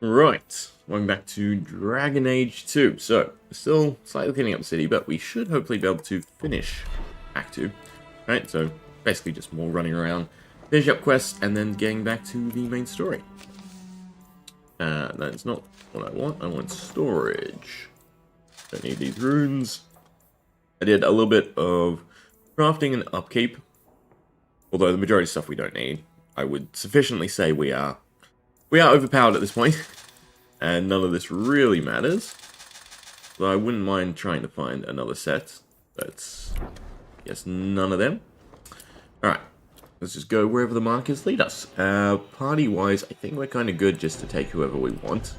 Right, welcome back to Dragon Age 2. So, we're still slightly cleaning up the city, but we should hopefully be able to finish Act 2. Right, so basically just more running around, finish up quests, and then getting back to the main story. That's not what I want storage. Don't need these runes. I did a little bit of crafting and upkeep, although the majority of stuff we don't need. I would sufficiently say we are overpowered at this point, and none of this really matters. So I wouldn't mind trying to find another set, but I guess none of them. Alright, let's just go wherever the markers lead us. Party-wise, I think we're kind of good just to take whoever we want.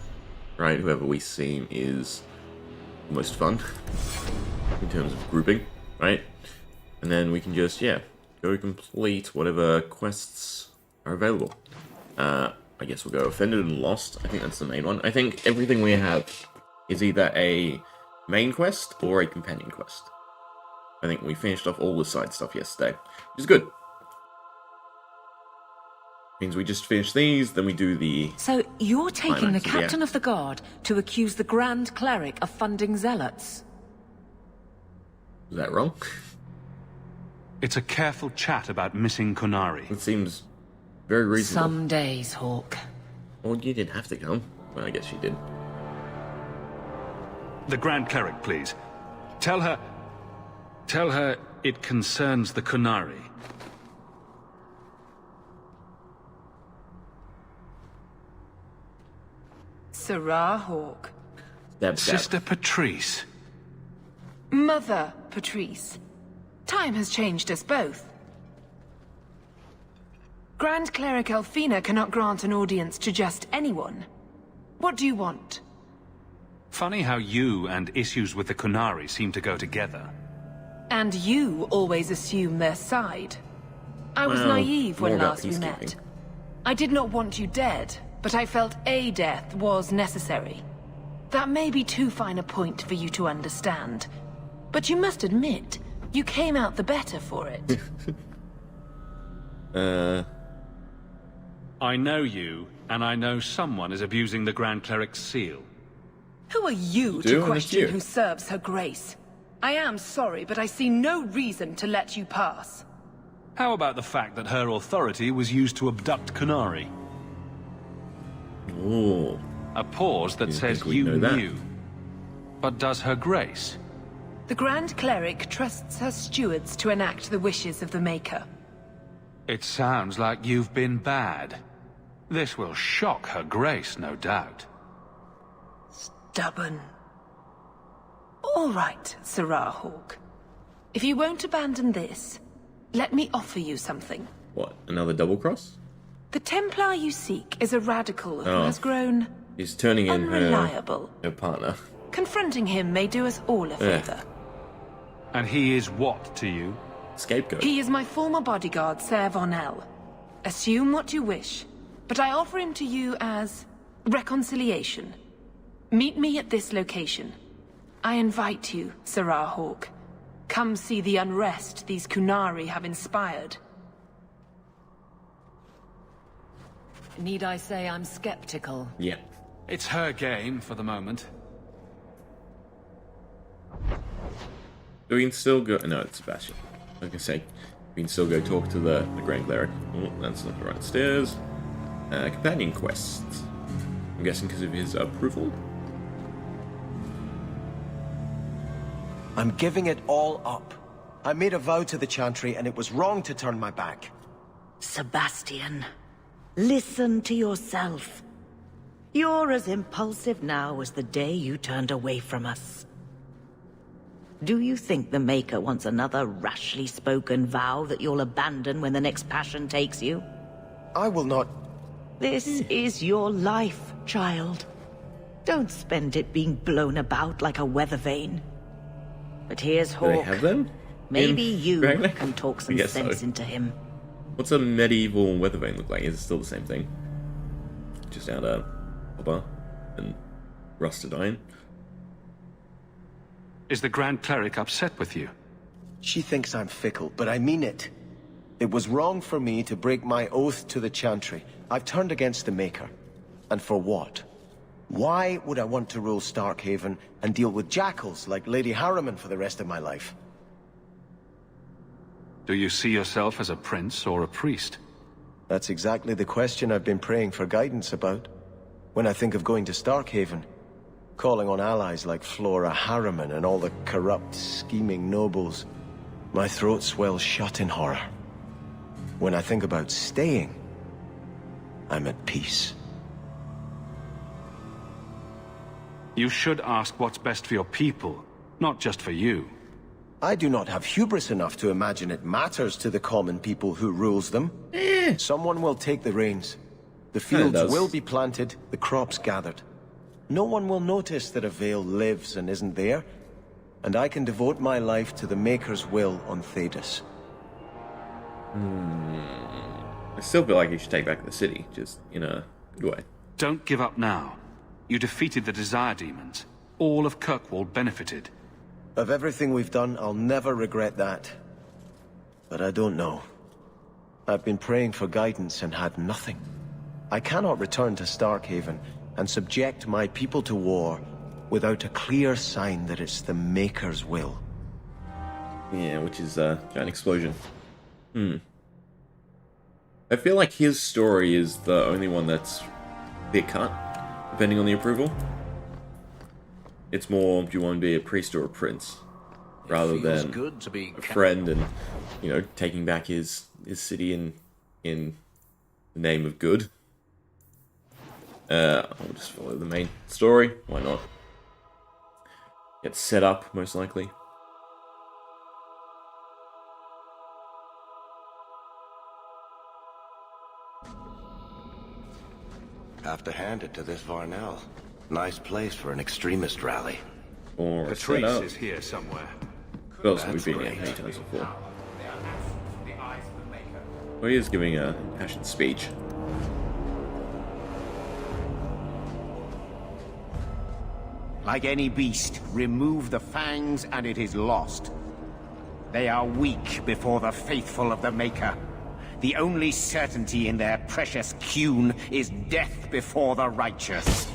Right, whoever we seem is the most fun in terms of grouping, right? And then we can just, go complete whatever quests are available. I guess we'll go Offended and Lost. I think that's the main one. I think everything we have is either a main quest or a companion quest. I think we finished off all the side stuff yesterday, which is good. Means we just finish these, then we do the... So you're taking the captain of the guard to accuse the Grand Cleric of funding zealots? Is that wrong? It's a careful chat about missing Qunari. It seems very reasonable. Some days, Hawk. Well, you didn't have to come. Well, I guess you did. The Grand Cleric, please. Tell her it concerns the Qunari. Sarah Hawk. Sister Patrice. Mother Patrice. Time has changed us both. Grand Cleric Elfina cannot grant an audience to just anyone. What do you want? Funny how you and issues with the Qunari seem to go together. And you always assume their side. I was naive when last we met. I did not want you dead, but I felt a death was necessary. That may be too fine a point for you to understand, but you must admit, you came out the better for it. I know you, and I know someone is abusing the Grand Cleric's seal. Who are you to question who serves her grace? I am sorry, but I see no reason to let you pass. How about the fact that her authority was used to abduct Qunari? Ooh. A pause that says you knew. But does her grace? The Grand Cleric trusts her stewards to enact the wishes of the Maker. It sounds like you've been bad. This will shock her grace, no doubt. Stubborn. All right, Sarah Hawk. If you won't abandon this, let me offer you something. What, another double cross? The Templar you seek is a radical who has grown He's turning in unreliable. her partner. Confronting him may do us all a favor. And he is what to you? Scapegoat. He is my former bodyguard, Ser Von El. Assume what you wish, but I offer him to you as reconciliation. Meet me at this location. I invite you, Sarah Hawk. Come see the unrest these Qunari have inspired. Need I say I'm skeptical? Yeah. It's her game for the moment. We can still go... No, it's Sebastian. I was gonna say, we can still go talk to the Grand Cleric. Oh, that's not the right stairs. Companion quests. I'm guessing because of his approval? I'm giving it all up. I made a vow to the Chantry, and it was wrong to turn my back. Sebastian, listen to yourself. You're as impulsive now as the day you turned away from us. Do you think the Maker wants another rashly spoken vow that you'll abandon when the next passion takes you? I will not... This is your life, child. Don't spend it being blown about like a weather vane. But here's Hawk. Do they have them? Maybe you can talk some sense into him. What's a medieval weather vane look like? Is it still the same thing? Just out of copper and rusted iron? Is the Grand Cleric upset with you? She thinks I'm fickle, but I mean it. It was wrong for me to break my oath to the Chantry. I've turned against the Maker. And for what? Why would I want to rule Starkhaven and deal with jackals like Lady Harriman for the rest of my life? Do you see yourself as a prince or a priest? That's exactly the question I've been praying for guidance about. When I think of going to Starkhaven, calling on allies like Flora Harriman and all the corrupt, scheming nobles, my throat swells shut in horror. When I think about staying, I'm at peace. You should ask what's best for your people, not just for you. I do not have hubris enough to imagine it matters to the common people who rules them. Someone will take the reins. The fields will be planted, the crops gathered. No one will notice that a Veil lives and isn't there, and I can devote my life to the Maker's will on Thedas. I still feel like you should take back the city, just in a good way. Don't give up now. You defeated the Desire Demons. All of Kirkwall benefited. Of everything we've done, I'll never regret that. But I don't know. I've been praying for guidance and had nothing. I cannot return to Starkhaven and subject my people to war without a clear sign that it's the Maker's will. Yeah, which is a giant explosion. I feel like his story is the only one that's bit cut, depending on the approval. It's more, do you want to be a priest or a prince? Rather than good to be a friend and, you know, taking back his city in the name of good. I'll just follow the main story. Why not? Get set up, most likely. Have to hand it to this Varnell. Nice place for an extremist rally. Or a Patrice setup. is here somewhere. What else have we been here many times before? Well, he is giving a impassioned speech. Like any beast, remove the fangs and it is lost. They are weak before the faithful of the Maker. The only certainty in their precious Klloo is death before the righteous.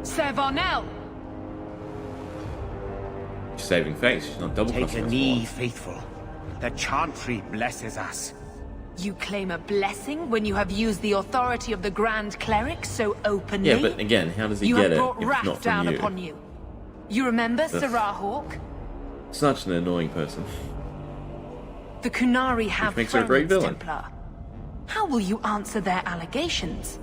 Sir Varnell! She's saving face. She's not double Take crossing a us knee, once. faithful. The Chantry blesses us. You claim a blessing when you have used the authority of the Grand Cleric so openly? Yeah, but again, how does he you get have it brought if wrath not down from you? upon you. You remember Sarah Hawk? Such an annoying person. The Kunari have makes her a great friends, villain. Templar. How will you answer their allegations?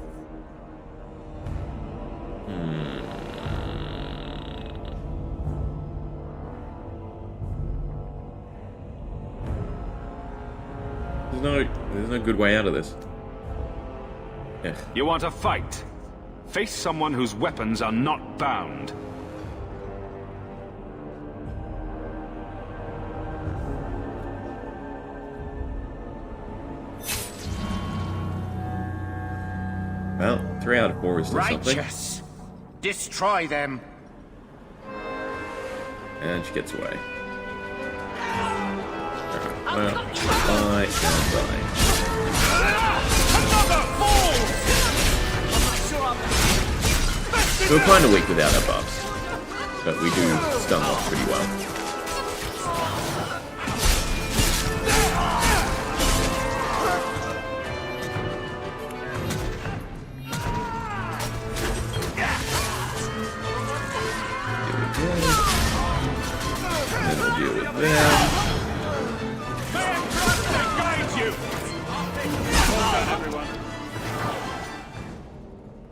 There's no good way out of this. Yeah. You want a fight? Face someone whose weapons are not bound. Well, 3 out of 4 is still something. Righteous! Destroy them! And she gets away. Well, I can die. We're kind of weak without our buffs, but we do stun off pretty well. And then we'll deal with them.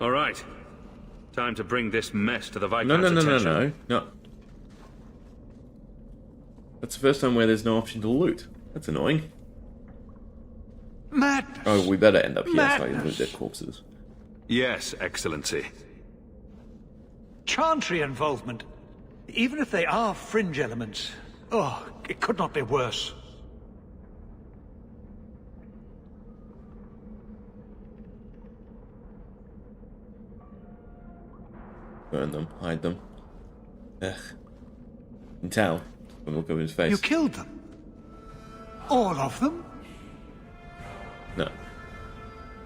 All right. Time to bring this mess to the Viscount's attention. No. That's the first time where there's no option to loot. That's annoying. Madness! Oh, we better end up here so I can loot Madness. their corpses. Yes, Excellency. Chantry involvement. Even if they are fringe elements, oh, it could not be worse. Burn them, hide them. Ugh. And tell. When look over his face. You killed them? All of them? No.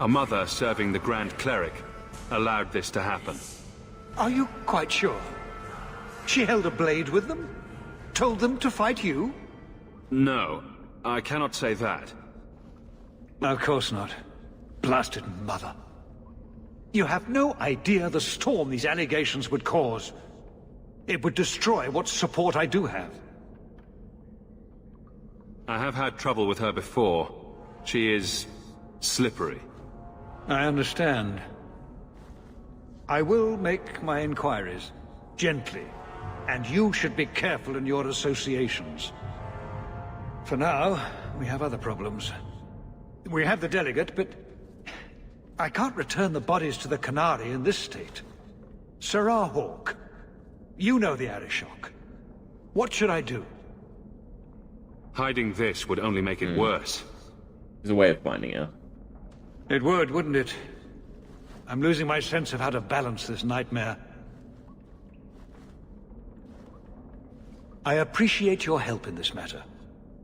A mother serving the Grand Cleric allowed this to happen. Are you quite sure? She held a blade with them? Told them to fight you? No, I cannot say that. Of course not. Blasted mother. You have no idea the storm these allegations would cause. It would destroy what support I do have. I have had trouble with her before. She is slippery. I understand. I will make my inquiries, gently, and you should be careful in your associations. For now, we have other problems. We have the delegate, but I can't return the bodies to the Canary in this state. Sirrah Hawk, you know the Arishok. What should I do? Hiding this would only make it worse. There's a way of finding out. It would, wouldn't it? I'm losing my sense of how to balance this nightmare. I appreciate your help in this matter.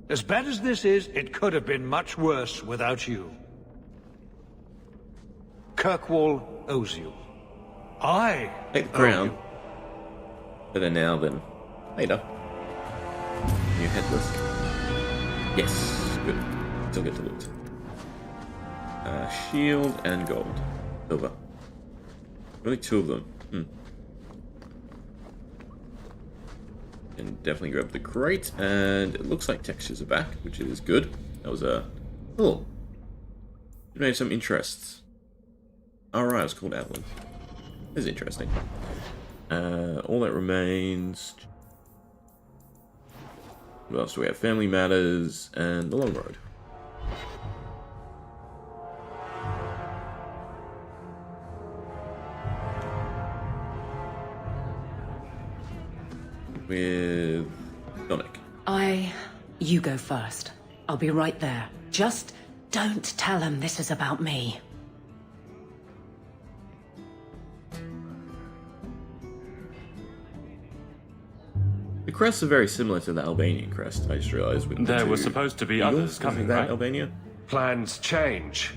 As bad as this is, it could have been much worse without you. Kirkwall owes you. I Take the crown. Better now than later. You headless. Yes, good. Still get to loot. Shield and gold. Silver. Only 2 of them. And definitely grab the crate, and it looks like textures are back, which is good. That was a... Oh. You may have some interests. Alright, it's called Avalon. This is interesting. All that remains... What else do we have? Family Matters and The Long Road. With Donick. You go first. I'll be right there. Just don't tell him this is about me. The crests are very similar to the Albanian crest, I just realized. With There were supposed to be eagles. others coming, Isn't that right? Albania? Plans change.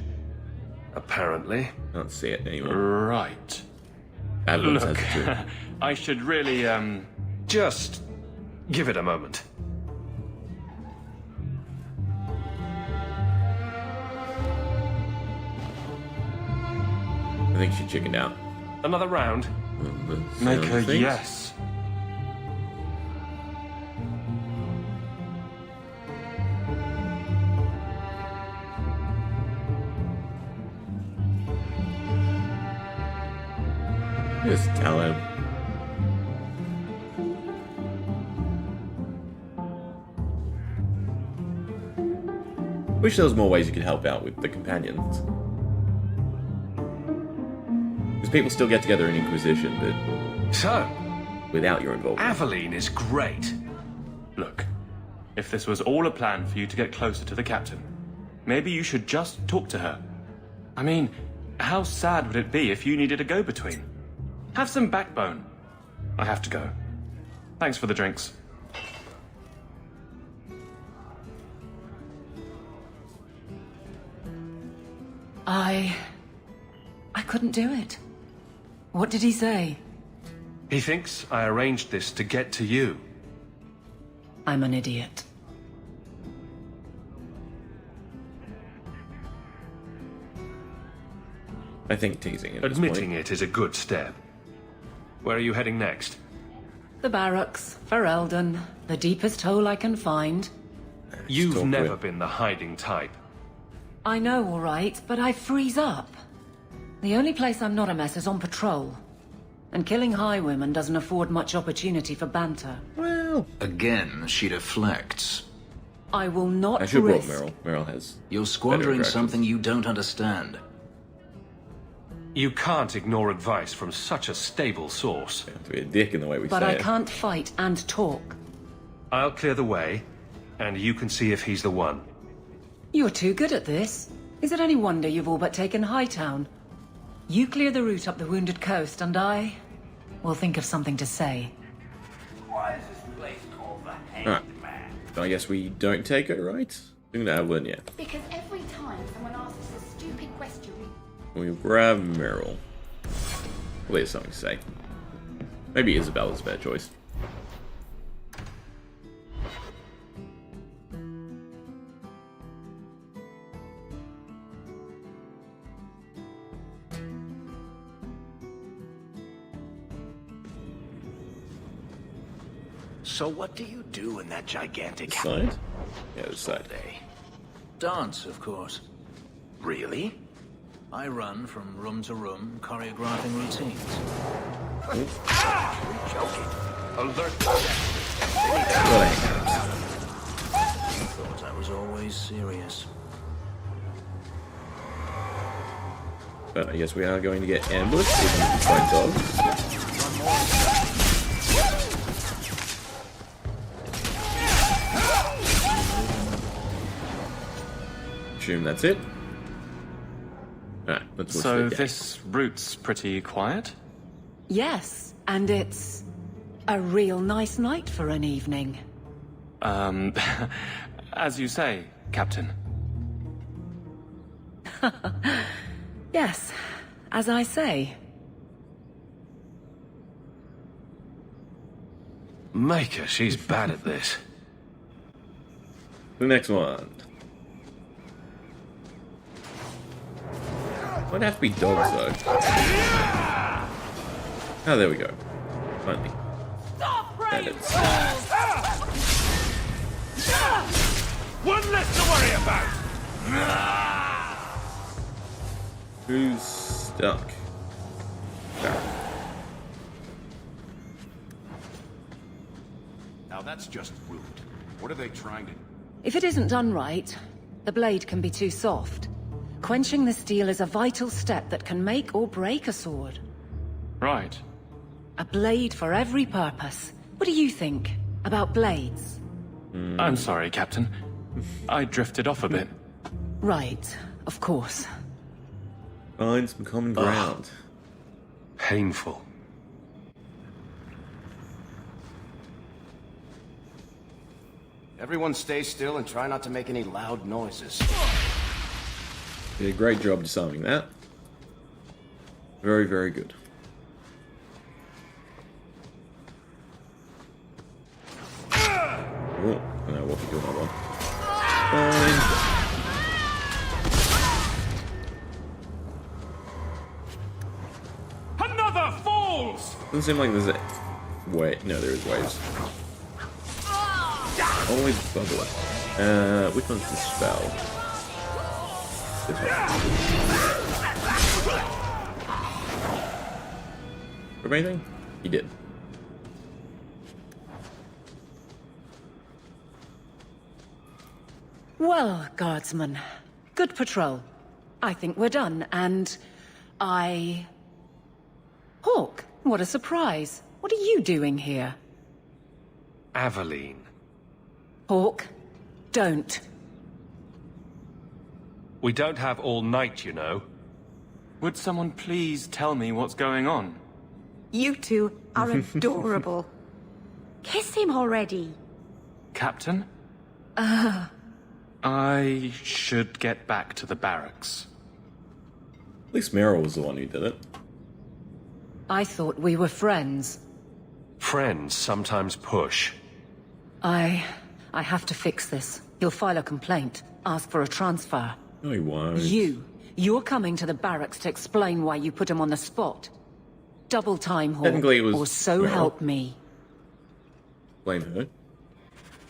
Apparently. Can't see it anymore. Right. Advent Look, has it too. I should really, just give it a moment. I think she chickened out. Another round? Make Make a yes. Just tell him. Wish there was more ways you could help out with the companions. Because people still get together in Inquisition, but So, without your involvement. Aveline is great. Look, if this was all a plan for you to get closer to the captain, maybe you should just talk to her. I mean, how sad would it be if you needed a go-between? Have some backbone. I have to go. Thanks for the drinks. I couldn't do it. What did he say? He thinks I arranged this to get to you. I'm an idiot. I think teasing at this Admitting point. it is a good step. Where are you heading next? The barracks, for Eldon, the deepest hole I can find. You've talk never with- been the hiding type. I know, all right, but I freeze up. The only place I'm not a mess is on patrol. And killing highwaymen doesn't afford much opportunity for banter. Well, Again, she deflects. I will not I should have brought risk... Meryl. Meryl has. You're squandering attractions. something you don't understand. You can't ignore advice from such a stable source. You have to be a dick in the way we But say I it. can't fight and talk. I'll clear the way, and you can see if he's the one. You're too good at this. Is it any wonder you've all but taken Hightown? You clear the route up the Wounded Coast, and I will think of something to say. Why is this place called the Alright. So I guess we don't take it, right? Doing that, yeah. Because every time someone asks We'll grab Meryl. Well, there's something to say. Maybe Isabella's a better choice. So what do you do in that gigantic This side? Yeah, this side. day? Dance, of course. Really? I run from room to room, choreographing routines. You're joking. Alert. Thought I was always serious. But I guess we are going to get ambushed if we can find dogs. Assume that's it. Alright, let's look So for the this route's pretty quiet? Yes, and it's a real nice night for an evening. As you say, Captain. Yes, as I say. Micah, she's bad at this. The next one. Might have to be dogs though. Oh, there we go. Finally. That is. One less to worry about! Who's stuck? Barrel. Now that's just rude. What are they trying to... If it isn't done right, the blade can be too soft. Quenching the steel is a vital step that can make or break a sword. Right. A blade for every purpose. What do you think about blades? I'm sorry, Captain. I drifted off a bit. Right, of course. Find some common ground. Painful. Everyone stay still and try not to make any loud noises. Did a great job disarming that. Very, very good. Oh, I know what to do, my one. Fine. Another falls! Doesn't seem like there's a way. No, there is waves. Always bubble it. Which one's the spell? This one. Grab anything? He did. Well, guardsman, good patrol. I think we're done, and Hawk, what a surprise. What are you doing here? Aveline. Hawk, don't. We don't have all night, you know. Would someone please tell me what's going on? You two are adorable. Kiss him already. Captain? I should get back to the barracks. At least Meryl was the one who did it. I thought we were friends. Friends sometimes push. I have to fix this. He'll file a complaint, ask for a transfer. No, he won't. You're coming to the barracks to explain why you put him on the spot. Double time, Hawk, Technically it was or so Meryl. help me. Blame her.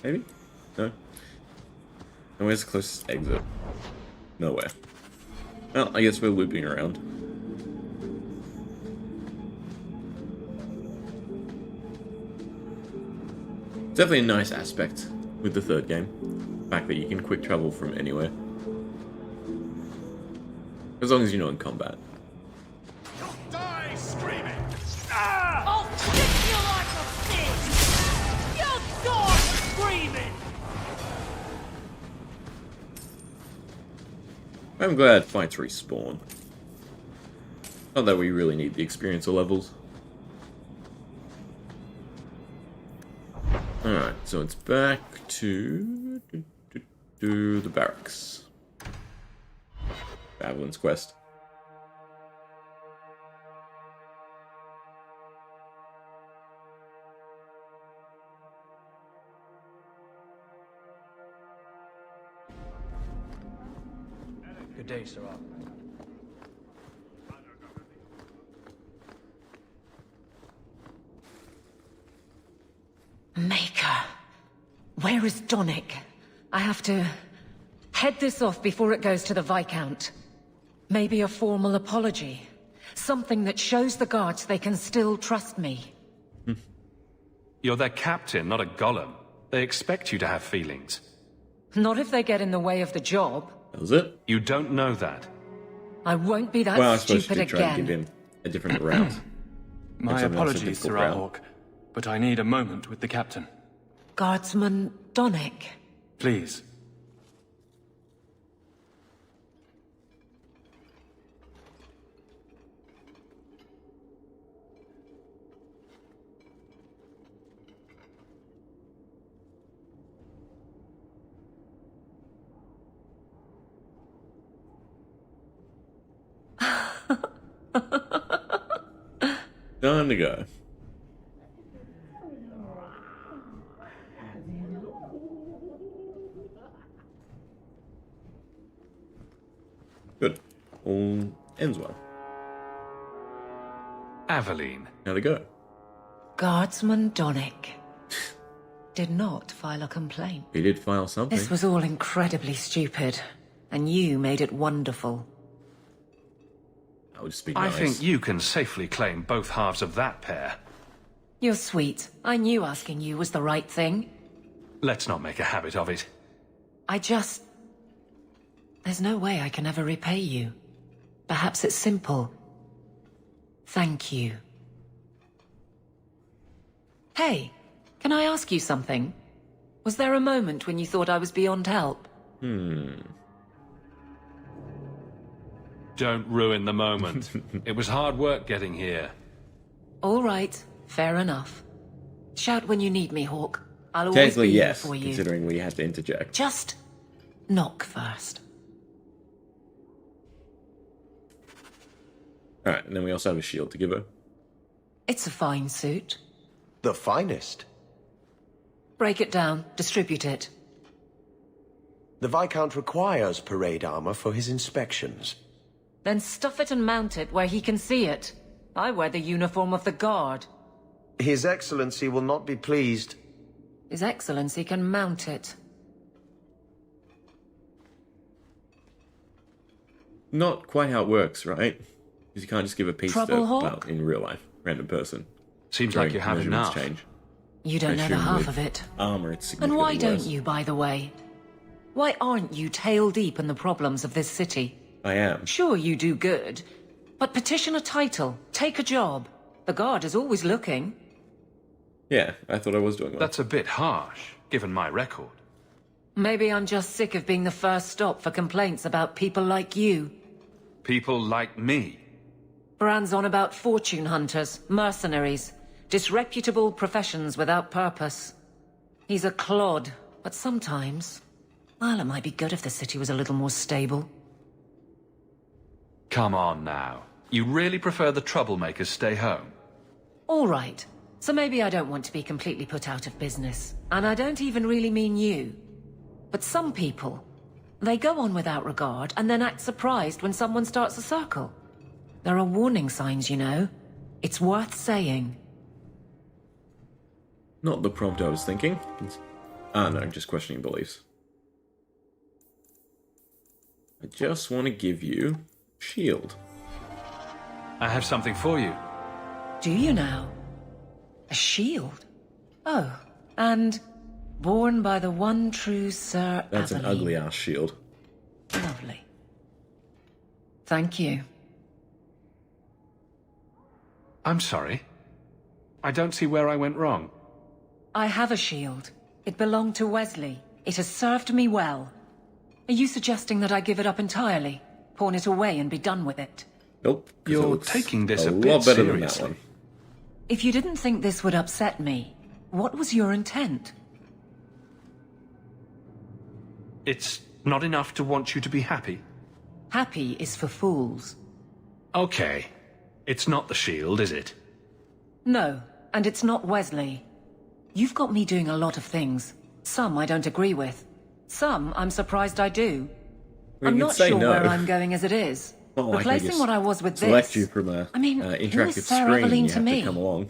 Maybe? No. And where's the closest exit? Nowhere. Well, I guess we're looping around. Definitely a nice aspect with the third game. The fact that you can quick travel from anywhere. As long as you're not in combat. You'll die screaming! I'll stick you like a fish! You'll die screaming! I'm glad fights respawn. Not that we really need the experience or levels. Alright, so it's back to the barracks. Avalon's quest. Good day, Sir. Maker. Where is Donick? I have to head this off before it goes to the Viscount. Maybe a formal apology. Something that shows the guards they can still trust me. You're their captain, not a golem. They expect you to have feelings. Not if they get in the way of the job. Does it? You don't know that. I won't be that Well, I suppose stupid you did try to give again. him a different route. My Something else, a apologies, difficult Sir route. Hawk, but I need a moment with the captain. Guardsman Donick. Please. Time to go. Good. All ends well. Aveline. How'd it go? Guardsman Donick did not file a complaint. He did file something. This was all incredibly stupid, and you made it wonderful. That would just be I nice. think you can safely claim both halves of that pair. You're sweet. I knew asking you was the right thing. Let's not make a habit of it. There's no way I can ever repay you. Perhaps it's simple. Thank you. Hey, can I ask you something? Was there a moment when you thought I was beyond help? Don't ruin the moment. It was hard work getting here. All right, fair enough. Shout when you need me, Hawk. I'll always Technically, be here yes, for you. considering we had to interject. Just knock first. Alright, and then we also have a shield to give her. It's a fine suit. The finest. Break it down, distribute it. The Viscount requires parade armor for his inspections. Then stuff it and mount it where he can see it. I wear the uniform of the Guard. His Excellency will not be pleased. His Excellency can mount it. Not quite how it works, right? Because you can't just give a piece Trouble, to, Hawk? well, in real life, random person. Seems like you have Measurements enough. change. You don't I know the assume half with of it. Armor, it's And significantly why don't worse. you, by the way? Why aren't you tail deep in the problems of this city? I am. Sure, you do good. But petition a title, take a job. The Guard is always looking. Yeah, I thought I was doing well. That's a bit harsh, given my record. Maybe I'm just sick of being the first stop for complaints about people like you. People like me. Brand's on about fortune hunters, mercenaries, disreputable professions without purpose. He's a clod, but sometimes... well, it might be good if the city was a little more stable. Come on now. You really prefer the troublemakers stay home? All right. So maybe I don't want to be completely put out of business. And I don't even really mean you. But some people, they go on without regard and then act surprised when someone starts a circle. There are warning signs, you know. It's worth saying. Not the prompt I was thinking. No, just questioning beliefs. I just want to give you shield. I have something for you. Do you now? A shield? Oh, and born by the one true Sir That's an Aveline. ugly-ass shield. Lovely. Thank you. I'm sorry. I don't see where I went wrong. I have a shield. It belonged to Wesley. It has served me well. Are you suggesting that I give it up entirely? Pawn it away and be done with it? Nope. 'Cause it You're looks taking this a lot bit better than that seriously. one. If you didn't think this would upset me, what was your intent? It's not enough to want you to be happy. Happy is for fools. Okay. It's not the shield, is it? No, and it's not Wesley. You've got me doing a lot of things. Some I don't agree with. Some I'm surprised I do. Well, I'm you can not say sure no. where I'm going as it is. Not like they Replacing just what I was with select this. you from a I mean, who interactive is Sarah screen. Eveline You to have me? to come along.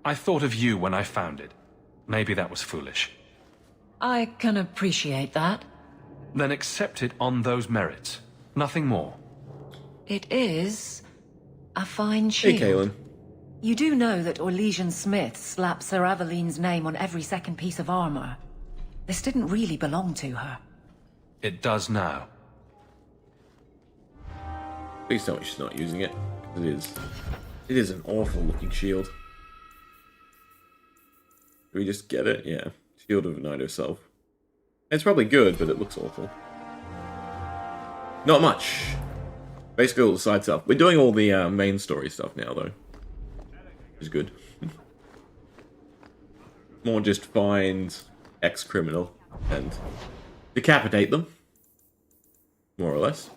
I thought of you when I found it. Maybe that was foolish. I can appreciate that. Then accept it on those merits. Nothing more. It is a fine Hey, shield. Kaylin. You do know that Orlesian Smith slapped Sir Eveline's name on every second piece of armor. This didn't really belong to her. It does now. Please tell me she's not using it. It is. It is an awful looking shield. Do we just get it? Yeah. Shield of a Knight herself. It's probably good, but it looks awful. Not much. Basically all the side stuff. We're doing all the main story stuff now, though. Which is good. More just find ex-criminal and decapitate them. More or less.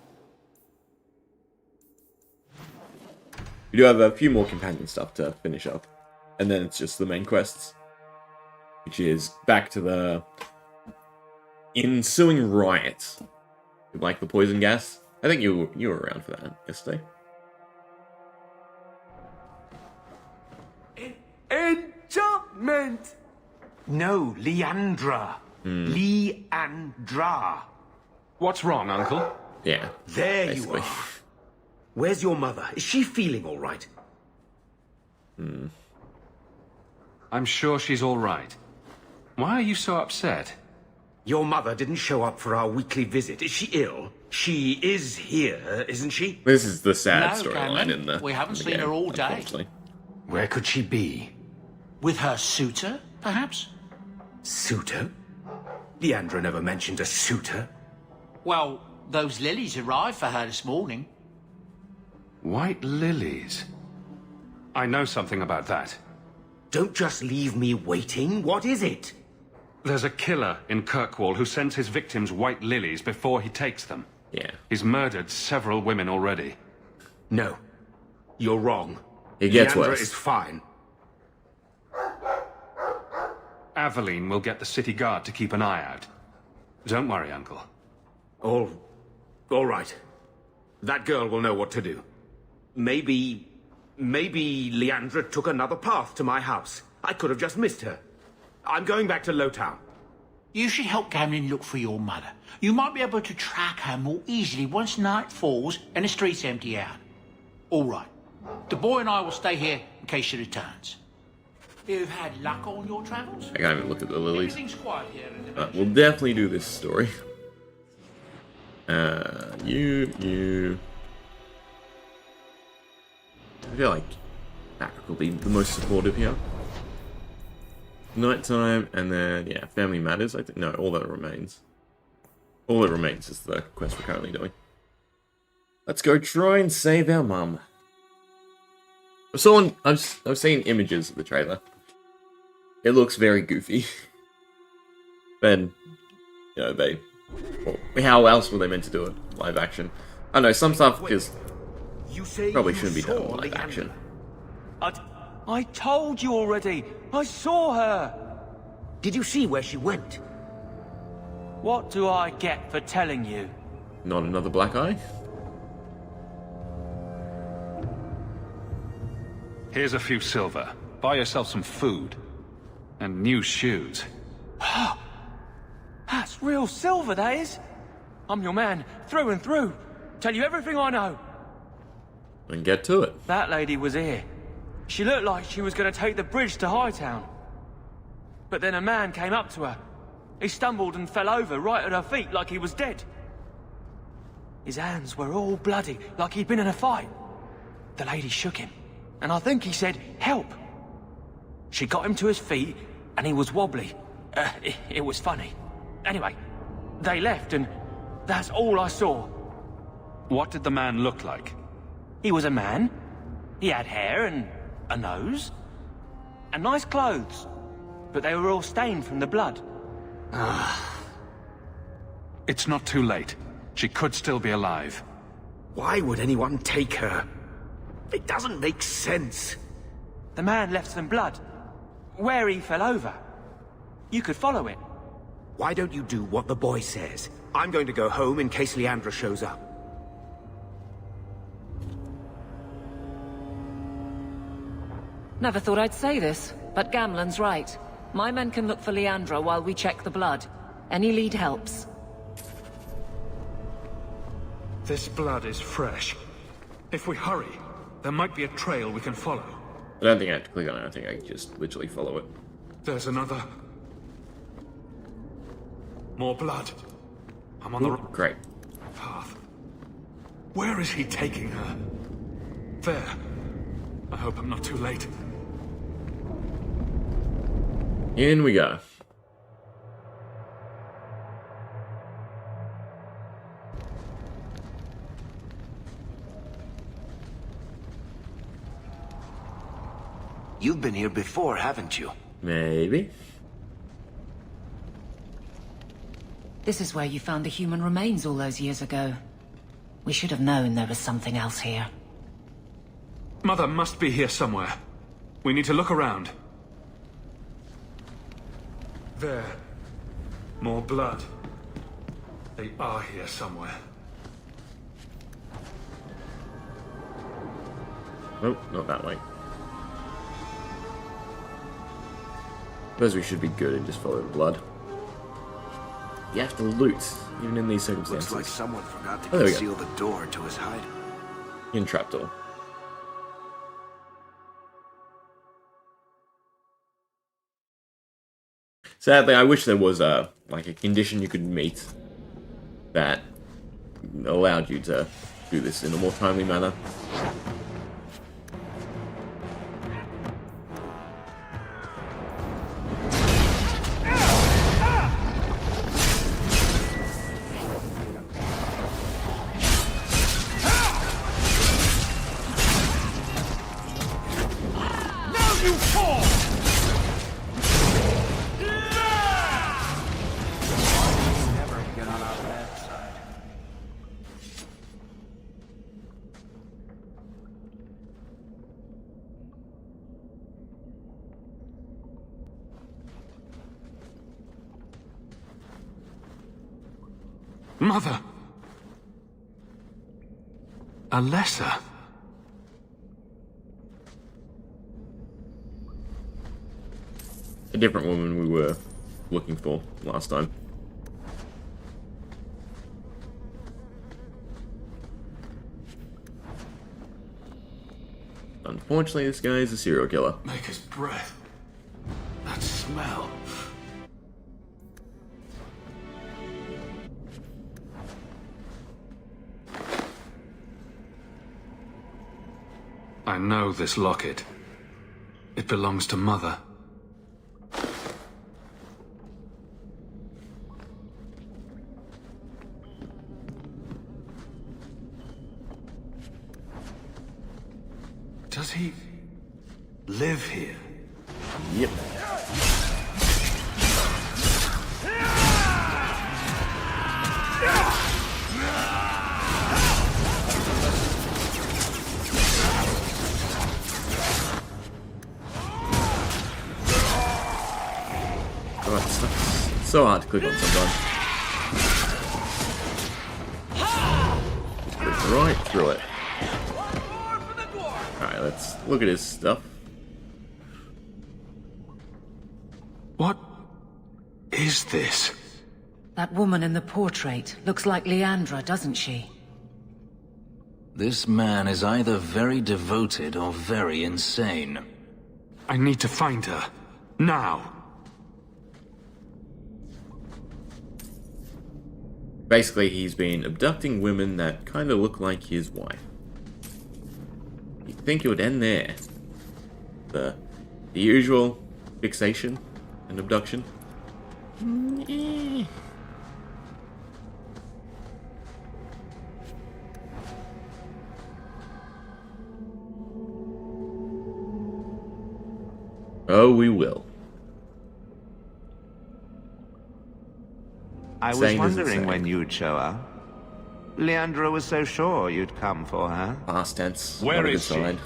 We do have a few more companion stuff to finish up. And then it's just the main quests. Which is back to the ensuing riot. Like the poison gas. I think you were around for that yesterday. Enchantment! No, Leandra. Leandra. What's wrong, Uncle? Yeah. There basically. you are. Where's your mother? Is she feeling all right? I'm sure she's all right. Why are you so upset? Your mother didn't show up for our weekly visit. Is she ill? She is here, isn't she? This is the sad No, storyline Cameron. in the We haven't in the seen her game, all day. unfortunately. Where could she be? With her suitor, perhaps? Suitor? Leandra never mentioned a suitor. Well, those lilies arrived for her this morning. White lilies. I know something about that. Don't just leave me waiting. What is it? There's a killer in Kirkwall who sends his victims white lilies before he takes them. Yeah. He's murdered several women already. No. You're wrong. It gets Leandra worse. is fine. Aveline will get the city guard to keep an eye out. Don't worry, Uncle. All right. That girl will know what to do. Maybe Leandra took another path to my house. I could have just missed her. I'm going back to Lowtown. You should help Cameron look for your mother. You might be able to track her more easily once night falls and the streets empty out. All right. The boy and I will stay here in case she returns. You've had luck on your travels? I can't even look at the lilies. Everything's quiet here in the We'll definitely do this story. You. I feel like Patrick will be the most supportive here. Nighttime, and then, yeah, Family Matters, I think. No, All That Remains. All That Remains is the quest we're currently doing. Let's go try and save our mum. I've seen images of the trailer. It looks very goofy. Then, you know, well, how else were they meant to do it? Live action. I know, some stuff, because probably shouldn't be done in live action. I told you already. I saw her. Did you see where she went? What do I get for telling you? Not another black eye? Here's a few silver. Buy yourself some food. And new shoes. That's real silver, that is. I'm your man, through and through. Tell you everything I know. And get to it. That lady was here. She looked like she was going to take the bridge to Hightown. But then a man came up to her. He stumbled and fell over right at her feet like he was dead. His hands were all bloody, like he'd been in a fight. The lady shook him, and I think he said, "Help." She got him to his feet, and he was wobbly. It was funny. Anyway, they left, and that's all I saw. What did the man look like? He was a man. He had hair and a nose. and nice clothes. But they were all stained from the blood. It's not too late. She could still be alive. Why would anyone take her? It doesn't make sense. The man left some blood. Where he fell over. You could follow it. Why don't you do what the boy says? I'm going to go home in case Leandra shows up. Never thought I'd say this, but Gamlen's right. My men can look for Leandra while we check the blood. Any lead helps. This blood is fresh. If we hurry, there might be a trail we can follow. I don't think I have to click on it. I think I can just literally follow it. There's another. More blood. I'm on the wrong great path. Where is he taking her? There. I hope I'm not too late. In we go. You've been here before, haven't you? Maybe. This is where you found the human remains all those years ago. We should have known there was something else here. Mother must be here somewhere. We need to look around. There. More blood. They are here somewhere. Nope, not that way. Suppose we should be good and just follow the blood. You have to loot, even in these circumstances. Looks like someone forgot to there we go. conceal the door to his hiding. In trapdoor. Sadly, I wish there was a condition you could meet that allowed you to do this in a more timely manner. Mother! Alessa? A different woman we were looking for last time. Unfortunately, this guy is a serial killer. Maker's breath. That smell. I know this locket. It belongs to Mother. Does he live here? Yep. It's so hard to click on sometimes. Click right through it. Alright, let's look at his stuff. What is this? That woman in the portrait looks like Leandra, doesn't she? This man is either very devoted or very insane. I need to find her. Now. Basically, he's been abducting women that kind of look like his wife. You'd think it would end there. The usual fixation and abduction. Oh, we will. I was Saying doesn't wondering say. when you'd show up. Leandra was so sure you'd come for her. Past tense. Where not a good is she? sign.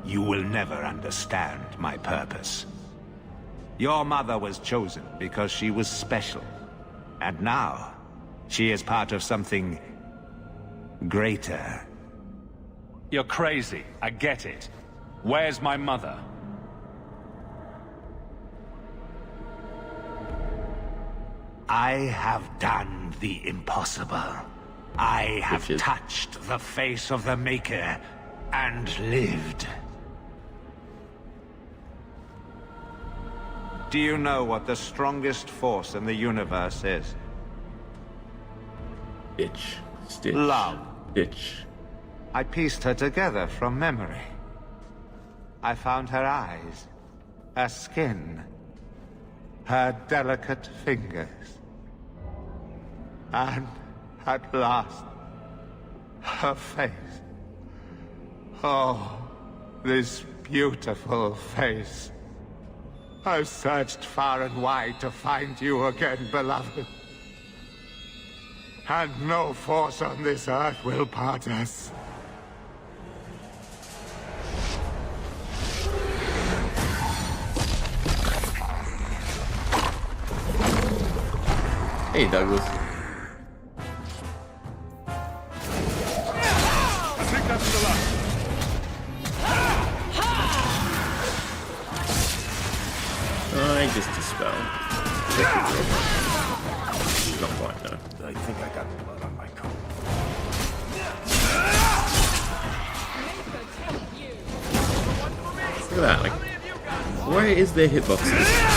You will never understand my purpose. Your mother was chosen because she was special. And now, she is part of something greater. You're crazy. I get it. Where's my mother? I have done the impossible. I have touched the face of the Maker and lived. Do you know what the strongest force in the universe is? Stitch. Stitch. Love. Stitch. I pieced her together from memory. I found her eyes, her skin, her delicate fingers. And at last, her face. Oh, this beautiful face. I've searched far and wide to find you again, beloved. And no force on this earth will part us. Hey, Douglas. I think that's the last. I just dispel. Not quite, no. I think I got blood on my coat. Look at that. Like, where is their hitboxes?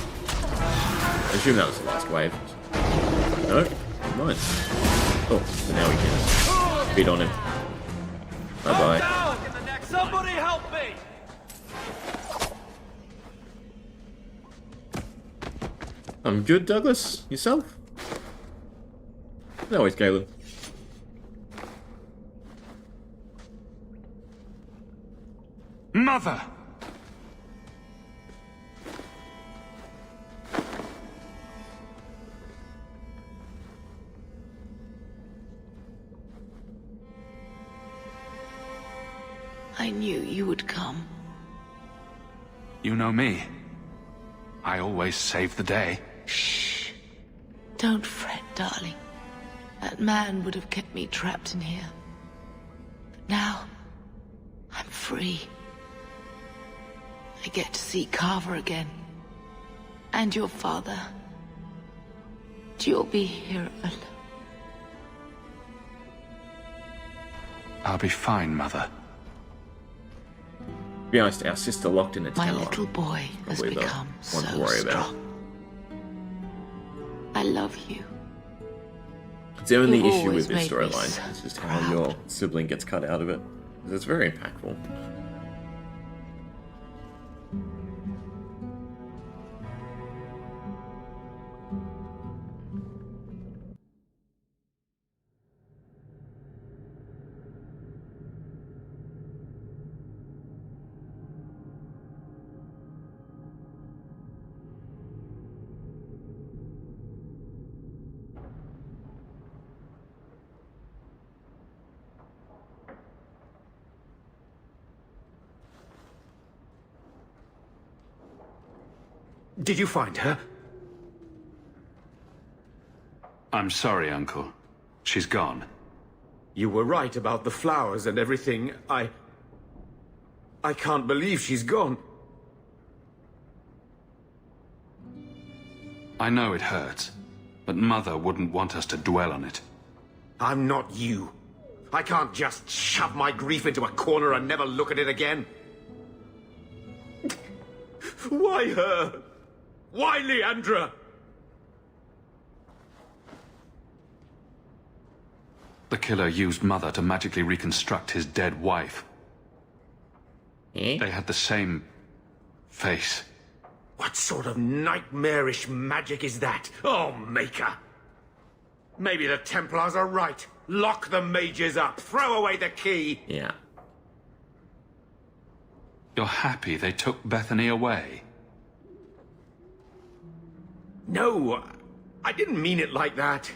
I assume that was the last wave. No? Nice. Oh, so now we can beat on him. Bye-bye. Somebody help me! I'm good, Douglas. Yourself? As always, Caleb. Mother! I knew you would come. You know me. I always save the day. Shh. Don't fret, darling. That man would have kept me trapped in here. But now, I'm free. I get to see Carver again. And your father. You'll be here alone. I'll be fine, Mother. To be honest, our sister locked in a tower. My little boy has Probably the become one so to worry about. strong. I love you. It's the only You've issue always with this made me storyline. so It's just how your sibling gets cut out of it. It's very impactful. Did you find her? I'm sorry, Uncle. She's gone. You were right about the flowers and everything. I can't believe she's gone. I know it hurts, but Mother wouldn't want us to dwell on it. I'm not you. I can't just shove my grief into a corner and never look at it again. Why her? Why Leandra? The killer used Mother to magically reconstruct his dead wife. They had the same face. What sort of nightmarish magic is that? Oh, Maker! Maybe the Templars are right. Lock the mages up. Throw away the key. Yeah. You're happy they took Bethany away? No, I didn't mean it like that.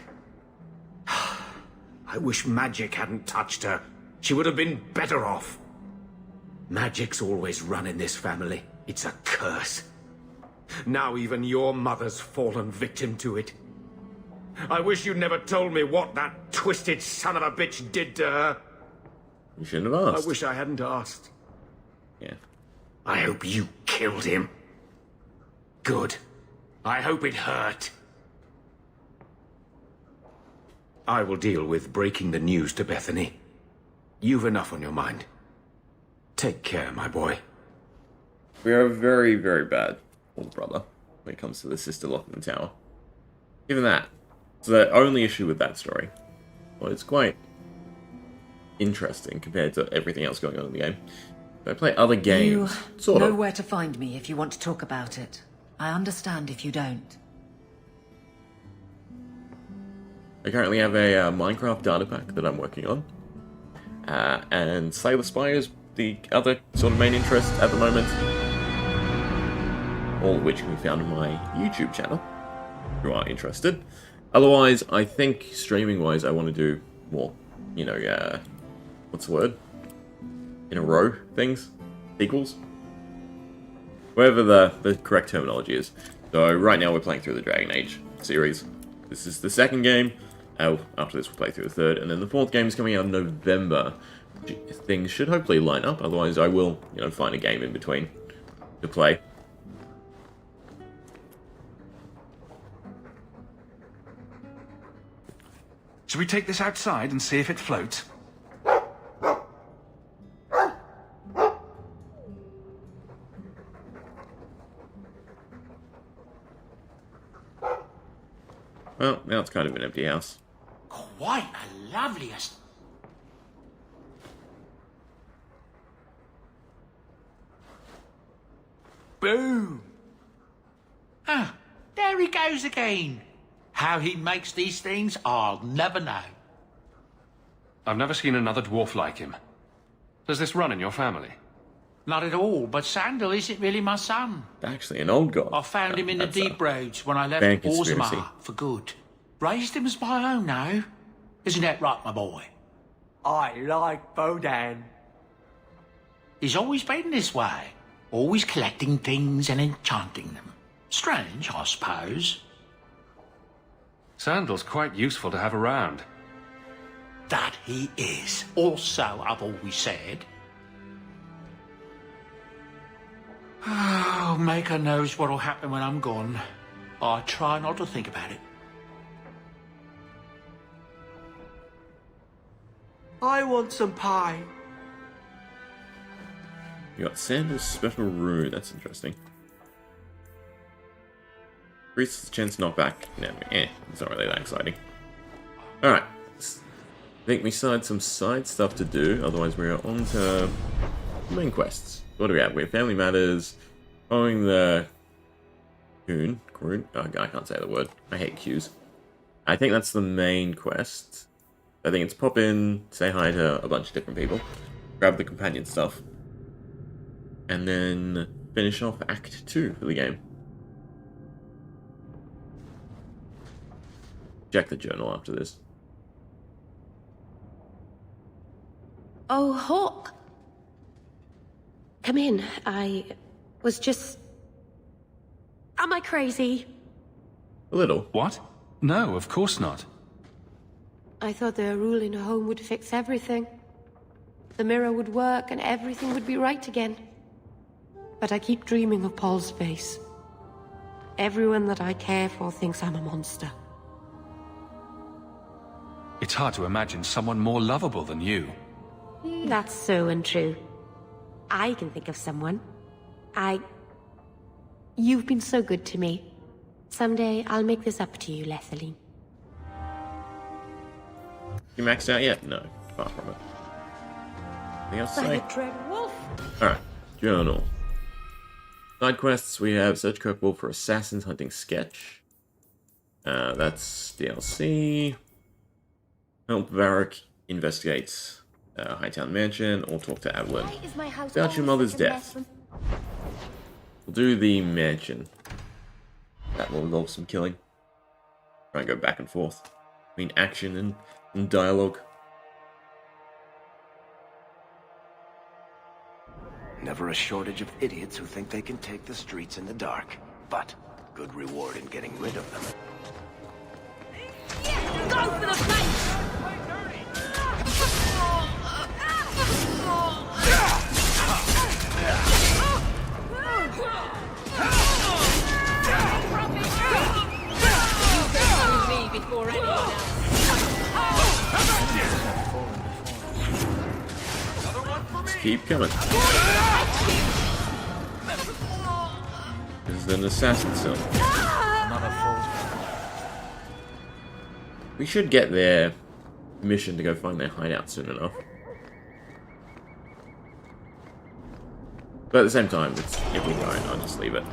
I wish magic hadn't touched her. She would have been better off. Magic's always run in this family. It's a curse. Now even your mother's fallen victim to it. I wish you'd never told me what that twisted son of a bitch did to her. You shouldn't have asked. I wish I hadn't asked. Yeah. I hope you killed him. Good. I hope it hurt. I will deal with breaking the news to Bethany. You've enough on your mind. Take care, my boy. We are very, very bad, older brother, when it comes to the sister locked in the tower. Even that. So the only issue with that story, well, it's quite interesting compared to everything else going on in the game. If I play other games, You know where to find me if you want to talk about it. I understand if you don't. I currently have a Minecraft data pack that I'm working on. And Slay the Spire is the other sort of main interest at the moment. All of which can be found on my YouTube channel, if you are interested. Otherwise, I think streaming-wise, I want to do more, you know, what's the word? In a row things? Sequels? Whatever the correct terminology is. So right now we're playing through the Dragon Age series. This is the second game. After this we'll play through the third. And then the fourth game is coming out in November. Things should hopefully line up. Otherwise I will, you know, find a game in between to play. Should we take this outside and see if it floats? Well, now it's kind of an empty house. Quite the loveliest. Boom! Ah, there he goes again. How he makes these things, I'll never know. I've never seen another dwarf like him. Does this run in your family? Not at all, but Sandal isn't really my son. Actually, an old god. I found him in the deep roads when I left fan conspiracy. Orzammar for good. Raised him as my own now. Isn't that right, my boy? I like Bodan. He's always been this way. Always collecting things and enchanting them. Strange, I suppose. Sandal's quite useful to have around. That he is. Also, I've always said. Oh, Maker knows what'll happen when I'm gone. I try not to think about it. I want some pie. You got Sandal's special rune. That's interesting. Increases the chance to knock back. No, it's not really that exciting. Alright. I think we still had some side stuff to do. Otherwise, we are on to main quests. What do we have? We have Family Matters. Following the... Coon? Oh, I can't say the word. I hate Q's. I think that's the main quest. I think it's pop in, say hi to a bunch of different people, grab the companion stuff, and then finish off Act 2 for the game. Check the journal after this. Oh, Hawk. Come in. I was just... Am I crazy? A little. What? No, of course not. I thought the rule in a home would fix everything. The mirror would work and everything would be right again. But I keep dreaming of Paul's face. Everyone that I care for thinks I'm a monster. It's hard to imagine someone more lovable than you. That's so untrue. I can think of someone. You've been so good to me. Someday I'll make this up to you, Lethaline. You maxed out yet? No, far from it. Anything else to By say? the dread wolf. Alright, Journal. Side quests, we have search Kirkwall for assassins hunting sketch. That's DLC. Help Varric investigate Hightown Mansion, or talk to Adeline about your mother's death. We'll do the mansion. That will involve some killing. Try and go back and forth between action and dialogue. Never a shortage of idiots who think they can take the streets in the dark, but good reward in getting rid of them. Go for the face! Me before anyone else. Let's keep coming. This is an assassin cell. We should get their mission to go find their hideout soon enough. But at the same time, if we don't, I'll just leave it.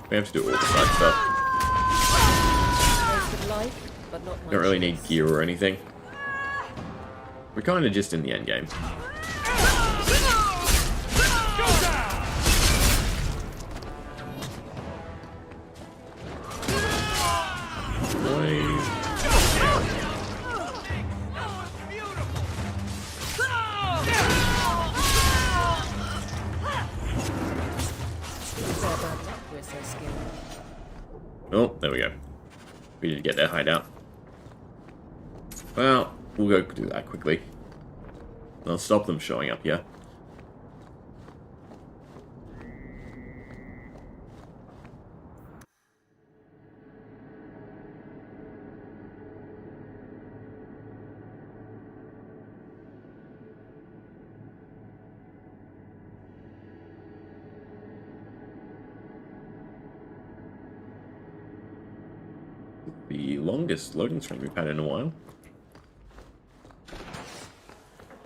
We have to do all the side stuff. Don't really need gear or anything. We're kind of just in the end game. Oh, there we go. We did get their hideout. Well, we'll go do that quickly. I'll stop them showing up here. The longest loading screen we've had in a while.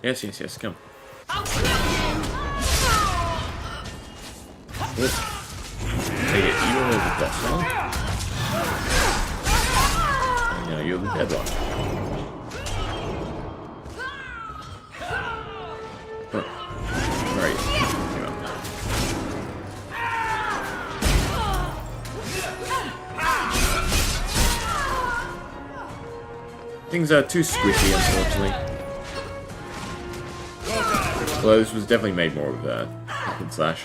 Yes, yes, yes, come. Oops. Take it, you are the boss now. And now you're the dead one. Oh. Where are you? Things are too squishy, unfortunately. Although this was definitely made more of a hack and slash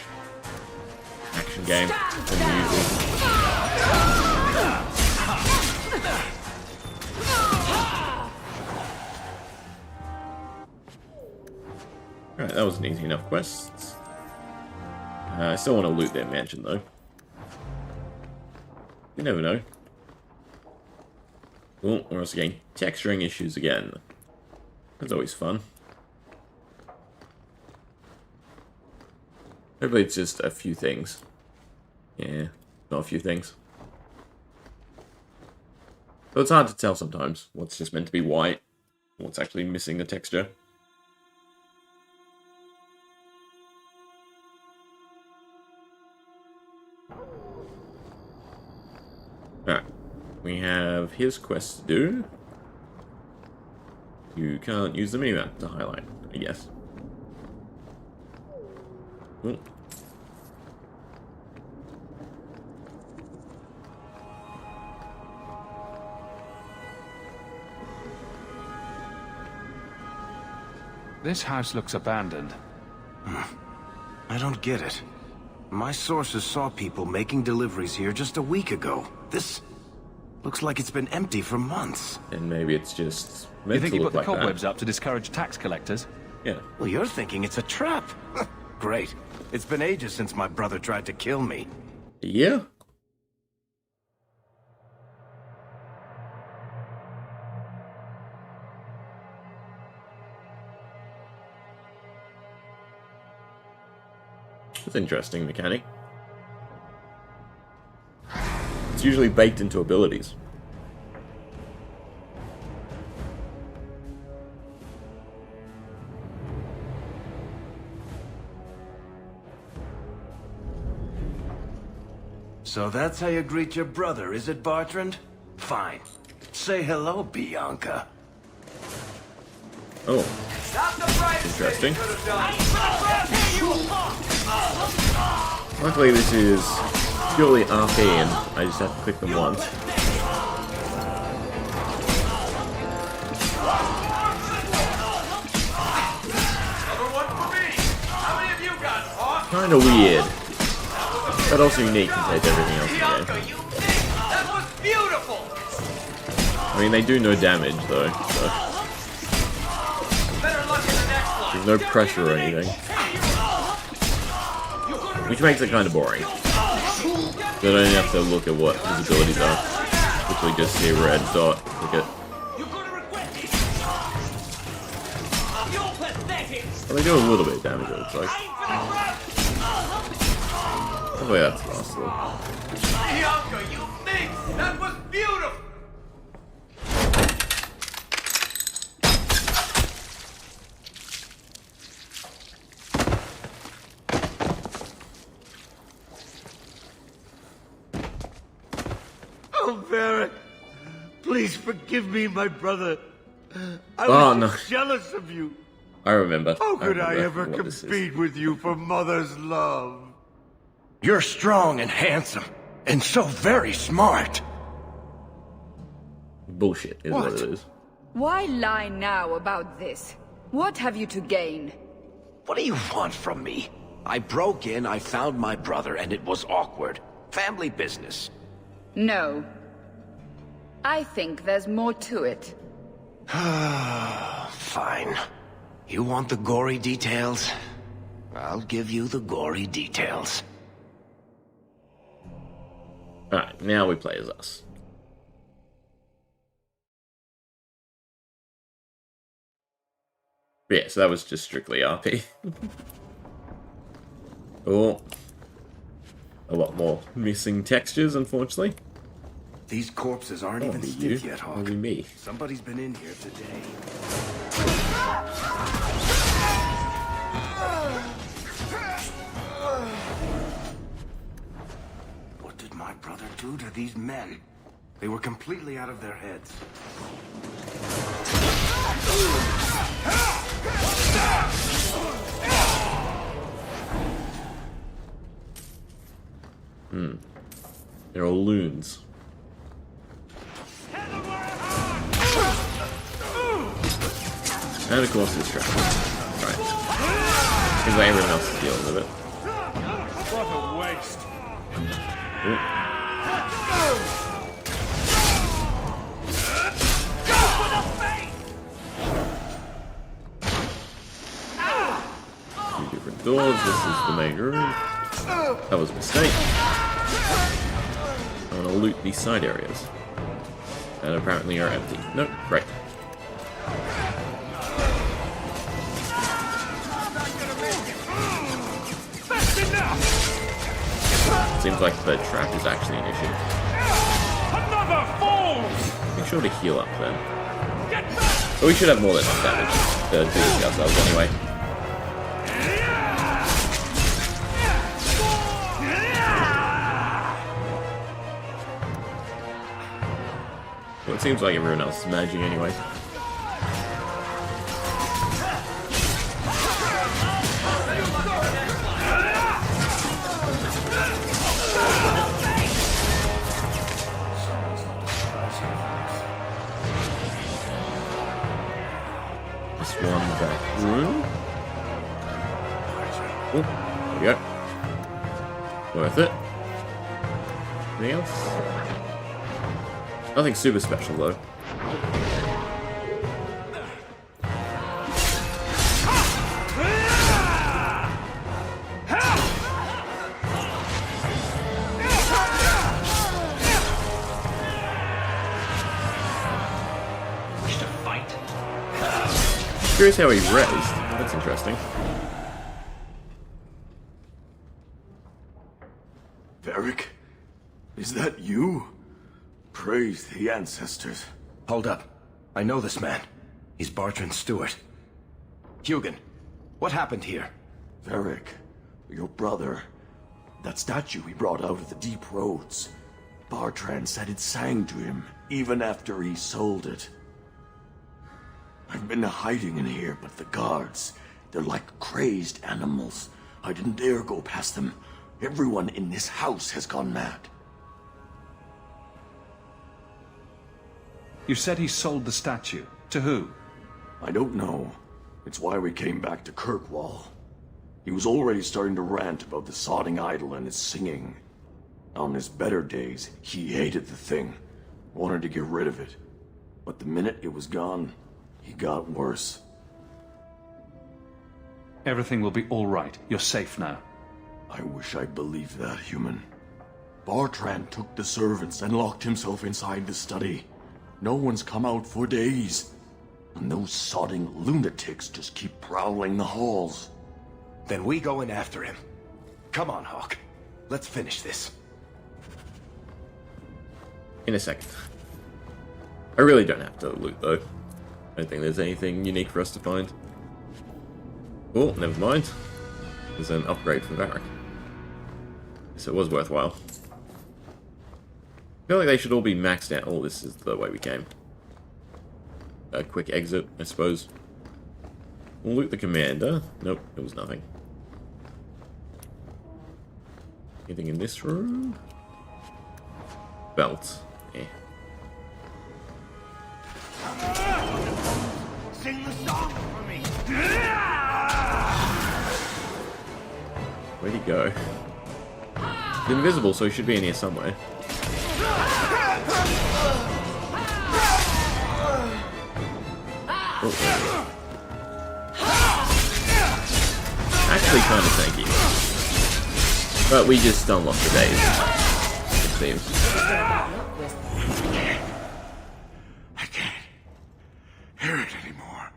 action game than usual. Alright, that was an easy enough quest. I still want to loot their mansion though. You never know. Oh, we're also getting texturing issues again. That's always fun. Hopefully it's just a few things. Yeah, not a few things. So it's hard to tell sometimes what's just meant to be white, what's actually missing the texture. Alright, we have his quest to do. You can't use the minimap to highlight, I guess. Ooh. This house looks abandoned. I don't get it. My sources saw people making deliveries here just a week ago. This looks like it's been empty for months. And maybe it's just meant You think to he look put the like cobwebs that. up to discourage tax collectors? Yeah. Well, you're thinking it's a trap. Great. It's been ages since my brother tried to kill me. Yeah. That's an interesting mechanic. It's usually baked into abilities. So that's how you greet your brother, is it, Bartrand? Fine. Say hello, Bianca. Oh. Interesting. Luckily this is purely RP and I just have to click them once. Kinda weird. But also unique compared to everything else in the game. I mean, they do no damage though, so there's no pressure or anything. Which makes it kind of boring. So I don't have to look at what his abilities are. Literally just see a red dot, click it. Well, they do a little bit of damage, it looks like. Oh yeah, that's last though. Bianca, you think that was beautiful! Oh, Varric! Please forgive me, my brother. I was so jealous of you. I remember. How could I ever compete with you for Mother's love? You're strong and handsome, and so very smart. Bullshit is what it is. Why lie now about this? What have you to gain? What do you want from me? I broke in, I found my brother, and it was awkward. Family business. No. I think there's more to it. Fine. You want the gory details? I'll give you the gory details. Alright, now we play as us. Yeah, so that was just strictly RP. Oh. A lot more missing textures, unfortunately. These corpses aren't even stiff yet, Hawk. Only me. Somebody's been in here today. What did my brother do to these men? They were completely out of their heads. They're all loons. And of course it's trapped. Right. Seems like everyone else is dealing with it. What a waste. Two different doors. This is the main room. That was a mistake. I want to loot these side areas. And apparently are empty. Nope, right. Seems like the trap is actually an issue. Another falls! Make sure to heal up then. But we should have more than enough damage to do this ourselves anyway. Well, it seems like everyone else is managing anyway. This one back room. Oh, there we go. Worth it. Anything else? Nothing super special though. Curious how he rezzed. That's interesting. Varric? Is that you? Praise the ancestors. Hold up. I know this man. He's Bartrand Stewart. Hugin, what happened here? Varric, your brother. That statue he brought out of the deep roads. Bartrand said it sang to him, even after he sold it. I've been hiding in here, but the guards, they're like crazed animals. I didn't dare go past them. Everyone in this house has gone mad. You said he sold the statue. To who? I don't know. It's why we came back to Kirkwall. He was already starting to rant about the sodding idol and its singing. On his better days, he hated the thing, wanted to get rid of it. But the minute it was gone, he got worse. Everything will be all right. You're safe now. I wish I believed that, human. Bartrand took the servants and locked himself inside the study. No one's come out for days. And those sodding lunatics just keep prowling the halls. Then we go in after him. Come on, Hawk. Let's finish this. In a second. I really don't have to loot, though. I don't think there's anything unique for us to find. Oh, never mind. There's an upgrade for Varric. So it was worthwhile. I feel like they should all be maxed out. Oh, this is the way we came. A quick exit, I suppose. We'll loot the commander. Nope, it was nothing. Anything in this room? Belt. Yeah. Sing the song for me. Where'd he go? He's invisible, so he should be in here somewhere. Oh. Actually kind of tanky. But we just unlocked the days, it seems. I can't hear it anymore.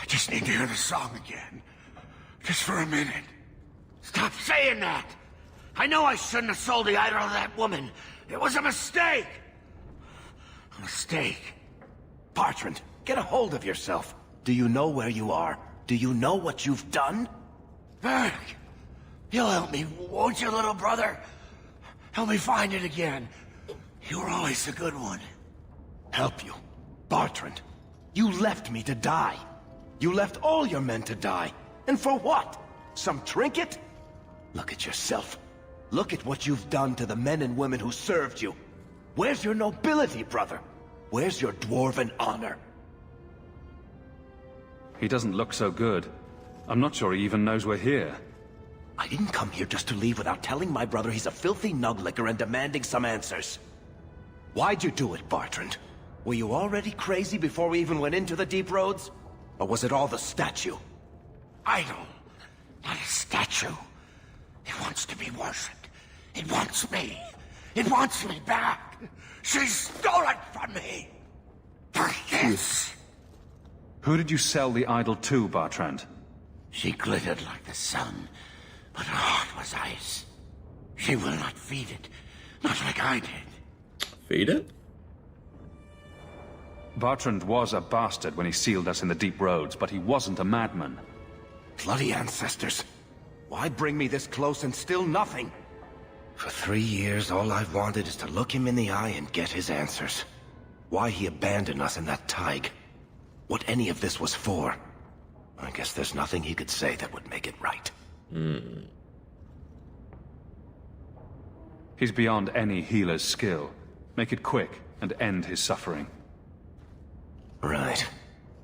I just need to hear the song again. Just for a minute. Stop saying that! I know I shouldn't have sold the idol to that woman. It was a mistake! A mistake. Bartrand, get a hold of yourself. Do you know where you are? Do you know what you've done? Varric, you'll help me, won't you, little brother? Help me find it again. You were always a good one. Help you? Bartrand, you left me to die. You left all your men to die. And for what? Some trinket? Look at yourself. Look at what you've done to the men and women who served you. Where's your nobility, brother? Where's your dwarven honor? He doesn't look so good. I'm not sure he even knows we're here. I didn't come here just to leave without telling my brother he's a filthy nuglicker and demanding some answers. Why'd you do it, Bartrand? Were you already crazy before we even went into the deep roads? Or was it all the statue? Idol, not a statue. It wants to be worshipped. It wants me. It wants me back. She stole it from me. For this. Who did you sell the idol to, Bartrand? She glittered like the sun, but her heart was ice. She will not feed it, not like I did. Feed it? Bartrand was a bastard when he sealed us in the deep roads, but he wasn't a madman. Bloody ancestors. Why bring me this close and still nothing? For 3 years, all I've wanted is to look him in the eye and get his answers. Why he abandoned us in that Tig. What any of this was for. I guess there's nothing he could say that would make it right. He's beyond any healer's skill. Make it quick and end his suffering. Right.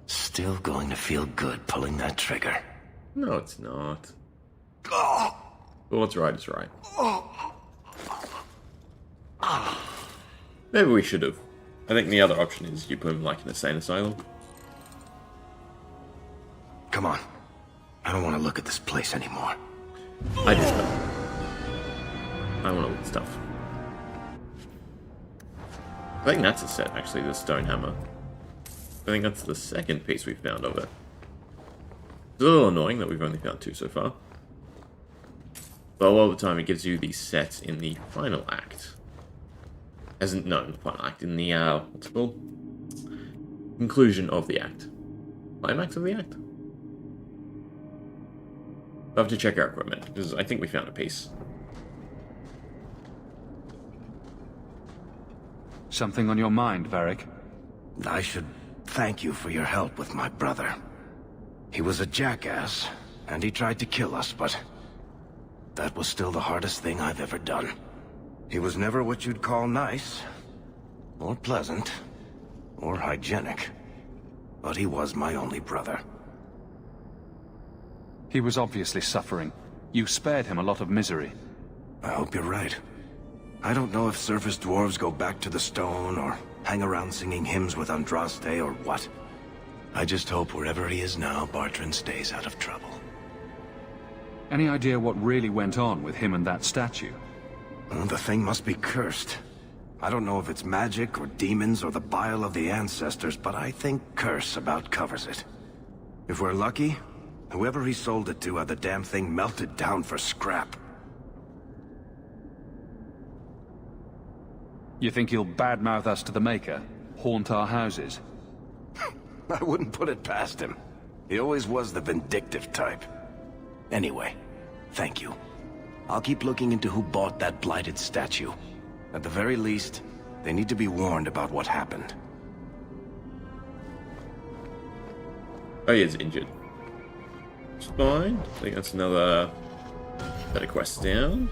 Still going to feel good pulling that trigger. No, it's not. Well, what's right is right. Maybe we should have. I think the other option is you put him like in a insane asylum. Come on. I don't want to look at this place anymore. I do stuff. I want to look at stuff. I think that's a set, actually, the stone hammer. I think that's the second piece we've found of it. It's a little annoying that we've only found 2 so far. But a lot of the time it gives you these sets in the final act. No, in the final act, in the, what's it called? Conclusion of the act. Climax of the act? I'll have to check our equipment, because I think we found a piece. Something on your mind, Varric? I should thank you for your help with my brother. He was a jackass, and he tried to kill us, but that was still the hardest thing I've ever done. He was never what you'd call nice, or pleasant, or hygienic, but he was my only brother. He was obviously suffering. You spared him a lot of misery. I hope you're right. I don't know if surface dwarves go back to the stone, or hang around singing hymns with Andraste, or what. I just hope wherever he is now, Bartrand stays out of trouble. Any idea what really went on with him and that statue? Well, the thing must be cursed. I don't know if it's magic, or demons, or the bile of the ancestors, but I think curse about covers it. If we're lucky, whoever he sold it to had the damn thing melted down for scrap. You think he'll badmouth us to the Maker? Haunt our houses? I wouldn't put it past him. He always was the vindictive type. Anyway, thank you. I'll keep looking into who bought that blighted statue. At the very least, they need to be warned about what happened. Oh, he is injured. It's fine. I think that's another better quest down.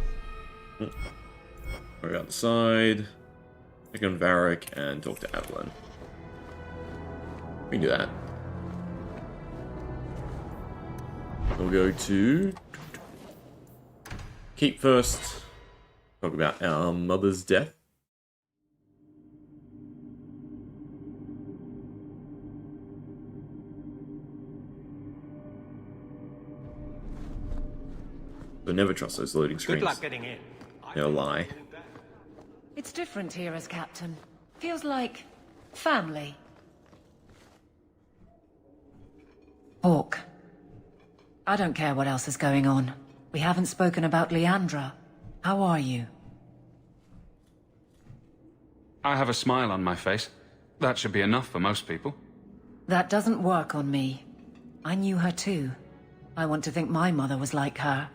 We're outside. Check on Varric and talk to Adeline. We can do that. We'll go to Keep first. Talk about our mother's death. So never trust those loading screens. Good luck getting in. They'll lie. It's different here as captain. Feels like family. Hawk. I don't care what else is going on. We haven't spoken about Leandra. How are you? I have a smile on my face. That should be enough for most people. That doesn't work on me. I knew her too. I want to think my mother was like her.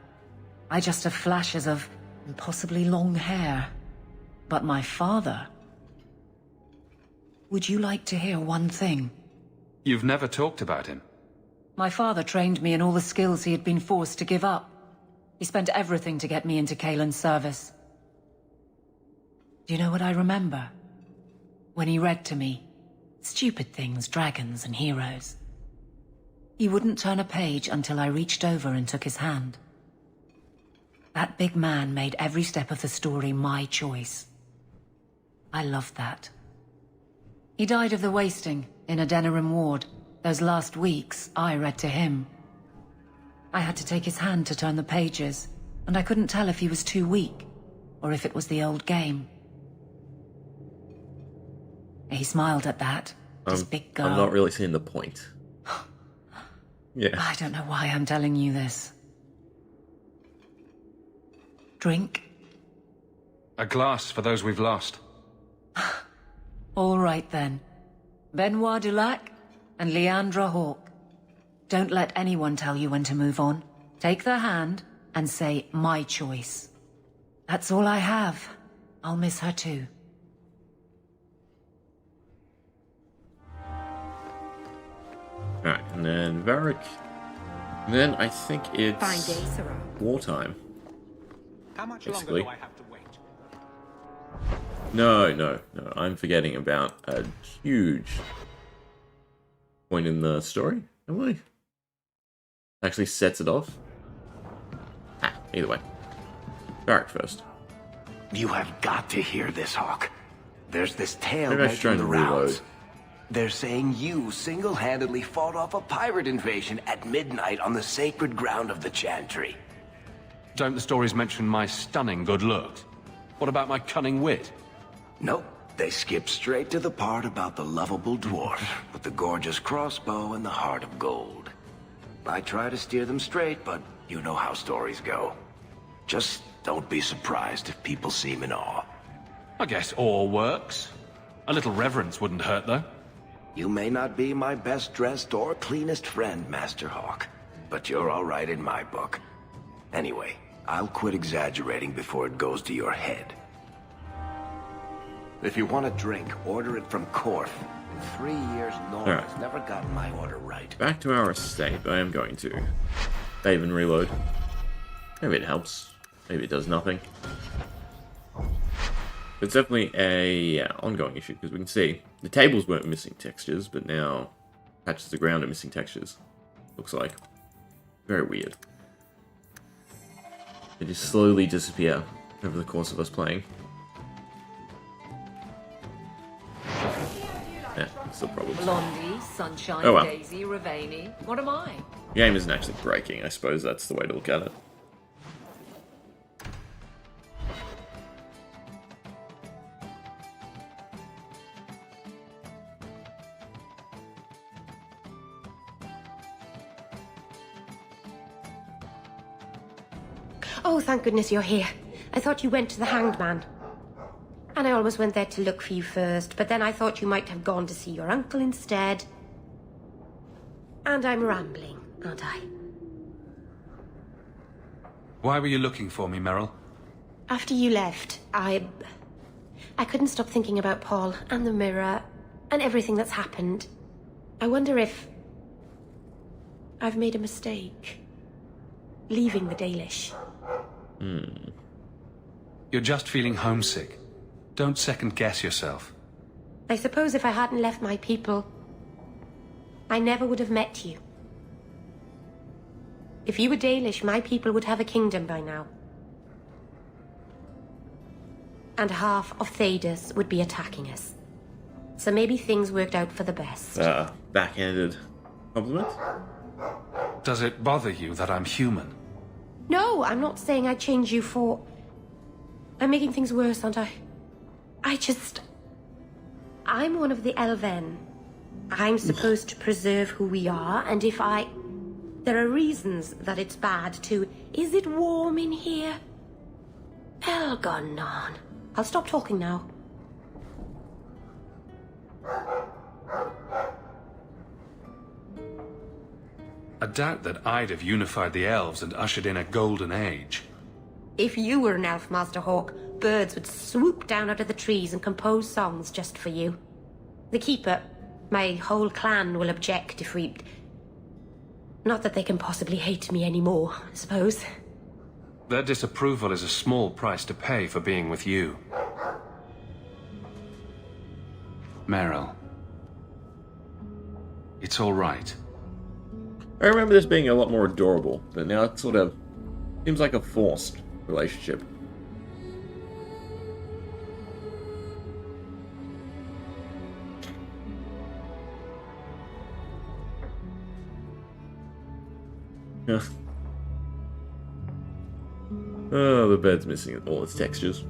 I just have flashes of impossibly long hair. But my father... Would you like to hear one thing? You've never talked about him. My father trained me in all the skills he had been forced to give up. He spent everything to get me into Kaylan's service. Do you know what I remember? When he read to me. Stupid things, dragons and heroes. He wouldn't turn a page until I reached over and took his hand. That big man made every step of the story my choice. I loved that. He died of the wasting in a Denerim ward. Those last weeks, I read to him. I had to take his hand to turn the pages, and I couldn't tell if he was too weak, or if it was the old game. He smiled at that, this big girl. I'm not really seeing the point. Yeah. I don't know why I'm telling you this. Drink? A glass for those we've lost. All right then. Benoit Dulac and Leandra Hawk. Don't let anyone tell you when to move on. Take their hand and say, my choice. That's all I have. I'll miss her too. Alright, and then Varric. And then I think it's Fine day, Sarah. wartime. How much basically. longer do I have to wait? No. I'm forgetting about a huge point in the story. Am I? Actually sets it off. Either way. Varric first. You have got to hear this, Hawk. There's this tale Maybe I should try making the and reload. rounds. They're saying you single-handedly fought off a pirate invasion at midnight on the sacred ground of the Chantry. Don't the stories mention my stunning good looks? What about my cunning wit? Nope. They skip straight to the part about the lovable dwarf with the gorgeous crossbow and the heart of gold. I try to steer them straight, but you know how stories go. Just don't be surprised if people seem in awe. I guess awe works. A little reverence wouldn't hurt, though. You may not be my best-dressed or cleanest friend, Master Hawk, but you're all right in my book. Anyway, I'll quit exaggerating before it goes to your head. If you want a drink, order it from Korth. In 3 years, Nora's Alright. never gotten my order right. Back to our estate. I am going to save and reload. Maybe it helps. Maybe it does nothing. It's definitely a ongoing issue, because we can see the tables weren't missing textures, but now patches of the ground are missing textures. Looks like. Very weird. They just slowly disappear over the course of us playing. Yeah, still problems. Blondie, Sunshine, Oh well. Daisy, Ravani. What am I? The game isn't actually breaking, I suppose that's the way to look at it. Oh, thank goodness you're here. I thought you went to the Hanged Man. And I almost went there to look for you first, but then I thought you might have gone to see your uncle instead. And I'm rambling, aren't I? Why were you looking for me, Meryl? After you left, I couldn't stop thinking about Paul and the mirror and everything that's happened. I wonder if I've made a mistake. Leaving the Dalish. You're just feeling homesick. Don't second-guess yourself. I suppose if I hadn't left my people, I never would have met you. If you were Dalish, my people would have a kingdom by now. And half of Thedas would be attacking us. So maybe things worked out for the best. Backhanded compliment? Does it bother you that I'm human? No, I'm not saying I'd change you for... I'm making things worse, aren't I? I'm one of the Elven. I'm supposed to preserve who we are, and if I... There are reasons that it's bad to... Is it warm in here? Elgonon. I'll stop talking now. I doubt that I'd have unified the elves and ushered in a golden age. If you were an elf, Master Hawk, birds would swoop down out of the trees and compose songs just for you. The Keeper, my whole clan will object if we... Not that they can possibly hate me anymore, I suppose. Their disapproval is a small price to pay for being with you. Meryl. It's all right. I remember this being a lot more adorable, but now it sort of seems like a forced relationship. Yeah. Oh, the bed's missing all its textures.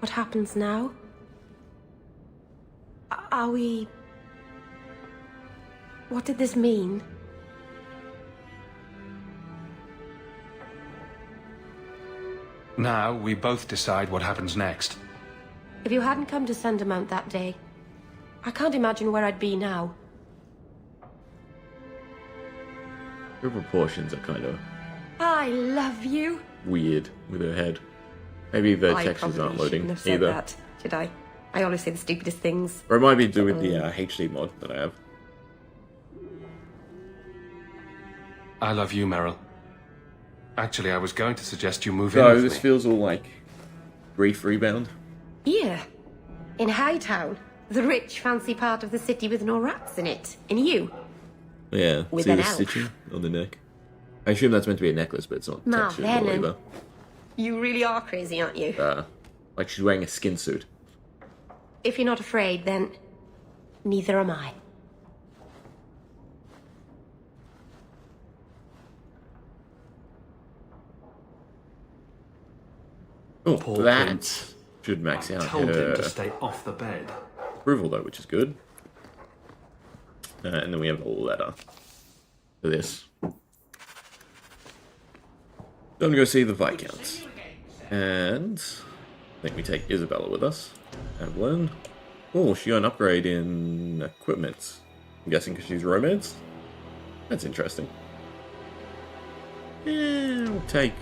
What happens now? Are we... What did this mean? Now, we both decide what happens next. If you hadn't come to Sundermount that day, I can't imagine where I'd be now. Her proportions are kind of I love you. weird with her head. Maybe the I textures probably aren't loading shouldn't have said either. that, did I? I always say the stupidest things. Or it might be to do with the HD mod that I have. I love you, Meryl. Actually, I was going to suggest you move in So with this me. feels all like grief rebound. Here, in Hightown, the rich, fancy part of the city with no rats in it. And you. Yeah, With see an the elf. stitching on the neck? I assume that's meant to be a necklace, but it's not Now textured at all then, either. you really are crazy, aren't you? Like she's wearing a skin suit. If you're not afraid, then neither am I. Oh, Poor that Prince. should max out. Told him her to stay off the bed. approval though, which is good. And then we have a letter for this. Time to go see the Viscounts. And I think we take Isabella with us. Evelyn. Oh, she got an upgrade in equipment. I'm guessing because she's romance? That's interesting. Yeah, we'll take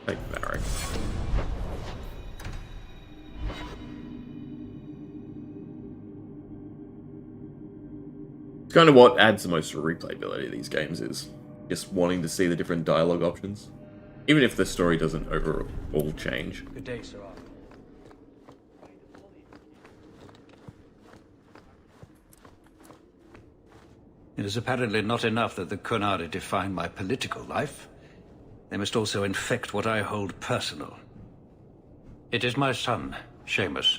Barrack. It's kind of what adds the most replayability of these games is just wanting to see the different dialogue options. Even if the story doesn't overall change. Good day, sir. It is apparently not enough that the Qunari define my political life. They must also infect what I hold personal. It is my son, Seamus.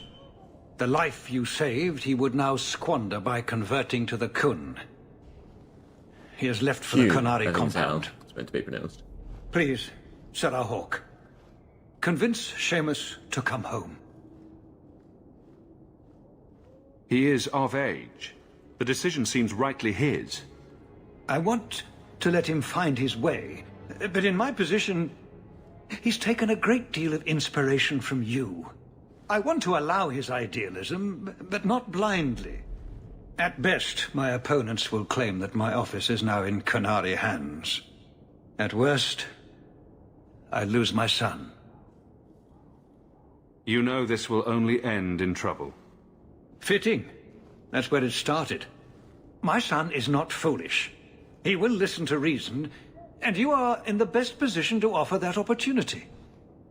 The life you saved, he would now squander by converting to the Khun. He has left for the Qunari compound. It's meant to be pronounced. Please, Sarah Hawk, convince Seamus to come home. He is of age. The decision seems rightly his. I want to let him find his way, but in my position, he's taken a great deal of inspiration from you. I want to allow his idealism, but not blindly. At best, my opponents will claim that my office is now in Qunari hands. At worst, I lose my son. You know this will only end in trouble. Fitting. That's where it started. My son is not foolish. He will listen to reason, and you are in the best position to offer that opportunity.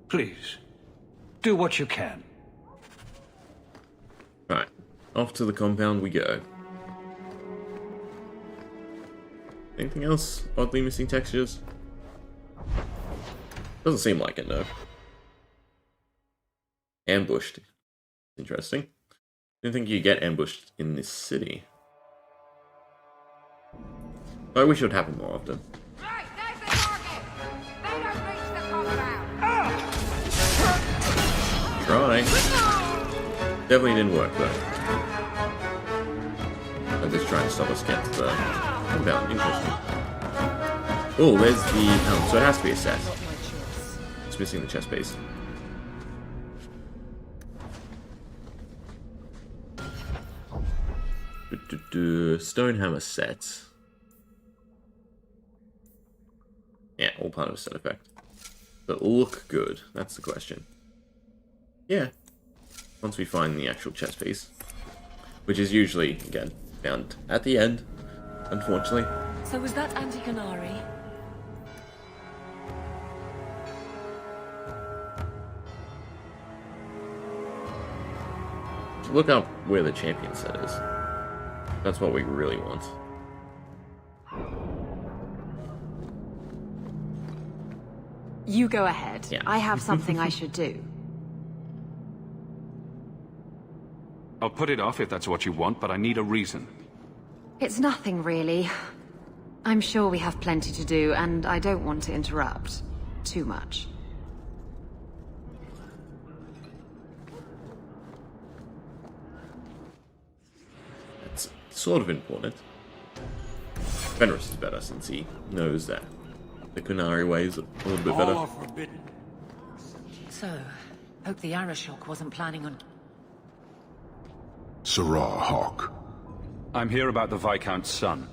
Please, do what you can. Right, off to the compound we go. Anything else oddly missing textures? Doesn't seem like it, no. Ambushed. Interesting. Didn't think you get ambushed in this city. I wish it would happen more often. Try. Definitely didn't work though. I'm just trying to stop us get to the compound. Interesting. Oh, there's the helm. So it has to be a set. It's missing the chest piece. Stonehammer set. Yeah, all part of a set effect. But look good, that's the question. Yeah. Once we find the actual chest piece. Which is usually, again, found at the end, unfortunately. So was that anti-Qunari? Look up where the champion set is. That's what we really want. You go ahead. Yeah. I have something I should do. I'll put it off if that's what you want, but I need a reason. It's nothing, really. I'm sure we have plenty to do, and I don't want to interrupt too much. That's sort of important. Fenris is better since he knows that the Qunari way is a little bit better. So, hope the Arashok wasn't planning on... Sarah Hawk. I'm here about the Viscount's son.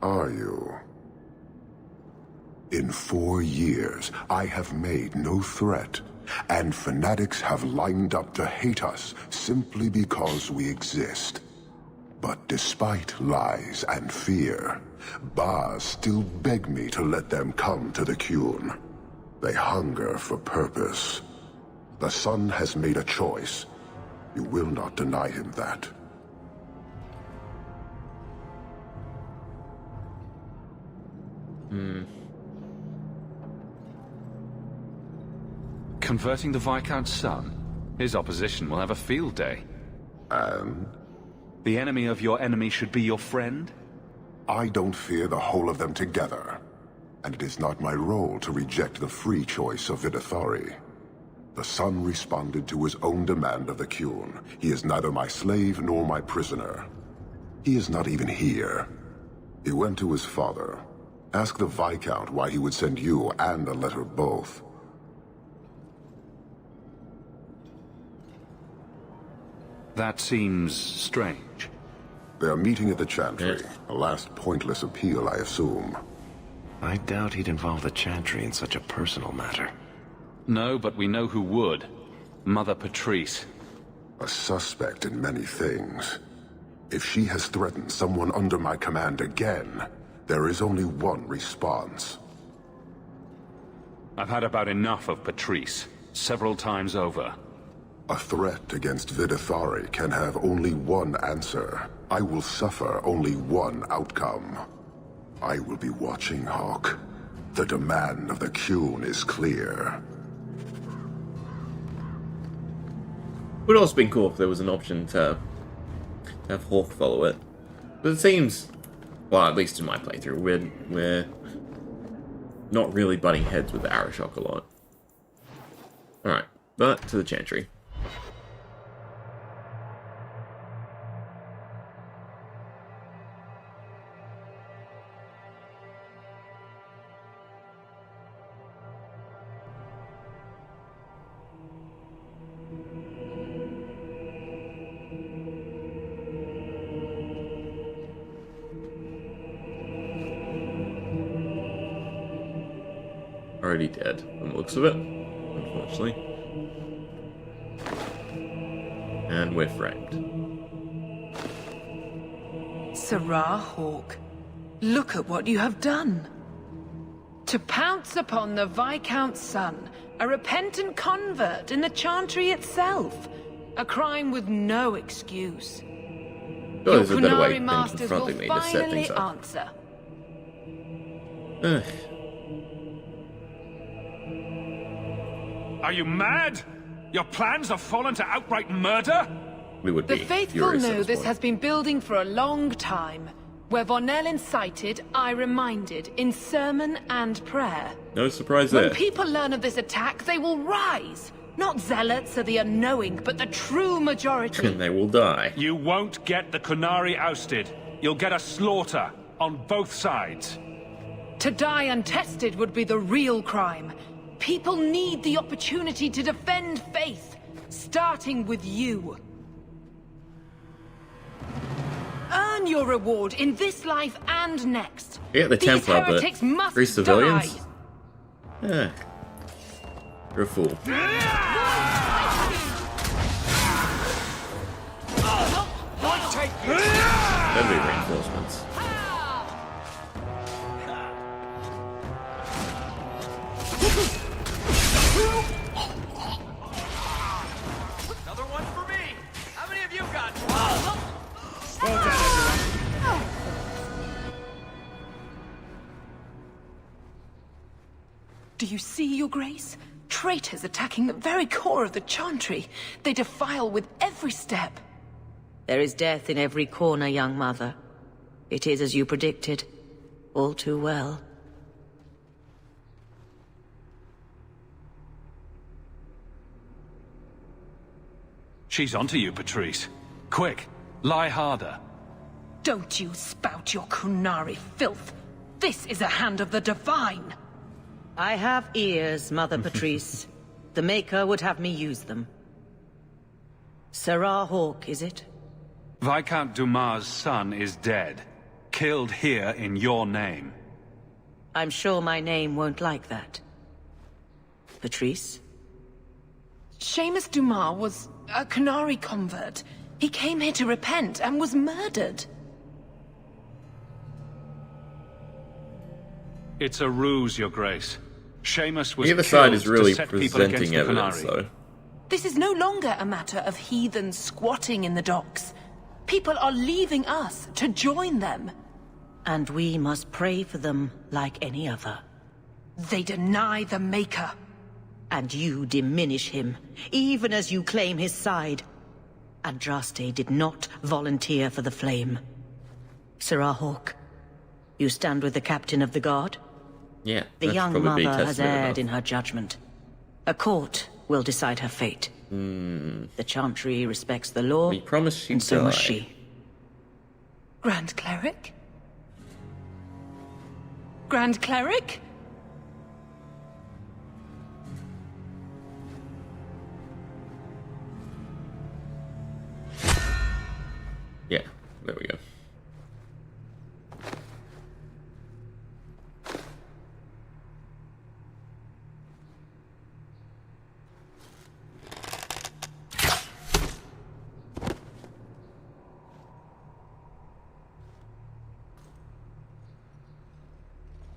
Are you? In 4 years, I have made no threat, and fanatics have lined up to hate us simply because we exist. But despite lies and fear, Bars still beg me to let them come to the Qun. They hunger for purpose. The son has made a choice. You will not deny him that. Converting the Viscount's son? His opposition will have a field day. And? The enemy of your enemy should be your friend? I don't fear the whole of them together. And it is not my role to reject the free choice of Vidithari. The son responded to his own demand of the Qun. He is neither my slave nor my prisoner. He is not even here. He went to his father. Ask the Viscount why he would send you and a letter both. That seems strange. They're meeting at the Chantry. A last pointless appeal, I assume. I doubt he'd involve the Chantry in such a personal matter. No, but we know who would. Mother Patrice. A suspect in many things. If she has threatened someone under my command again, there is only one response. I've had about enough of Patrice. Several times over. A threat against Vidithari can have only one answer. I will suffer only one outcome. I will be watching, Hawk. The demand of the Klloo is clear. Would also been cool if there was an option to have Hawk follow it. But it seems, well, at least in my playthrough, we're not really butting heads with the Arashock a lot. Alright, but to the Chantry. Already dead, from the looks of it, unfortunately. And we're framed. Sirrah Hawk, look at what you have done. To pounce upon the Viscount's son, a repentant convert in the Chantry itself. A crime with no excuse. Oh, there's a better way Qunari than masters will confronting me to set finally things up. answer. Ugh. Are you mad? Your plans have fallen to outright murder? We would The be faithful furious at know this point. has been building for a long time. Where Vornell incited, I reminded, in sermon and prayer. No surprise When there. people learn of this attack, they will rise. Not zealots or the unknowing, but the true majority. And they will die. You won't get the Qunari ousted. You'll get a slaughter on both sides. To die untested would be the real crime. People need the opportunity to defend faith, starting with you. Earn your reward in this life and next. Yeah, the These Templar, but heretics must 3 civilians? die. You're a fool. That'd be reinforcements. Another one for me. How many of you got? Well done, everyone. Do you see, Your Grace? Traitors attacking the very core of the Chantry. They defile with every step. There is death in every corner, young mother. It is as you predicted. All too well. She's onto you, Patrice. Quick, lie harder. Don't you spout your Qunari filth. This is a hand of the Divine. I have ears, Mother Patrice. The Maker would have me use them. Sirrah Hawk, is it? Viscount Dumas' son is dead. Killed here in your name. I'm sure my name won't like that. Patrice? Seamus Dumas was a Qunari convert. He came here to repent and was murdered. It's a ruse, Your Grace. Seamus was The other side killed is really to set people against presenting the evidence, Qunari. though. This is no longer a matter of heathens squatting in the docks. People are leaving us to join them. And we must pray for them like any other. They deny the Maker. And you diminish him, even as you claim his side. Andraste did not volunteer for the flame. Sirrah Hawk, you stand with the captain of the guard? Yeah, The that's young probably mother has testament erred in enough. her judgment. A court will decide her fate. The Chantry respects the law, We promised she'd and so must die. she. Grand Cleric? Grand Cleric? There we go.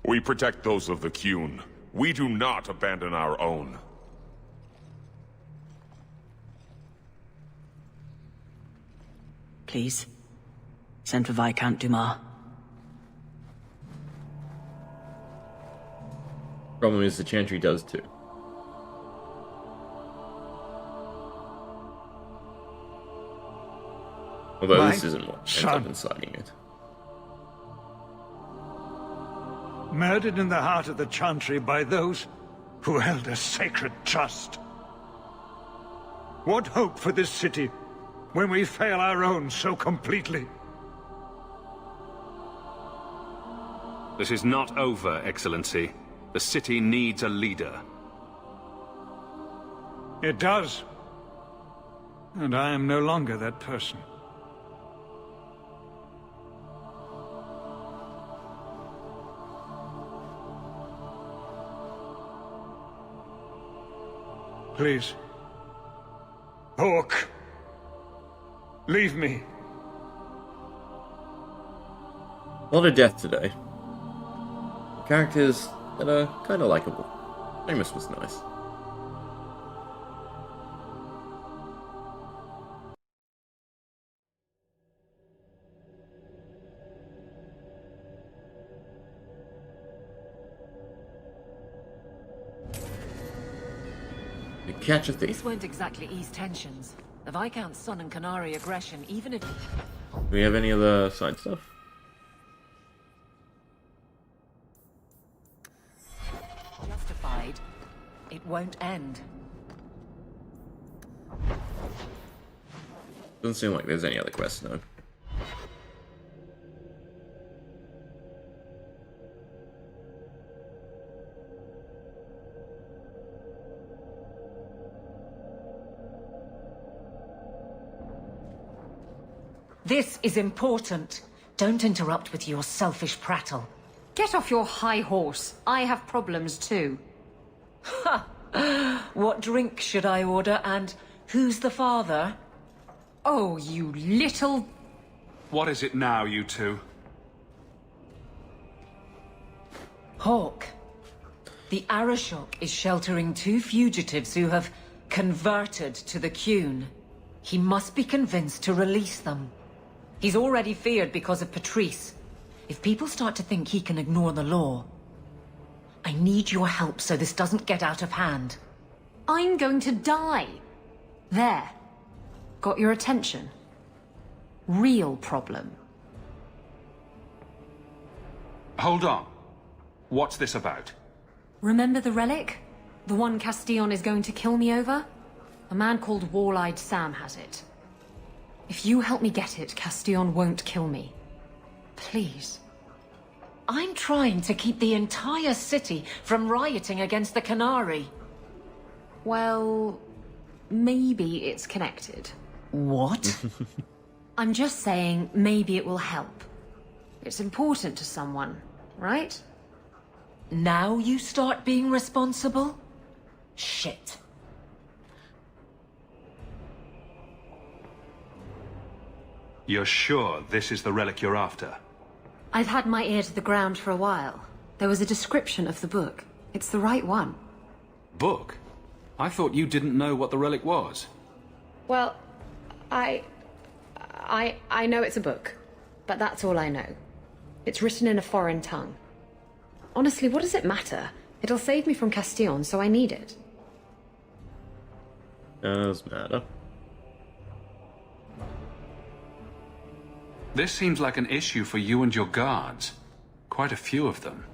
We protect those of the Klloo. We do not abandon our own. Please, send for Viscount Dumas. Problem is the Chantry does too. Although My this isn't what ends son. up inciting it. Murdered in the heart of the Chantry by those who held a sacred trust. What hope for this city when we fail our own so completely? This is not over, Excellency. The city needs a leader. It does. And I am no longer that person. Please. Hawk. Leave me. A lot of death today. Characters that are kind of likable. Amos was nice. You catch a thief. This won't exactly ease tensions. The Viscount's son and Canary aggression, even if... Do we have any other side stuff? Justified, it won't end. Doesn't seem like there's any other quests, no. This is important. Don't interrupt with your selfish prattle. Get off your high horse. I have problems too. Ha! What drink should I order, and who's the father? Oh, you little... What is it now, you two? Hawk. The Arashok is sheltering 2 fugitives who have converted to the Klloo. He must be convinced to release them. He's already feared because of Patrice. If people start to think he can ignore the law, I need your help so this doesn't get out of hand. I'm going to die. There. Got your attention? Real problem. Hold on. What's this about? Remember the relic? The one Castillon is going to kill me over? A man called Wall-Eyed Sam has it. If you help me get it, Castillon won't kill me. Please. I'm trying to keep the entire city from rioting against the Canary. Well, maybe it's connected. What? I'm just saying, maybe it will help. It's important to someone, right? Now you start being responsible? Shit. You're sure this is the relic you're after? I've had my ear to the ground for a while. There was a description of the book. It's the right one. Book? I thought you didn't know what the relic was. Well, I know it's a book, but that's all I know. It's written in a foreign tongue. Honestly, what does it matter? It'll save me from Castillon, so I need it. Does matter. This seems like an issue for you and your guards. Quite a few of them.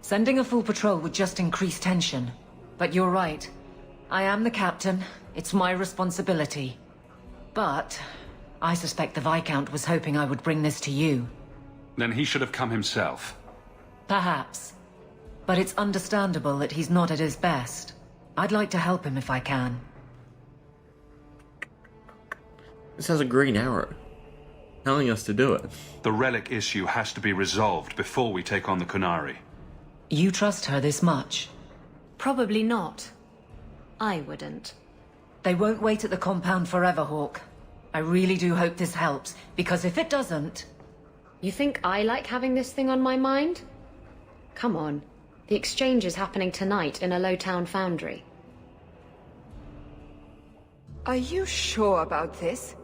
Sending a full patrol would just increase tension. But you're right. I am the captain. It's my responsibility. But I suspect the Viscount was hoping I would bring this to you. Then he should have come himself. Perhaps. But it's understandable that he's not at his best. I'd like to help him if I can. This has a green arrow. telling us to do it. The relic issue has to be resolved before we take on the Qunari. You trust her this much? Probably not. I wouldn't. They won't wait at the compound forever, Hawk. I really do hope this helps, because if it doesn't... You think I like having this thing on my mind? Come on. The exchange is happening tonight in a low-town foundry. Are you sure about this?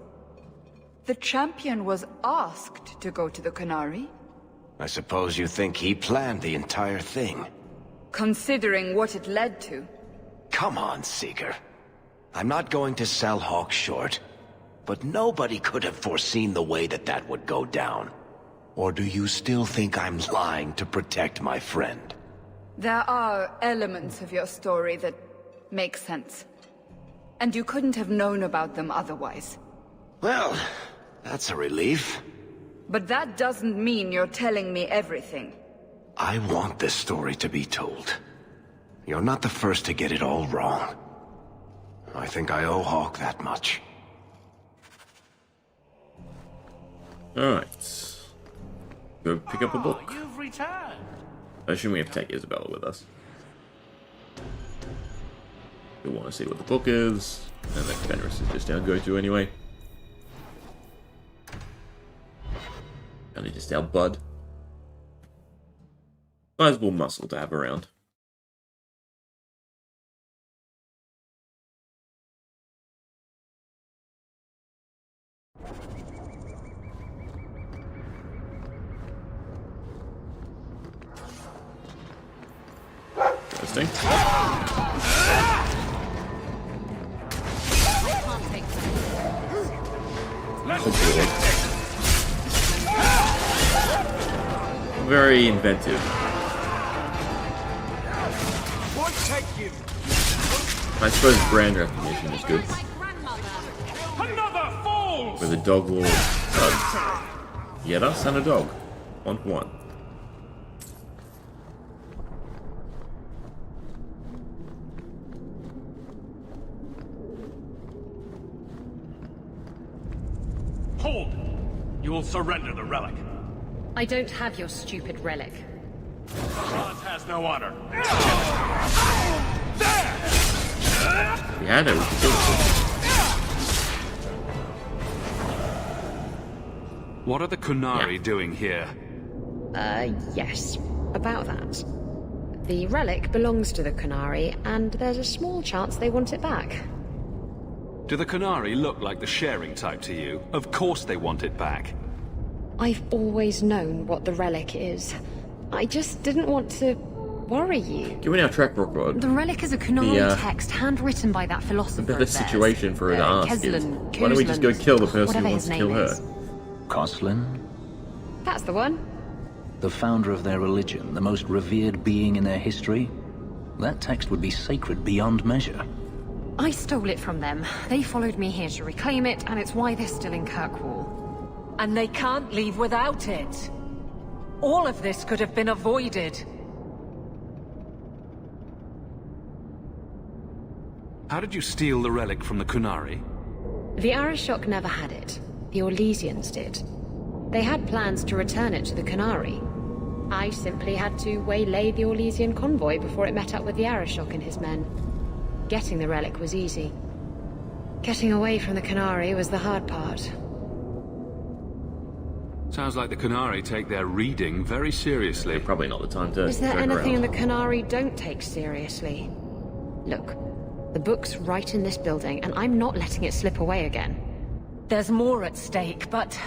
The champion was asked to go to the Qunari. I suppose you think he planned the entire thing. Considering what it led to. Come on, Seeker. I'm not going to sell Hawk short, but nobody could have foreseen the way that would go down. Or do you still think I'm lying to protect my friend? There are elements of your story that make sense. And you couldn't have known about them otherwise. Well, that's a relief. But that doesn't mean you're telling me everything. I want this story to be told. You're not the first to get it all wrong. I think I owe Hawk that much. Alright. Go pick up a book. You've returned. I assume we have to take Isabella with us. We want to see what the book is. And then Fenris is just our go-to anyway. Only just our bud. Sizable muscle to have around. Interesting. Very inventive. I suppose brand recognition is good. With a dog lord. Yet us and a dog. 1-1. Hold! You will surrender the relic. I don't have your stupid relic. Bronze has no honor. We had it. What are the Qunari doing here? Yes. About that. The relic belongs to the Qunari, and there's a small chance they want it back. Do the Qunari look like the sharing type to you? Of course they want it back. I've always known what the relic is. I just didn't want to worry you. Given our track record, The relic is a Qunari text handwritten by that philosopher. the better situation for her to ask is, why don't we just go kill the person who wants to kill her? Koslin? That's the one. The founder of their religion, the most revered being in their history? That text would be sacred beyond measure. I stole it from them. They followed me here to reclaim it, and it's why they're still in Kirkwall. And they can't leave without it. All of this could have been avoided. How did you steal the relic from the Qunari? The Arishok never had it. The Orlesians did. They had plans to return it to the Qunari. I simply had to waylay the Orlesian convoy before it met up with the Arishok and his men. Getting the relic was easy. Getting away from the Qunari was the hard part. Sounds like the Qunari take their reading very seriously. Probably not the time to. Is there anything in the Qunari don't take seriously? Look, the book's right in this building, and I'm not letting it slip away again. There's more at stake, but...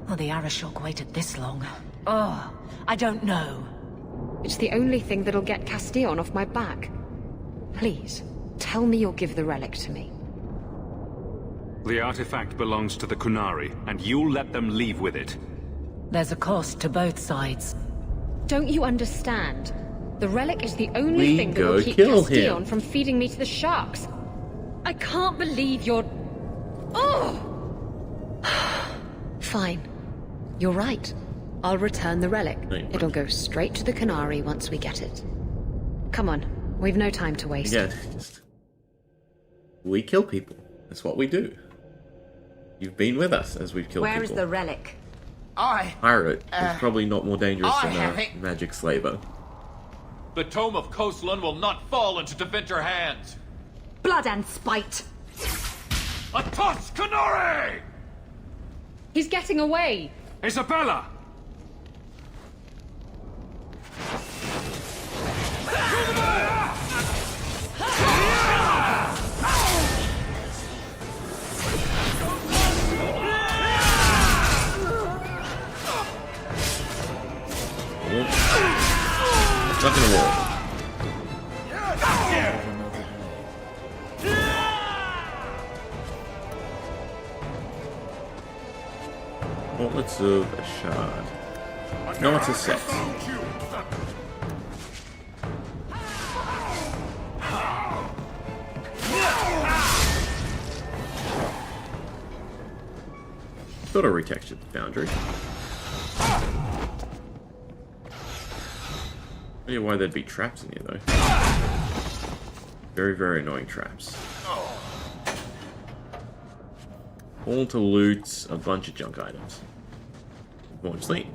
Well, the Arishok waited this long. Oh, I don't know. It's the only thing that'll get Castillon off my back. Please, tell me you'll give the relic to me. The artifact belongs to the Qunari, and you'll let them leave with it. There's a cost to both sides. Don't you understand? The relic is the only thing that will keep Castillon from feeding me to the sharks. I can't believe you're... Oh! Fine. You're right. I'll return the relic. It'll go straight to the Qunari once we get it. Come on. We've no time to waste. Yeah. We kill people. That's what we do. You've been with us as we've killed Where is people. the relic? Pirate is probably not more dangerous I than have a it. magic slaver. The Tome of Klloo will not fall into Deventer hands. Blood and spite. A Tuscanori! He's getting away. Isabella! Not gonna roll. Gauntlets of a shard. No, it's a set. Thought I retextured the foundry. I don't know why there'd be traps in here though. Very, very annoying traps. All to loot a bunch of junk items. More sleep.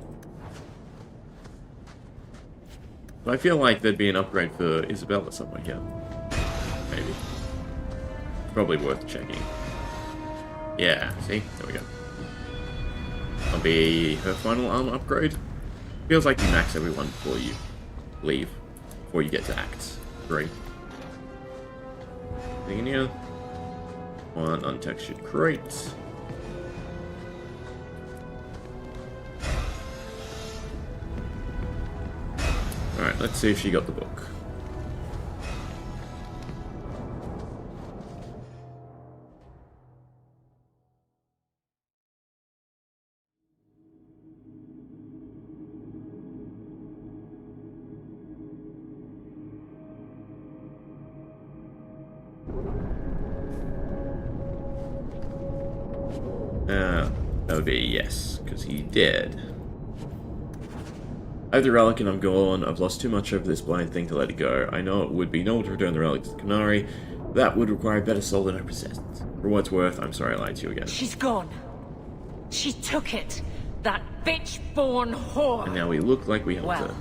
But I feel like there'd be an upgrade for Isabella somewhere here. Maybe. Probably worth checking. Yeah, see? There we go. That'll be her final armor upgrade. Feels like you max everyone before you leave. Before you get to Act 3. Anything in here? One untextured crate. Alright, let's see if she got the book. That would be a yes, because he did. I have the relic and I'm gone. I've lost too much over this blind thing to let it go. I know it would be noble to return the relic to the Canary. That would require a better soul than I possessed. For what's worth, I'm sorry I lied to you again. She's gone. She took it. That bitch-born whore. And now we look like we helped Well, her.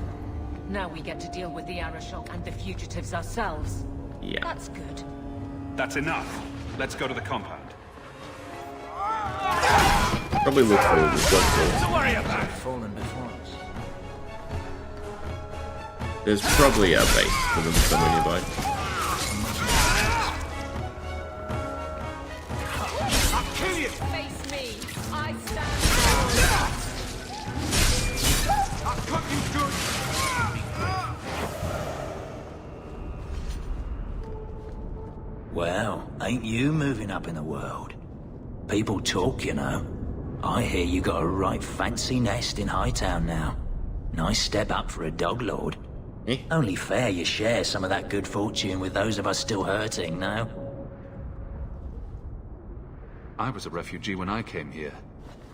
now we get to deal with the Arashok and the fugitives ourselves. Yeah. That's good. That's enough. Let's go to the compound. Probably look for the blood Don't worry about it. Fallen before us. There's probably a base for them somewhere nearby. I'll kill you. Face me. I stand. I'll cut you good. Well, ain't you moving up in the world? People talk, you know. I hear you got a right fancy nest in Hightown now. Nice step up for a dog lord. Only fair you share some of that good fortune with those of us still hurting now. I was a refugee when I came here.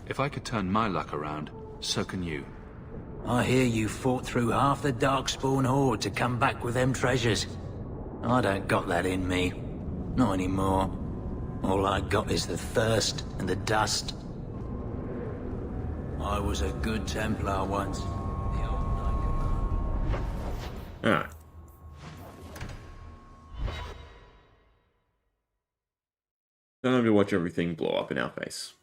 If I could turn my luck around, so can you. I hear you fought through half the Darkspawn horde to come back with them treasures. I don't got that in me. Not anymore. All I got is the thirst and the dust. I was a good Templar once. Ah. Time to watch everything blow up in our face.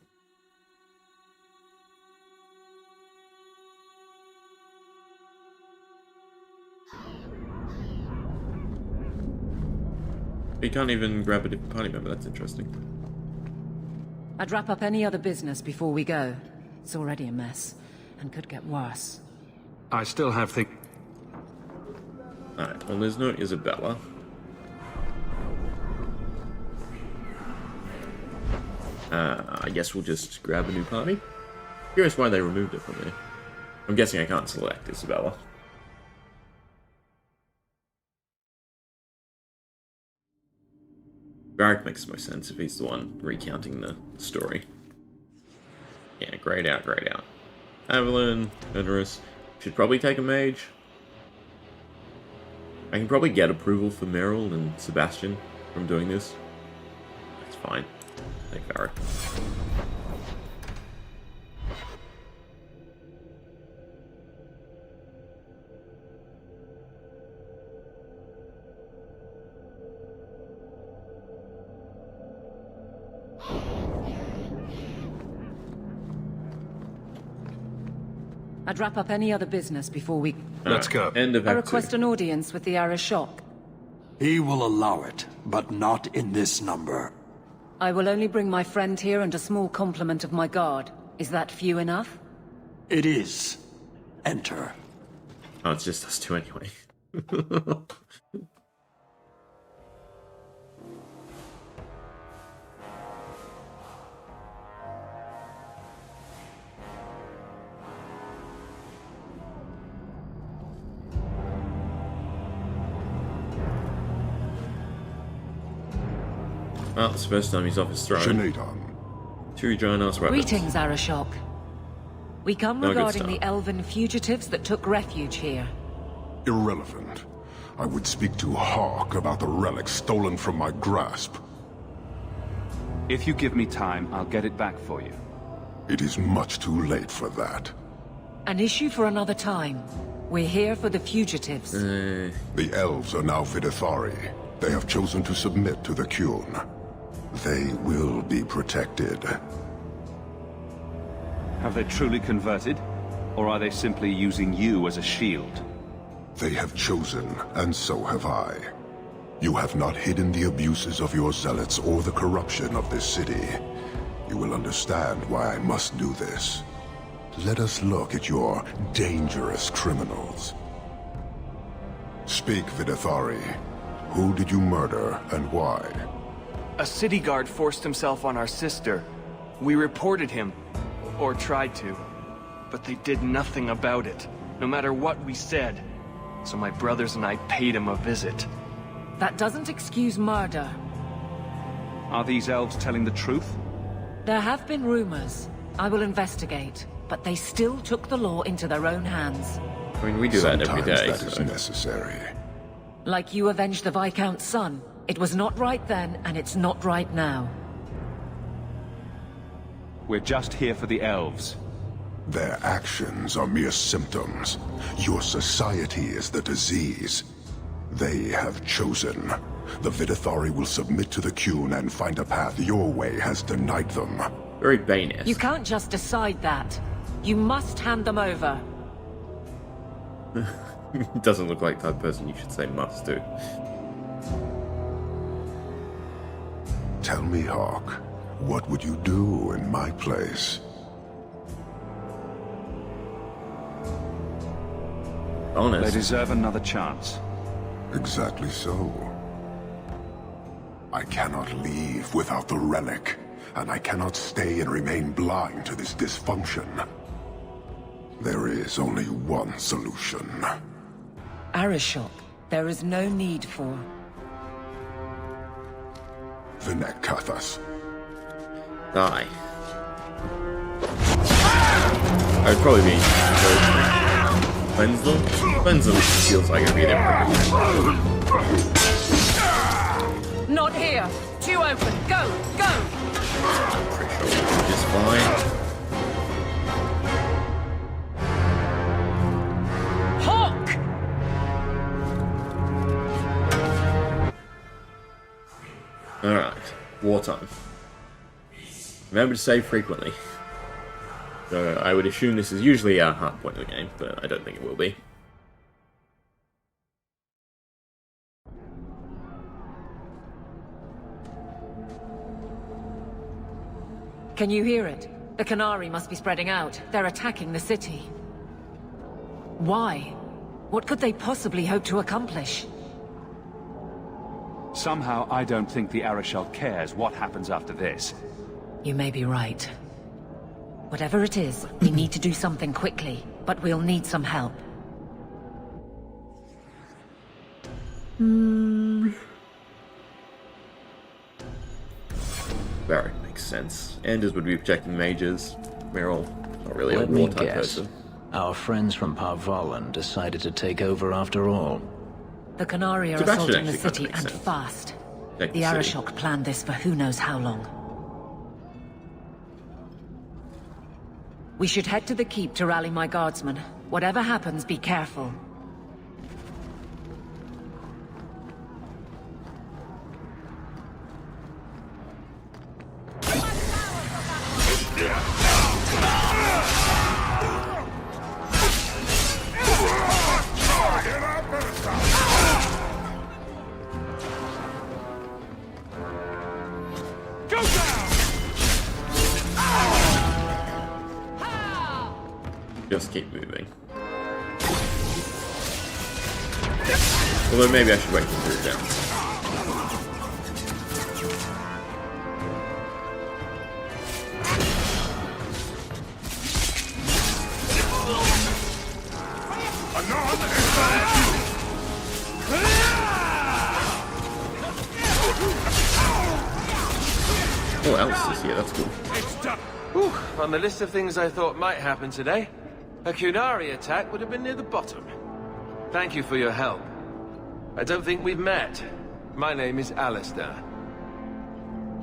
You can't even grab a different party member, that's interesting. I'd wrap up any other business before we go. It's already a mess, and could get worse. I still have things. Alright, well there's no Isabella. I guess we'll just grab a new party. Curious why they removed it from there. I'm guessing I can't select Isabella. Varric makes the most sense if he's the one recounting the story. Yeah, grayed out, grayed out. Evelyn, Generous. Should probably take a mage. I can probably get approval for Meryl and Sebastian from doing this. That's fine. Hey, Farah. I'd wrap up any other business before we... Let's go. End of I Act request an audience with the Arashok. He will allow it, but not in this number. I will only bring my friend here and a small complement of my guard. Is that few enough? It is. Enter. Oh, it's just us two anyway. Well, it's the first time he's off his throne. Two giant ass weapons. Greetings, Arashok. We come No, good regarding stuff. the elven fugitives that took refuge here. Irrelevant. I would speak to Hawk about the relic stolen from my grasp. If you give me time, I'll get it back for you. It is much too late for that. An issue for another time. We're here for the fugitives. The elves are now Vidithari. They have chosen to submit to the Klloo. They will be protected. Have they truly converted? Or are they simply using you as a shield? They have chosen, and so have I. You have not hidden the abuses of your zealots or the corruption of this city. You will understand why I must do this. Let us look at your dangerous criminals. Speak, Vidithari. Who did you murder, and why? A city guard forced himself on our sister. We reported him, or tried to, but they did nothing about it, no matter what we said. So my brothers and I paid him a visit. That doesn't excuse murder. Are these elves telling the truth? There have been rumors. I will investigate, but they still took the law into their own hands. I mean, we do that every Sometimes day. that is necessary. Like you avenged the Viscount's son. It was not right then, and it's not right now. We're just here for the elves. Their actions are mere symptoms. Your society is the disease. They have chosen. The Vidithari will submit to the Klloo and find a path your way has denied them. Very Baneist. You can't just decide that. You must hand them over. Doesn't look like the type of person you should say must do. Tell me, Hawk, what would you do in my place? Honest. They deserve another chance. Exactly so. I cannot leave without the relic, and I cannot stay and remain blind to this dysfunction. There is only one solution. Arashok, there is no need for... Vinekathas. Die. I would probably be... Cleanse them? Cleanse them feels like it'd be there. Not here! Two open! Go! Go! I'm pretty sure it's fine. Hawk! Alright. Wartime. Remember to save frequently. So I would assume this is usually our hard point of the game, but I don't think it will be. Can you hear it? The Canary must be spreading out. They're attacking the city. Why? What could they possibly hope to accomplish? Somehow, I don't think the Arashok cares what happens after this. You may be right. Whatever it is, we need to do something quickly, but we'll need some help. Very makes sense. Enders would be protecting mages. Meryl, not really a Let me war-type guess. person. Our friends from Parvalan decided to take over after all. The Canary are Sebastian assaulting the actually kinda city, makes and sense. fast. Take The the city. Arashok planned this for who knows how long. We should head to the keep to rally my guardsmen. Whatever happens, be careful. Just keep moving. Although maybe I should wait until it's down. Oh, Alice is here, that's cool. Whew, on the list of things I thought might happen today, a Qunari attack would have been near the bottom. Thank you for your help. I don't think we've met. My name is Alistair.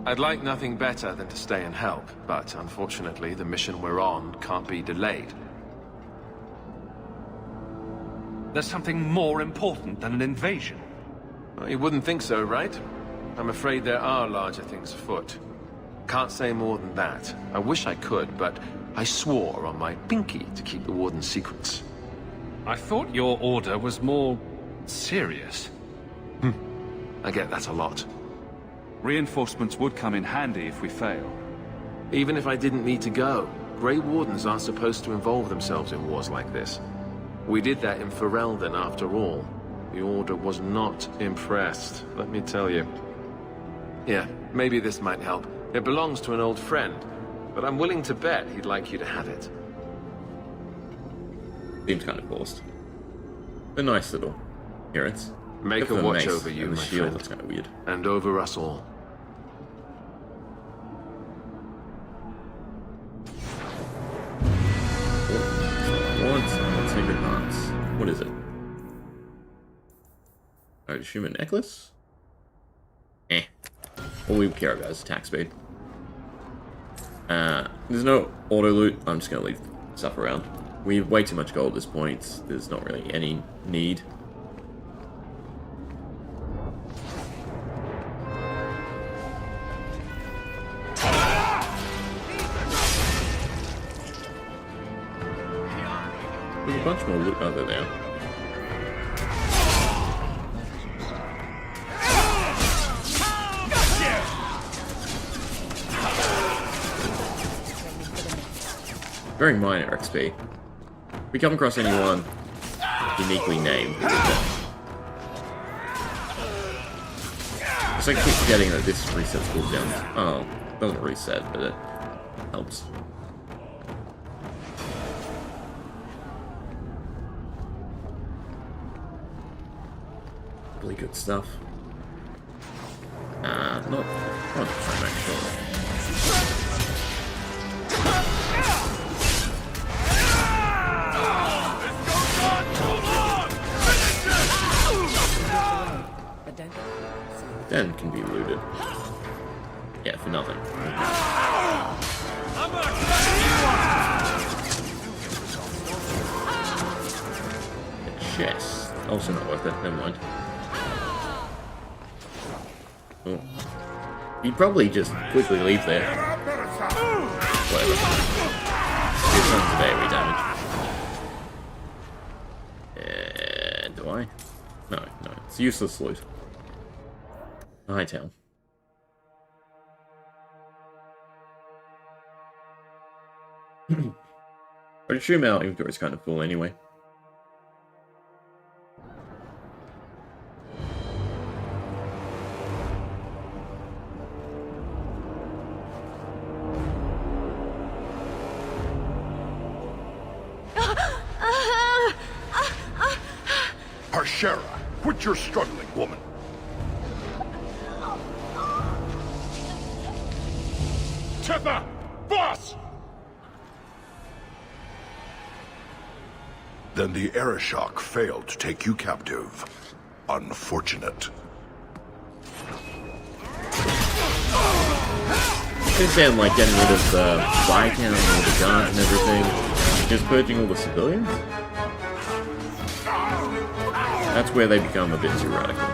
I'd like nothing better than to stay and help, but unfortunately the mission we're on can't be delayed. There's something more important than an invasion. Well, you wouldn't think so, right? I'm afraid there are larger things afoot. Can't say more than that. I wish I could, but I swore on my pinky to keep the Warden's secrets. I thought your order was more serious. I get that a lot. Reinforcements would come in handy if we fail. Even if I didn't need to go, Grey Wardens aren't supposed to involve themselves in wars like this. We did that in Ferelden after all. The Order was not impressed, let me tell you. Yeah, maybe this might help. It belongs to an old friend, but I'm willing to bet he'd like you to have it. Seems kind of forced. A nice little appearance. Make a watch over you, my shield. friend. That's kind of weird. And over us all. Sacred Hearts. What is it? I assume a necklace? All we care about is attack speed. There's no auto loot. I'm just gonna leave stuff around. We have way too much gold at this point. There's not really any need. There's a bunch more loot over there. Very minor XP. If we come across anyone uniquely named, it's like I keep forgetting that this resets cooldowns. Oh, it doesn't reset, but it helps. Really good stuff. Not actually. Den can be looted. Yeah, for nothing. The chest. Also not worth it, never mind. Oh. You'd probably just quickly leave there. Whatever. This one's a very damage. Do I? No, it's useless loot. Hightown. But assume our inventory is kind of full anyway. Harshera, quit your struggling, woman. Tetha! Boss! Then the Arishok failed to take you captive. Unfortunate. understand, like, getting rid of the Viscount and all the guards and everything. Just purging all the civilians? That's where they become a bit too radical.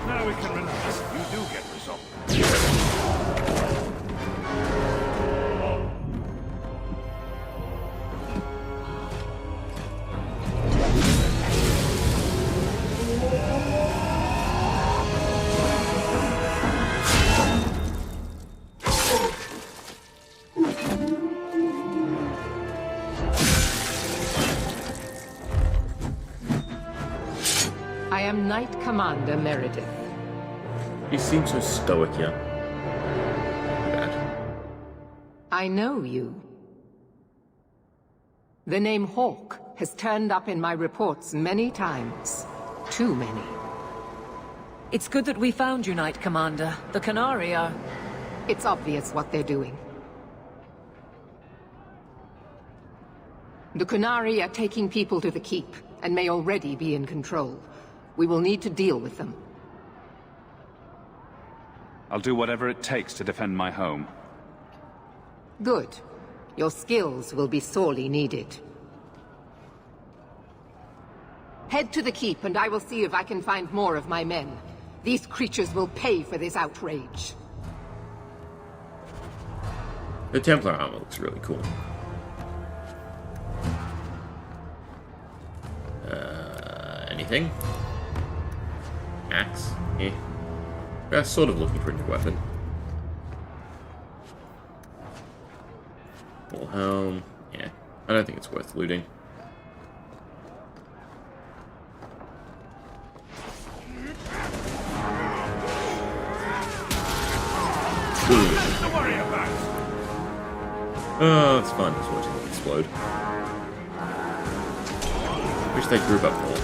Now we can relax. You do get results. I am Knight Commander Meredith. He seems so stoic, yeah. Bad. I know you. The name Hawk has turned up in my reports many times. Too many. It's good that we found you, Knight Commander. The Qunari are... It's obvious what they're doing. The Qunari are taking people to the Keep, and may already be in control. We will need to deal with them. I'll do whatever it takes to defend my home. Good. Your skills will be sorely needed. Head to the Keep, and I will see if I can find more of my men. These creatures will pay for this outrage. The Templar armor looks really cool. Anything? Axe? Eh. We're sort of looking for a new weapon. Full helm. Yeah. I don't think it's worth looting. Oh, it's fun just watching them explode. Wish they group up more.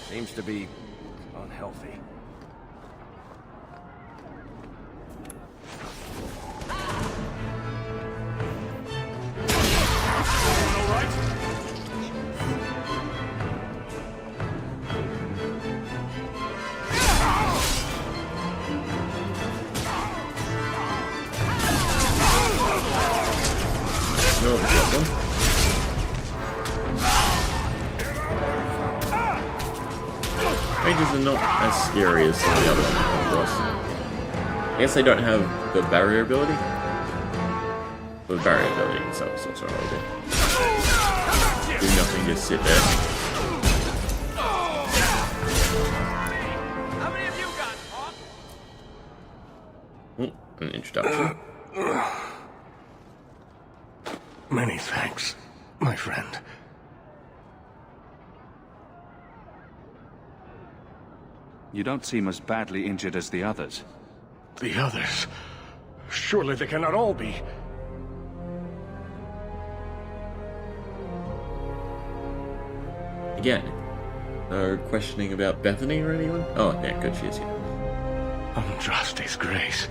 Seems to be unhealthy. No, we got them. Mages are not as scary as some of the other ones, of course. I guess they don't have the barrier ability. But the barrier ability itself is also horrible. Do nothing, just sit there. How many of you got, Hawk? Oh, an introduction. Many thanks, my friend. You don't seem as badly injured as the others. The others? Surely they cannot all be. Again, no questioning about Bethany or anyone? Oh, yeah, good, she is here. Unjust disgrace.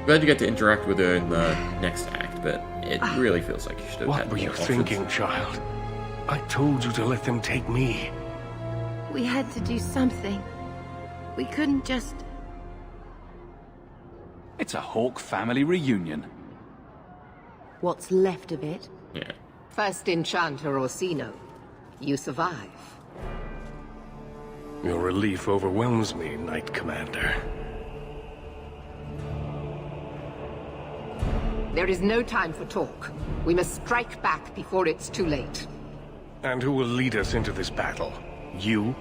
Glad you get to interact with her in the next act, but it really feels like you should have had What were more you options. thinking, child? I told you to let them take me. We had to do something. We couldn't just... It's a Hawk family reunion. What's left of it? Yeah. First Enchanter Orsino. You survive. Your relief overwhelms me, Knight Commander. There is no time for talk. We must strike back before it's too late. And who will lead us into this battle? You?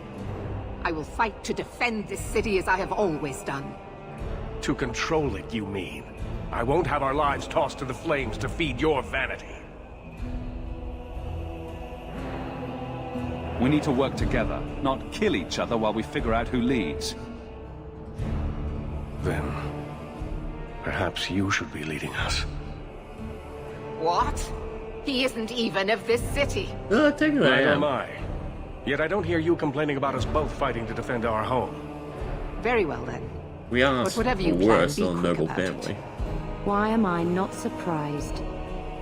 I will fight to defend this city as I have always done. To control it, you mean? I won't have our lives tossed to the flames to feed your vanity. We need to work together, not kill each other while we figure out who leads. Then, perhaps you should be leading us. What? He isn't even of this city. Technically I Neither am. am I. Yet I don't hear you complaining about us both fighting to defend our home. Very well then. We are But whatever you we're plan, still be a quick noble about it. family. Why am I not surprised?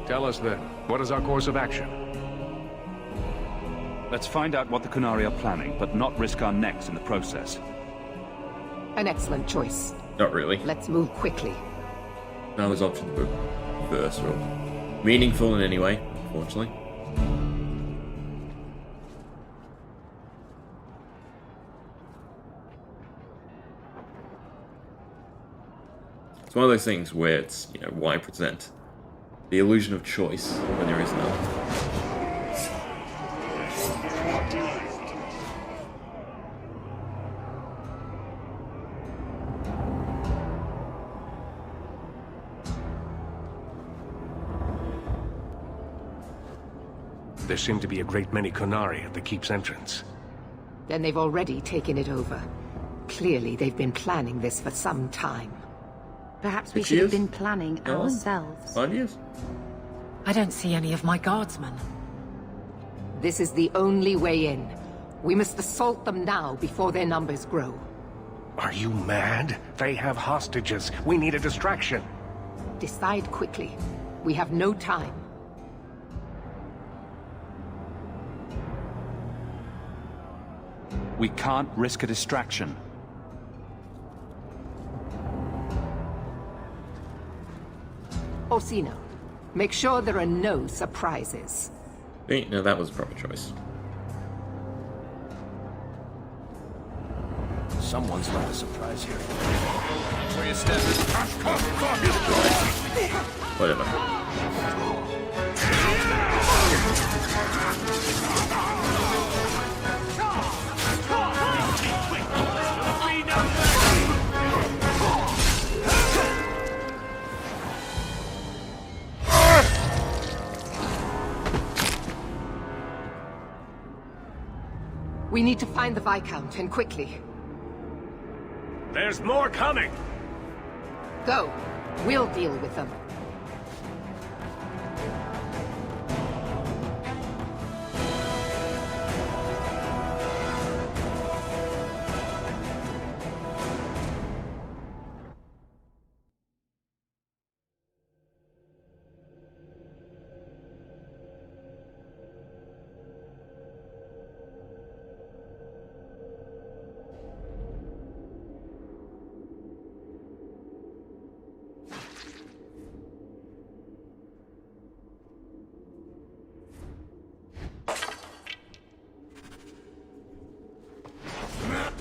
Tell us then, what is our course of action? Let's find out what the Qunari are planning, but not risk our necks in the process. An excellent choice. Not really. Let's move quickly. Now there's option for first or meaningful in any way, unfortunately. It's one of those things where it's, you know, why present the illusion of choice when there is none. There seem to be a great many Qunari at the keep's entrance. Then they've already taken it over. Clearly, they've been planning this for some time. Perhaps we 6 should have years? been planning No. ourselves. 5 years? I don't see any of my guardsmen. This is the only way in. We must assault them now before their numbers grow. Are you mad? They have hostages. We need a distraction. Decide quickly. We have no time. We can't risk a distraction. Orsino, make sure there are no surprises. No, that was a proper choice. Someone's not a surprise here. Where you stepping? Whatever. We need to find the Viscount, and quickly. There's more coming! Go. We'll deal with them.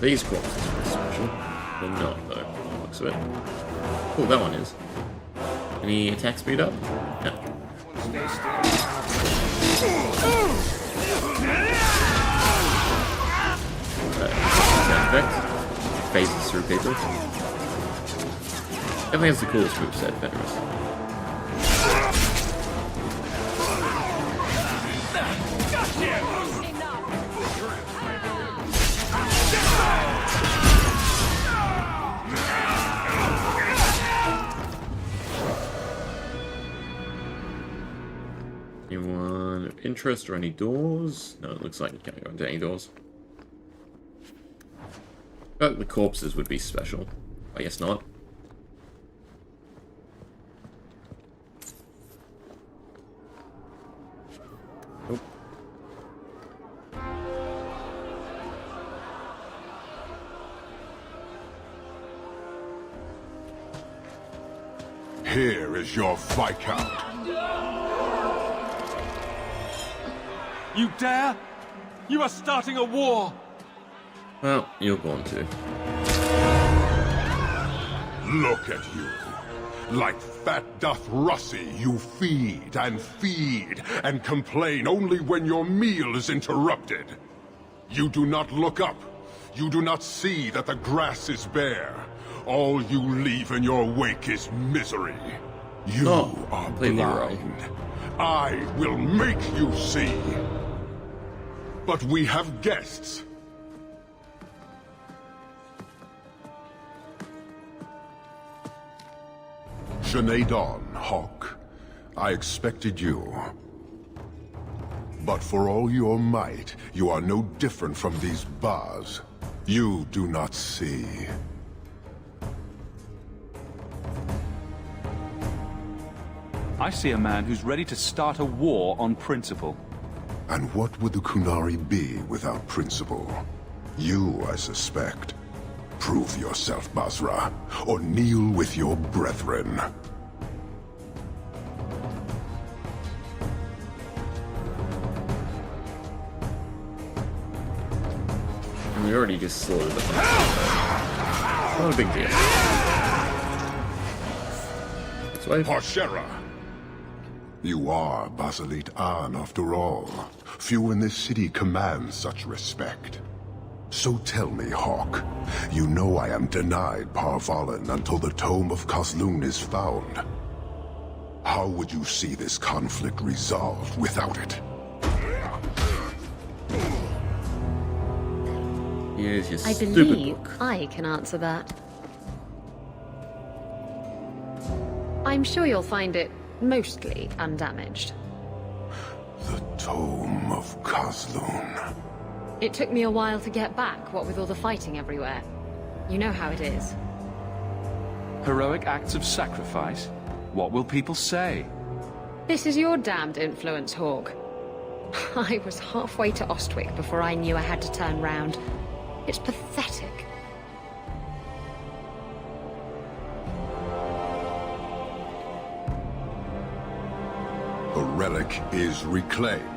These corpses are special. They're not, though, by the looks of it. Oh, that one is. Any attack speed up? No. Sound effect. Phases through people. I think that's the coolest moveset, Fenris. Anyone of interest or any doors? No, it looks like you can't go into any doors. But the corpses would be special. I guess not. Nope. Here is your Viscount. You dare? You are starting a war! Well, you're going to. Look at you. Like fat doth Russie, you feed and complain only when your meal is interrupted. You do not look up. You do not see that the grass is bare. All you leave in your wake is misery. You are blind. Wrong. I will make you see. But we have guests. Sinead Dawn, Hawk. I expected you. But for all your might, you are no different from these bars. You do not see. I see a man who's ready to start a war on principle. And what would the Qunari be without principle? You, I suspect. Prove yourself, Basra, or kneel with your brethren. We already just slaughtered them. Not a big deal. That's why. Parshera! You are Basilit An, after all. Few in this city command such respect. So tell me, Hawk, you know I am denied Parvalen until the Tome of Klloo is found. How would you see this conflict resolved without it? Here's your I stupid believe book. I can answer that. I'm sure you'll find it mostly undamaged. The Tome of Klloo. It took me a while to get back, what with all the fighting everywhere. You know how it is. Heroic acts of sacrifice? What will people say? This is your damned influence, Hawk. I was halfway to Ostwick before I knew I had to turn round. It's pathetic. The relic is reclaimed.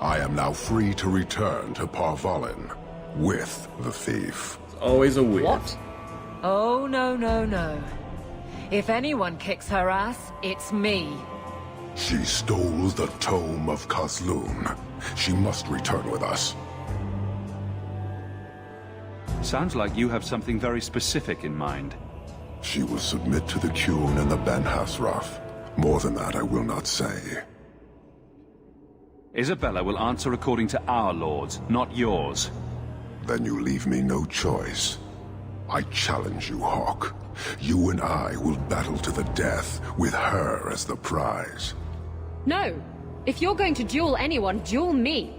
I am now free to return to Parvalen with the thief. It's always a weird. What? Oh, no, no, no. If anyone kicks her ass, it's me. She stole the Tome of Klloo. She must return with us. Sounds like you have something very specific in mind. She will submit to the Qun and the Ben Hasraf. More than that I will not say. Isabella will answer according to our lords, not yours. Then you leave me no choice. I challenge you, Hawk. You and I will battle to the death, with her as the prize. No! If you're going to duel anyone, duel me!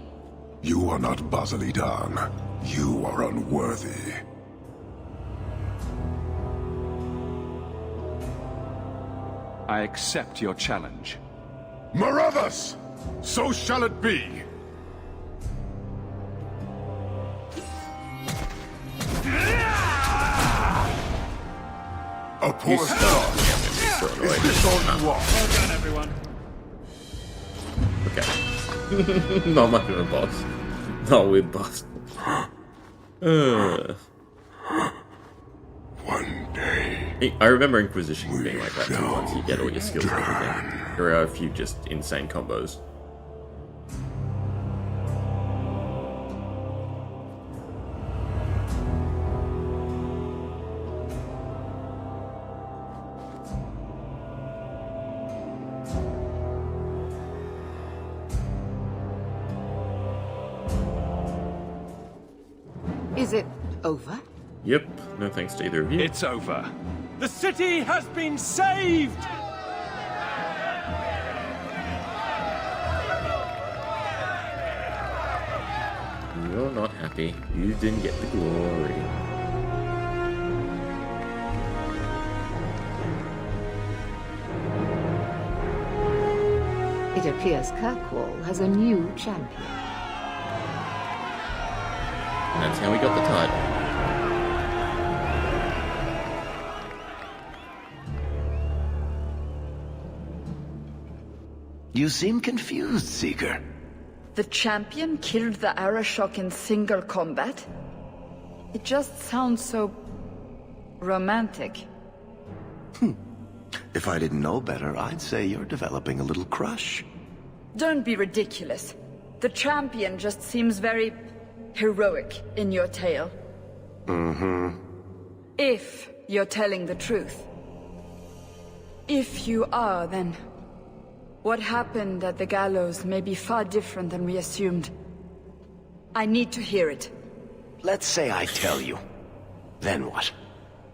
You are not Basilit An. You are unworthy. I accept your challenge. Marathas! So shall it be! A poor start. Is this all you want? Well done, everyone. Okay. Not much of a boss. Not with boss. One day. I remember Inquisition being like that too. Once you get all your skills and everything, there are a few just insane combos. Is it over? Yep, no thanks to either of you. It's over. The city has been saved! You're not happy. You didn't get the glory. It appears Kirkwall has a new champion. And that's how we got the title. You seem confused, Seeker. The champion killed the Arashok in single combat? It just sounds so... romantic. If I didn't know better, I'd say you're developing a little crush. Don't be ridiculous. The champion just seems very... heroic in your tale. Mm-hmm. If you're telling the truth. If you are, then... what happened at the gallows may be far different than we assumed. I need to hear it. Let's say I tell you. Then what?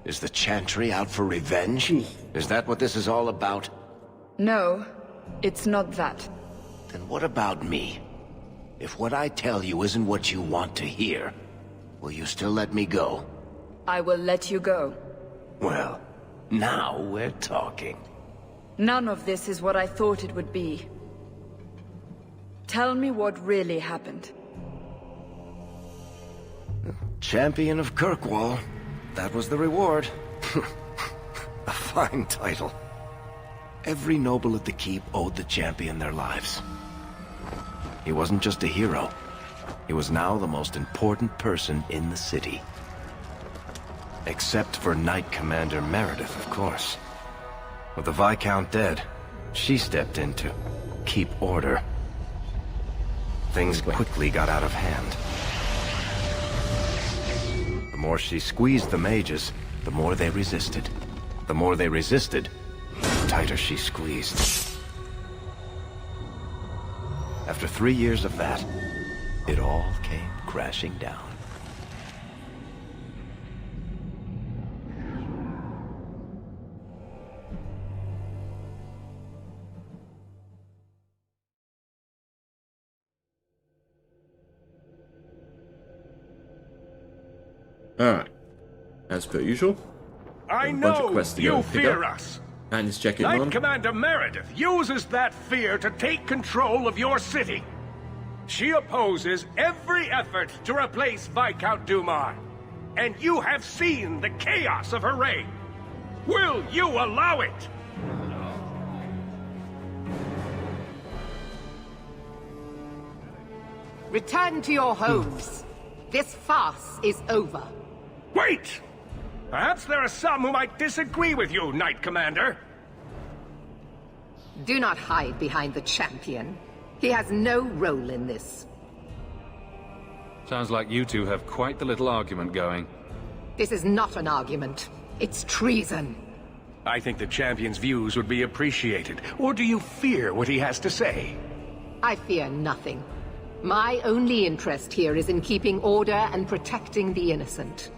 Is the Chantry out for revenge? Is that what this is all about? No, it's not that. Then what about me? if what I tell you isn't what you want to hear, will you still let me go? I will let you go. Well, now we're talking. None of this is what I thought it would be. Tell me what really happened. Champion of Kirkwall. That was the reward. A fine title. Every noble at the keep owed the champion their lives. He wasn't just a hero. He was now the most important person in the city. Except for Knight Commander Meredith, of course. With the Viscount dead, she stepped in to keep order. Things quickly got out of hand. The more she squeezed the mages, the more they resisted. The more they resisted, the tighter she squeezed. After 3 years of that, it all came crashing down. Alright. As per usual. I bunch of know quests to go you and pick fear up. us. And just check in Knight on. Commander Meredith uses that fear to take control of your city. She opposes every effort to replace Viscount Dumar. And you have seen the chaos of her reign. Will you allow it? Return to your homes. This farce is over. Wait! Perhaps there are some who might disagree with you, Knight Commander. Do not hide behind the champion. He has no role in this. Sounds like you two have quite the little argument going. This is not an argument. It's treason. I think the champion's views would be appreciated. Or do you fear what he has to say? I fear nothing. My only interest here is in keeping order and protecting the innocent.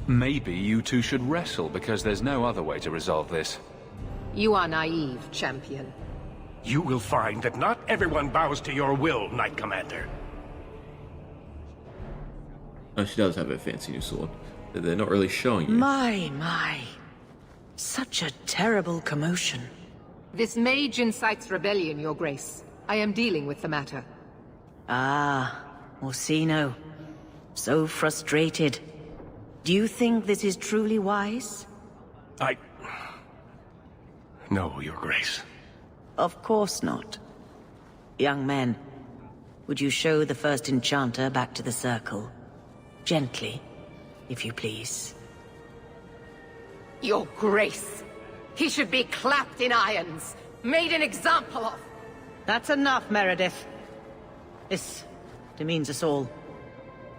Maybe you two should wrestle, because there's no other way to resolve this. You are naive, champion. You will find that not everyone bows to your will, Knight Commander. Oh, she does have a fancy new sword that they're not really showing you. My. Such a terrible commotion. This mage incites rebellion, Your Grace. I am dealing with the matter. Ah, Orsino. So frustrated. Do you think this is truly wise? No, Your Grace. Of course not. Young men, would you show the first enchanter back to the circle? Gently, if you please. Your Grace! He should be clapped in irons, made an example of! That's enough, Meredith. This demeans us all.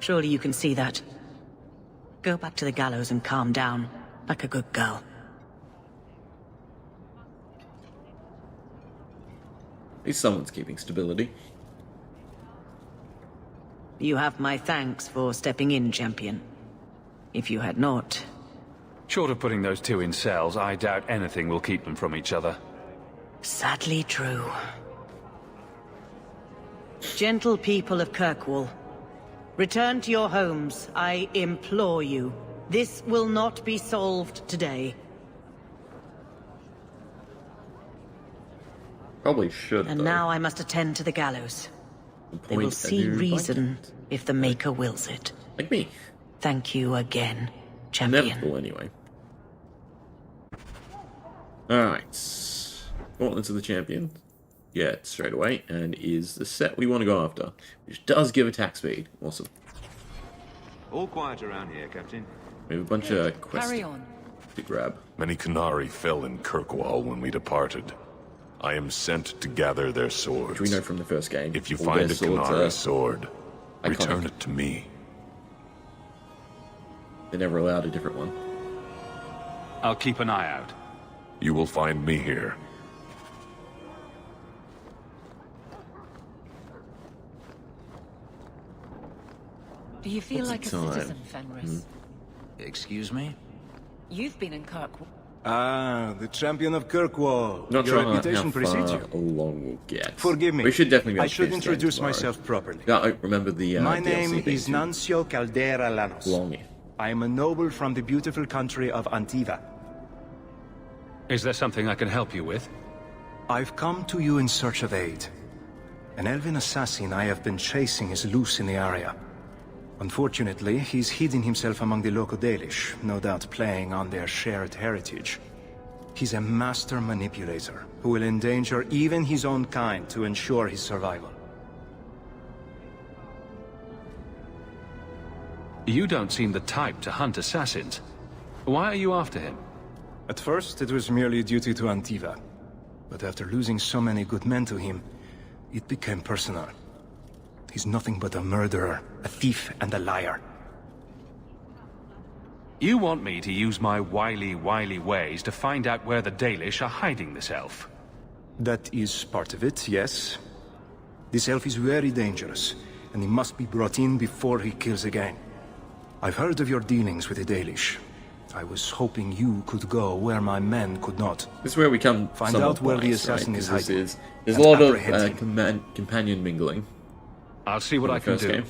Surely you can see that. Go back to the gallows and calm down, like a good girl. At least someone's keeping stability. You have my thanks for stepping in, champion. If you had not... Short of putting those two in cells, I doubt anything will keep them from each other. Sadly true. Gentle people of Kirkwall, return to your homes, I implore you. This will not be solved today. Probably should, And though. now I must attend to the gallows. They will see reason if the Maker wills it. Like me. Thank you again, champion. Inevitable, anyway. Alright. Gauntlets of the Champion. Yeah, straight away. And is the set we want to go after. Which does give attack speed. Awesome. All quiet around here, Captain. We have a bunch of quests to grab. Many Qunari fell in Kirkwall when we departed. I am sent to gather their swords. Which we know from the first game. If you All find their a swords Qunari are sword, iconic. return it to me. They never allowed a different one. I'll keep an eye out. You will find me here. Do you feel What's like the a time? citizen, Fenris? Excuse me? You've been in Kirkwall. Ah, the champion of Kirkwall. Not Your sure reputation how precedes far you. along we'll get. Forgive me. We should definitely be I able to should do this introduce tomorrow. myself properly. Yeah, I remember the My DLC name thing is too. Nancio Caldera Lanos. Longy. I am a noble from the beautiful country of Antiva. Is there something I can help you with? I've come to you in search of aid. An elven assassin I have been chasing is loose in the area. Unfortunately, he's hidden himself among the local Dalish, no doubt playing on their shared heritage. He's a master manipulator, who will endanger even his own kind to ensure his survival. You don't seem the type to hunt assassins. Why are you after him? At first, it was merely duty to Antiva. But after losing so many good men to him, it became personal. He's nothing but a murderer, a thief, and a liar. You want me to use my wily ways to find out where the Dalish are hiding this elf? That is part of it, yes. This elf is very dangerous, and he must be brought in before he kills again. I've heard of your dealings with the Dalish. I was hoping you could go where my men could not. This is where we come find somewhat out where the biased, assassin right? is 'Cause hiding. there's a and lot of apprehend him. companion mingling. I'll see what in I the can first do. game.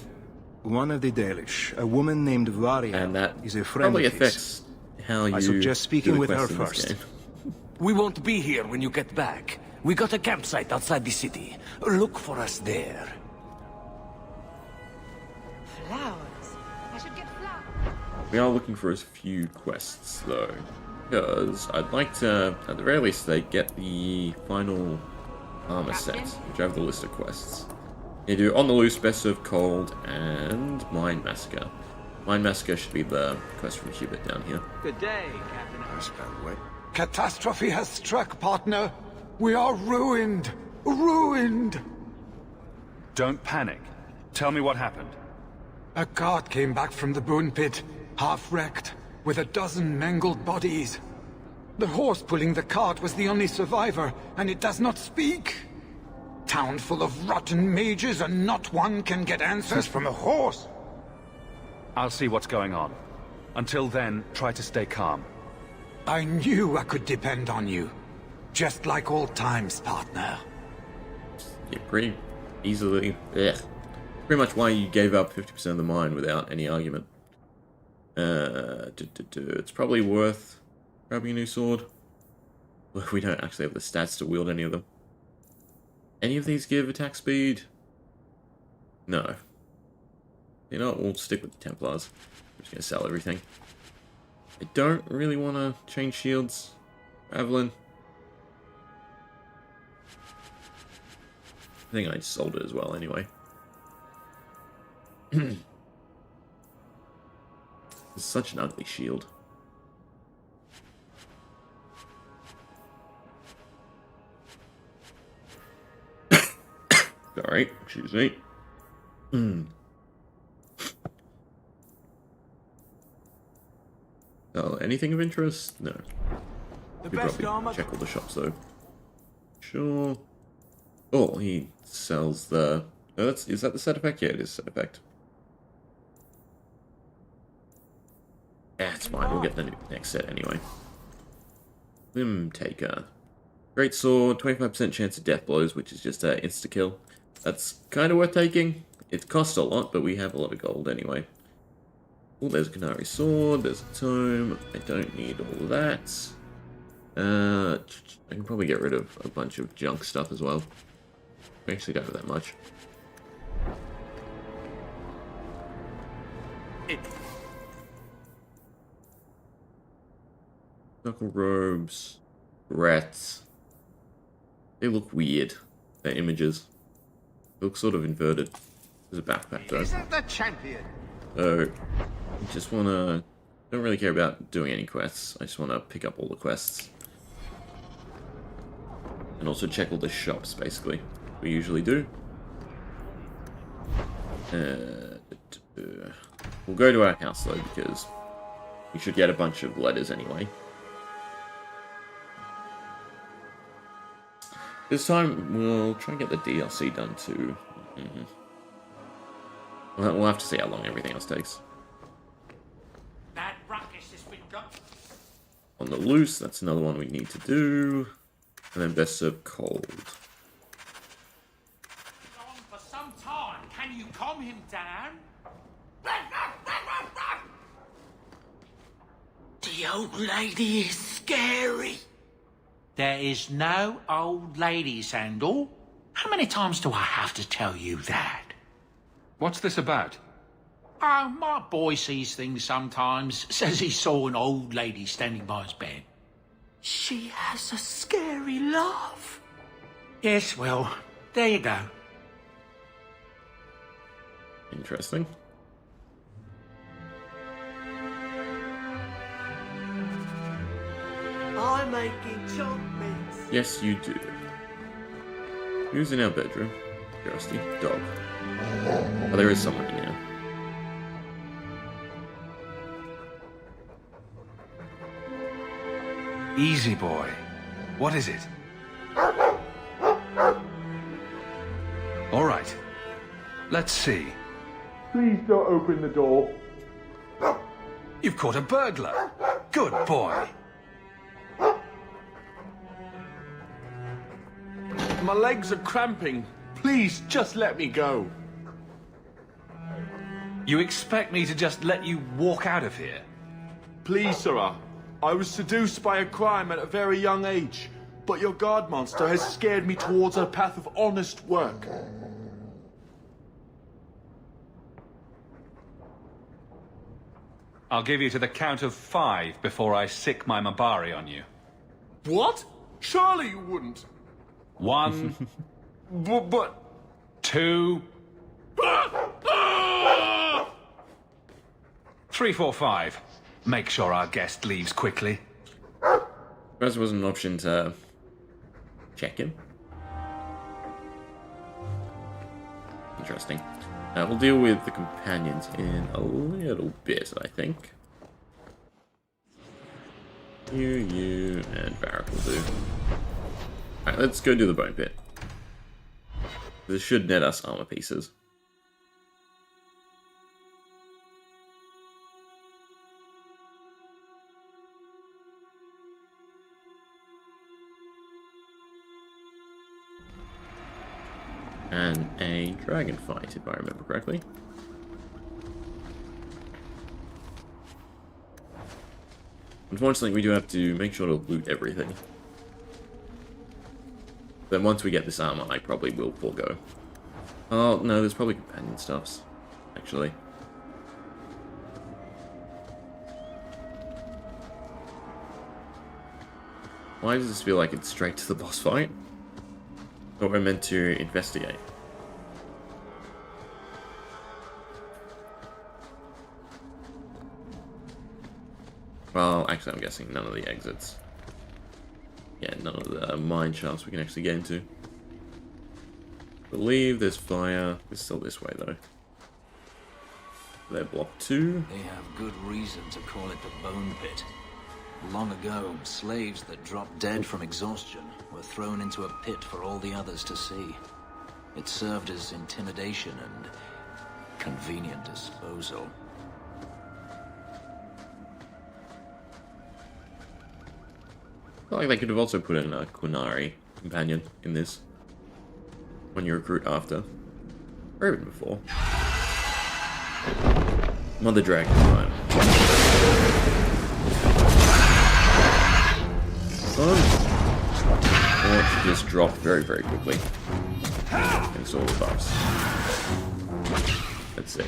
One of the Dalish, a woman named Varia, And that is a friend probably of his. affects how you I suggest speaking do the with her quests in this first. game. We won't be here when you get back. We got a campsite outside the city. Look for us there. Flowers. I should get flowers. We are looking for a few quests though, because I'd like to, at the very least, they get the final armor set, which I have the list of quests. You do On the Loose, Best of Cold, and Mine Massacre. Mine Massacre should be the quest from Hubert down here. Good day, Captain. Catastrophe has struck, partner. We are ruined. Ruined. Don't panic. Tell me what happened. A cart came back from the Boon Pit, half wrecked, with a dozen mangled bodies. The horse pulling the cart was the only survivor, and it does not speak. Town full of rotten mages, and not one can get answers from a horse. I'll see what's going on. Until then, try to stay calm. I knew I could depend on you. Just like old times, partner. Yeah, pretty easily. Ugh. Pretty much why you gave up 50% of the mine without any argument. It's probably worth grabbing a new sword. We don't actually have the stats to wield any of them. Any of these give attack speed? No. You know what, we'll stick with the Templars. I'm just going to sell everything. I don't really want to change shields. Evelyn. I think I just sold it as well anyway. It's such an ugly shield. Sorry, excuse me. Oh, anything of interest? No. We probably check all the shops though. Sure. Oh, he sells the. Oh, is that the set effect? Yeah, it is set effect. Yeah, it's fine. We'll get the next set anyway. Limb Taker. Great sword, 25% chance of death blows, which is just insta kill. That's kind of worth taking. It costs a lot, but we have a lot of gold anyway. Oh, there's a Canary sword. There's a tome. I don't need all of that. I can probably get rid of a bunch of junk stuff as well. We actually don't have that much. Knuckle robes, rats. They look weird. They're images. They look sort of inverted. There's a backpack though. Isn't the champion? So, I just wanna. Don't really care about doing any quests. I just wanna pick up all the quests. And also check all the shops, basically. We usually do. We'll go to our house though, because we should get a bunch of letters anyway. This time, we'll try and get the DLC done too. We'll have to see how long everything else takes. That ruckus has been got. On the loose, that's another one we need to do. And then best served cold. For some time, can you calm him down? The old lady is scary. There is no old lady, Sandal. How many times do I have to tell you that? What's this about? Oh, my boy sees things sometimes. Says he saw an old lady standing by his bed. She has a scary laugh. Yes, well, there you go. Interesting. I'm making chunk mix. Yes, you do. Who's in our bedroom? Curiosity. Dog. Oh, there is someone in here. Easy, boy. What is it? All right. Let's see. Please don't open the door. You've caught a burglar. Good boy. My legs are cramping. Please, just let me go. You expect me to just let you walk out of here? Please, sirrah. I was seduced by a crime at a very young age, but your guard monster has scared me towards a path of honest work. I'll give you to the count of 5 before I sick my Mabari on you. What? Surely you wouldn't. 1, But... 2, 3, 4, 5. Make sure our guest leaves quickly. Perhaps there was an option to check him. Interesting. We'll deal with the companions in a little bit, I think. You, and Barrack will do. Alright, let's go do the bone pit. This should net us armor pieces. And a dragon fight, if I remember correctly. Unfortunately, we do have to make sure to loot everything. Then once we get this armor, I probably will forego. Oh, no, there's probably companion stuffs, actually. Why does this feel like it's straight to the boss fight? Or we're meant to investigate? Well, actually I'm guessing none of the exits. Yeah, none of the mine shafts we can actually get into. Believe there's fire. It's still this way though. They're block 2. They have good reason to call it the Bone Pit. Long ago, slaves that dropped dead from exhaustion were thrown into a pit for all the others to see. It served as intimidation and convenient disposal. I feel like they could have also put in a Qunari companion in this. When you recruit after. Or even before. Mother Dragon time. Or it should just drop very, very quickly. Against all the buffs. Let's see.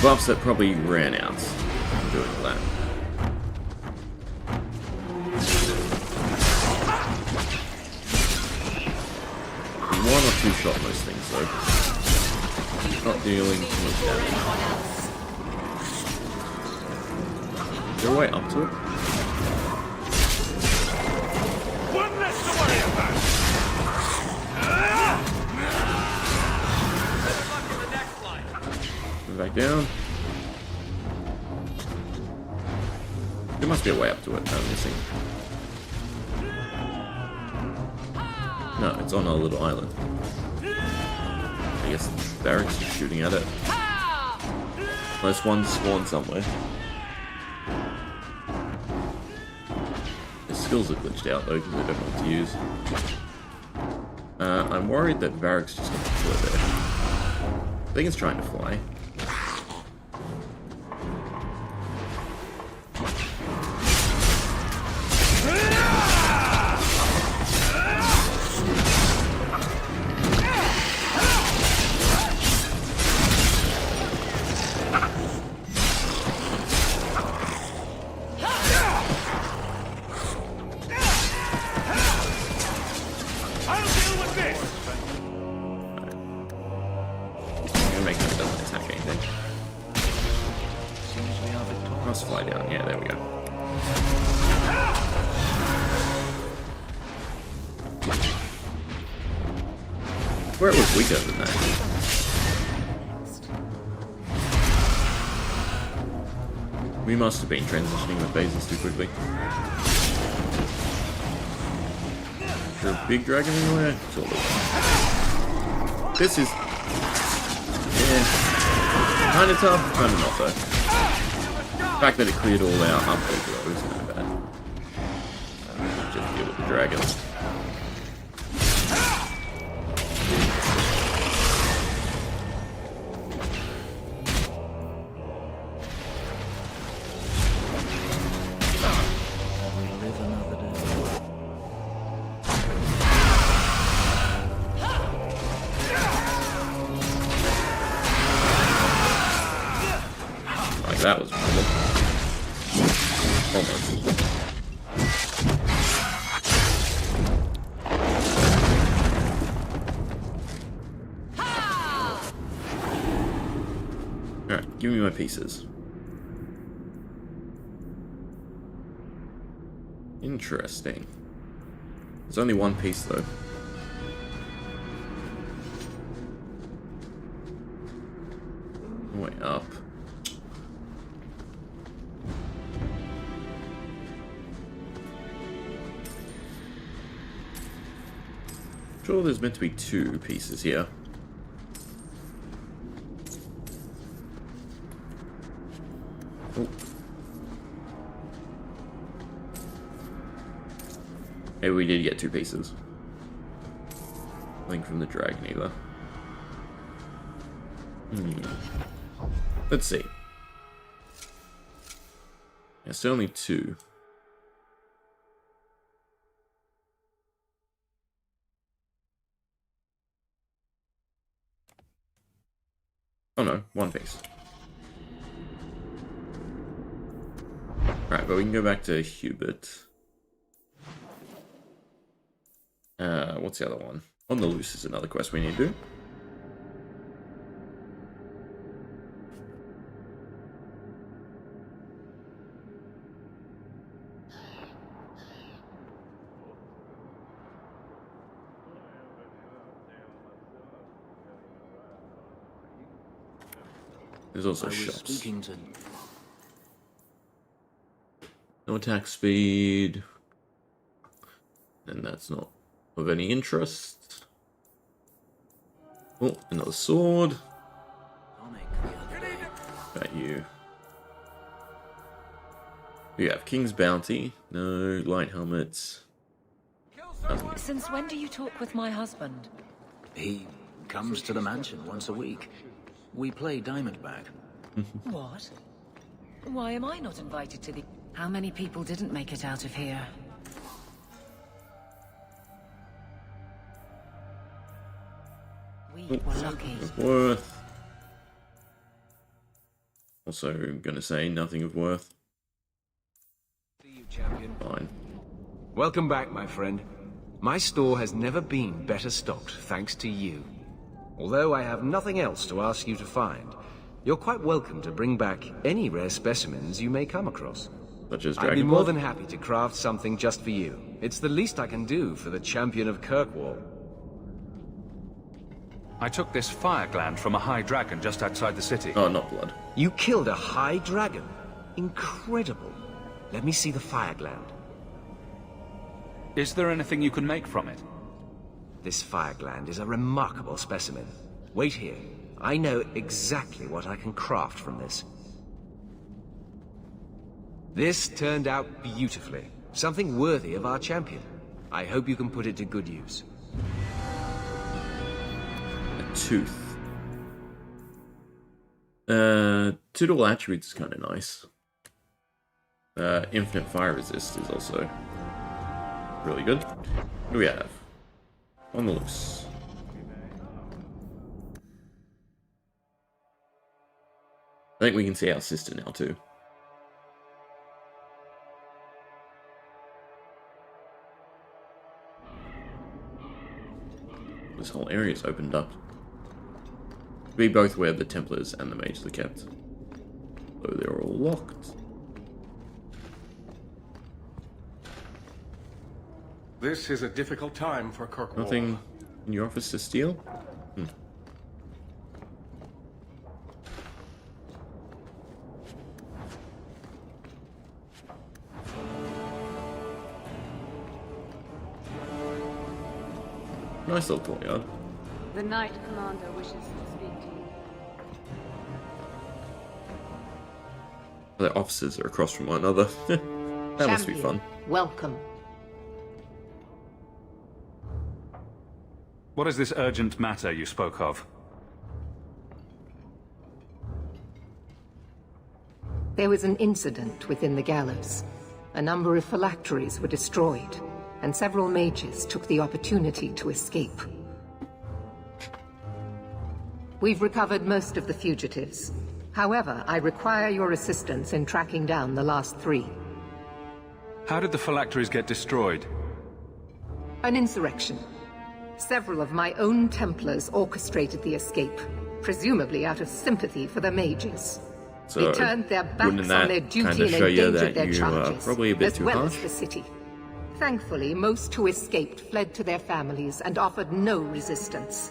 Buffs that probably ran out doing that. One or two shot most things though. Not dealing too much damage. Is there a way up to it? One less to worry about. Move back down. There must be a way up to it. I'm missing. No, it's on a little island. I guess the barracks is shooting at it. Unless one spawned somewhere. The skills are glitched out though because I don't know what to use. I'm worried that Varric's just going to kill there. I think it's trying to fly. Let's fly down. Yeah, there we go. Where it was weaker than that. We must have been transitioning the phases too quickly. Is there a big dragon anywhere? This is... yeah. Kinda tough, kinda not though. The fact that it cleared all our upgrades though is kind of bad. Just deal with the dragon. That was problem. Almost. Alright, give me my pieces. Interesting. There's only one piece though. Way up. Sure, there's meant to be two pieces here. Oh. Maybe we did get two pieces. Nothing from the dragon either. Let's see. It's only two. Oh no, one piece. Right, but we can go back to Hubert. What's the other one? On the Loose is another quest we need to do. There's also shops. No attack speed. And that's not of any interest. Oh, another sword. Got you. We have King's Bounty. No, light helmets. Since when do you talk with my husband? He comes to the mansion once a week. We play Diamondback. What? Why am I not invited to the... How many people didn't make it out of here? We were lucky. Of worth. Also, I'm gonna say nothing of worth. See you, champion. Fine. Welcome back, my friend. My store has never been better stocked, thanks to you. Although I have nothing else to ask you to find, you're quite welcome to bring back any rare specimens you may come across. Such as I'd be more than happy to craft something just for you. It's the least I can do for the champion of Kirkwall. I took this fire gland from a high dragon just outside the city. Oh, not blood. You killed a high dragon? Incredible. Let me see the fire gland. Is there anything you can make from it? This fire gland is a remarkable specimen. Wait here. I know exactly what I can craft from this. This turned out beautifully. Something worthy of our champion. I hope you can put it to good use. A tooth. Two attributes is kind of nice. Infinite fire resist is also really good. What do we have? On the loose. I think we can see our sister now too. This whole area's opened up. We both where the Templars and the Mages are kept. Though they're all locked. This is a difficult time for Kirkwall. Nothing in your office to steal? Nice little courtyard. The Knight Commander wishes to speak to you. The offices are across from one another. That must be fun. Welcome. What is this urgent matter you spoke of? There was an incident within the gallows. A number of phylacteries were destroyed, and several mages took the opportunity to escape. We've recovered most of the fugitives. However, I require your assistance in tracking down the last 3. How did the phylacteries get destroyed? An insurrection. Several of my own Templars orchestrated the escape, presumably out of sympathy for the mages. So They turned their backs on their duty and endangered their charges, probably a bit as too well harsh. as the city. Thankfully, most who escaped fled to their families and offered no resistance.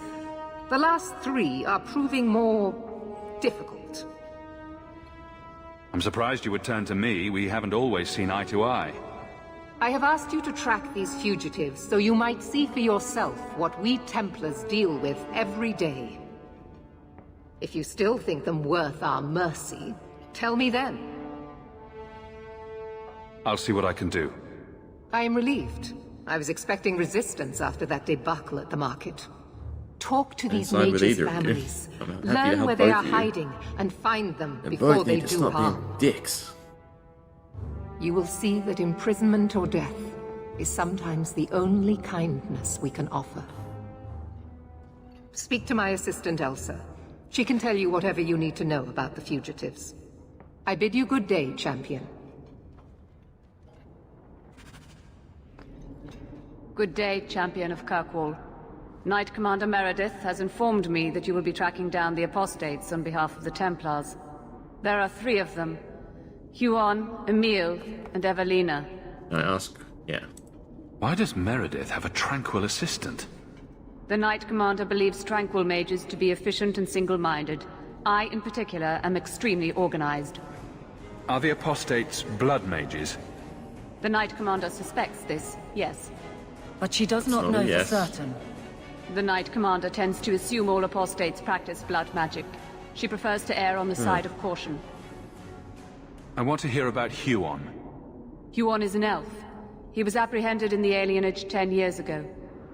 The last 3 are proving more difficult. I'm surprised you would turn to me. We haven't always seen eye to eye. I have asked you to track these fugitives so you might see for yourself what we Templars deal with every day. If you still think them worth our mercy, tell me then. I'll see what I can do. I am relieved. I was expecting resistance after that debacle at the market. Talk to these Inside with mages' either of you. families. I'm happy to Learn help where they both are of you. hiding and find them They before both they need to do stop harm. being dicks. You will see that imprisonment or death is sometimes the only kindness we can offer. Speak to my assistant, Elsa. She can tell you whatever you need to know about the fugitives. I bid you good day, champion. Good day, Champion of Kirkwall. Knight Commander Meredith has informed me that you will be tracking down the apostates on behalf of the Templars. There are 3 of them. Huon, Emile, and Evelina. I ask, yeah. Why does Meredith have a tranquil assistant? The Knight Commander believes tranquil mages to be efficient and single-minded. I, in particular, am extremely organized. Are the apostates blood mages? The Knight Commander suspects this, yes. But she does not know for certain. The Knight Commander tends to assume all apostates practice blood magic. She prefers to err on the side of caution. I want to hear about Huon. Huon is an elf. He was apprehended in the alienage 10 years ago.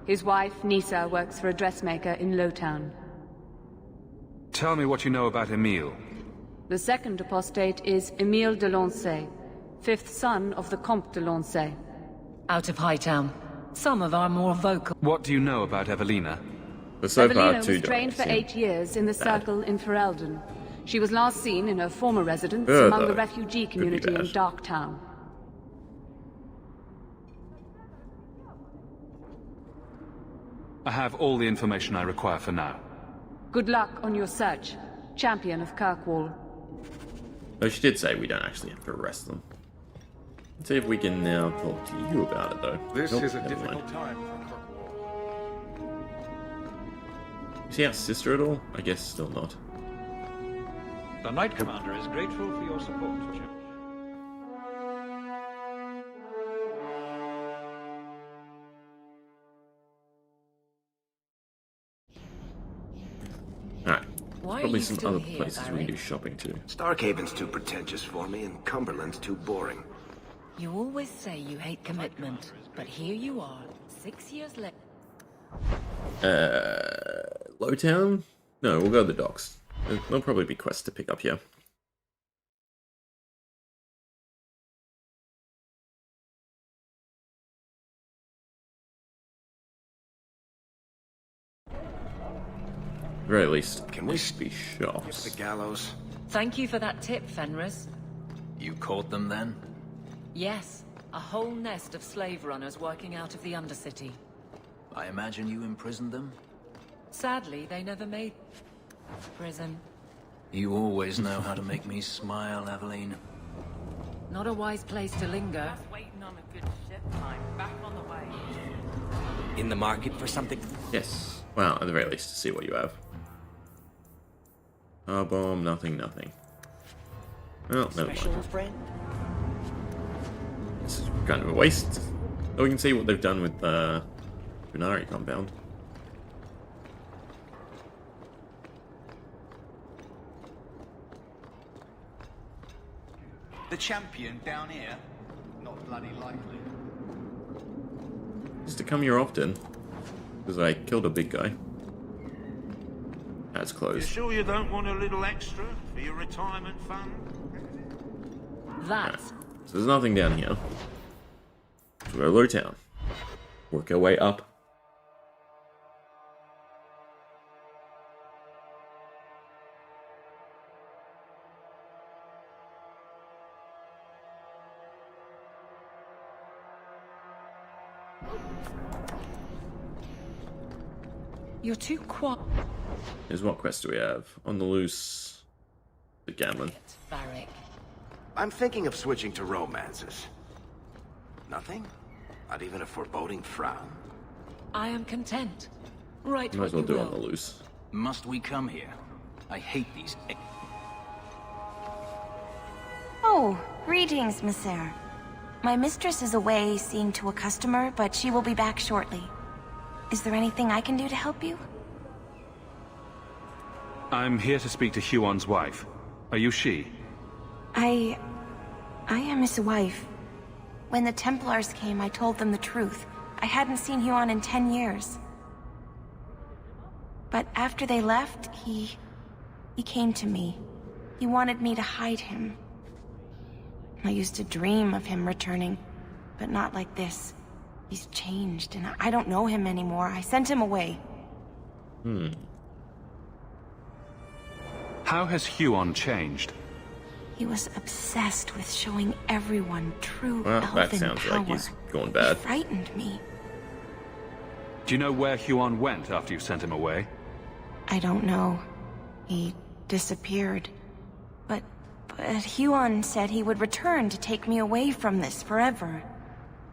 His wife, Nisa, works for a dressmaker in Lowtown. Tell me what you know about Emile. The second apostate is Emile de Lancey, 5th son of the Comte de Lancey. Out of Hightown. Some of our more vocal. What do you know about Evelina? Evelina was trained for 8 years in the Circle in Ferelden. She was last seen in her former residence among the refugee community in Darktown. I have all the information I require for now. Good luck on your search, Champion of Kirkwall. Though she did say we don't actually have to arrest them. Let's see if we can now talk to you about it, though. This Nope, is a never difficult mind. time for Kirkwall. You see our sister at all? I guess still not. The Knight Commander is grateful for your support, Chip. Alright, Why are Probably you some still other here, places we can Barry? do shopping to. Starkhaven's too pretentious for me, and Cumberland's too boring. You always say you hate commitment, but here you are, 6 years later. Lowtown? No, we'll go to the docks. There'll probably be quests to pick up here. At the very least, can we be shops? The gallows. Thank you for that tip, Fenris. You caught them then? Yes, a whole nest of slave runners working out of the Undercity. I imagine you imprisoned them? Sadly, they never made prison. You always know how to make me smile, Aveline. Not a wise place to linger. Waiting on a good ship time. Back on the way. In the market for something? Yes. Well, at the very least, to see what you have. Bomb, nothing. Well, never mind. Friend? This is kind of a waste. Oh, we can see what they've done with the Brunari compound. The champion down here? Not bloody likely. Used to come here often, because I killed a big guy. That's You closed. sure you don't want a little extra for your retirement fund? That's... So there's nothing down here. So we'll go to Lowtown. Work our way up. You're too quiet. Here's what quest do we have? On the loose. The Gammon. Barrick. I'm thinking of switching to romances. Nothing? Not even a foreboding frown? I am content. Right, Might as well do it on the loose. Must we come here? I hate these... Oh, greetings, Monsieur. My mistress is away seeing to a customer, but she will be back shortly. Is there anything I can do to help you? I'm here to speak to Huon's wife. Are you she? I am his wife. When the Templars came, I told them the truth. I hadn't seen Huon in 10 years. But after they left, he came to me. He wanted me to hide him. I used to dream of him returning, but not like this. He's changed, and I don't know him anymore. I sent him away. How has Huon changed? He was obsessed with showing everyone true Well, elven that sounds power. like he's going bad. He frightened me. Do you know where Huon went after you sent him away? I don't know. He disappeared. But Huon said he would return to take me away from this forever.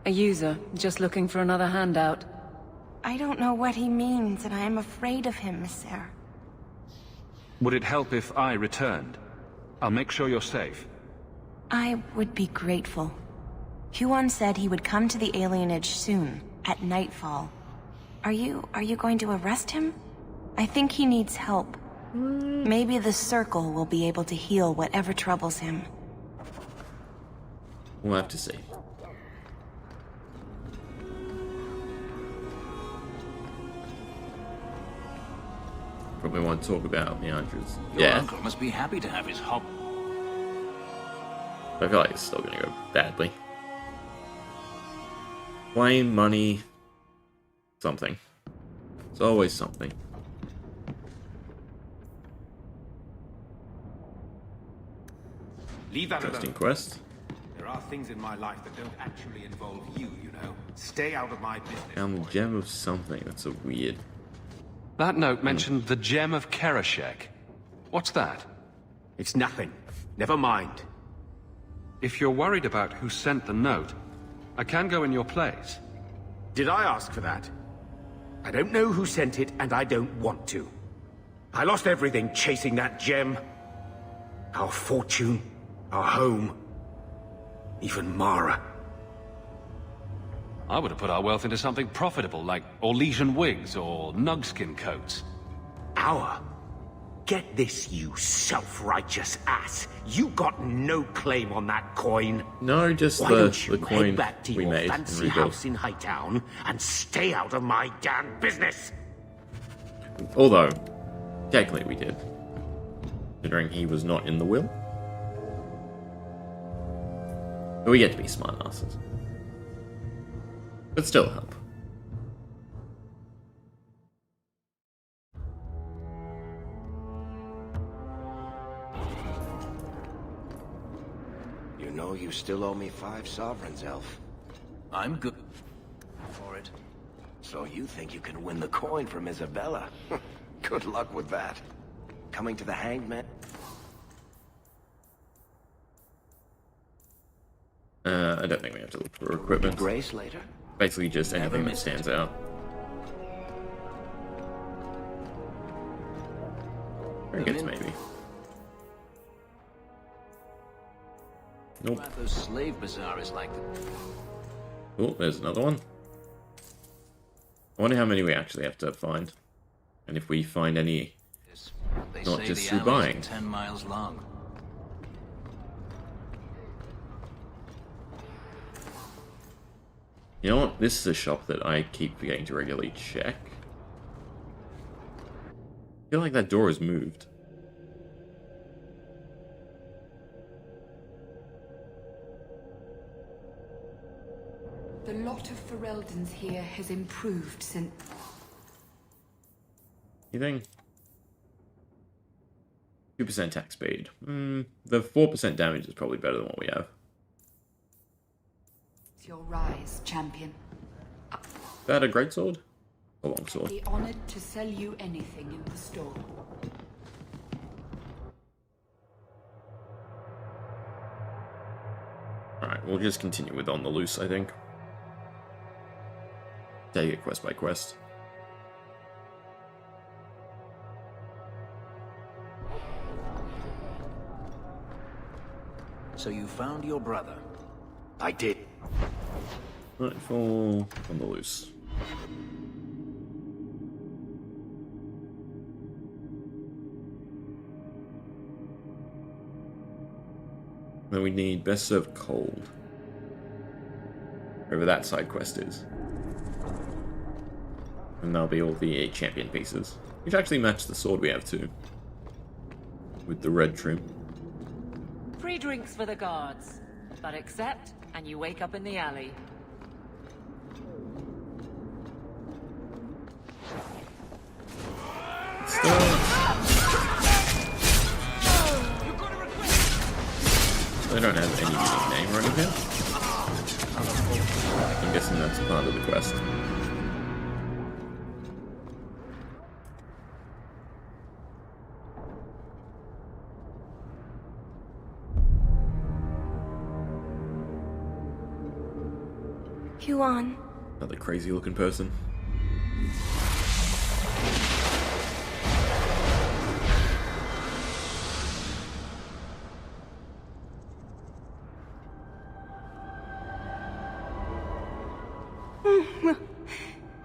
A user, just looking for another handout. I don't know what he means, and I am afraid of him, Monsieur. Would it help if I returned? I'll make sure you're safe. I would be grateful. Huon said he would come to the alienage soon, at nightfall. Are you going to arrest him? I think he needs help. Maybe the Circle will be able to heal whatever troubles him. We'll have to see. Probably want to talk about the Andrews. Your Yeah. uncle must be happy to have his hob... I feel like it's still gonna go badly. Blame, money, something. It's always something. Leave that Interesting alone. quest. There are things in my life that don't actually involve you, you know. Stay out of my business. Found the gem of something. That's a weird. That note mentioned the gem of Kerashek. What's that? It's nothing. Never mind. If you're worried about who sent the note, I can go in your place. Did I ask for that? I don't know who sent it, and I don't want to. I lost everything chasing that gem. Our fortune, our home, even Mara. I would have put our wealth into something profitable, like Orlesian wigs or nugskin coats. Our? Get this, you self-righteous ass. You got no claim on that coin. No, just Why the don't you coin head back to we your made fancy and rebuilt. house in Hightown and stay out of my damn business? Although, technically we did. Considering he was not in the will. But we get to be smart asses. But still help. You know you still owe me 5 sovereigns, Elf. I'm good for it. So you think you can win the coin from Isabella? Good luck with that. Coming to the Hanged Man? I don't think we have to look for equipment. Grace later? Basically just anything that stands out. Trinkets, maybe. Nope. About those slave bazaars like that. Oh, there's another one. I wonder how many we actually have to find. And if we find any, They not say just the through alley's buying. 10 miles long. You know what? This is a shop that I keep forgetting to regularly check. I feel like that door has moved. The lot of Fereldans here has improved since... Anything? 2% attack speed. The 4% damage is probably better than what we have. It's your rise, champion. Is that a greatsword? A longsword. Be honored to sell you anything in the store. Alright, we'll just continue with On the Loose, I think. Take it quest by quest. So you found your brother? I did. Nightfall On the Loose. Then we need Best Served Cold. Wherever that side quest is. And that'll be all the champion pieces. Which actually match the sword we have too. With the red trim. Free drinks for the guards. But accept, and you wake up in the alley. They don't have any unique name or anything. I'm guessing that's part of the quest. Huan. Another crazy looking person.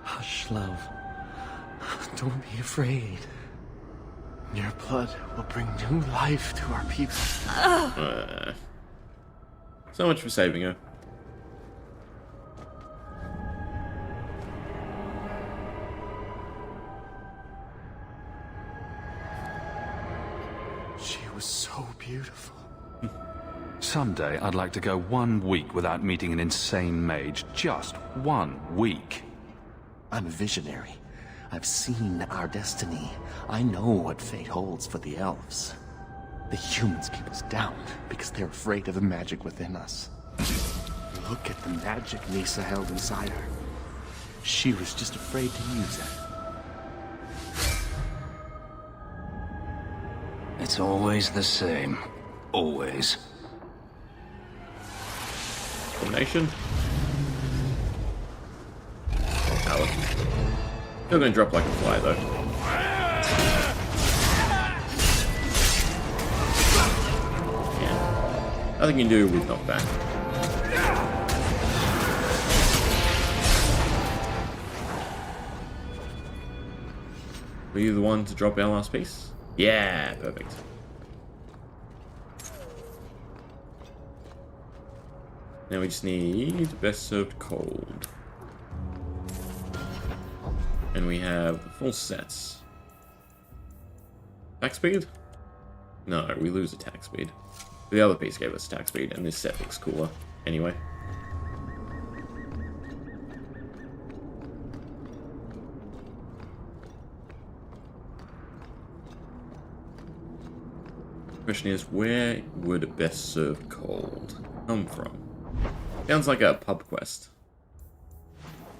Hush, love. Don't be afraid. Your blood will bring new life to our people. So much for saving her. She was so beautiful. Someday I'd like to go 1 week without meeting an insane mage. Just 1 week. I'm a visionary. I've seen our destiny. I know what fate holds for the elves. The humans keep us down because they're afraid of the magic within us. Look at the magic Nisa held inside her. She was just afraid to use it. It's always the same. Always. Combination. Alex. Still gonna drop like a fly though. Yeah. Nothing you can do with knockback. Were you the one to drop our last piece? Yeah, perfect. Now we just need best served cold. And we have full sets. Attack speed? No, we lose attack speed. The other piece gave us attack speed, and this set looks cooler. Anyway. Question is, where would best served cold come from? Sounds like a pub quest.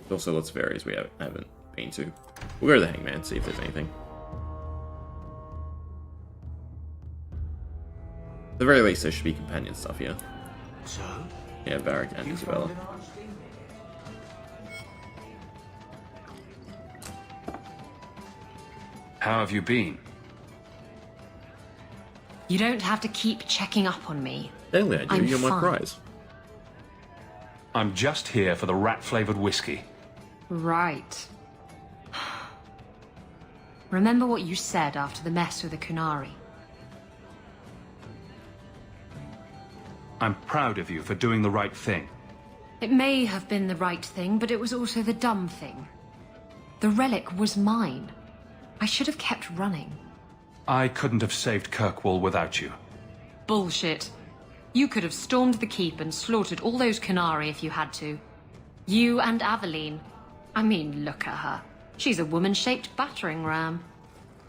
There's also lots of areas we haven't been to. We'll go to the Hangman, see if there's anything. At the very least, there should be companion stuff here. So? Yeah, Varric and Isabella. How have you been? You don't have to keep checking up on me. Daily, I do. You're my fine. prize. I'm just here for the rat-flavored whiskey. Right. Remember what you said after the mess with the Kunari? I'm proud of you for doing the right thing. It may have been the right thing, but it was also the dumb thing. The relic was mine. I should have kept running. I couldn't have saved Kirkwall without you. Bullshit. You could have stormed the keep and slaughtered all those Kunari if you had to. You and Aveline. I mean, look at her. She's a woman-shaped battering ram.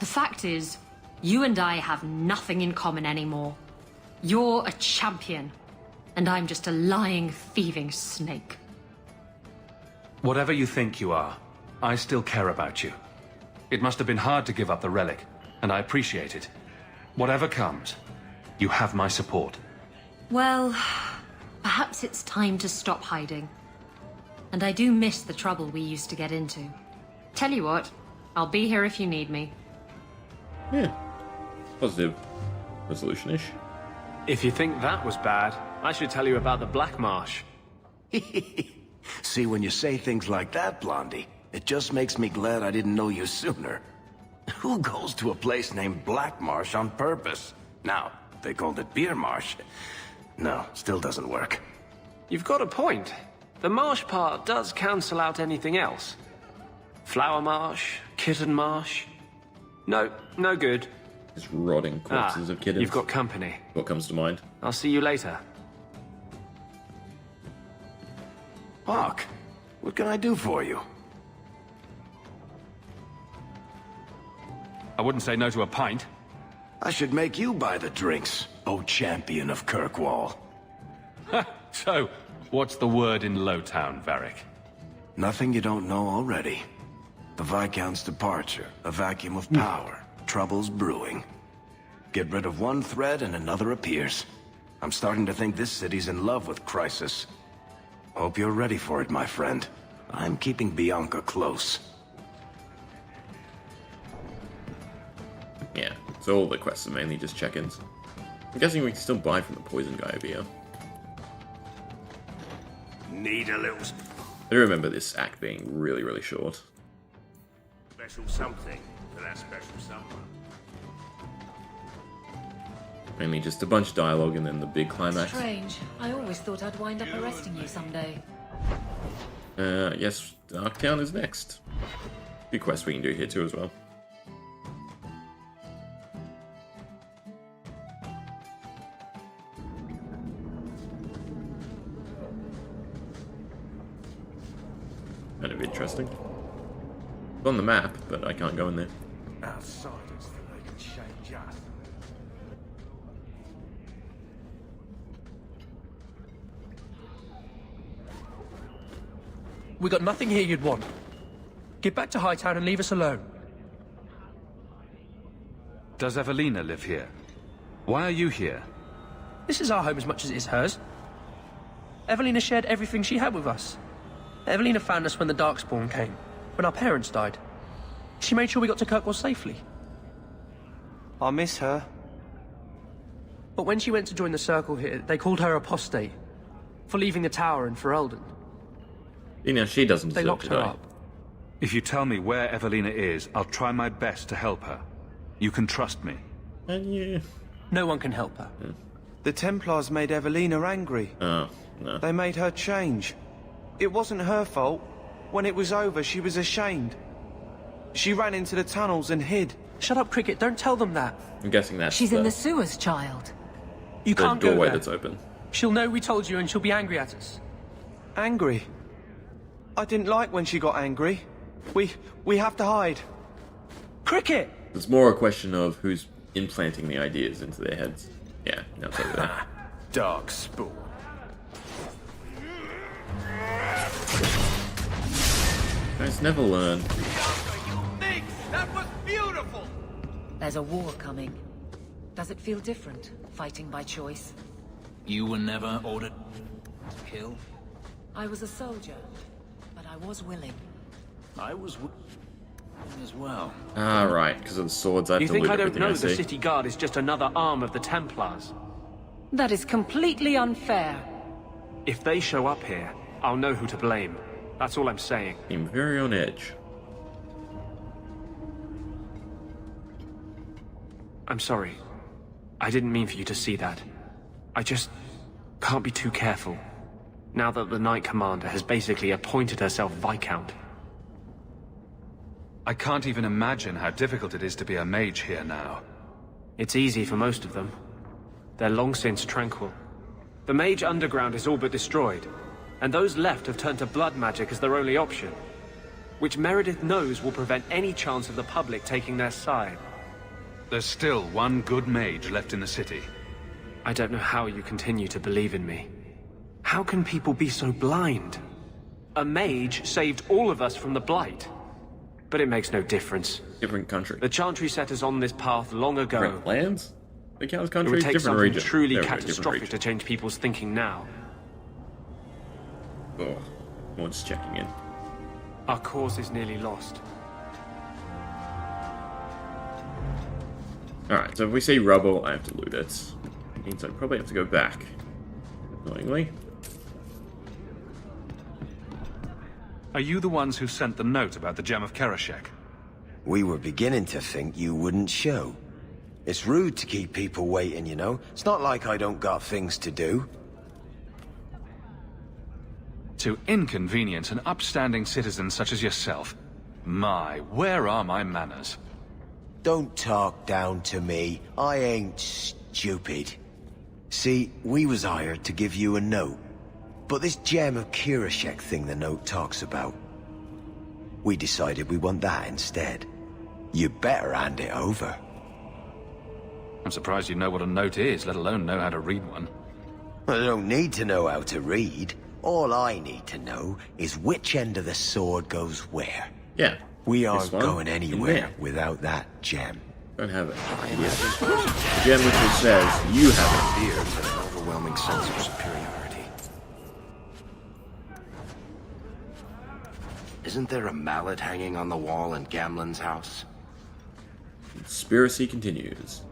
The fact is, you and I have nothing in common anymore. You're a champion, and I'm just a lying, thieving snake. Whatever you think you are, I still care about you. It must have been hard to give up the relic, and I appreciate it. Whatever comes, you have my support. Well, perhaps it's time to stop hiding. And I do miss the trouble we used to get into. Tell you what, I'll be here if you need me. Yeah. Positive. Resolution-ish. If you think that was bad, I should tell you about the Black Marsh. See, when you say things like that, Blondie, it just makes me glad I didn't know you sooner. Who goes to a place named Black Marsh on purpose? Now, if they called it Beer Marsh. No, still doesn't work. You've got a point. The marsh part does cancel out anything else. Flower Marsh, Kitten Marsh. No, no good. Just rotting corpses of kittens. You've got company. What comes to mind? I'll see you later. Hawk, what can I do for you? I wouldn't say no to a pint. I should make you buy the drinks, oh champion of Kirkwall. So, what's the word in Lowtown, Varric? Nothing you don't know already. The Viscount's departure, a vacuum of power, troubles brewing. Get rid of one thread and another appears. I'm starting to think this city's in love with Crisis. Hope you're ready for it, my friend. I'm keeping Bianca close. Yeah, so all the quests are mainly just check-ins. I'm guessing we can still buy from the poison guy over here. Need a little I do remember this act being really, really short. special something for that special someone. Mainly just a bunch of dialogue and then the big climax. Strange. I always thought I'd wind up arresting you someday. Yes, Darktown is next. A few quests we can do here too as well. Kind of interesting. It's on the map, but I can't go in there. Outsiders that they can change us. We got nothing here you'd want. Get back to Hightown and leave us alone. Does Evelina live here? Why are you here? This is our home as much as it is hers. Evelina shared everything she had with us. Evelina found us when the Darkspawn came, when our parents died. She made sure we got to Kirkwall safely. I'll miss her. But when she went to join the Circle here, they called her apostate for leaving the tower in Ferelden. You know, she doesn't They deserve locked to her die. up. If you tell me where Evelina is, I'll try my best to help her. You can trust me. And you... No one can help her. The Templars made Evelina angry. Oh, no. They made her change. It wasn't her fault. When it was over, she was ashamed. She ran into the tunnels and hid. Shut up, Cricket. Don't tell them that. I'm guessing that's She's in the sewers, child. You the can't go doorway there. that's open. She'll know we told you and she'll be angry at us. Angry? I didn't like when she got angry. We have to hide. Cricket! It's more a question of who's implanting the ideas into their heads. Yeah, no, it's over there. Dark spawn. Guys never learn. That was beautiful! There's a war coming. Does it feel different, fighting by choice? You were never ordered to kill? I was a soldier, but I was willing. I was as well. Ah, right, because of the swords, I have You to think loot I don't everything know I the see. city guard is just another arm of the Templars? That is completely unfair. If they show up here, I'll know who to blame. That's all I'm saying. I'm very on edge. I'm sorry. I didn't mean for you to see that. I just can't be too careful. Now that the Knight Commander has basically appointed herself Viscount. I can't even imagine how difficult it is to be a mage here now. It's easy for most of them. They're long since tranquil. The Mage Underground is all but destroyed, and those left have turned to blood magic as their only option, which Meredith knows will prevent any chance of the public taking their side. There's still one good mage left in the city. I don't know how you continue to believe in me. How can people be so blind? A mage saved all of us from the Blight. But it makes no difference. Different country. The Chantry set us on this path long ago. Different lands? The Cows It country? would take Different something region. truly There we go, different catastrophic region. to change people's thinking now. Oh, one's checking in. Our cause is nearly lost. Alright, so if we see rubble, I have to loot it. It means I probably have to go back. Annoyingly. Are you the ones who sent the note about the Gem of Kerashek? We were beginning to think you wouldn't show. It's rude to keep people waiting, you know? It's not like I don't got things to do. To inconvenience an upstanding citizen such as yourself. My, where are my manners? Don't talk down to me. I ain't stupid. See, we was hired to give you a note. But this Gem of Kerashek thing the note talks about, we decided we want that instead. You better hand it over. I'm surprised you know what a note is, let alone know how to read one. I don't need to know how to read. All I need to know is which end of the sword goes where. Yeah. We this aren't one, going in anywhere there. without that gem. Don't have it. Yes. The gem literally says you have it. Fear is an overwhelming sense of superiority. Isn't there a mallet hanging on the wall in Gamlen's house? Conspiracy continues.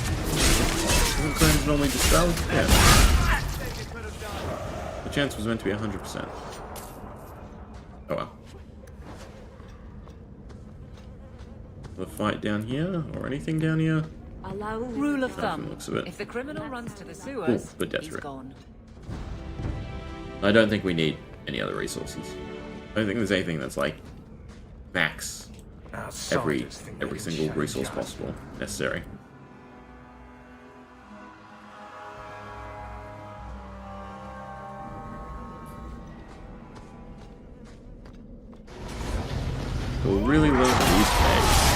Isn't claims normally dispelled? Yeah. The chance was meant to be 100%. Oh well. The fight down here, or anything down here? Rule of thumb. Looks of it. If the criminal runs to the sewers, Ooh, but he's desperate. gone. I don't think we need any other resources. I don't think there's anything that's like max every single resource possible necessary. We'll really learn these days.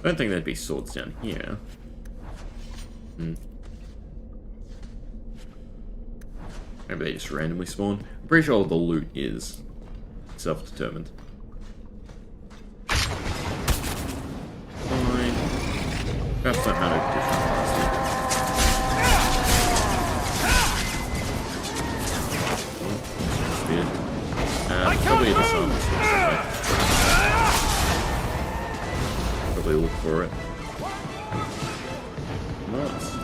I don't think there'd be swords down here. Maybe they just randomly spawn. I'm pretty sure all the loot is self-determined. Fine. Perhaps that matter different. for it. Nice.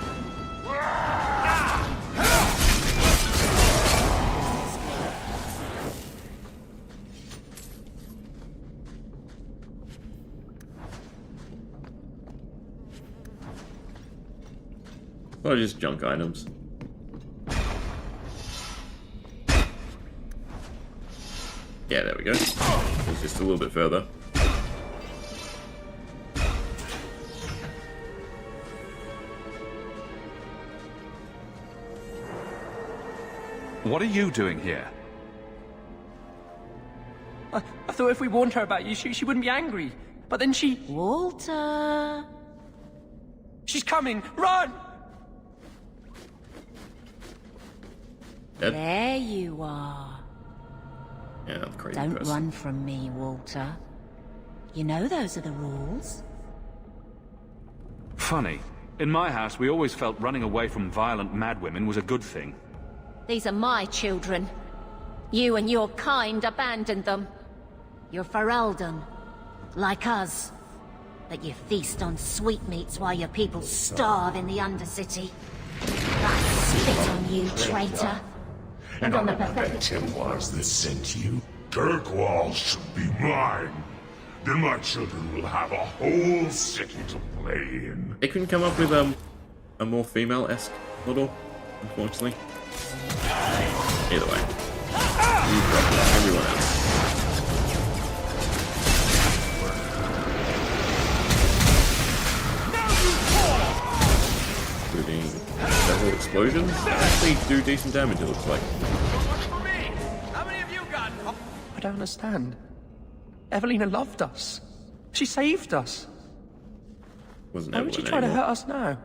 Or just junk items. Yeah, there we go. It's just a little bit further. What are you doing here? I thought if we warned her about you, she wouldn't be angry. But then she... Walter! She's coming! Run! Dead? There you are. Yeah, that's crazy. Don't person. run from me, Walter. You know those are the rules. Funny. In my house, we always felt running away from violent madwomen was a good thing. These are my children. You and your kind abandoned them. You're Ferelden, like us. But you feast on sweetmeats while your people starve in the Undercity. I spit on you, traitor. And on the pathetic Templars that sent you. Kirkwall should be mine. Then my children will have a whole city to play in. They couldn't come up with a more female-esque model, unfortunately. Either way. Everyone else. Including several explosions. They actually do decent damage, it looks like. I don't understand. Evelina loved us. She saved us. Wasn't Why would she try to hurt us now?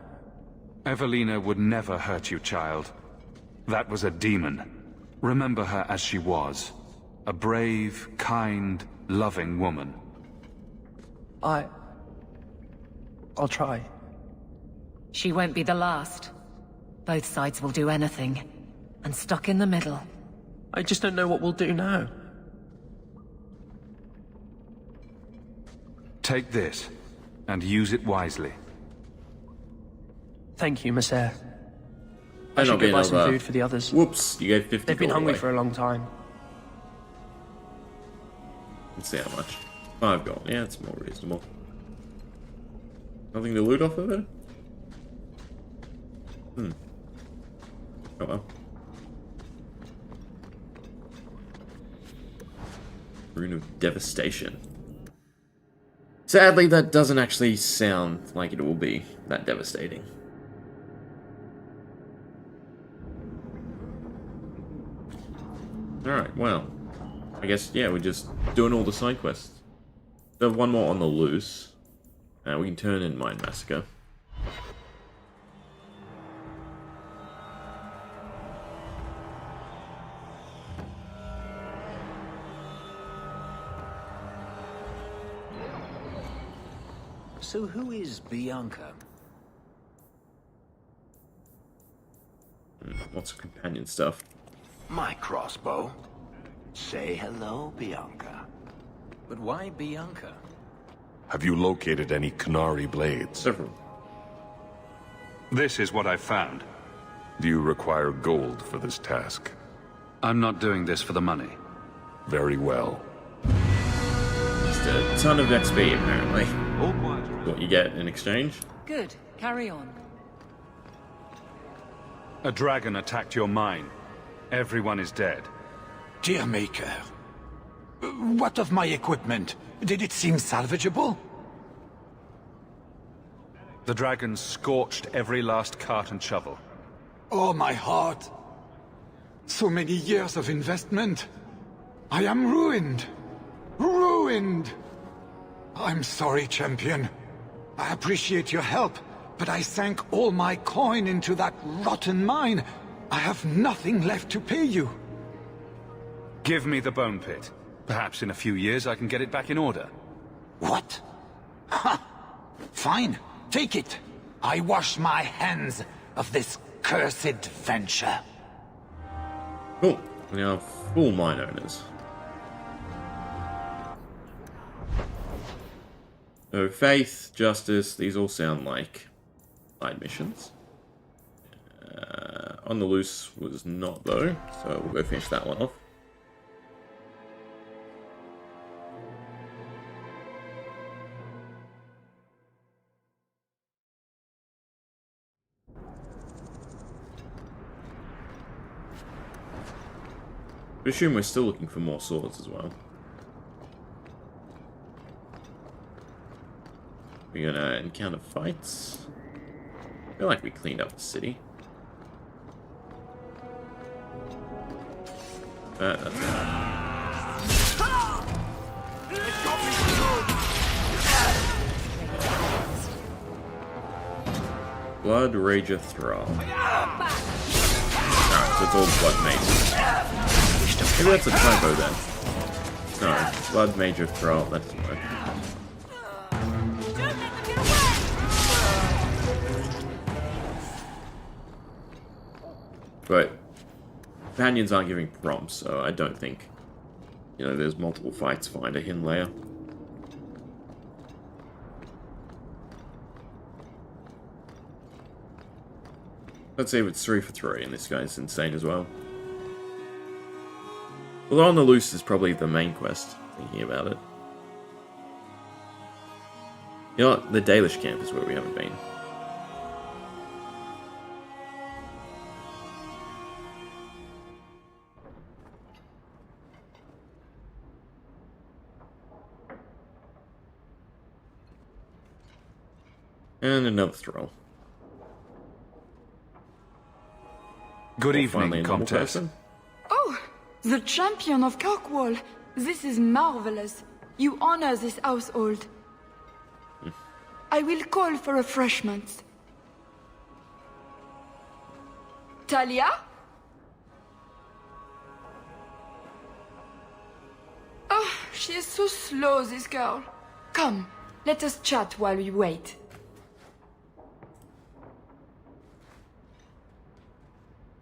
Evelina would never hurt you, child. That was a demon. Remember her as she was. A brave, kind, loving woman. I'll try. She won't be the last. Both sides will do anything. And stuck in the middle. I just don't know what we'll do now. Take this, and use it wisely. Thank you, Monsieur. I And should I'll go be buy some another- food for the others. Whoops, you gave 50 They've been gold hungry away. for a long time. Let's see how much. 5 gold. Yeah, it's more reasonable. Nothing to loot off of it? Oh well. Rune of Devastation. Sadly, that doesn't actually sound like it will be that devastating. Alright, well. I guess, yeah, we're just doing all the side quests. We have one more on the loose. We can turn in Mind Massacre. So who is Bianca? Lots of companion stuff. My crossbow. Say hello, Bianca. But why Bianca? Have you located any Knnari blades? Several. This is what I found. Do you require gold for this task? I'm not doing this for the money. Very well. Just a ton of XP, apparently. All quiet. What you get in exchange? Good. Carry on. A dragon attacked your mine. Everyone is dead. Dear Maker, what of my equipment? Did it seem salvageable? The dragon scorched every last cart and shovel. Oh, my heart. So many years of investment. I am ruined. Ruined! I'm sorry, champion. I appreciate your help, but I sank all my coin into that rotten mine. I have nothing left to pay you. Give me the bone pit. Perhaps in a few years I can get it back in order. What? Ha! Fine, take it. I wash my hands of this cursed venture. Cool. We now have full mine owners. So faith, justice, these all sound like side missions. On the loose was not though, so we'll go finish that one off. I assume we're still looking for more swords as well. We're gonna encounter fights. I feel like we cleaned up the city. That's it. Blood Rager Thrall. Alright, so it's all Blood Mages. Maybe that's a typo then. No, Blood Major Thrall, that doesn't work. But companions aren't giving prompts, so I don't think, there's multiple fights find a hidden layer. Let's see if it's 3 for 3, and this guy's insane as well. Although on the loose is probably the main quest, thinking about it. You know what? The Dalish camp is where we haven't been. And another throw. Good evening, Comtesse. Oh, the champion of Kirkwall. This is marvelous. You honor this household. I will call for refreshments. Talia? Oh, she is so slow, this girl. Come, let us chat while we wait.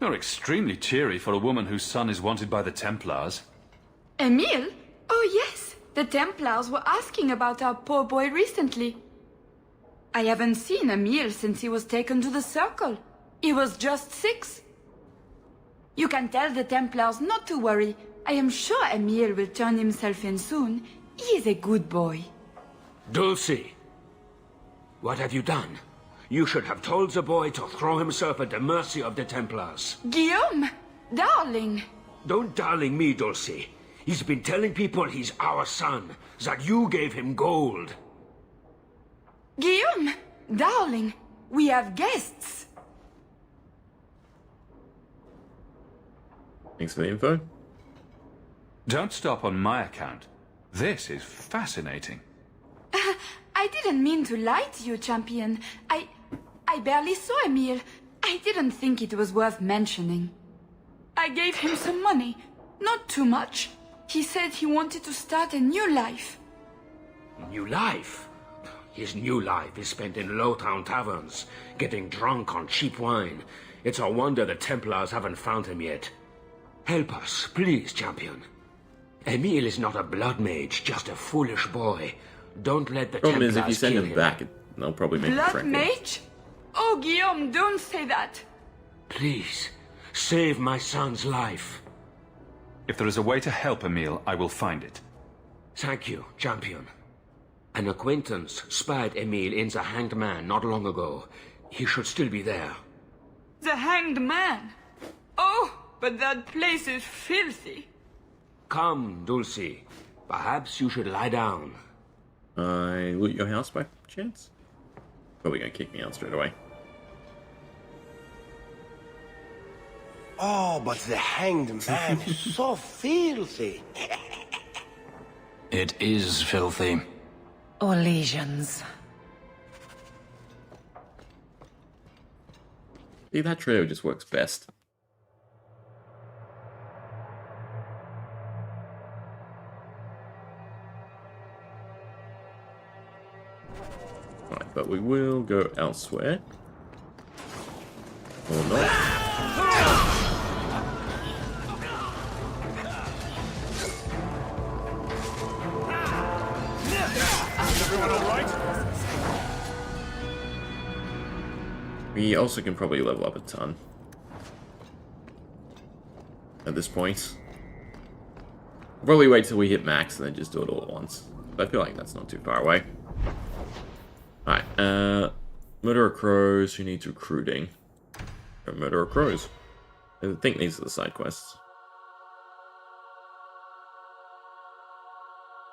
You're extremely cheery for a woman whose son is wanted by the Templars. Emile? Oh yes, the Templars were asking about our poor boy recently. I haven't seen Emile since he was taken to the Circle. He was just 6. You can tell the Templars not to worry. I am sure Emile will turn himself in soon. He is a good boy. Dulcie, what have you done? You should have told the boy to throw himself at the mercy of the Templars. Guillaume, darling. Don't darling me, Dulcie. He's been telling people he's our son, that you gave him gold. Guillaume, darling, we have guests. Thanks for the info. Don't stop on my account. This is fascinating. I didn't mean to lie to you, champion. I barely saw Emile. I didn't think it was worth mentioning. I gave him some money. Not too much. He said he wanted to start a new life. New life? His new life is spent in low-town taverns, getting drunk on cheap wine. It's a wonder the Templars haven't found him yet. Help us, please, champion. Emile is not a blood mage, just a foolish boy. Don't let the Problem Templars is, if you send kill him back, they'll probably make him Blood friendly. mage? Oh, Guillaume, don't say that. Please, save my son's life. If there is a way to help Emile, I will find it. Thank you, champion. An acquaintance spied Emile in the Hanged Man not long ago. He should still be there. The Hanged Man. Oh, but that place is filthy. Come, Dulcie. Perhaps you should lie down. I loot your house by chance? Probably gonna kick me out straight away. Oh, but the Hanged Man is so filthy. It is filthy. Or lesions. See, that trio just works best. Right, but we will go elsewhere. Or not. Is everyone alright? We also can probably level up a ton. At this point. I'll probably wait till we hit max and then just do it all at once. But I feel like that's not too far away. Alright, Murderer Crows, who needs recruiting? Murderer Crows. I think these are the side quests.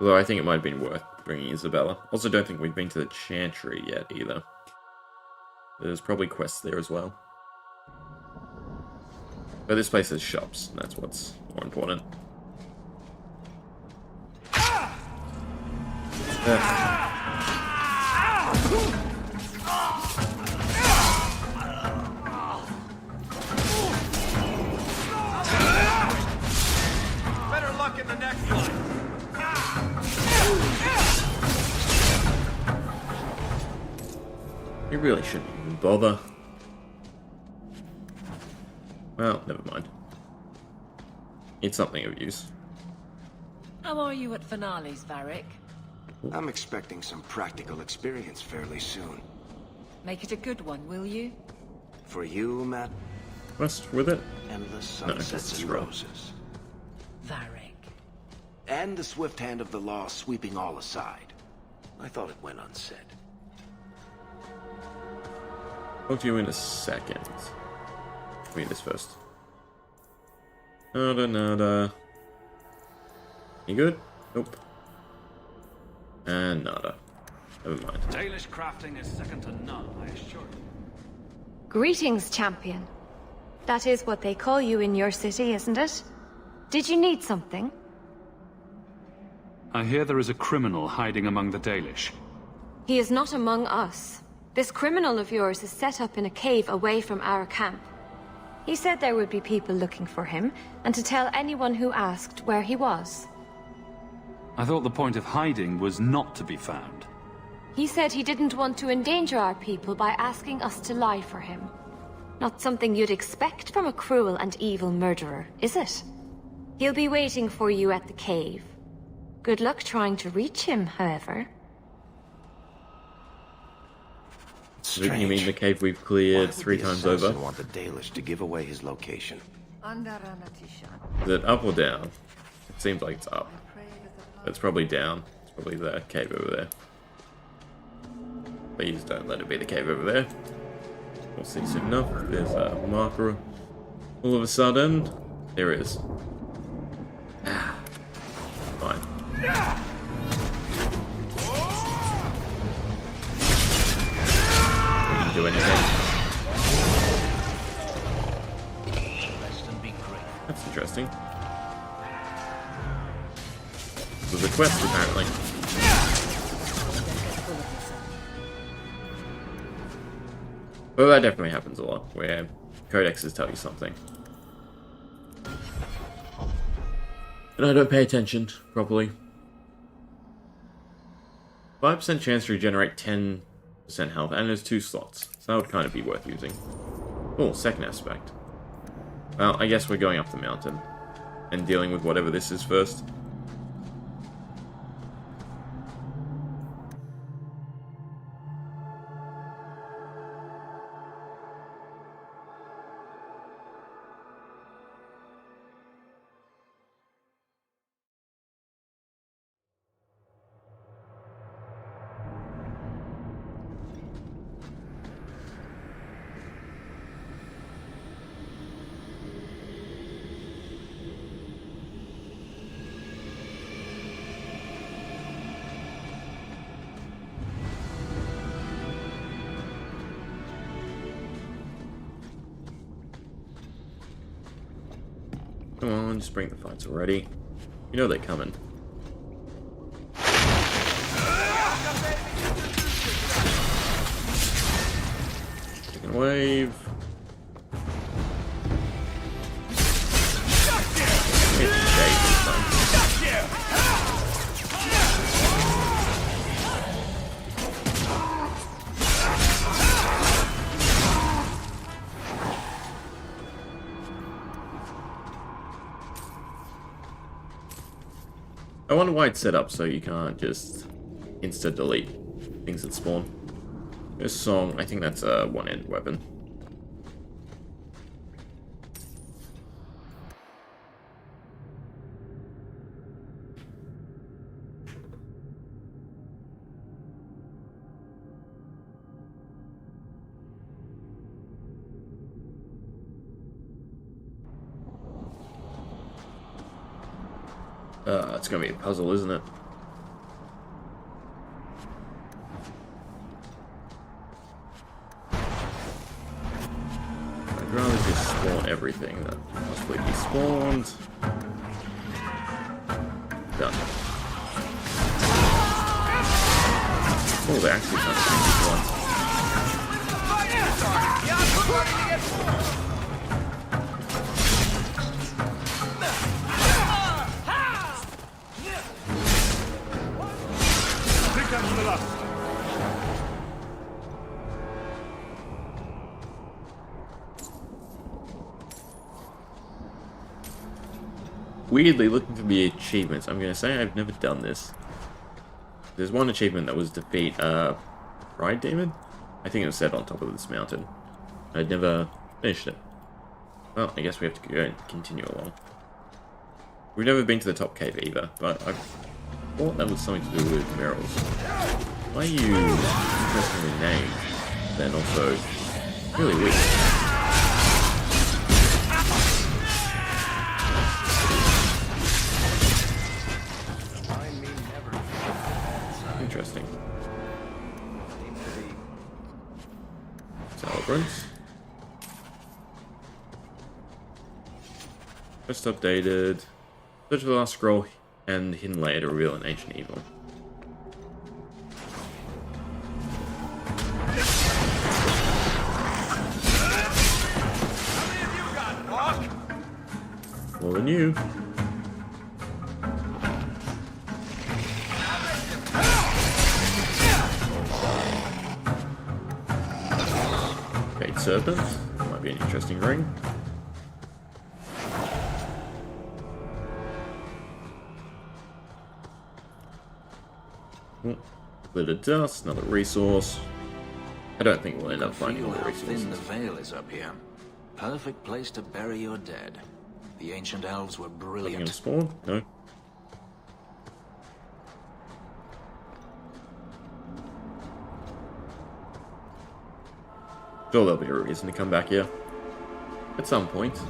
Although I think it might have been worth bringing Isabella. Also don't think we've been to the Chantry yet either. There's probably quests there as well. But this place has shops, and that's what's more important. Better luck in the next one. You really shouldn't even bother. Well, never mind. Need something of use. How are you at finales, Varric? I'm expecting some practical experience fairly soon. Make it a good one, will you? For you, Matt? Quest with it? Endless sunsets and roses. Varric. And the swift hand of the law sweeping all aside. I thought it went unsaid. Talk to you in a second. Read this first. Nada, nada. You good? Nope. And nada. Never mind. Dalish crafting is second to none, I assure you. Greetings, champion. That is what they call you in your city, isn't it? Did you need something? I hear there is a criminal hiding among the Dalish. He is not among us. This criminal of yours is set up in a cave away from our camp. He said there would be people looking for him, and to tell anyone who asked where he was. I thought the point of hiding was not to be found. He said he didn't want to endanger our people by asking us to lie for him. Not something you'd expect from a cruel and evil murderer, is it? He'll be waiting for you at the cave. Good luck trying to reach him, however. You mean the cave we've cleared 3 times over? I want the Dalish to give away his location. Is it up or down? It seems like it's up. It's probably down. It's probably the cave over there. Please don't let it be the cave over there. We'll see soon enough. There's a marker. All of a sudden, there is. Fine. Do anything. That's interesting. This was a quest, apparently. But that definitely happens a lot, where codexes tell you something. And I don't pay attention properly. 5% chance to regenerate 10% health, and there's 2 slots, so that would kind of be worth using. Oh, second aspect. Well, I guess we're going up the mountain and dealing with whatever this is first. Come on, just bring the fights already. You know they're coming. Second wave. I wonder why it's set up so you can't just insta-delete things that spawn. This song, I think that's a one-end weapon. It's gonna be a puzzle, isn't it? I'd rather just spawn everything that can possibly be spawned. Done. Oh, they actually can't change it once. Weirdly, looking for the achievements, I'm gonna say I've never done this. There's one achievement that was defeat Pride Demon? I think it was set on top of this mountain. I'd never finished it. Well, I guess we have to go and continue along. We've never been to the top cave either, but I thought that was something to do with Meryl's. Why are you interestingly named, then also really weak? Interesting. Celebrants. Just updated. Search for the last scroll and hidden layer to reveal an ancient evil. More than you. Fate Serpent. Might be an interesting ring. Bit of dust, another resource. I don't think we'll end up finding all the resources. The veil is up here. Perfect place to bury your dead. The ancient elves were brilliant. Spawn? No. Sure, there'll be a reason to come back here at some point.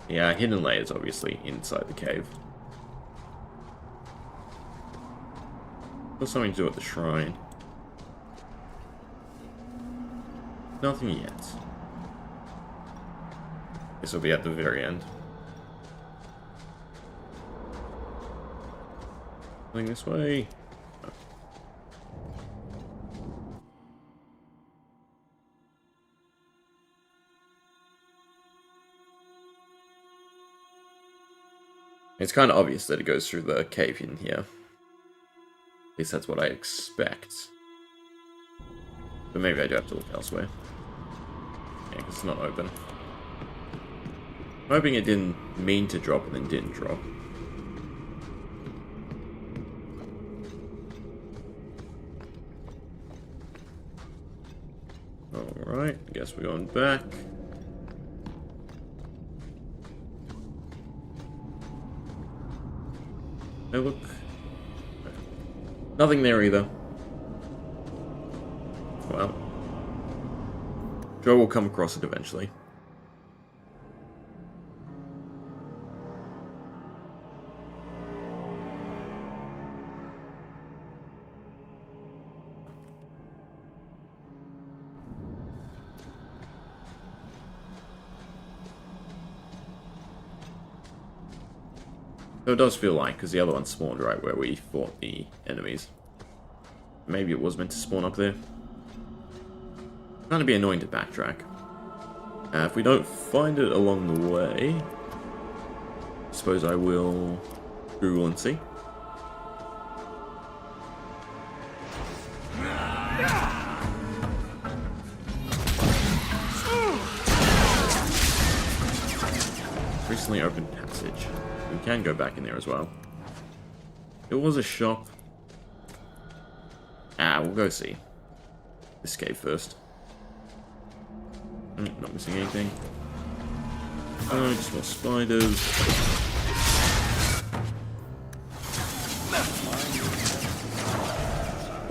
Yeah, hidden layers obviously inside the cave. There's something to do at the shrine. Nothing yet. This will be at the very end. Going this way. No. It's kind of obvious that it goes through the cave in here. At least that's what I expect. But maybe I do have to look elsewhere. Yeah, because it's not open. I'm hoping it didn't mean to drop and then didn't drop. Alright, I guess we're going back. Hey, look. Nothing there either. Well. Joe will come across it eventually. So it does feel like, because the other one spawned right where we fought the enemies. Maybe it was meant to spawn up there. It's going to be annoying to backtrack. If we don't find it along the way, I suppose I will Google and see. Recently opened passage. We can go back in there as well. It was a shop. We'll go see. Escape first. Not missing anything. Oh, just more spiders.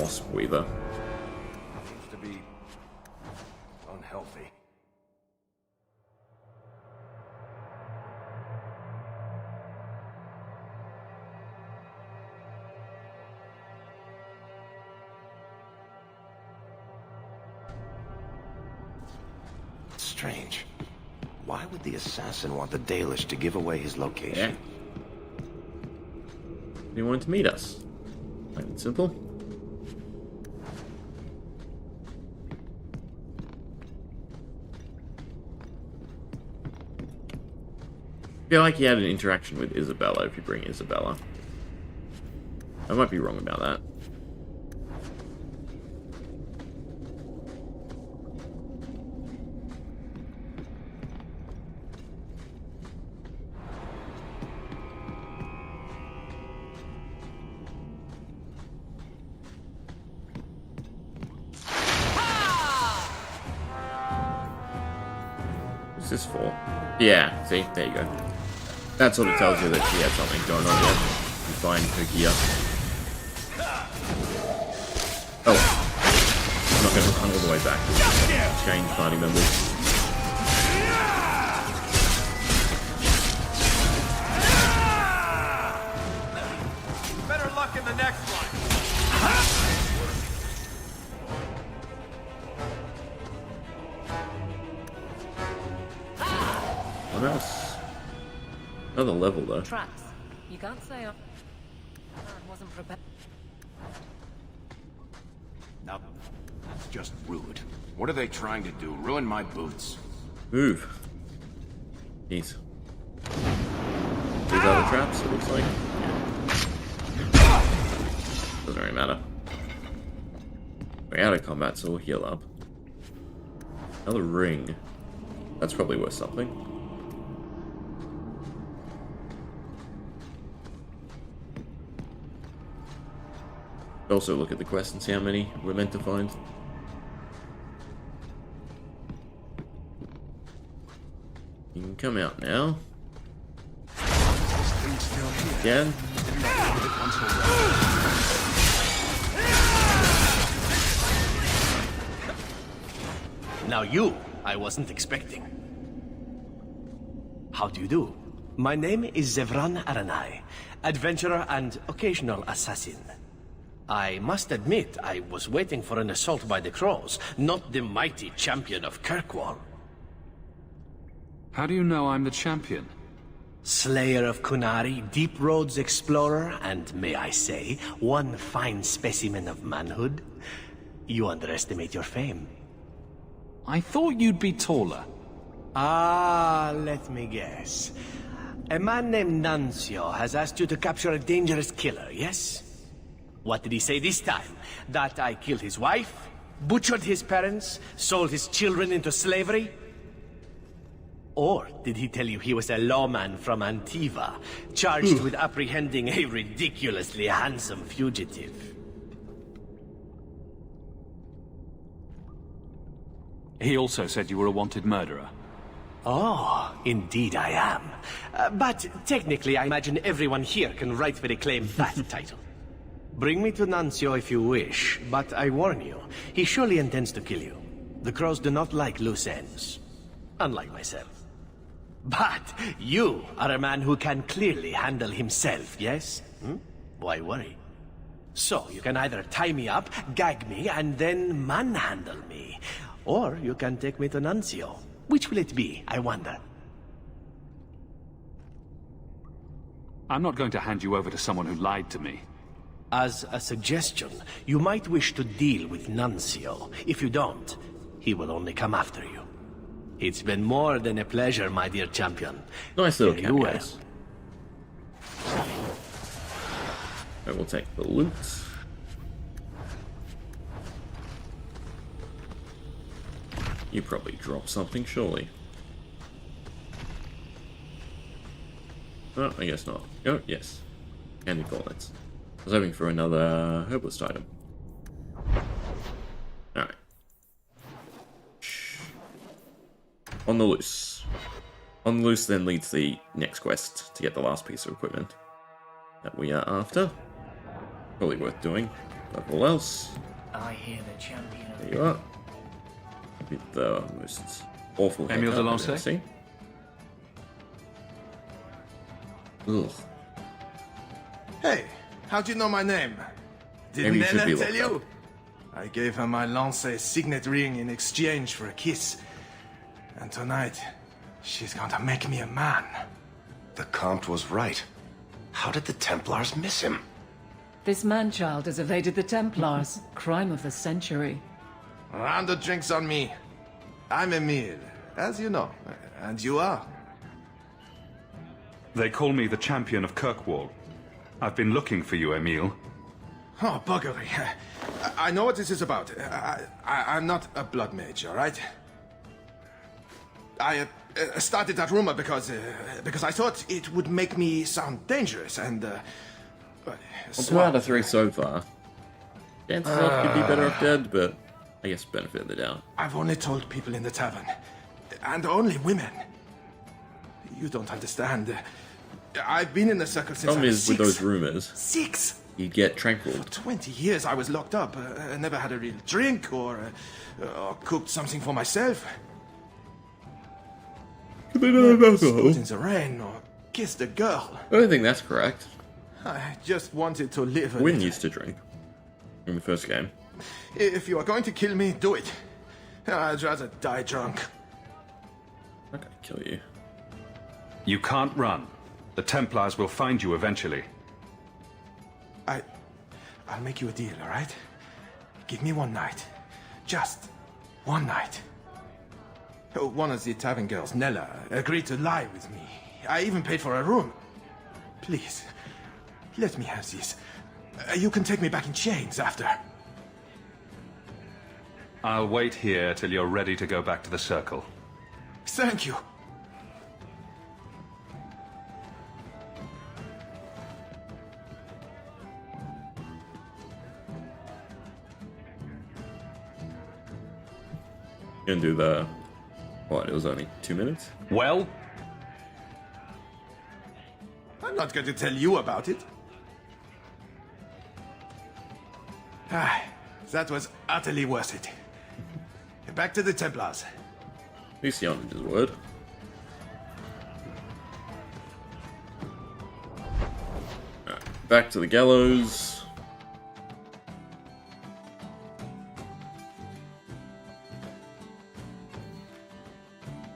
Wasp Weaver. Seems to be unhealthy. Strange. Why would the assassin want the Dalish to give away his location? Yeah. He wanted to meet us. Plain and simple. I feel like he had an interaction with Isabella if you bring Isabella. I might be wrong about that. What's this for? Yeah, see? There you go. That sort of tells you that she had something going on here. You find her gear. Oh. I'm not going to run all the way back. Change party members. Better luck in the next one. What else? Another level though. Traps. You can't say I wasn't prepared. No, that's just rude. What are they trying to do? Ruin my boots? Move. Jeez. These are the traps, it looks like. Doesn't really matter. We're out of combat, so we'll heal up. Another ring. That's probably worth something. Also look at the quest and see how many we're meant to find. You can come out now. Again. Now you, I wasn't expecting. How do you do? My name is Zevran Aranai, adventurer and occasional assassin. I must admit, I was waiting for an assault by the Crows, not the mighty champion of Kirkwall. How do you know I'm the champion? Slayer of Kunari, Deep Roads explorer, and may I say, one fine specimen of manhood. You underestimate your fame. I thought you'd be taller. Ah, let me guess. A man named Nuncio has asked you to capture a dangerous killer, yes? What did he say this time? That I killed his wife, butchered his parents, sold his children into slavery? Or did he tell you he was a lawman from Antiva, charged with apprehending a ridiculously handsome fugitive? He also said you were a wanted murderer. Oh, indeed I am. But technically, I imagine everyone here can rightfully claim that title. Bring me to Nuncio if you wish, but I warn you, he surely intends to kill you. The Crows do not like loose ends. Unlike myself. But you are a man who can clearly handle himself, yes? Why worry? So, you can either tie me up, gag me, and then manhandle me. Or you can take me to Nuncio. Which will it be, I wonder? I'm not going to hand you over to someone who lied to me. As a suggestion, you might wish to deal with Nuncio. If you don't, he will only come after you. It's been more than a pleasure, my dear champion. Nice little Fare you well. cameos. I will take the loot. You probably dropped something, surely. Oh, I guess not. Oh, yes. Candy bullets. I was hoping for another herbalist item. Alright. On the loose. On the loose then leads the next quest to get the last piece of equipment that we are after. Probably worth doing All else. I hear the champion of... There you are. With the most awful Emile haircut I've Delancey? ever seen. Ugh. Hey, how'd you know my name? Did Maybe you should Nana be tell looked you? up. I gave her my Lance's signet ring in exchange for a kiss. And tonight, she's going to make me a man. The Comte was right. How did the Templars miss him? This man-child has evaded the Templars. Crime of the century. Round of drinks on me. I'm Emile, as you know. And you are? They call me the champion of Kirkwall. I've been looking for you, Emile. Oh, buggery. I know what this is about. I'm not a blood mage, all right? I started that rumor because I thought it would make me sound dangerous and... Well, 2 out of 3 so far. Chances are could be better off dead, but I guess benefit of the doubt. I've only told people in the tavern. And only women. You don't understand. I've been in the circle since I Problem was is, with 6. those rumors, 6? you get tranquiled. 20 years I was locked up. I never had a real drink or cooked something for myself. Could they not have alcohol? Stood in the rain or kissed a girl. I don't think that's correct. I just wanted to live a Wynn little. used to drink in the first game. If you are going to kill me, do it. I'd rather die drunk. I'm not gonna kill you. You can't run. The Templars will find you eventually. I'll make you a deal, all right? Give me one night. Just one night. One of the tavern girls, Nella, agreed to lie with me. I even paid for a room. Please, let me have this. You can take me back in chains after. I'll wait here till you're ready to go back to the Circle. Thank you. Gonna do the... What, it was only 2 minutes? Well? I'm not going to tell you about it. That was utterly worth it. Back to the Templars. At least he honored his word. Alright, back to the gallows.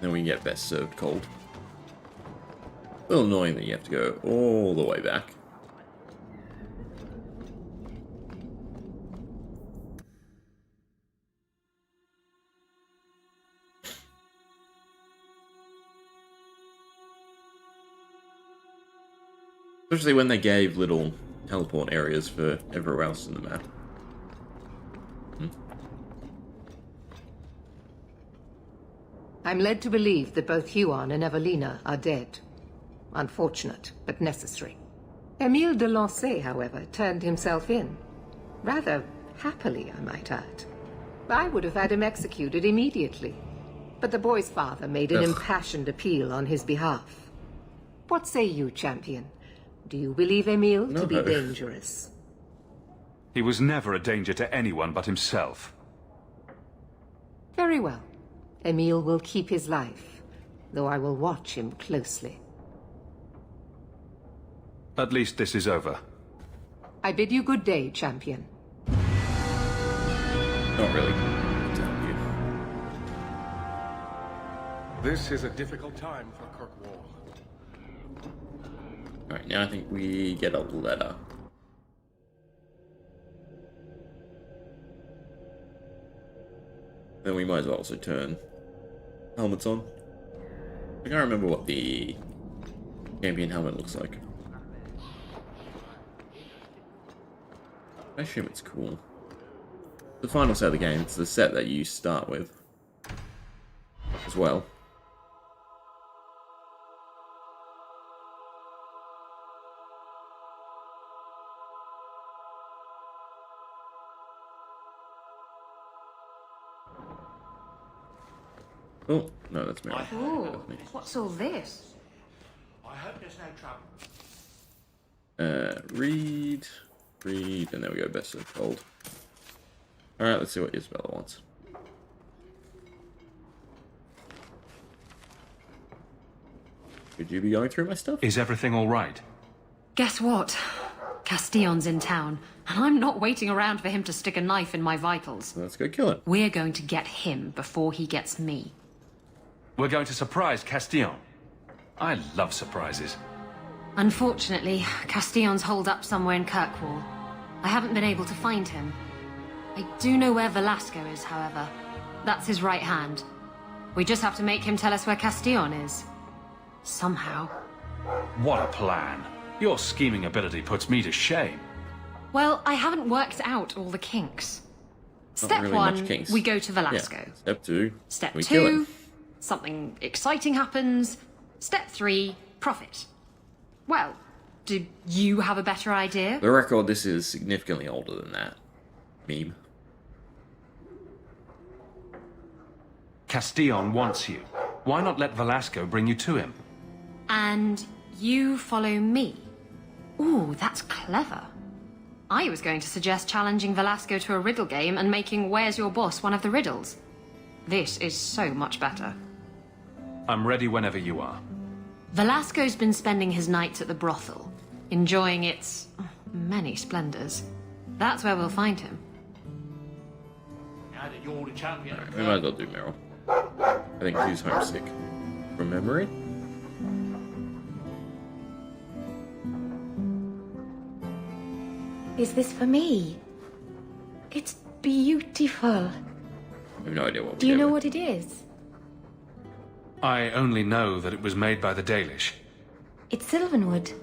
Then we get best served cold. A little annoying that you have to go all the way back. Especially when they gave little teleport areas for everywhere else in the map. I'm led to believe that both Huon and Evelina are dead. Unfortunate, but necessary. Emile Delancey, however, turned himself in. Rather happily, I might add. I would have had him executed immediately. But the boy's father made an impassioned appeal on his behalf. What say you, champion? Do you believe Emile to be dangerous? He was never a danger to anyone but himself. Very well. Emile will keep his life, though I will watch him closely. At least this is over. I bid you good day, champion. Not really. Tell you. This is a difficult time for Kirkwall. Alright, now I think we get a letter. Then we might as well also turn helmets on. I can't remember what the champion helmet looks like. I assume it's cool. The final set of the game, it's the set that you start with as well. Oh, no, that's me. Ooh, what's all this? I hope there's no trouble. Read. Greed, and there we go, best of cold. Alright, let's see what Isabella wants. Could you be going through my stuff? Is everything all right? Guess what? Castillon's in town, and I'm not waiting around for him to stick a knife in my vitals. Let's go kill him. We're going to get him before he gets me. We're going to surprise Castillon. I love surprises. Unfortunately, Castillon's holed up somewhere in Kirkwall. I haven't been able to find him. I do know where Velasco is, however. That's his right hand. We just have to make him tell us where Castillon is. Somehow. What a plan. Your scheming ability puts me to shame. Well, I haven't worked out all the kinks. Not Step really one, much kinks. we go to Velasco. Yeah. Step 2, Step we kill 2, him. something exciting happens. Step 3, profit. Well, do you have a better idea? The record, this is significantly older than that. Meme. Castillon wants you. Why not let Velasco bring you to him? And you follow me. Ooh, that's clever. I was going to suggest challenging Velasco to a riddle game and making Where's Your Boss one of the riddles. This is so much better. I'm ready whenever you are. Velasco's been spending his nights at the brothel, enjoying its many splendors. That's where we'll find him. Now that you're the champion, Alright, we might as well do Meryl. I think she's homesick. From memory? Is this for me? It's beautiful. I have no idea what Do you know what it is? I only know that it was made by the Dalish. It's sylvanwood.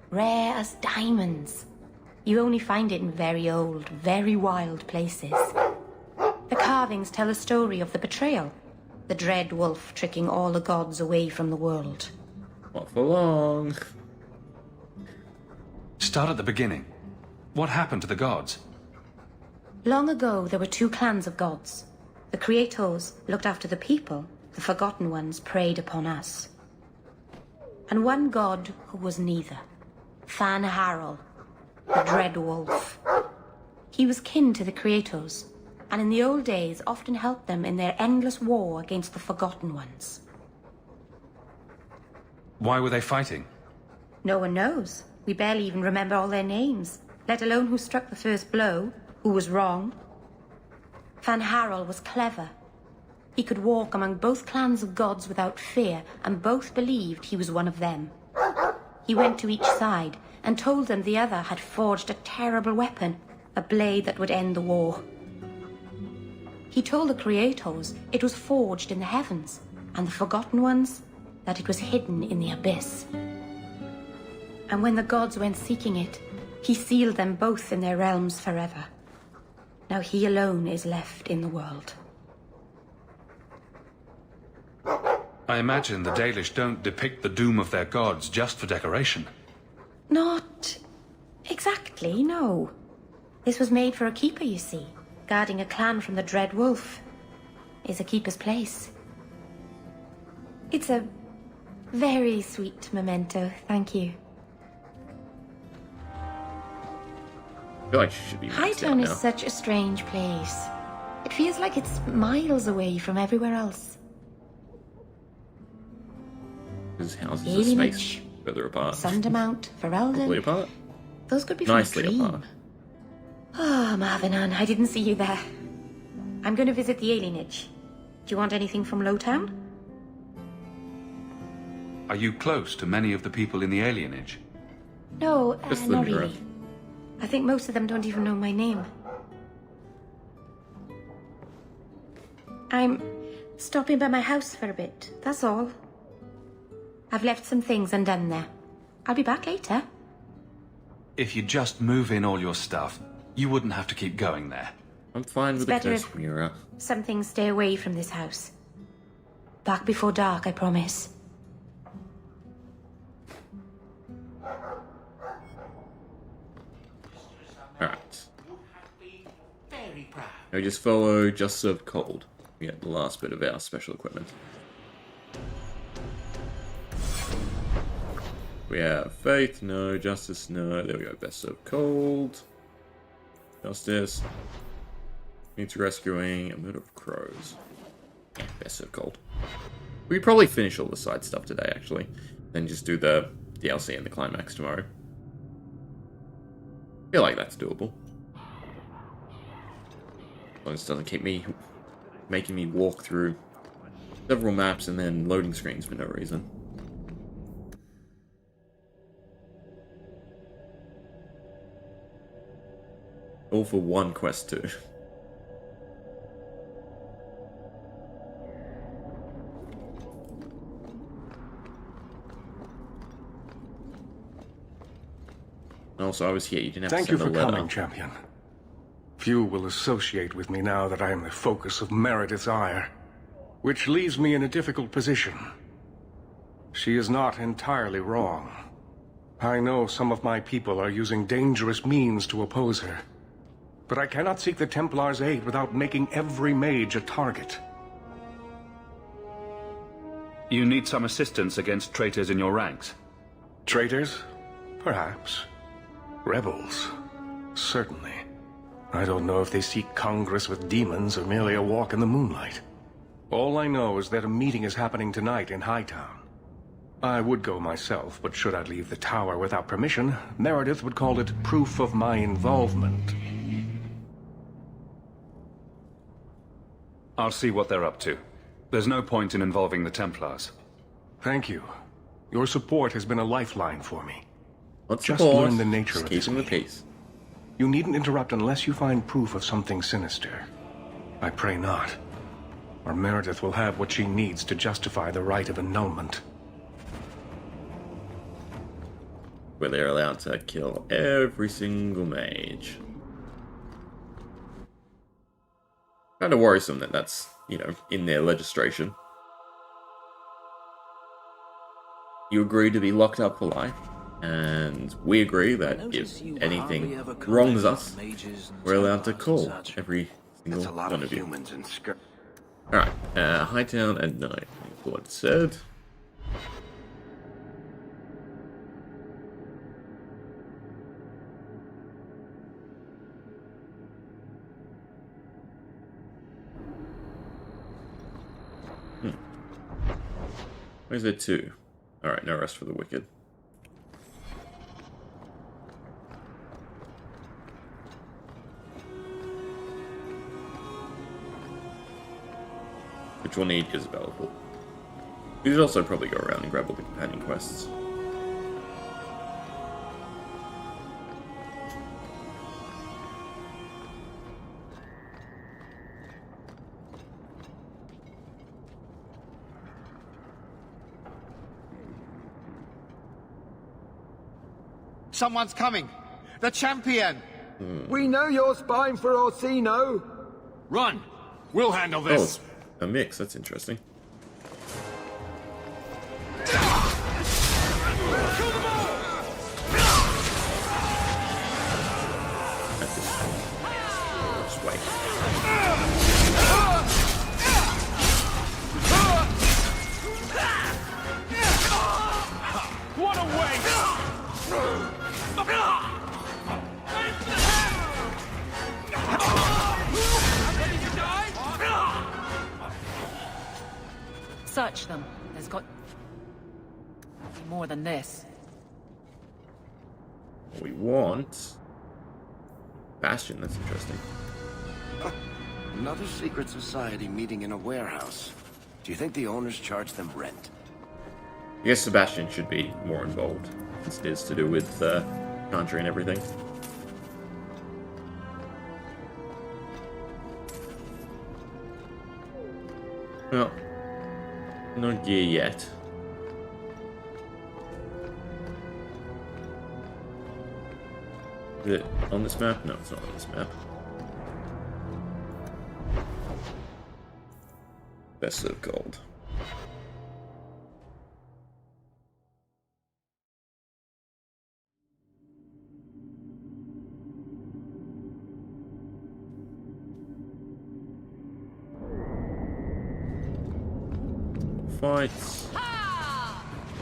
Rare as diamonds. You only find it in very old, very wild places. The carvings tell a story of the betrayal. The dread wolf tricking all the gods away from the world. Not for long. Start at the beginning. What happened to the gods? Long ago, there were two clans of gods. The Creators looked after the people. The Forgotten Ones preyed upon us. And one god who was neither. Fan Harel, the Dread Wolf. He was kin to the Creators, and in the old days often helped them in their endless war against the Forgotten Ones. Why were they fighting? No one knows. We barely even remember all their names, let alone who struck the first blow, who was wrong. Fan Harel was clever. He could walk among both clans of gods without fear, and both believed he was one of them. He went to each side and told them the other had forged a terrible weapon, a blade that would end the war. He told the Creators it was forged in the heavens, and the Forgotten Ones that it was hidden in the abyss. And when the gods went seeking it, he sealed them both in their realms forever. Now he alone is left in the world. I imagine the Dalish don't depict the doom of their gods just for decoration. Not exactly, no. This was made for a keeper, you see. Guarding a clan from the Dread Wolf is a keeper's place. It's a very sweet memento, thank you. I feel like she should be maxed out Hightown now. is such a strange place. It feels like it's miles away from everywhere else. His houses are Alienage, spaced further apart. Sundermount, Ferelden. Probably apart. Those could be from Nicely a dream. apart. Ah, Marvinan, I didn't see you there. I'm going to visit the alienage. Do you want anything from Lowtown? Are you close to many of the people in the alienage? No, Just the not mirror. really. I think most of them don't even know my name. I'm stopping by my house for a bit, that's all. I've left some things undone there. I'll be back later. If you just move in all your stuff, you wouldn't have to keep going there. I'm fine with It's the better cursed if- mirror. Some things stay away from this house. Back before dark, I promise. Alright. very proud. Now we just follow Just Serve Cold. We get the last bit of our special equipment. We have Faith, no. Justice, no. There we go. Best Serve Cold. Justice. Needs rescuing a bit of crows. Yeah, best of gold. We could probably finish all the side stuff today, actually. Then just do the DLC and the climax tomorrow. I feel like that's doable. As long as it doesn't keep me making me walk through several maps and then loading screens for no reason. All for one quest too. Also, I was here. You didn't have Thank to you send for a letter. coming, champion. Few will associate with me now that I am the focus of Meredith's ire, which leaves me in a difficult position. She is not entirely wrong. I know some of my people are using dangerous means to oppose her, but I cannot seek the Templars' aid without making every mage a target. You need some assistance against traitors in your ranks? Traitors? Perhaps. Rebels? Certainly. I don't know if they seek Congress with demons or merely a walk in the moonlight. All I know is that a meeting is happening tonight in Hightown. I would go myself, but should I leave the tower without permission, Meredith would call it proof of my involvement. I'll see what they're up to. There's no point in involving the Templars. Thank you. Your support has been a lifeline for me. Let's just pause. learn the nature Just of this keeping the meeting. peace. You needn't interrupt unless you find proof of something sinister. I pray not. Or Meredith will have what she needs to justify the right of annulment. Where they're allowed to kill every single mage. Kind of worrisome that that's, you know, in their legislation. You agree to be locked up for life, and we agree that if anything wrongs us, we're allowed to call every single one of you. Alright, Hightown at night. What it said. Where's there two? Alright, no rest for the wicked. Which we'll need is available. We should also probably go around and grab all the companion quests. Someone's coming! The champion! We know you're spying for Orsino! Run! We'll handle this! Oh, it's a mix, that's interesting. Just wait. What a waste! Search them. There's got to be more than this. What we want... Bastion, that's interesting. Another secret society meeting in a warehouse. Do you think the owners charge them rent? I guess Sebastian should be more involved, since it is to do with country and everything. Well, no gear yet. Is it on this map? No, it's not on this map. Best of gold. Fights.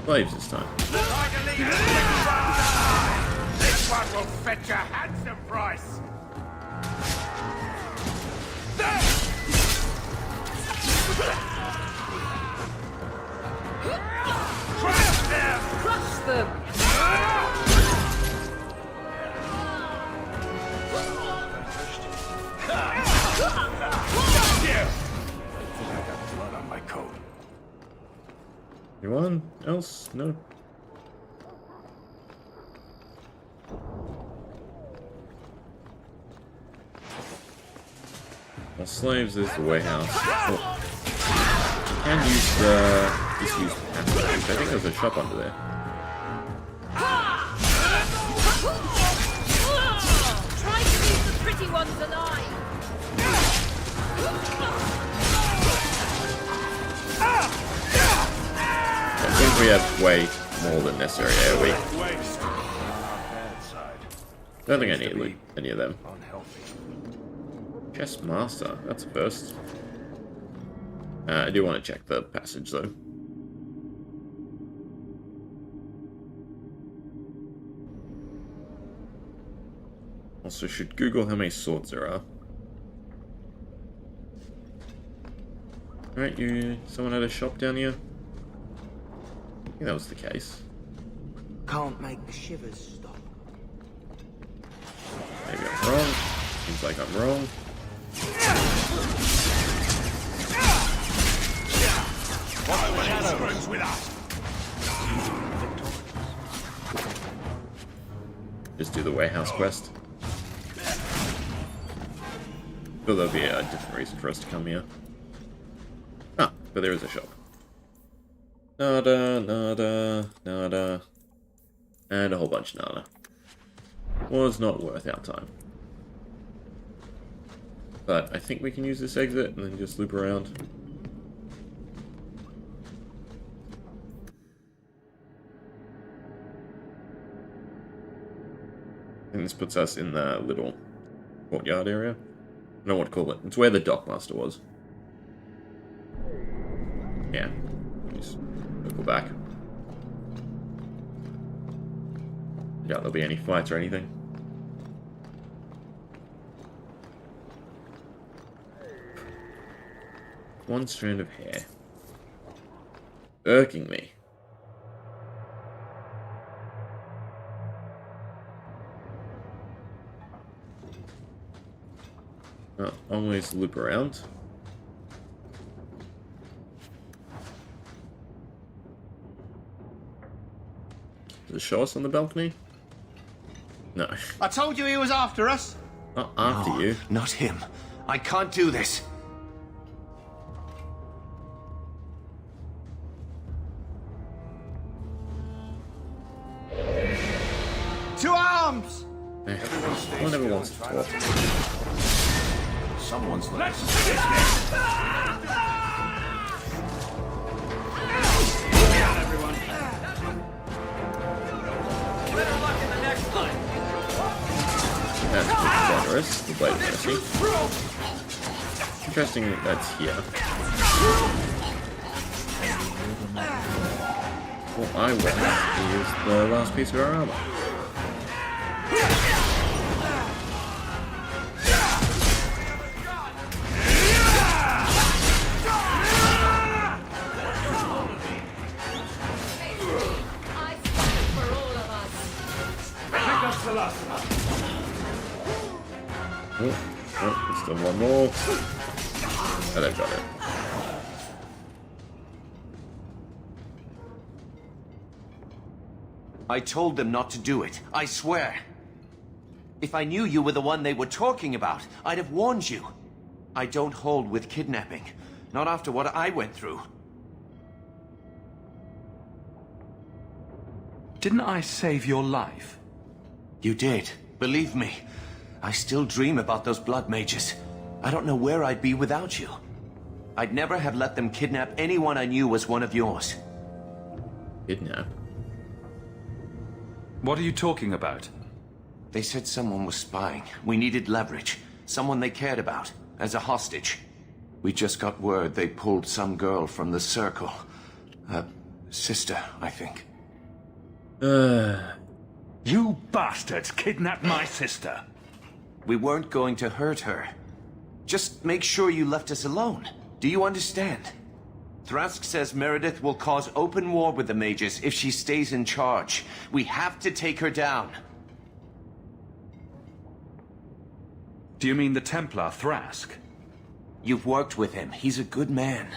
Slaves this time. This one will fetch a handsome price! Crush them! Blood on my coat. Anyone else? No. Well, slaves is the warehouse. Oh. You can use the disused passage. I think there's a shop under there. Try to leave the pretty ones alive! I think we have way more than necessary AoE. Don't think I need any of them. Chess Master, that's a first. I do want to check the passage though. Also, should Google how many swords there are. Alright, someone had a shop down here? I think that was the case. Can't make the shivers stop. Maybe I'm wrong. Seems like I'm wrong. Just do the warehouse quest. But there'll be a different reason for us to come here. Ah, but there is a shop. Nada, nada, nada. And a whole bunch of nada. Was not worth our time. But I think we can use this exit and then just loop around. I think this puts us in the little courtyard area. I don't know what to call it. It's where the dockmaster was. Yeah. Just circle back. Doubt there'll be any fights or anything. One strand of hair. Irking me. Oh, always loop around. Does it show us on the balcony? No. I told you he was after us. Not after you. Not him. I can't do this. To arms! One never wants to talk. Someone's left. That's generous. The Blade of Mercy. Interesting that that's here. What I want is the last piece of our armor. Oh, there's still one more. And I've got it. I told them not to do it. I swear. If I knew you were the one they were talking about, I'd have warned you. I don't hold with kidnapping. Not after what I went through. Didn't I save your life? You did. Believe me. I still dream about those blood mages. I don't know where I'd be without you. I'd never have let them kidnap anyone I knew was one of yours. Kidnap? What are you talking about? They said someone was spying. We needed leverage. Someone they cared about. As a hostage. We just got word they pulled some girl from the circle. A sister, I think. You bastards kidnapped my sister. We weren't going to hurt her. Just make sure you left us alone. Do you understand? Thrask says Meredith will cause open war with the mages if she stays in charge. We have to take her down. Do you mean the Templar, Thrask? You've worked with him. He's a good man.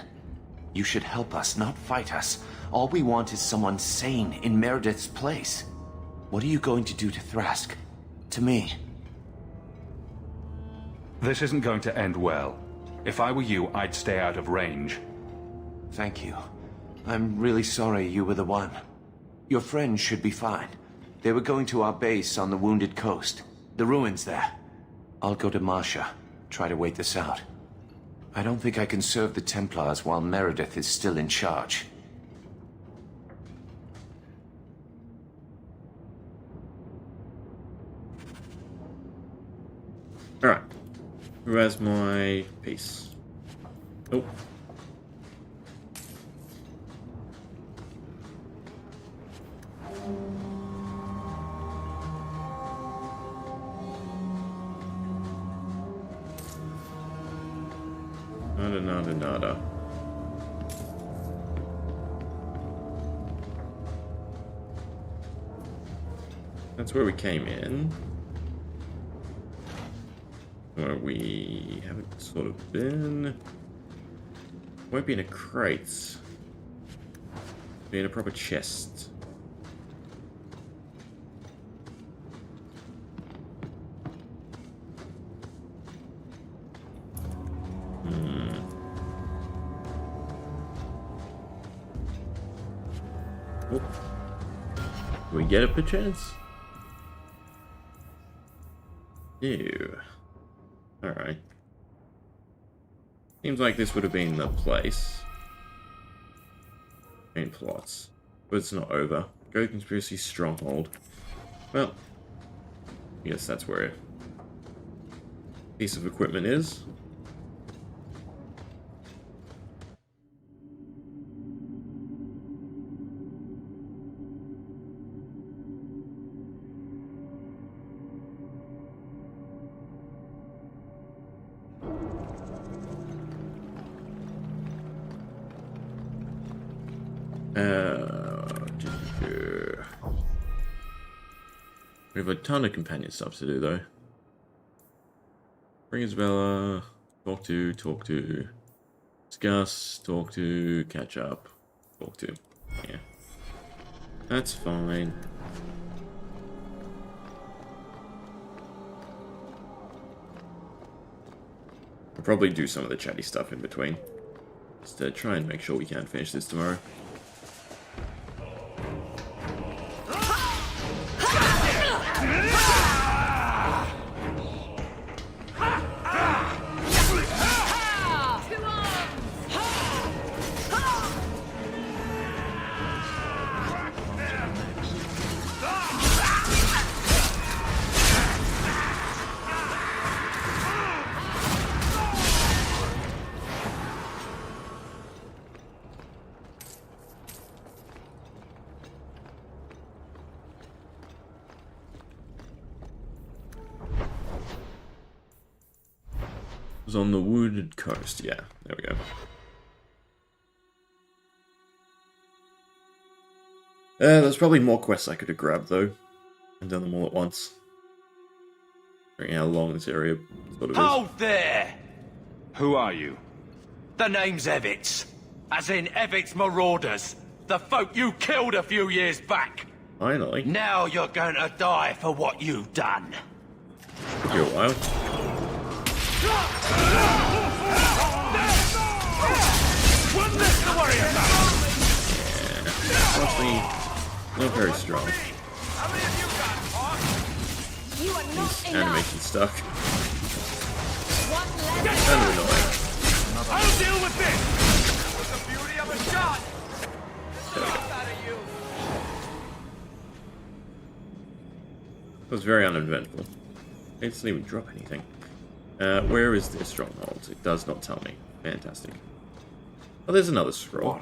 You should help us, not fight us. All we want is someone sane in Meredith's place. What are you going to do to Thrask? To me? This isn't going to end well. If I were you, I'd stay out of range. Thank you. I'm really sorry you were the one. Your friends should be fine. They were going to our base on the Wounded Coast. The ruins there. I'll go to Masha. Try to wait this out. I don't think I can serve the Templars while Meredith is still in charge. Alright. Who has my piece? Oh. Nada. That's where we came in. Where we haven't sort of been. Won't be in a crate. Be in a proper chest. Oh. Do we get it perchance? Ew. Alright. Seems like this would have been the place. Main plots. But it's not over. Go Conspiracy Stronghold. Well, I guess that's where a piece of equipment is. We have a ton of companion stuff to do, though. Bring Isabella, talk to, discuss, talk to, catch up, talk to. Yeah. That's fine. I'll probably do some of the chatty stuff in between. Just to try and make sure we can finish this tomorrow. On the Wounded Coast, yeah, there we go. There's probably more quests I could have grabbed though, and done them all at once. Considering how long this area sort of is. Hold there! Who are you? The name's Evitz. As in Evitz Marauders. The folk you killed a few years back. Finally. Now you're going to die for what you've done. Took you a while. One less to worry about. Yeah, honestly, not very strong. These animation stuck. Kind of annoying. I'll deal with this. That was the beauty of a shot. It was very uneventful. It didn't even drop anything. Where is this stronghold? It does not tell me. Fantastic. Oh, there's another scroll.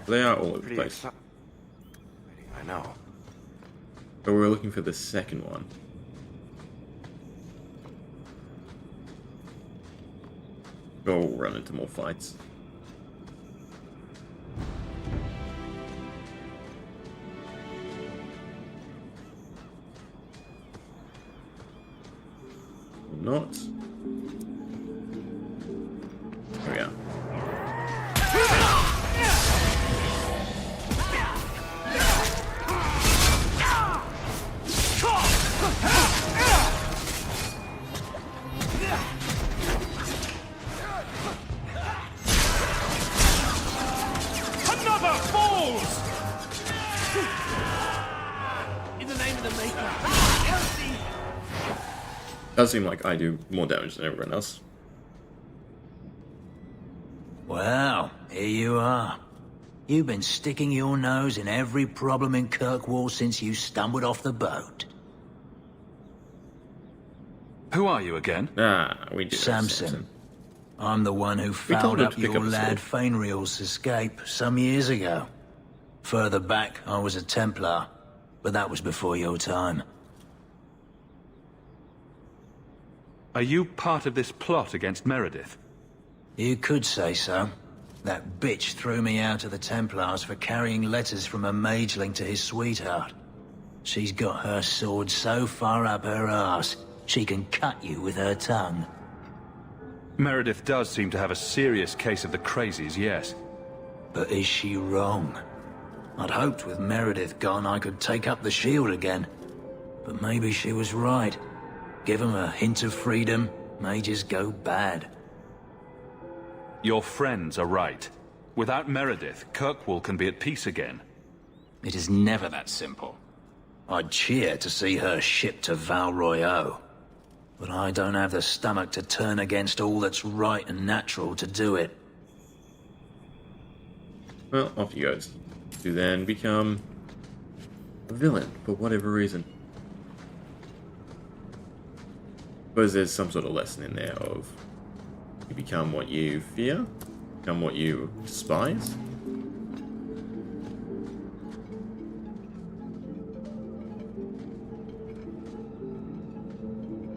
They are all over the place. I know. But we're looking for the second one. We'll run into more fights. Not. There we are. Another falls! In the name of the Maker. Does seem like I do more damage than everyone else. Well, here you are. You've been sticking your nose in every problem in Kirkwall since you stumbled off the boat. Who are you again? We do. Samson. I'm the one who fouled up your lad Fainriel's escape some years ago. Further back, I was a Templar, but that was before your time. Are you part of this plot against Meredith? You could say so. That bitch threw me out of the Templars for carrying letters from a mageling to his sweetheart. She's got her sword so far up her arse, she can cut you with her tongue. Meredith does seem to have a serious case of the crazies, yes. But is she wrong? I'd hoped with Meredith gone I could take up the shield again. But maybe she was right. Give them a hint of freedom, mages go bad. Your friends are right. Without Meredith, Kirkwall can be at peace again. It is never that simple. I'd cheer to see her shipped to Val Royeaux. But I don't have the stomach to turn against all that's right and natural to do it. Well, off he goes. To then become a villain, for whatever reason. Suppose there's some sort of lesson in there of you become what you fear, become what you despise.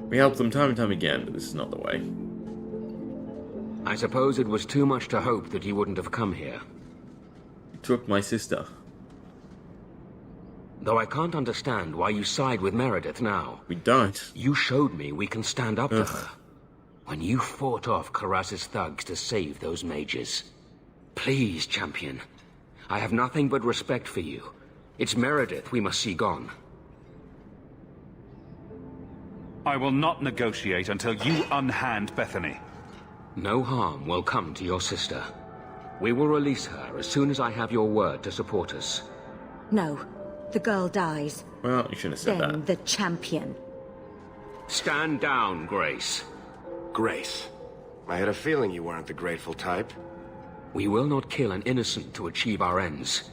We help them time and time again, but this is not the way. I suppose it was too much to hope that you wouldn't have come here. You took my sister. Though I can't understand why you side with Meredith now. We don't. You showed me we can stand up to her. When you fought off Karas's thugs to save those mages. Please, champion. I have nothing but respect for you. It's Meredith we must see gone. I will not negotiate until you unhand Bethany. No harm will come to your sister. We will release her as soon as I have your word to support us. No. The girl dies. Well, you shouldn't have said then the champion. Stand down, Grace. Grace. I had a feeling you weren't the grateful type. We will not kill an innocent to achieve our ends.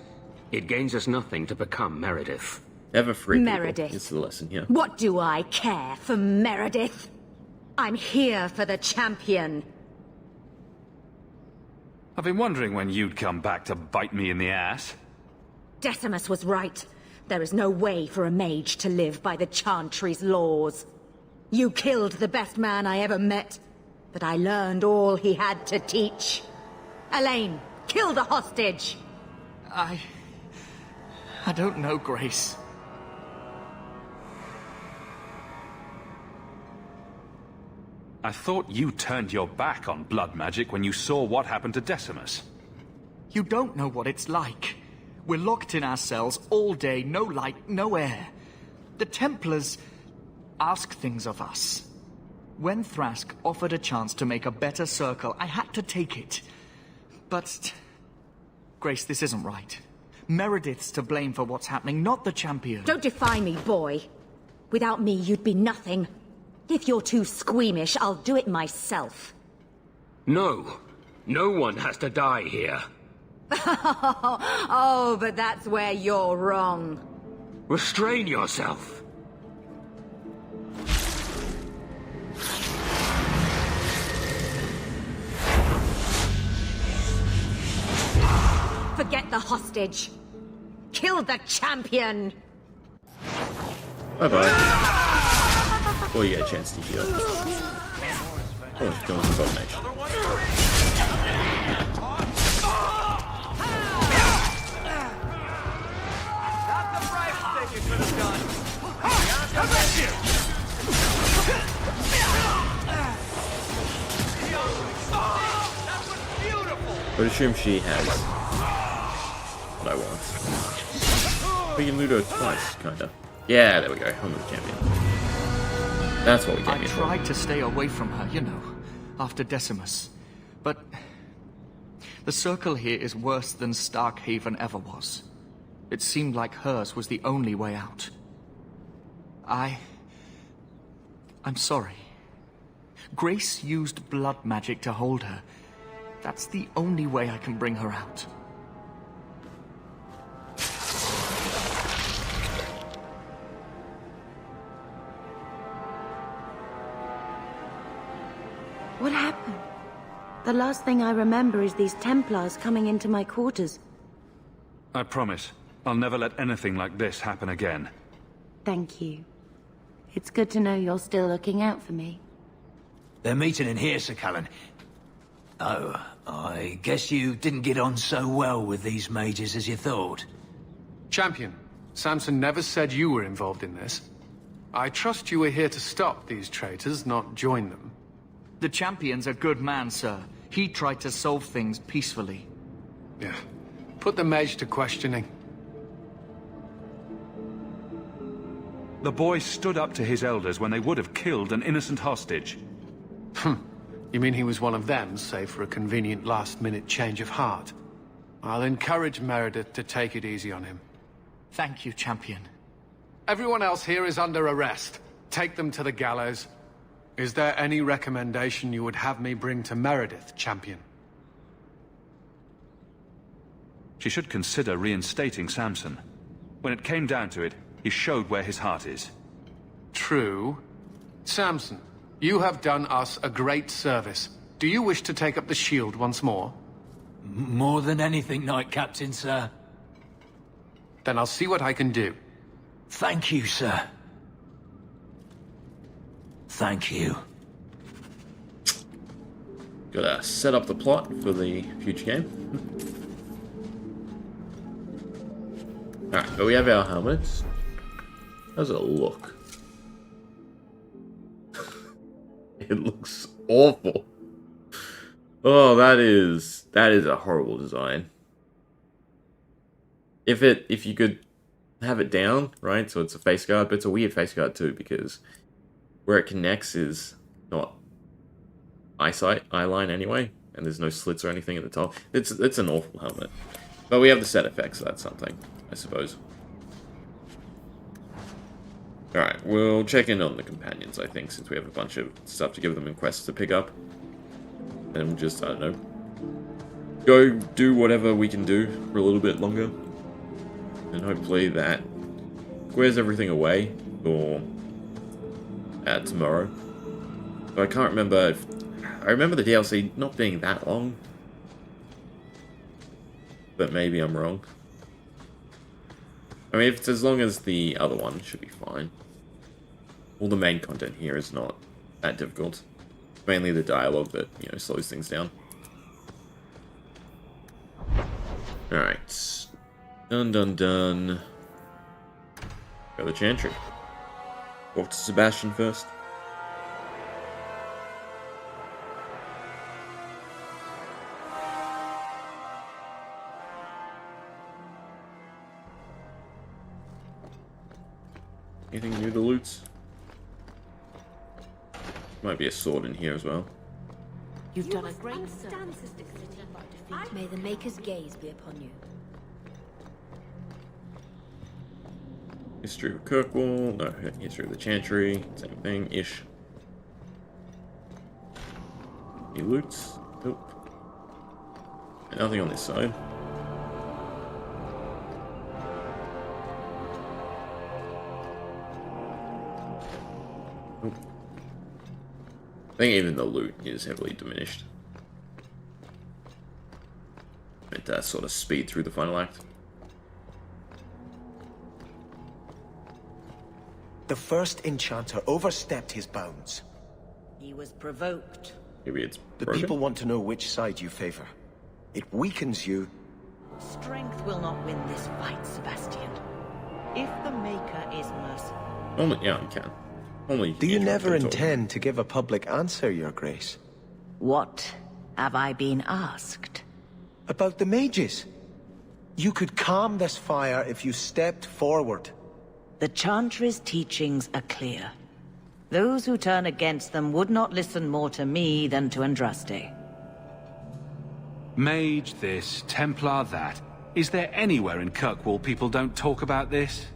It gains us nothing to become Meredith. Never free Meredith. It's the lesson here. What do I care for Meredith? I'm here for the champion. I've been wondering when you'd come back to bite me in the ass. Decimus was right. There is no way for a mage to live by the Chantry's laws. You killed the best man I ever met, but I learned all he had to teach. Elaine, kill the hostage! I don't know, Grace. I thought you turned your back on blood magic when you saw what happened to Decimus. You don't know what it's like. We're locked in our cells all day, no light, no air. The Templars ask things of us. When Thrask offered a chance to make a better circle, I had to take it. But... Grace, this isn't right. Meredith's to blame for what's happening, not the champion. Don't defy me, boy. Without me, you'd be nothing. If you're too squeamish, I'll do it myself. No. No one has to die here. Oh, but that's where you're wrong. Restrain yourself. Forget the hostage. Kill the champion. Bye-bye. Or you get a chance to heal. let's go with domination. That's the brightest thing you could have done. Come at you! That was beautiful! I would assume she has what I want. We can loot her twice, kinda. Yeah, there we go. I'm the champion. That's what we came I here for. tried to stay away from her, you know, after Decimus. But the circle here is worse than Starkhaven ever was. It seemed like hers was the only way out. I'm sorry. Grace used blood magic to hold her. That's the only way I can bring her out. What happened? The last thing I remember is these Templars coming into my quarters. I promise, I'll never let anything like this happen again. Thank you. It's good to know you're still looking out for me. They're meeting in here, Sir Callan. Oh, I guess you didn't get on so well with these mages as you thought. Champion, Samson never said you were involved in this. I trust you were here to stop these traitors, not join them. The champion's a good man, sir. He tried to solve things peacefully. Yeah. Put the mage to questioning. The boy stood up to his elders when they would have killed an innocent hostage. You mean he was one of them, save for a convenient last-minute change of heart? I'll encourage Meredith to take it easy on him. Thank you, champion. Everyone else here is under arrest. Take them to the gallows. Is there any recommendation you would have me bring to Meredith, champion? She should consider reinstating Samson. When it came down to it, he showed where his heart is. True. Samson, you have done us a great service. Do you wish to take up the shield once more? More than anything, Knight Captain, sir. Then I'll see what I can do. Thank you, sir. Thank you. Gotta set up the plot for the future game. Alright, but we have our helmets. How does it look? It looks awful. Oh, that is a horrible design. If you could have it down, right? So it's a face guard, but it's a weird face guard too, because where it connects is not eye line anyway, and there's no slits or anything at the top. It's an awful helmet. But we have the set effects, so that's something, I suppose. Alright, we'll check in on the companions, I think, since we have a bunch of stuff to give them and quests to pick up. And we'll just, I don't know, go do whatever we can do for a little bit longer. And hopefully that squares everything away for tomorrow. But I can't remember if... I remember the DLC not being that long. But maybe I'm wrong. I mean, if it's as long as the other one, it should be fine. All the main content here is not that difficult. Mainly the dialogue that, you know, slows things down. Alright. Done. Go to the Chantry. Walk to Sebastian first. Anything new to loot? Might be a sword in here as well. You've done a great service. May the Maker's gaze be upon you. History of Kirkwall. No, history of the Chantry. Same thing-ish. Any loots? Nope. Nothing on this side. Nope. I think even the loot is heavily diminished. It sort of speed through the final act. The first enchanter overstepped his bounds. He was provoked. Maybe it's The broken? people want to know which side you favor. It weakens you. Strength will not win this fight, Sebastian. If the Maker is merciful. Only, yeah, you can. Only. Do you never intend to give a public answer, Your Grace? What have I been asked? About the mages. You could calm this fire if you stepped forward. The Chantry's teachings are clear. Those who turn against them would not listen more to me than to Andraste. Mage this, Templar that. Is there anywhere in Kirkwall people don't talk about this?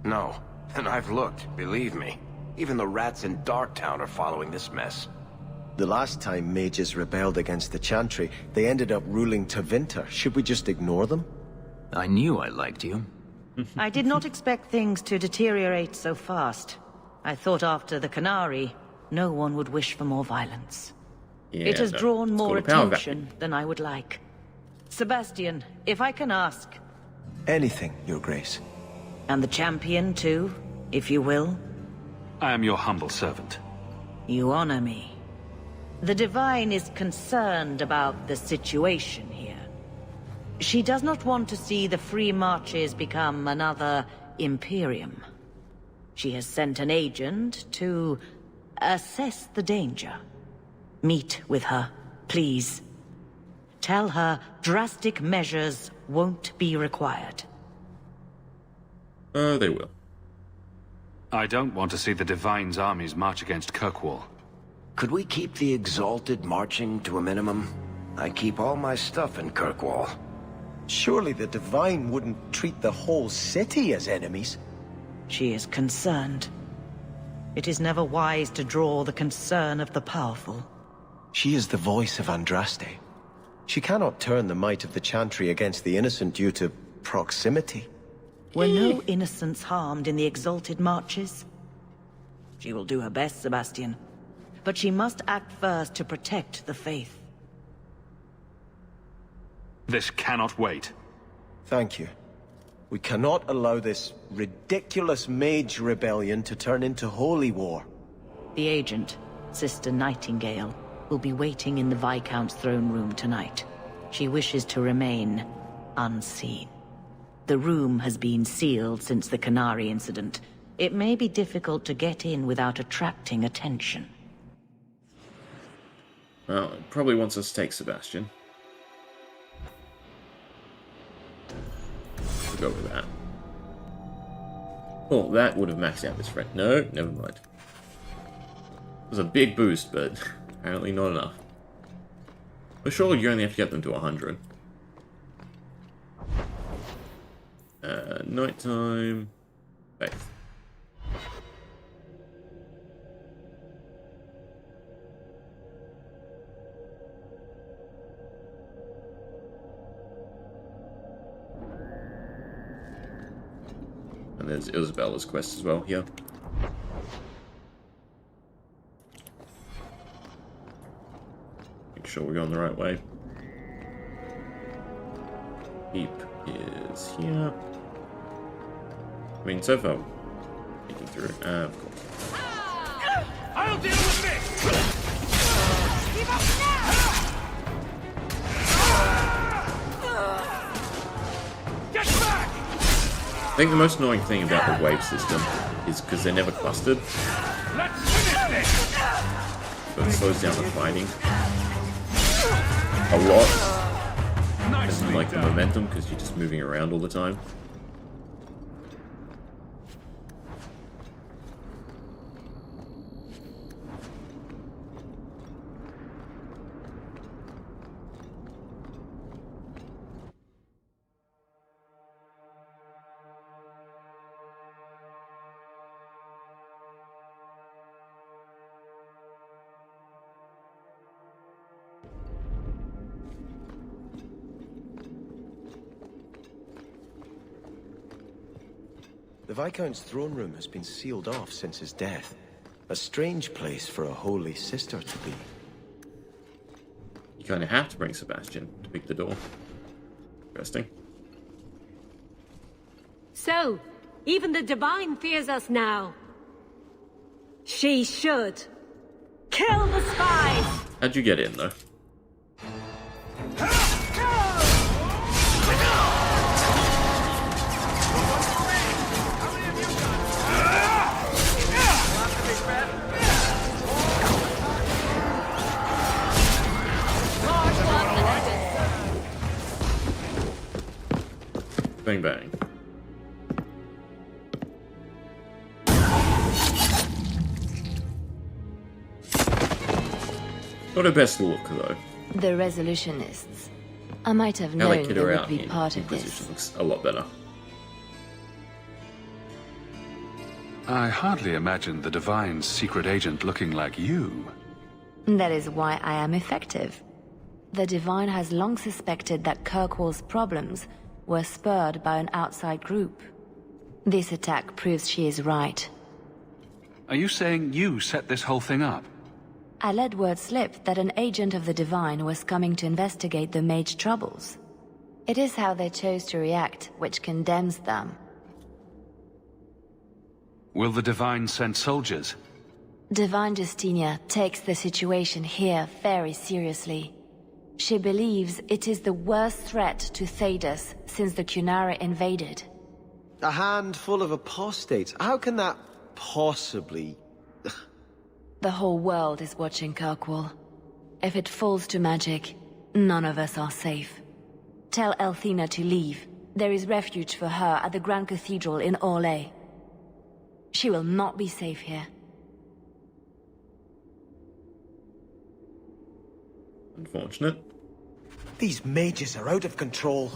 No, and I've looked, believe me. Even the rats in Darktown are following this mess. The last time mages rebelled against the Chantry, they ended up ruling Tevinter. Should we just ignore them? I knew I liked you. I did not expect things to deteriorate so fast. I thought after the Canary, no one would wish for more violence. Yeah, it has drawn more it's called a power attention than I would like. Sebastian, if I can ask... Anything, Your Grace. And the champion, too, if you will? I am your humble servant. You honor me. The Divine is concerned about the situation here. She does not want to see the Free Marches become another Imperium. She has sent an agent to assess the danger. Meet with her, please. Tell her drastic measures won't be required. They will. I don't want to see the Divine's armies march against Kirkwall. Could we keep the Exalted marching to a minimum? I keep all my stuff in Kirkwall. Surely the Divine wouldn't treat the whole city as enemies. She is concerned. It is never wise to draw the concern of the powerful. She is the voice of Andraste. She cannot turn the might of the Chantry against the innocent due to proximity. Were no innocents harmed in the Exalted marches? She will do her best, Sebastian. But she must act first to protect the faith. This cannot wait. Thank you. We cannot allow this ridiculous mage rebellion to turn into holy war. The agent, Sister Nightingale, will be waiting in the Viscount's throne room tonight. She wishes to remain unseen. The room has been sealed since the Canary incident. It may be difficult to get in without attracting attention. Well, it probably wants us to take Sebastian. We'll go with that. Oh, that would have maxed out this friend. No, never mind. It was a big boost, but apparently not enough. Well, surely you only have to get them to 100. Nighttime. Faith. And there's Isabella's quest as well here. Make sure we're going the right way. Keep is here. I mean, so far, making through. Of course. I'll deal with this! Give up now! Get back! I think the most annoying thing about the wave system is because they're never clustered. Let's finish this! So it slows down the fighting a lot. Doesn't like the momentum because you're just moving around all the time. The Viscount's throne room has been sealed off since his death. A strange place for a holy sister to be. You kind of have to bring Sebastian to pick the door. Interesting. So, even the Divine fears us now. She should. Kill the spies! How'd you get in, though? Bang bang. Not her best look, though. The Resolutionists. I might have Now they known kid they her would out be in part of Inquisition this. looks a lot better. I hardly imagined the Divine's secret agent looking like you. That is why I am effective. The Divine has long suspected that Kirkwall's problems were spurred by an outside group. This attack proves she is right. Are you saying you set this whole thing up? I let word slip that an agent of the Divine was coming to investigate the Mage troubles. It is how they chose to react which condemns them. Will the Divine send soldiers? Divine Justinia takes the situation here very seriously. She believes it is the worst threat to Thedas since the Qunari invaded. A handful of apostates? How can that possibly... The whole world is watching Kirkwall. If it falls to magic, none of us are safe. Tell Elthina to leave. There is refuge for her at the Grand Cathedral in Orlais. She will not be safe here. Unfortunate. These mages are out of control.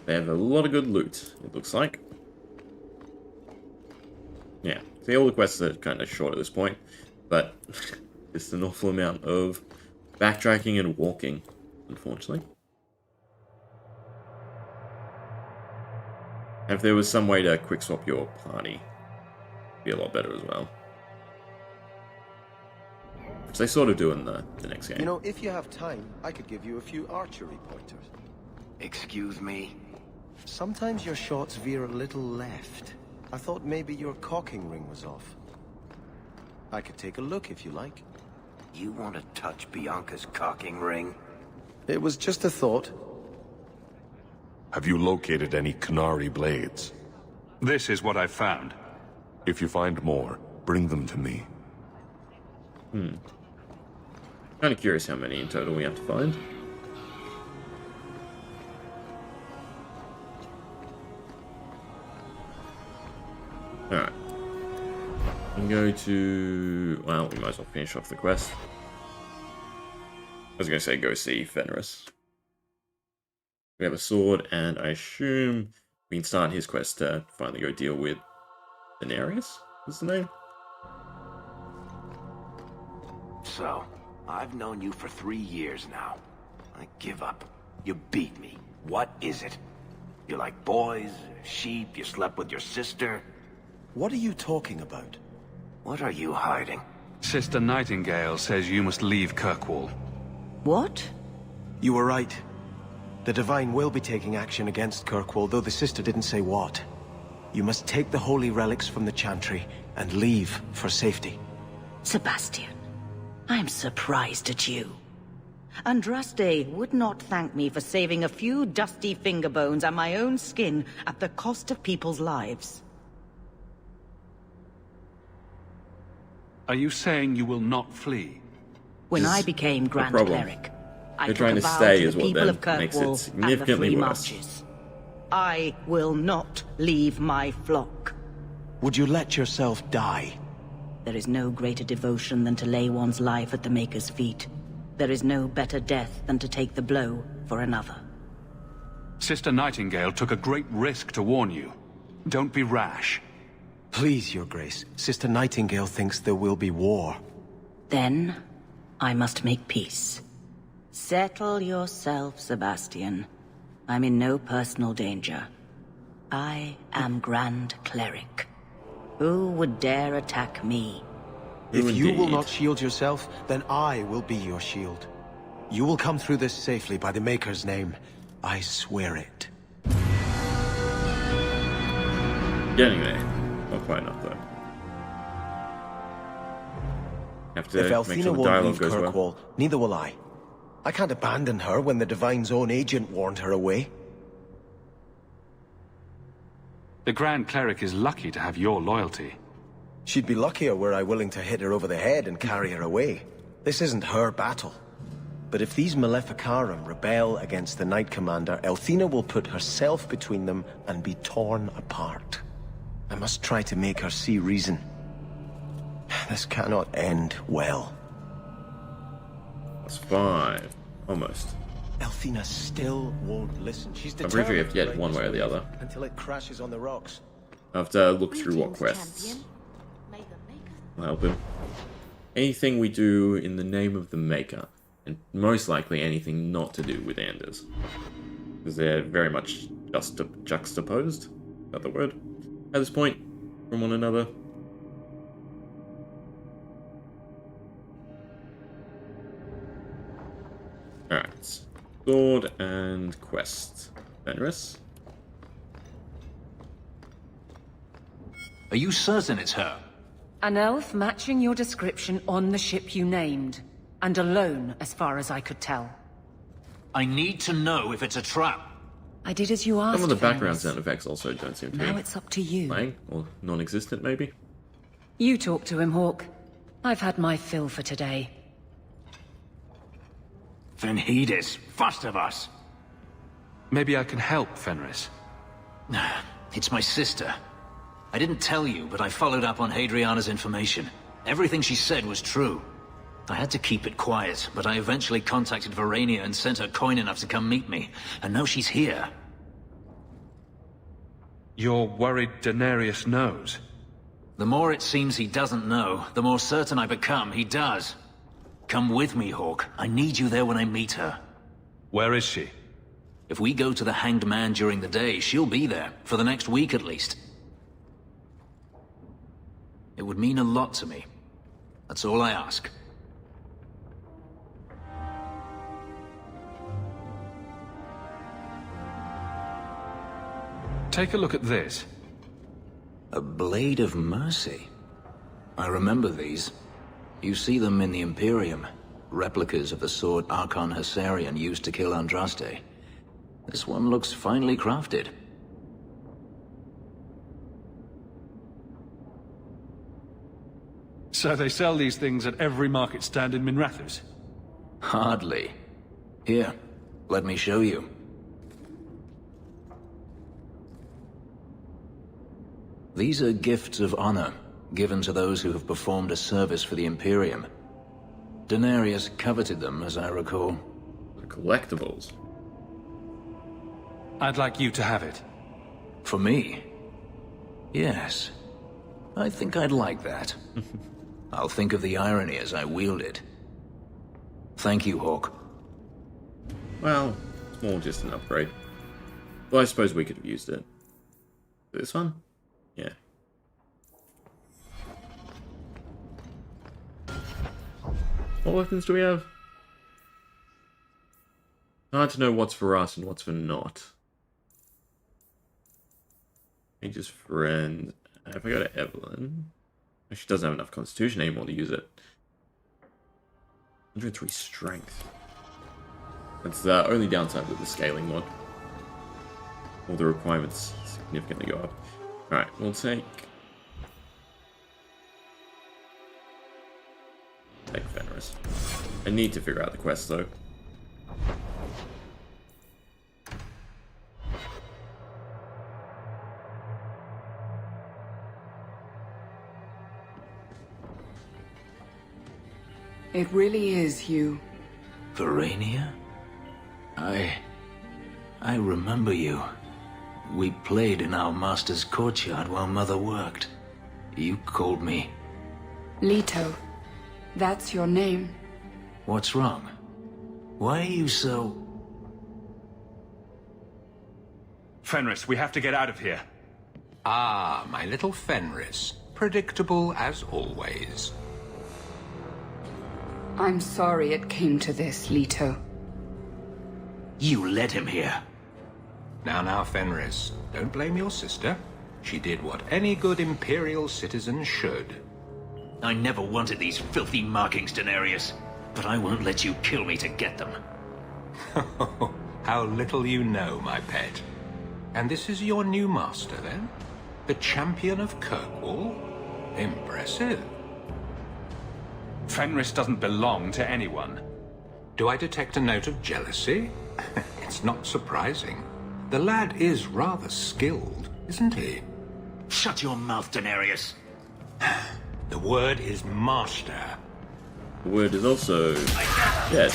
They have a lot of good loot, it looks like. Yeah, see, all the quests are kind of short at this point, but just an awful amount of backtracking and walking, unfortunately. If there was some way to quick swap your party, it'd be a lot better as well. Which they sort of do in the next game. You know, if you have time, I could give you a few archery pointers. Excuse me? Sometimes your shots veer a little left. I thought maybe your cocking ring was off. I could take a look if you like. You want to touch Bianca's cocking ring? It was just a thought. Have you located any Qunari blades? This is what I've found. If you find more, bring them to me. Kind of curious how many in total we have to find. Alright. I'm going to... Well, we might as well finish off the quest. I was going to say go see Fenris. We have a sword, and I assume we can start his quest to finally go deal with Daenerys, is the name? So, I've known you for 3 years now. I give up. You beat me. What is it? You like boys, sheep, you slept with your sister? What are you talking about? What are you hiding? Sister Nightingale says you must leave Kirkwall. What? You were right. The Divine will be taking action against Kirkwall, though the sister didn't say what. You must take the holy relics from the Chantry and leave for safety. Sebastian, I'm surprised at you. Andraste would not thank me for saving a few dusty finger bones and my own skin at the cost of people's lives. Are you saying you will not flee? When I became Grand Cleric, I They're took trying a to vow stay to is the what people then of makes it Kirkwall and the significantly Free worse. Marches. I will not leave my flock. Would you let yourself die? There is no greater devotion than to lay one's life at the Maker's feet. There is no better death than to take the blow for another. Sister Nightingale took a great risk to warn you. Don't be rash. Please, Your Grace. Sister Nightingale thinks there will be war. Then, I must make peace. Settle yourself, Sebastian. I'm in no personal danger. I am Grand Cleric. Who would dare attack me? If you will not shield yourself, then I will be your shield. You will come through this safely by the Maker's name. I swear it. Getting there. Not quite enough, though. Have to If make Althena sure the won't dialogue leave goes Kirkwall, well. neither will I. I can't abandon her when the Divine's own agent warned her away. The Grand Cleric is lucky to have your loyalty. She'd be luckier were I willing to hit her over the head and carry her away. This isn't her battle. But if these Maleficarum rebel against the Knight Commander, Althena will put herself between them and be torn apart. I must try to make her see reason. This cannot end well. That's 5. Almost. Althena still won't listen. She's I'm pretty sure you have to get determined one way or the other. until it crashes on the rocks. I have to look through what quests will help him. Anything we do in the name of the Maker. And most likely anything not to do with Anders. Because they're very much juxtaposed. Is that the word? At this point, from one another. Alright. Sword and quest. Fenris? Are you certain it's her? An elf matching your description on the ship you named. And alone, as far as I could tell. I need to know if it's a trap. I did as you asked. Some of the background Fenris. sound effects also don't seem to Now be it's up to you. playing, or non-existent maybe. You talk to him, Hawk. I've had my fill for today. Thedas, first of us. Maybe I can help, Fenris. It's my sister. I didn't tell you, but I followed up on Hadriana's information. Everything she said was true. I had to keep it quiet, but I eventually contacted Verania and sent her coin enough to come meet me. And now she's here. You're worried Daenerys knows? The more it seems he doesn't know, the more certain I become he does. Come with me, Hawk. I need you there when I meet her. Where is she? If we go to the Hanged Man during the day, she'll be there, for the next week at least. It would mean a lot to me. That's all I ask. Take a look at this. A Blade of Mercy. I remember these. You see them in the Imperium. Replicas of the sword Archon Hessarian used to kill Andraste. This one looks finely crafted. So they sell these things at every market stand in Minrathous? Hardly. Here, let me show you. These are gifts of honor, given to those who have performed a service for the Imperium. Daenerys coveted them, as I recall. Collectibles. I'd like you to have it. For me? Yes. I think I'd like that. I'll think of the irony as I wield it. Thank you, Hawk. Well, it's more just an upgrade. Well, I suppose we could have used it. This one? Yeah. What weapons do we have? Hard to know what's for us and what's for not. Mage's friend. If I go to Evelyn, she doesn't have enough constitution anymore to use it. 103 strength. That's the only downside with the scaling mod. All the requirements significantly go up. Alright, we'll take Fenris. I need to figure out the quest though. It really is, Hugh. Verania? I remember you. We played in our master's courtyard while Mother worked. You called me. Leto. That's your name. What's wrong? Why are you so... Fenris, we have to get out of here. Ah, my little Fenris. Predictable as always. I'm sorry it came to this, Leto. You led him here. Now, Fenris, don't blame your sister. She did what any good Imperial citizen should. I never wanted these filthy markings, Daenerys. But I won't let you kill me to get them. How little you know, my pet. And this is your new master, then? The champion of Kirkwall? Impressive. Fenris doesn't belong to anyone. Do I detect a note of jealousy? It's not surprising. The lad is rather skilled, isn't he? Shut your mouth, Daenerys. The word is master. The word is also dead.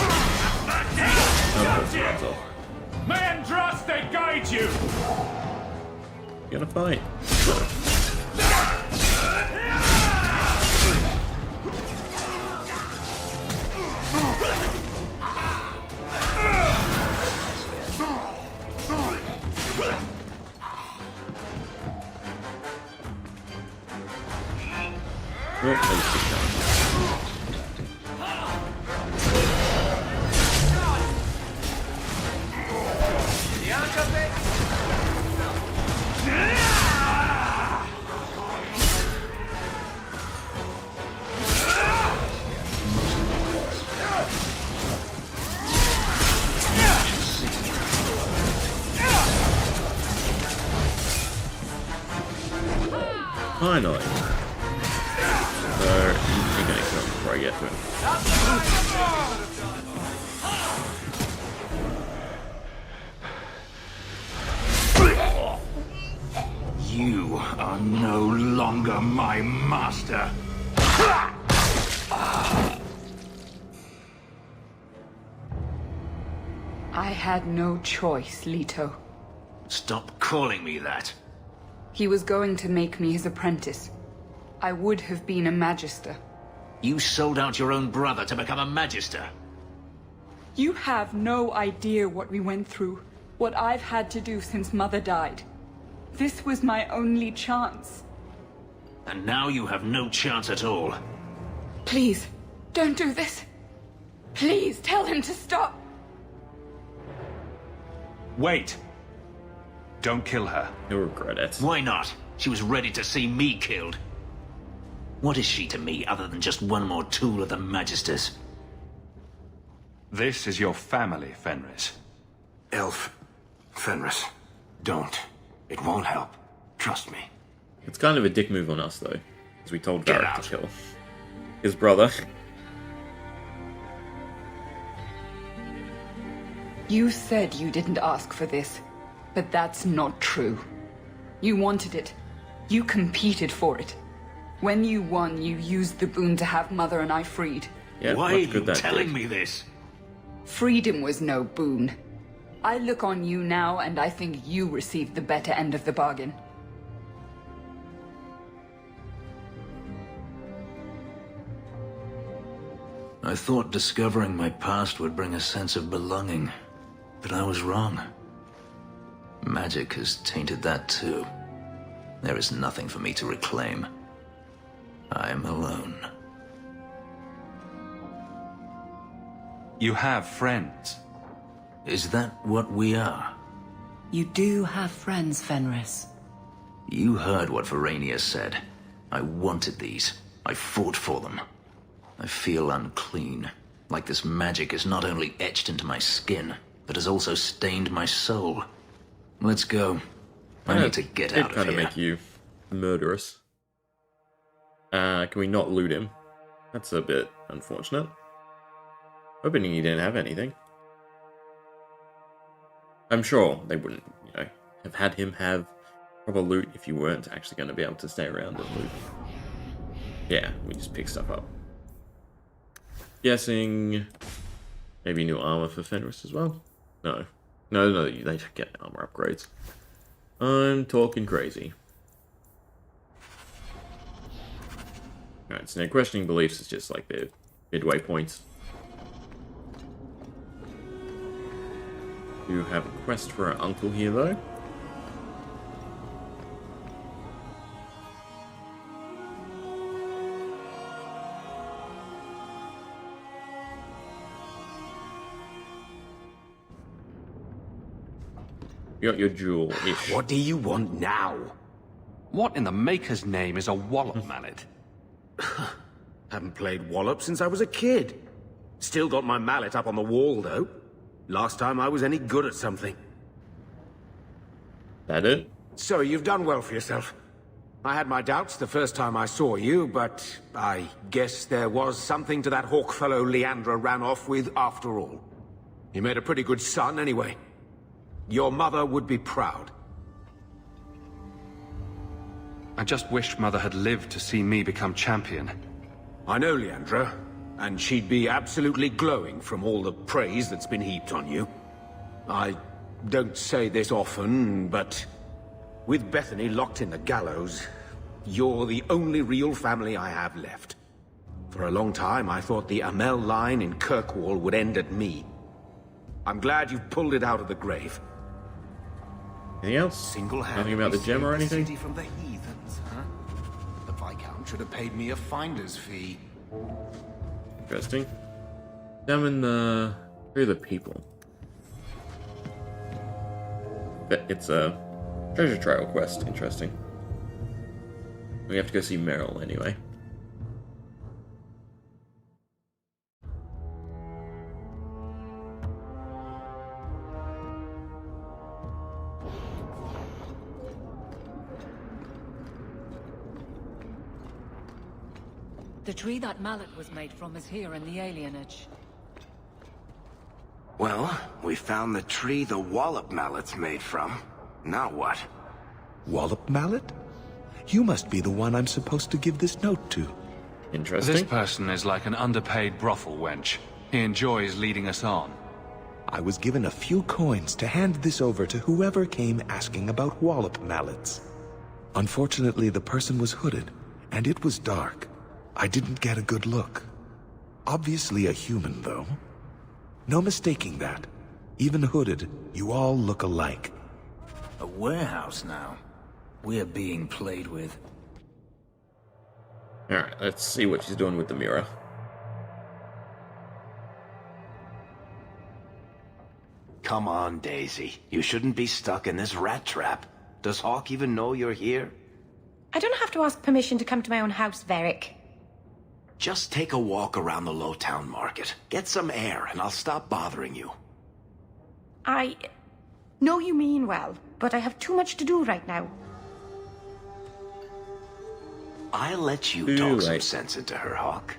Men trust they guide you! You gonna fight? Finally. So, he's gonna kill him before I get to him. You are no longer my master. I had no choice, Leto. Stop calling me that. He was going to make me his apprentice. I would have been a magister. You sold out your own brother to become a magister. You have no idea what we went through, what I've had to do since Mother died. This was my only chance. And now you have no chance at all. Please, don't do this. Please, tell him to stop. Wait. Don't kill her. You'll regret it. Why not? She was ready to see me killed. What is she to me other than just one more tool of the Magisters? This is your family, Fenris. Elf. Fenris. Don't. It won't help. Trust me. It's kind of a dick move on us, though, as we told Varric to kill his brother. You said you didn't ask for this, but that's not true. You wanted it. You competed for it. When you won, you used the boon to have Mother and I freed. Yeah, why are you telling me this? Freedom was no boon. I look on you now, and I think you received the better end of the bargain. I thought discovering my past would bring a sense of belonging, but I was wrong. Magic has tainted that too. There is nothing for me to reclaim. I am alone. You have friends. Is that what we are? You do have friends, Fenris. You heard what Varania said. I wanted these. I fought for them. I feel unclean. Like this magic is not only etched into my skin, but has also stained my soul. Let's go. I need to get out of here. It kind of make you murderous. Can we not loot him? That's a bit unfortunate. Hoping he didn't have anything. I'm sure they wouldn't, have had him have proper loot if you weren't actually going to be able to stay around and loot. Yeah, we just pick stuff up. Guessing maybe new armor for Fenris as well? No, they should get armor upgrades. I'm talking crazy. Alright, so now questioning beliefs is just like the midway points. You have a quest for our uncle here, though. You got your jewel-ish. What do you want now? What in the maker's name is a wallop mallet? Haven't played wallop since I was a kid. Still got my mallet up on the wall, though. Last time I was any good at something. That it? So you've done well for yourself. I had my doubts the first time I saw you, but I guess there was something to that hawk fellow Leandra ran off with after all. He made a pretty good son anyway. Your mother would be proud. I just wish Mother had lived to see me become champion. I know Leandra, and she'd be absolutely glowing from all the praise that's been heaped on you. I don't say this often, but with Bethany locked in the gallows, you're the only real family I have left. For a long time, I thought the Amel line in Kirkwall would end at me. I'm glad you've pulled it out of the grave. Anything else? Nothing about the gem or anything? City from the heathens, huh? The Viscount should have paid me a finder's fee. Interesting. Examine the... Who are the people? It's a treasure trail quest. Interesting. We have to go see Meryl anyway. The tree that mallet was made from is here in the alienage. Well, we found the tree the wallop mallet's made from. Now what? Wallop mallet? You must be the one I'm supposed to give this note to. Interesting. This person is like an underpaid brothel wench. He enjoys leading us on. I was given a few coins to hand this over to whoever came asking about wallop mallets. Unfortunately, the person was hooded, and it was dark. I didn't get a good look. Obviously a human, though. No mistaking that. Even hooded, you all look alike. A warehouse now. We're being played with. Alright, let's see what she's doing with the mirror. Come on, Daisy. You shouldn't be stuck in this rat trap. Does Hawk even know you're here? I don't have to ask permission to come to my own house, Varric. Just take a walk around the Lowtown Market. Get some air, and I'll stop bothering you. I know you mean well, but I have too much to do right now. I'll let you talk some sense into her, Hawk.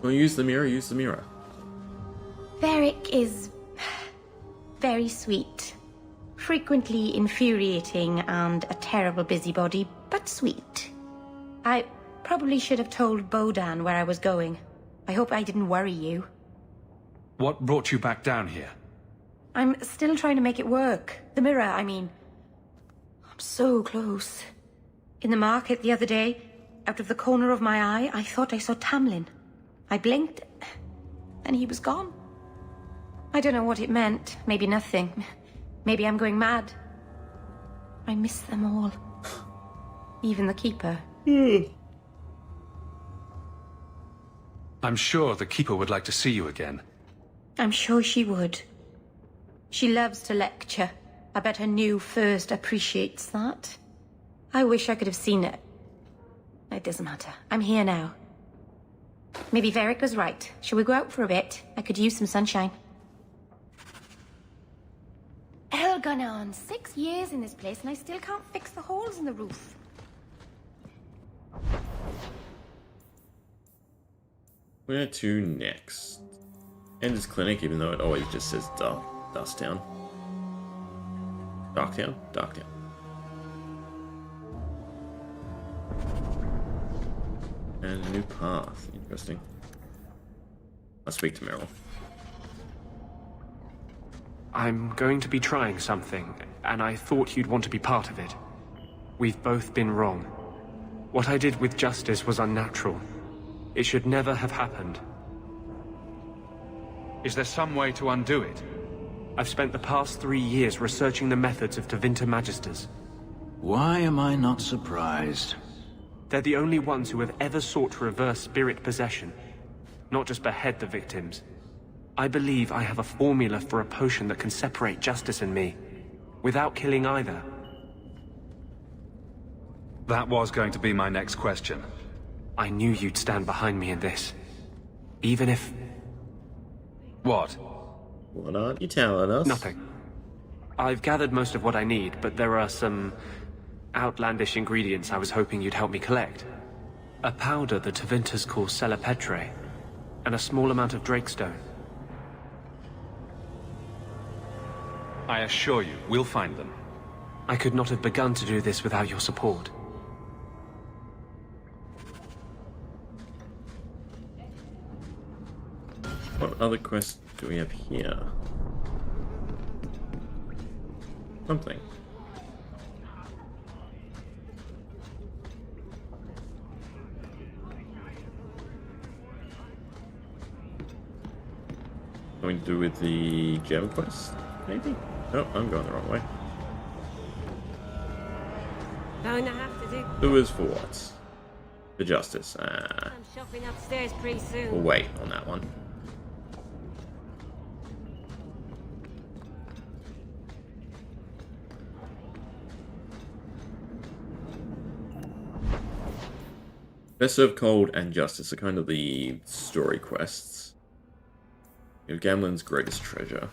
Well, use the mirror, use the mirror. Varric is very sweet. Frequently infuriating and a terrible busybody, but sweet. I probably should have told Bodan where I was going. I hope I didn't worry you. What brought you back down here? I'm still trying to make it work. The mirror, I mean. I'm so close. In the market the other day, out of the corner of my eye, I thought I saw Tamlin. I blinked, and he was gone. I don't know what it meant. Maybe nothing. Maybe I'm going mad. I miss them all. Even the Keeper. I'm sure the Keeper would like to see you again. I'm sure she would. She loves to lecture. I bet her new first appreciates that. I wish I could have seen it. It doesn't matter. I'm here now. Maybe Varric was right. Shall we go out for a bit? I could use some sunshine. Hell gone on. 6 years in this place and I still can't fix the holes in the roof. Where to next? Ender's Clinic, even though it always just says Dusttown. Darktown? Darktown. And a new path. Interesting. I'll speak to Meryl. I'm going to be trying something, and I thought you'd want to be part of it. We've both been wrong. What I did with Justice was unnatural. It should never have happened. Is there some way to undo it? I've spent the past 3 years researching the methods of Tevinter Magisters. Why am I not surprised? They're the only ones who have ever sought to reverse spirit possession, not just behead the victims. I believe I have a formula for a potion that can separate Justice and me, without killing either. That was going to be my next question. I knew you'd stand behind me in this. Even if... What? What aren't you telling us? Nothing. I've gathered most of what I need, but there are some outlandish ingredients I was hoping you'd help me collect. A powder the Tevinters call Celepetre, and a small amount of Drakestone. I assure you, we'll find them. I could not have begun to do this without your support. What other quests do we have here? Something. Something to do with the gem quest, maybe? No, I'm going the wrong way. Going to have to do. Who is for what? For justice. I'm shopping upstairs pretty soon. We'll wait on that one. Best of Cold and Justice are kind of the story quests. You have Gamlen's greatest treasure.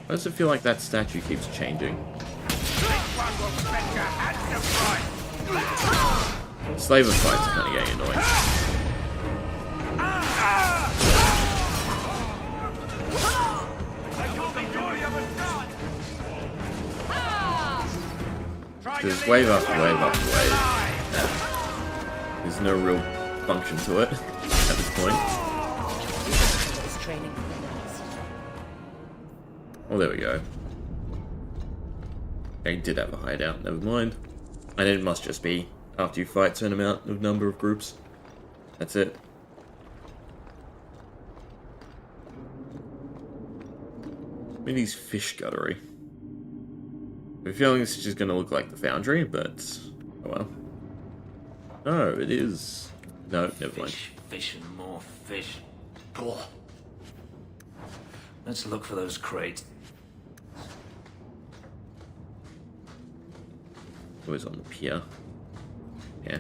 Why does it feel like that statue keeps changing? Slaver fights are kind of getting annoying. There's wave after wave after wave. Yeah. There's no real function to it at this point. Oh, there we go. I did have a hideout, never mind. And it must just be after you fight a certain amount of number of groups. That's it. Maybe fish guttery. I have a feeling this is just going to look like the foundry, but oh well. No, it is. No, never mind. Fish and more fish. Blah. Let's look for those crates. Always on the pier. Yeah.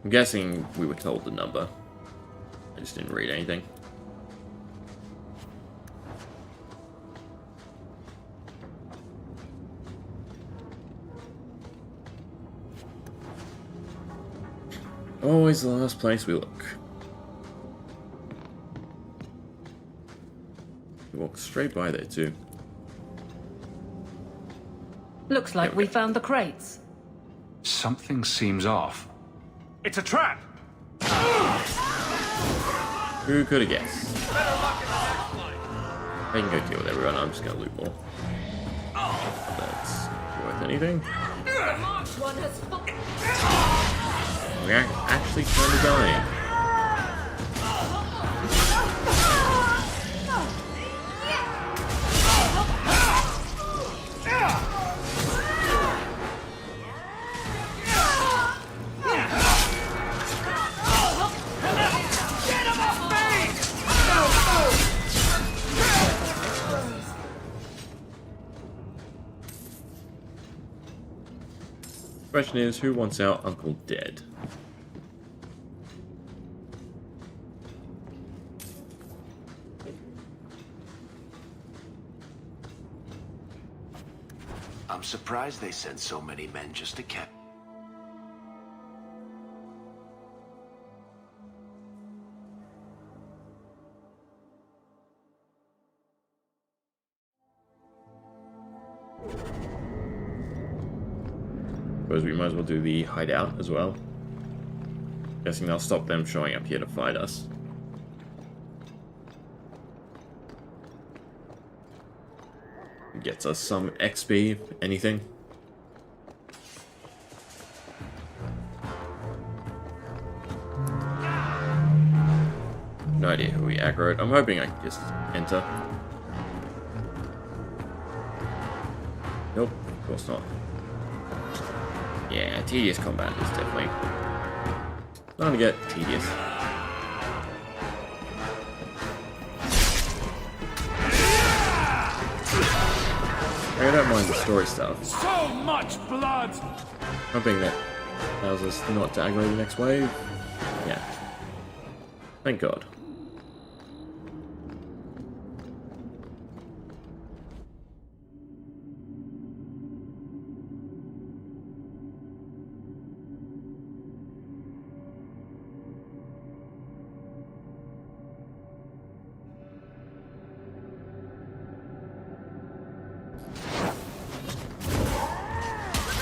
I'm guessing we were told the number. I just didn't read anything. Always the last place we look. We walk straight by there too. Looks like we found the crates. Something seems off. It's a trap! Who could have guessed? I can go deal with everyone, I'm just gonna loot more. That's worth anything. We're actually kind of dying. Question is, who wants our uncle dead? I'm surprised they sent so many men just to catch. Suppose we might as well do the hideout as well. Guessing they'll stop them showing up here to fight us. Gets us some XP, if anything. No idea who we aggroed. I'm hoping I can just enter. Nope, of course not. Yeah, tedious combat is definitely starting to get tedious. I don't mind the story stuff. So much blood! Hoping that allows us not to aggro the next wave. Yeah. Thank God.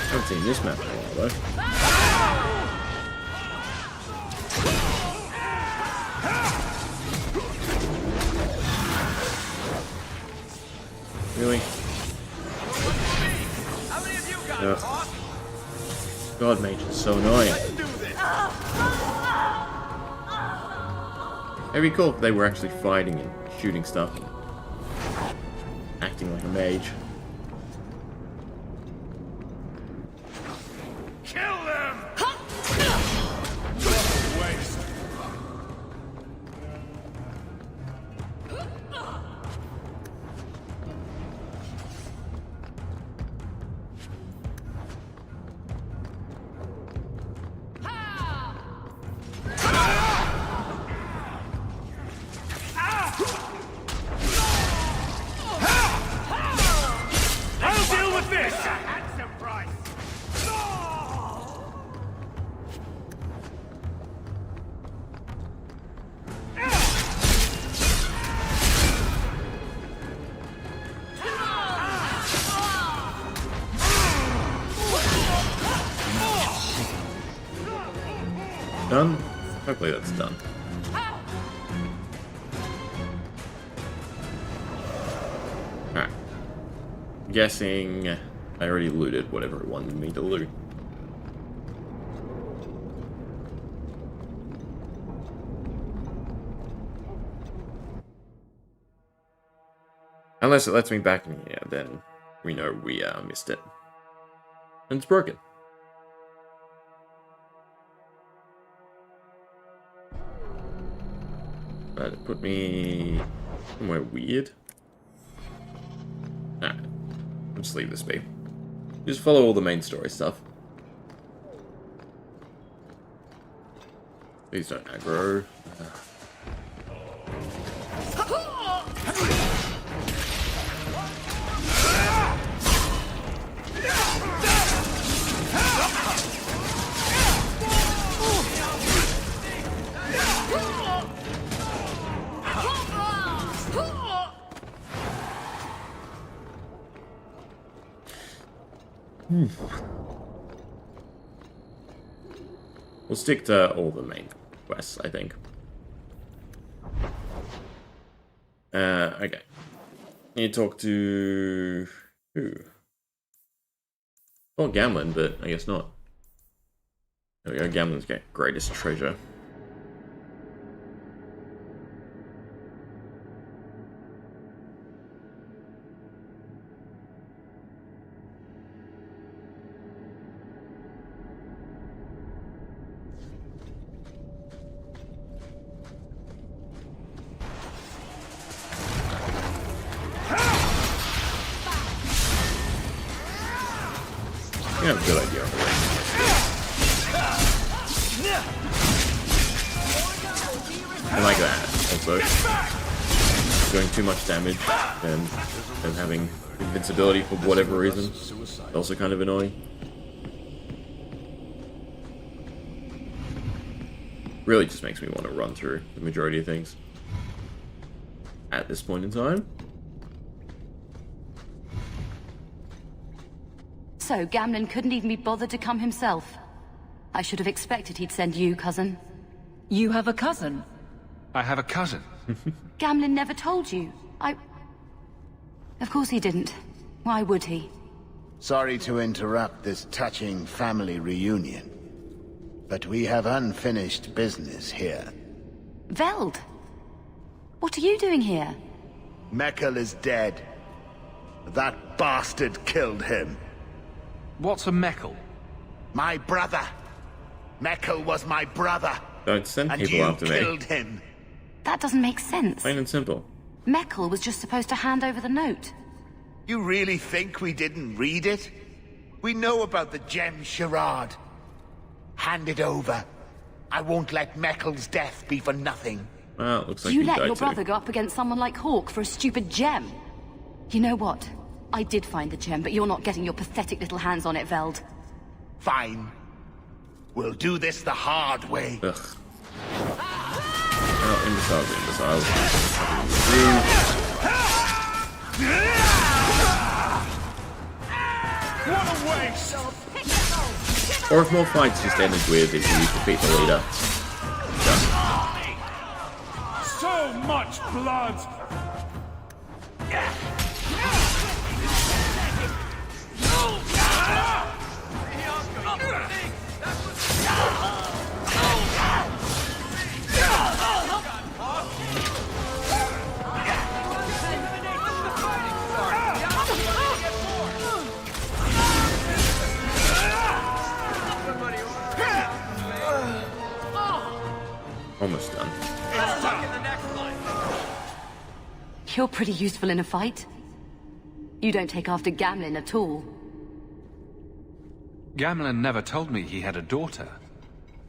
I haven't seen this map in a while, though. Really? Ugh. God, mage is so annoying. It'd be cool if they were actually fighting and shooting stuff and acting like a mage. Kill them! Waste. I'll deal with this! Handsome price! Done? Hopefully that's done. Alright. Guessing I already looted whatever it wanted me to loot. Unless it lets me back in here, then we know we missed it. And it's broken. But it put me somewhere weird. Nah, I'll just leave this be. Just follow all the main story stuff. Please don't aggro. We'll stick to all the main quests, I think. Okay. Need to talk to... who? Oh, Gamlin, but I guess not. There we go, Gamlin's greatest treasure. You have a good idea of it. I like that, also. Doing too much damage and having invincibility for whatever reason. Also kind of annoying. Really just makes me want to run through the majority of things. At this point in time. So, Gamlin couldn't even be bothered to come himself. I should have expected he'd send you, cousin. You have a cousin? I have a cousin. Gamlin never told you. Of course he didn't. Why would he? Sorry to interrupt this touching family reunion, but we have unfinished business here. Veld! What are you doing here? Mekl is dead. That bastard killed him. What's a Mekl? My brother. Mekl was my brother. Don't send and people you after me. killed him. That doesn't make sense. Plain and simple. Mekl was just supposed to hand over the note. You really think we didn't read it? We know about the gem charade. Hand it over. I won't let Mekl's death be for nothing. Well, looks like You he let died your too. brother go up against someone like Hawk for a stupid gem. You know what? I did find the gem, but you're not getting your pathetic little hands on it, Veld. Fine. We'll do this the hard way. Ugh. Oh, imbeciles. What a waste! Or if more fights just ended with if you defeat the leader. So much blood! Almost done. You're pretty useful in a fight. You don't take after Gamlin at all. Gamlin never told me he had a daughter.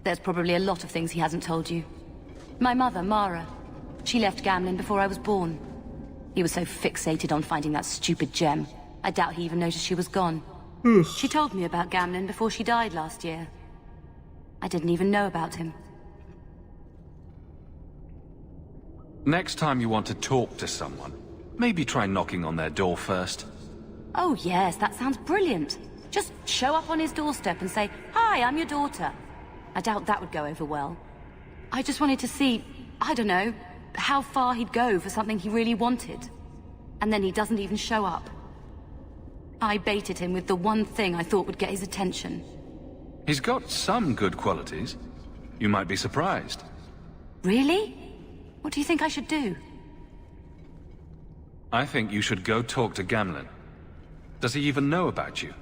There's probably a lot of things he hasn't told you. My mother, Mara. She left Gamlin before I was born. He was so fixated on finding that stupid gem. I doubt he even noticed she was gone. She told me about Gamlin before she died last year. I didn't even know about him. Next time you want to talk to someone, maybe try knocking on their door first. Oh yes, that sounds brilliant. Just show up on his doorstep and say, "Hi, I'm your daughter." I doubt that would go over well. I just wanted to see, I don't know, how far he'd go for something he really wanted. And then he doesn't even show up. I baited him with the one thing I thought would get his attention. He's got some good qualities. You might be surprised. Really? What do you think I should do? I think you should go talk to Gamlin. Does he even know about you?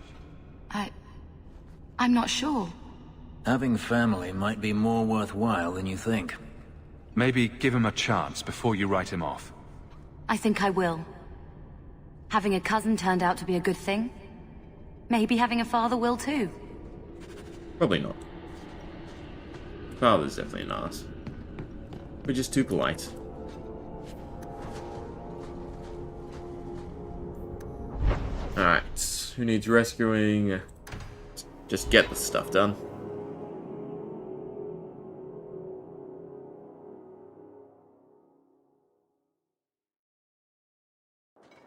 I'm not sure. Having family might be more worthwhile than you think. Maybe give him a chance before you write him off. I think I will. Having a cousin turned out to be a good thing. Maybe having a father will too. Probably not. Father's definitely an ass. We're just too polite. Alright, who needs rescuing? Just get the stuff done.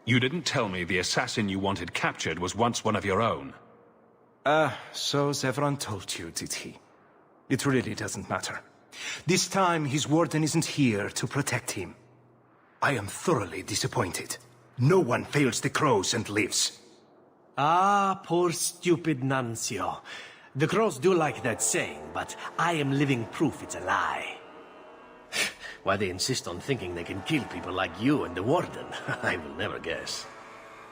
You didn't tell me the assassin you wanted captured was once one of your own. So Zevran told you, did he? It really doesn't matter. This time, his warden isn't here to protect him. I am thoroughly disappointed. No one fails the crows and lives. Ah, poor stupid Nuncio. The crows do like that saying, but I am living proof it's a lie. Why they insist on thinking they can kill people like you and the warden, I will never guess.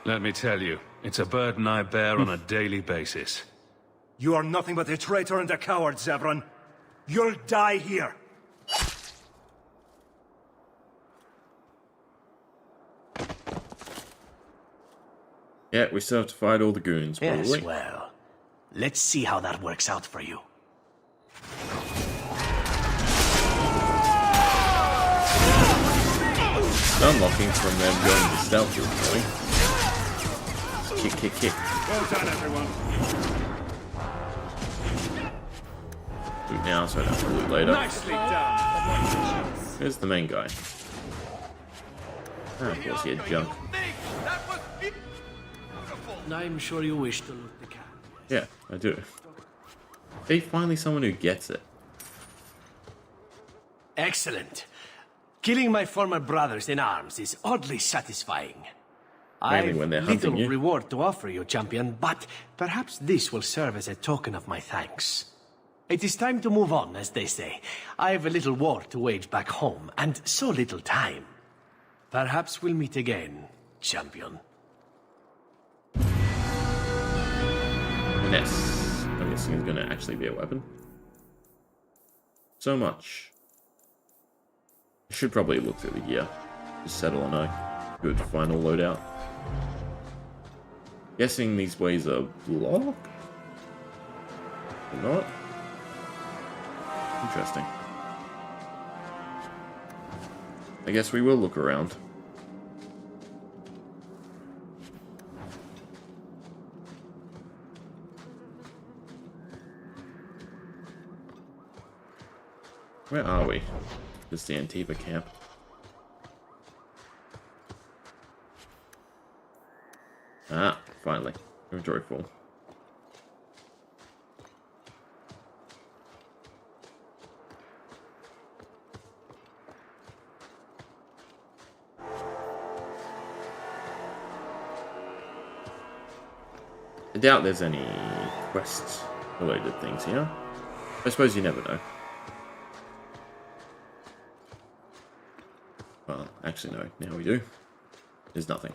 Let me tell you, it's a burden I bear on a daily basis. You are nothing but a traitor and a coward, Zevran. You'll die here. Yeah, we still have to fight all the goons, probably. Yes, well, let's see how that works out for you. Unlocking from them going to stealth route, really. Kick. Well done, everyone. Loot now, so I don't have to loot later. Nicely done. Here's the main guy. Ah, of course he had junk. I'm sure you wish to loot the cat. Yeah, I do. They finally someone who gets it. Excellent. Killing my former brothers in arms is oddly satisfying. Mainly when they're hunting little you. reward to offer you, champion, but perhaps this will serve as a token of my thanks. It is time to move on, as they say. I have a little war to wage back home, and so little time. Perhaps we'll meet again, champion. Yes. I'm guessing it's going to actually be a weapon. So much. I should probably look through the gear. Just settle on a good final loadout. Guessing these ways are blocked? Or not? Interesting. I guess we will look around. Where are we? Just the Antifa camp. Ah, finally. Inventory full. I doubt there's any quest related things here. I suppose you never know. Well, actually no, now we do. There's nothing.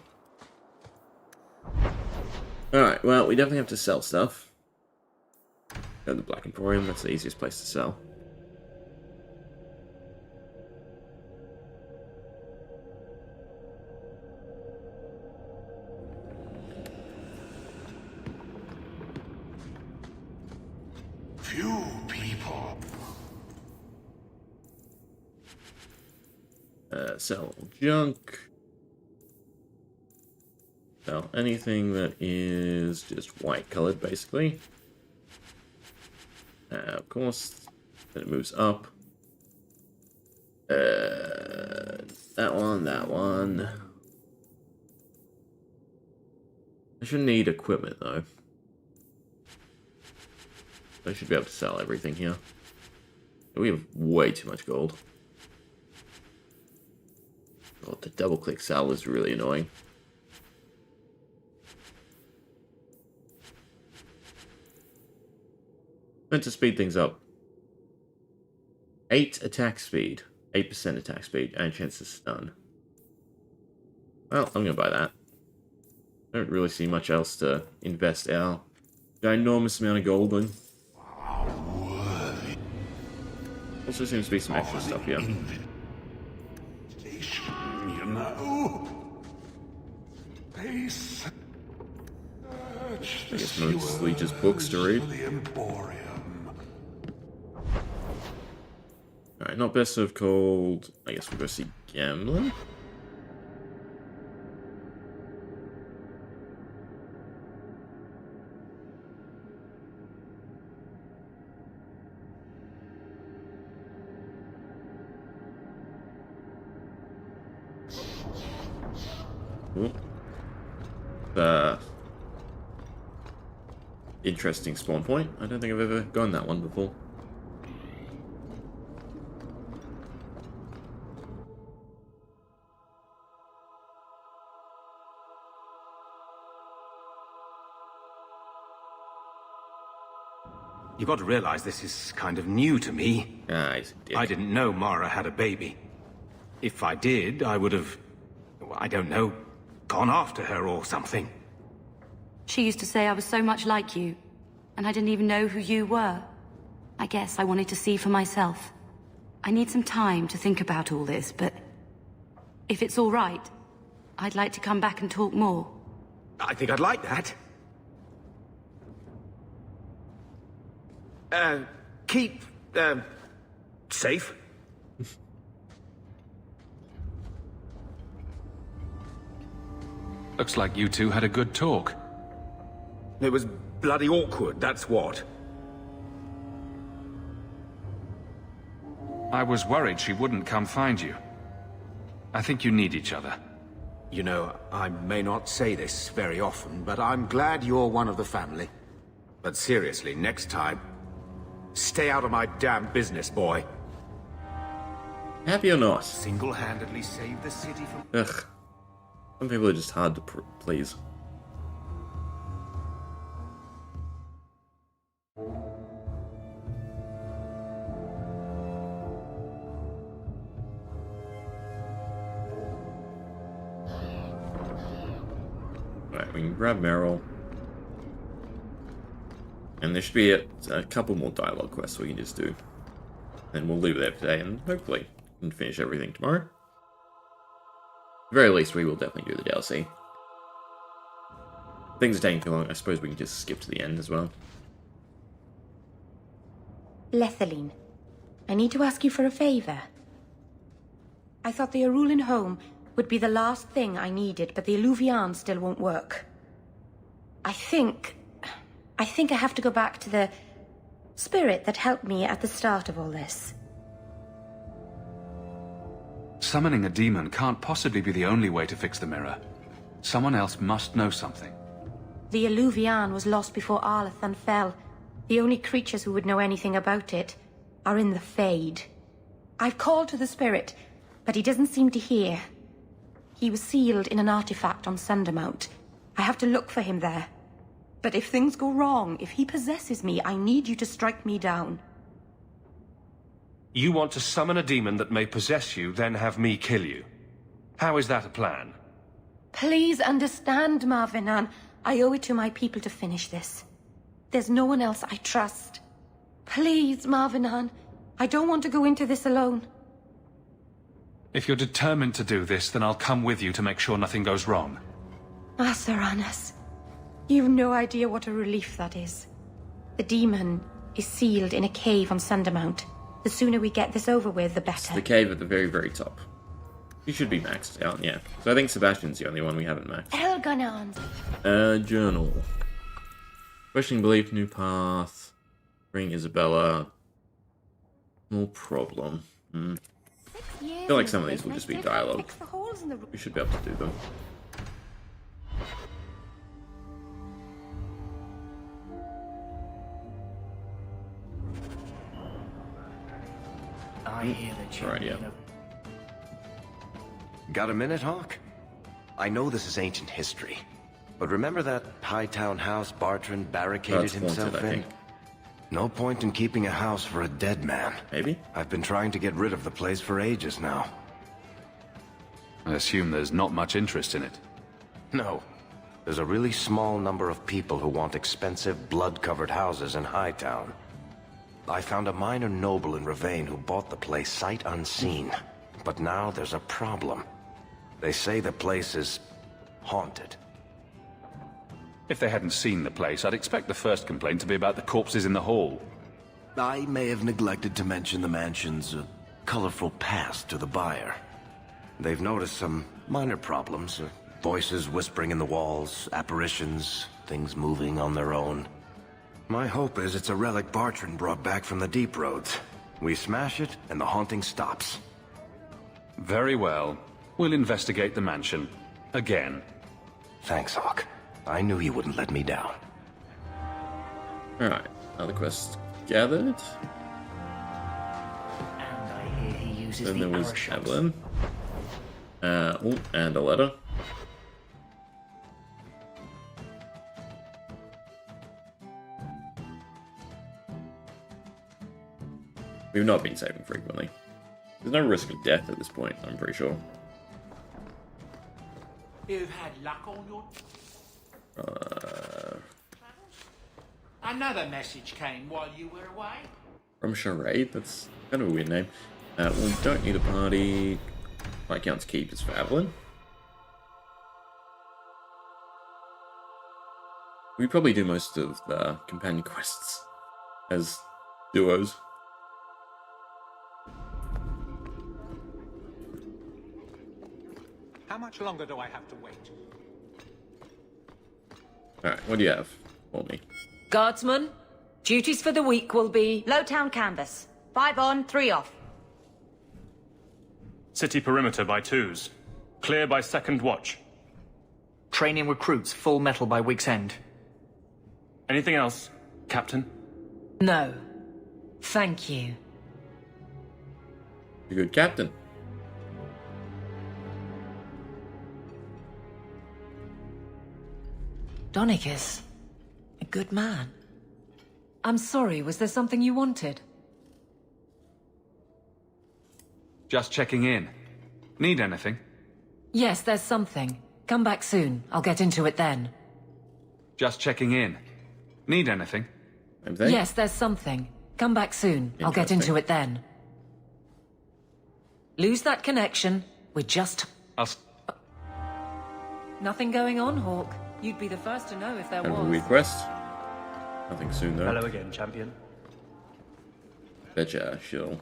Alright, well, we definitely have to sell stuff. Go to the Black Emporium, that's the easiest place to sell. Few people. Sell junk. Sell anything that is just white colored, basically. Of course, then it moves up. That one. I shouldn't need equipment, though. I should be able to sell everything here. We have way too much gold. Oh, the double-click sell is really annoying. Meant to speed things up. 8 attack speed. 8% attack speed, and a chance to stun. Well, I'm gonna buy that. I don't really see much else to invest our ginormous amount of gold in. Also seems to be some extra stuff here. You know, pace. I guess mostly just books to read. Alright, not best of cold. I guess we'll go see Gambling. Interesting spawn point. I don't think I've ever gone that one before. You've got to realize this is kind of new to me. I didn't know Mara had a baby. If I did, I would have, I don't know, gone after her or something. She used to say I was so much like you, and I didn't even know who you were. I guess I wanted to see for myself. I need some time to think about all this, but if it's all right, I'd like to come back and talk more. I think I'd like that. Keep, safe. Looks like you two had a good talk. It was bloody awkward, that's what. I was worried she wouldn't come find you. I think you need each other. You know, I may not say this very often, but I'm glad you're one of the family. But seriously, next time, stay out of my damn business, boy. Happy or not? Single-handedly save the city from... Ugh. Some people are just hard to please. We can grab Meryl. And there should be a couple more dialogue quests we can just do. Then we'll leave it there for today, and hopefully we can finish everything tomorrow. At the very least, we will definitely do the DLC. Things are taking too long. I suppose we can just skip to the end as well. Lethaline, I need to ask you for a favor. I thought the Arulin home would be the last thing I needed, but the Illuvian still won't work. I think I have to go back to the spirit that helped me at the start of all this. Summoning a demon can't possibly be the only way to fix the mirror. Someone else must know something. The Illuvian was lost before Arlathan fell. The only creatures who would know anything about it are in the Fade. I've called to the spirit, but he doesn't seem to hear. He was sealed in an artifact on Sundermount. I have to look for him there. But if things go wrong, if he possesses me, I need you to strike me down. You want to summon a demon that may possess you, then have me kill you. How is that a plan? Please understand, Marvinan. I owe it to my people to finish this. There's no one else I trust. Please, Marvinan. I don't want to go into this alone. If you're determined to do this, then I'll come with you to make sure nothing goes wrong. Asaranas, you've no idea what a relief that is. The demon is sealed in a cave on Sundermount. The sooner we get this over with, the better. It's the cave at the very, very top. You should be maxed out, yeah. So I think Sebastian's the only one we haven't maxed. Elganon. Journal. Questioning belief, new path. Bring Isabella. No problem. I feel like some of these will just be dialogue. We should be able to do them. I hear the champion yeah. Got a minute, Hawk? I know this is ancient history, but remember that Hightown house Bartrand barricaded himself in? No point in keeping a house for a dead man. Maybe? I've been trying to get rid of the place for ages now. I assume there's not much interest in it. No. There's a really small number of people who want expensive, blood-covered houses in Hightown. I found a minor noble in Ravane who bought the place sight unseen. But now there's a problem. They say the place is haunted. If they hadn't seen the place, I'd expect the first complaint to be about the corpses in the hall. I may have neglected to mention the mansion's colorful past to the buyer. They've noticed some minor problems. Voices whispering in the walls, apparitions, things moving on their own. My hope is it's a relic Bartrand brought back from the Deep Roads. We smash it, and the haunting stops. Very well. We'll investigate the mansion. Again. Thanks, Hawk. I knew you wouldn't let me down. Alright, another quest gathered. And I hear he uses Then the there was arrow shots. Evelyn. And a letter. We've not been saving frequently. There's no risk of death at this point, I'm pretty sure. You've had luck on your... Another message came while you were away. From Charade? That's kind of a weird name. We don't need a party. Viscount's Keep is for Evelyn. We probably do most of the companion quests as duos. How much longer do I have to wait? Alright, what do you have for me? Guardsman, duties for the week will be... Lowtown canvas. 5 on, 3 off. City perimeter by 2s. Clear by 2nd watch. Training recruits full metal by week's end. Anything else, Captain? No. Thank you. You're a good captain. Donicus, a good man. I'm sorry, was there something you wanted? Just checking in. Need anything? Yes, there's something. Come back soon. I'll get into it then. Just checking in. Need anything? Yes, there's something. Come back soon. I'll get into it then. Lose that connection. We're just... Nothing going on, Hawk. You'd be the first to know if there was. Weird quest. Nothing soon though. Hello again, champion. Betcha, she'll...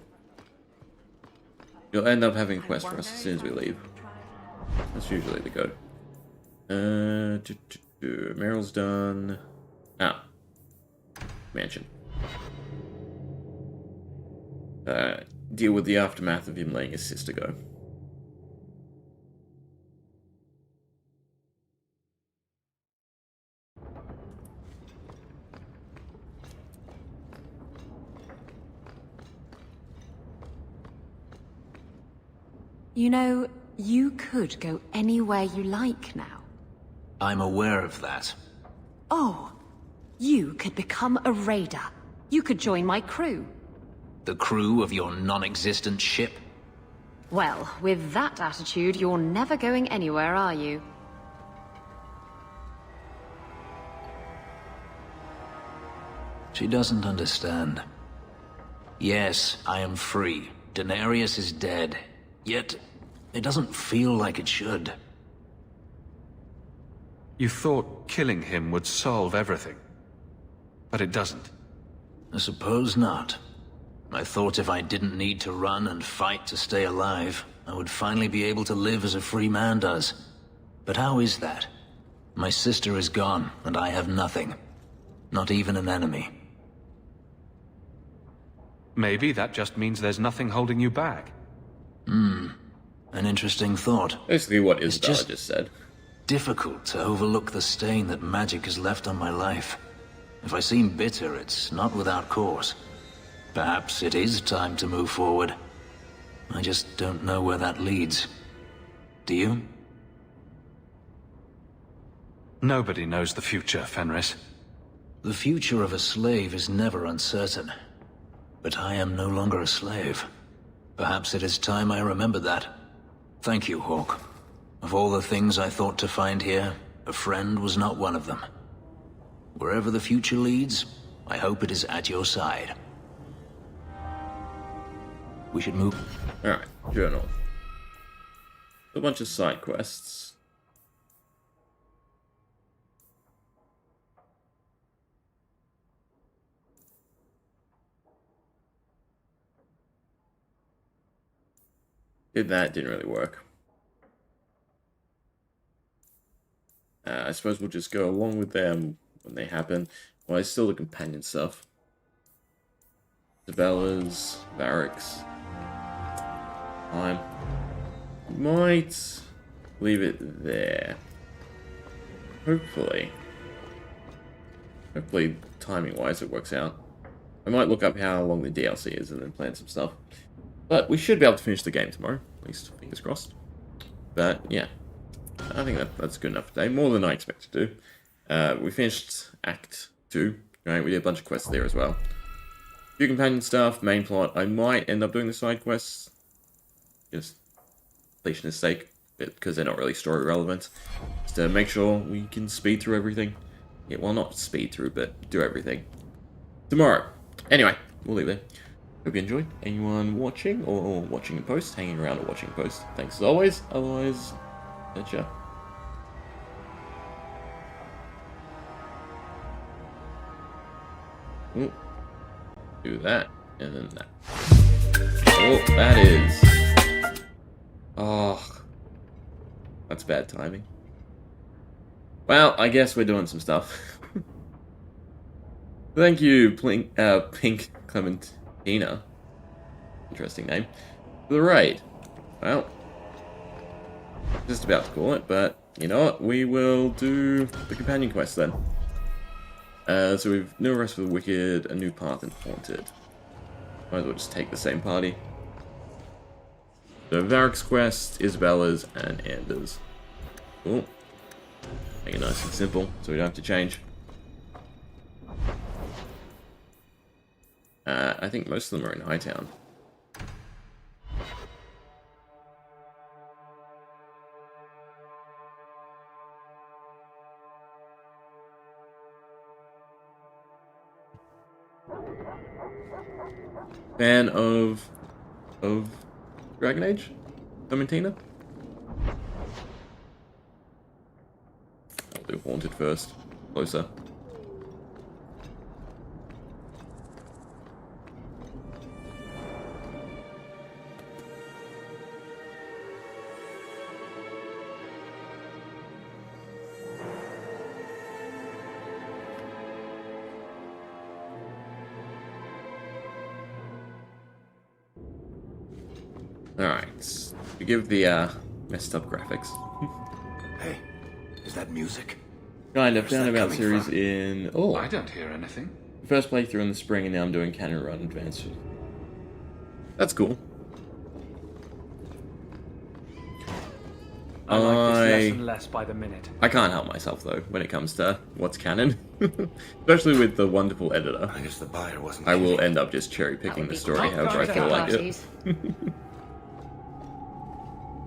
You'll end up having a quest for us as soon as we leave. That's usually the go. Meryl's done. Ah. Mansion. Deal with the aftermath of him letting his sister go. You know, you could go anywhere you like now. I'm aware of that. Oh, you could become a raider. You could join my crew. The crew of your non-existent ship? Well, with that attitude, you're never going anywhere, are you? She doesn't understand. Yes, I am free. Daenerys is dead. Yet, it doesn't feel like it should. You thought killing him would solve everything. But it doesn't. I suppose not. I thought if I didn't need to run and fight to stay alive, I would finally be able to live as a free man does. But how is that? My sister is gone, and I have nothing. Not even an enemy. Maybe that just means there's nothing holding you back. An interesting thought. Basically what Isabella just said. Difficult to overlook the stain that magic has left on my life. If I seem bitter, it's not without cause. Perhaps it is time to move forward. I just don't know where that leads. Do you? Nobody knows the future, Fenris. The future of a slave is never uncertain. But I am no longer a slave. Perhaps it is time I remember that. Thank you, Hawk. Of all the things I thought to find here, a friend was not one of them. Wherever the future leads, I hope it is at your side. We should move. Alright, journal. A bunch of side quests. Did that, didn't really work. I suppose we'll just go along with them when they happen. Well, it's still the companion stuff. Isabella's, Barracks. I might leave it there. Hopefully, timing-wise, it works out. I might look up how long the DLC is and then plan some stuff. But we should be able to finish the game tomorrow, at least fingers crossed. But yeah, I think that's good enough today, more than I expected to do. We finished Act 2, right? We did a bunch of quests there as well. A few companion stuff, main plot. I might end up doing the side quests, just completionist sake, because they're not really story relevant. Just to make sure we can speed through everything. Yeah, well, not speed through, but do everything tomorrow. Anyway, we'll leave it. Hope you enjoyed. Anyone watching or watching in post, hanging around or watching in post, thanks as always. Otherwise, catch Ooh. Do that, and then that. Oh, that is... Oh. That's bad timing. Well, I guess we're doing some stuff. Thank you, Pink Clementina. Interesting name. For the raid. Well, just about to call it, but you know what? We will do the companion quest then. So we've no rest for the wicked, a new path and haunted. Might as well just take the same party. So Varric's quest, Isabella's, and Anders. Cool. Make it nice and simple, so we don't have to change. I think most of them are in Hightown. Fan of Dragon Age? Clementina? I'll do Haunted first. Closer. Alright, to give the messed up graphics. Hey, is that music? Kind of found that about coming series from? in I don't hear anything. first playthrough in the spring, and now I'm doing Canon Run Advanced. That's cool. I like this less and less by the minute. I can't help myself though when it comes to what's canon, especially with the wonderful editor. I guess the buyer wasn't. I will end up just cherry picking the story however I feel like it.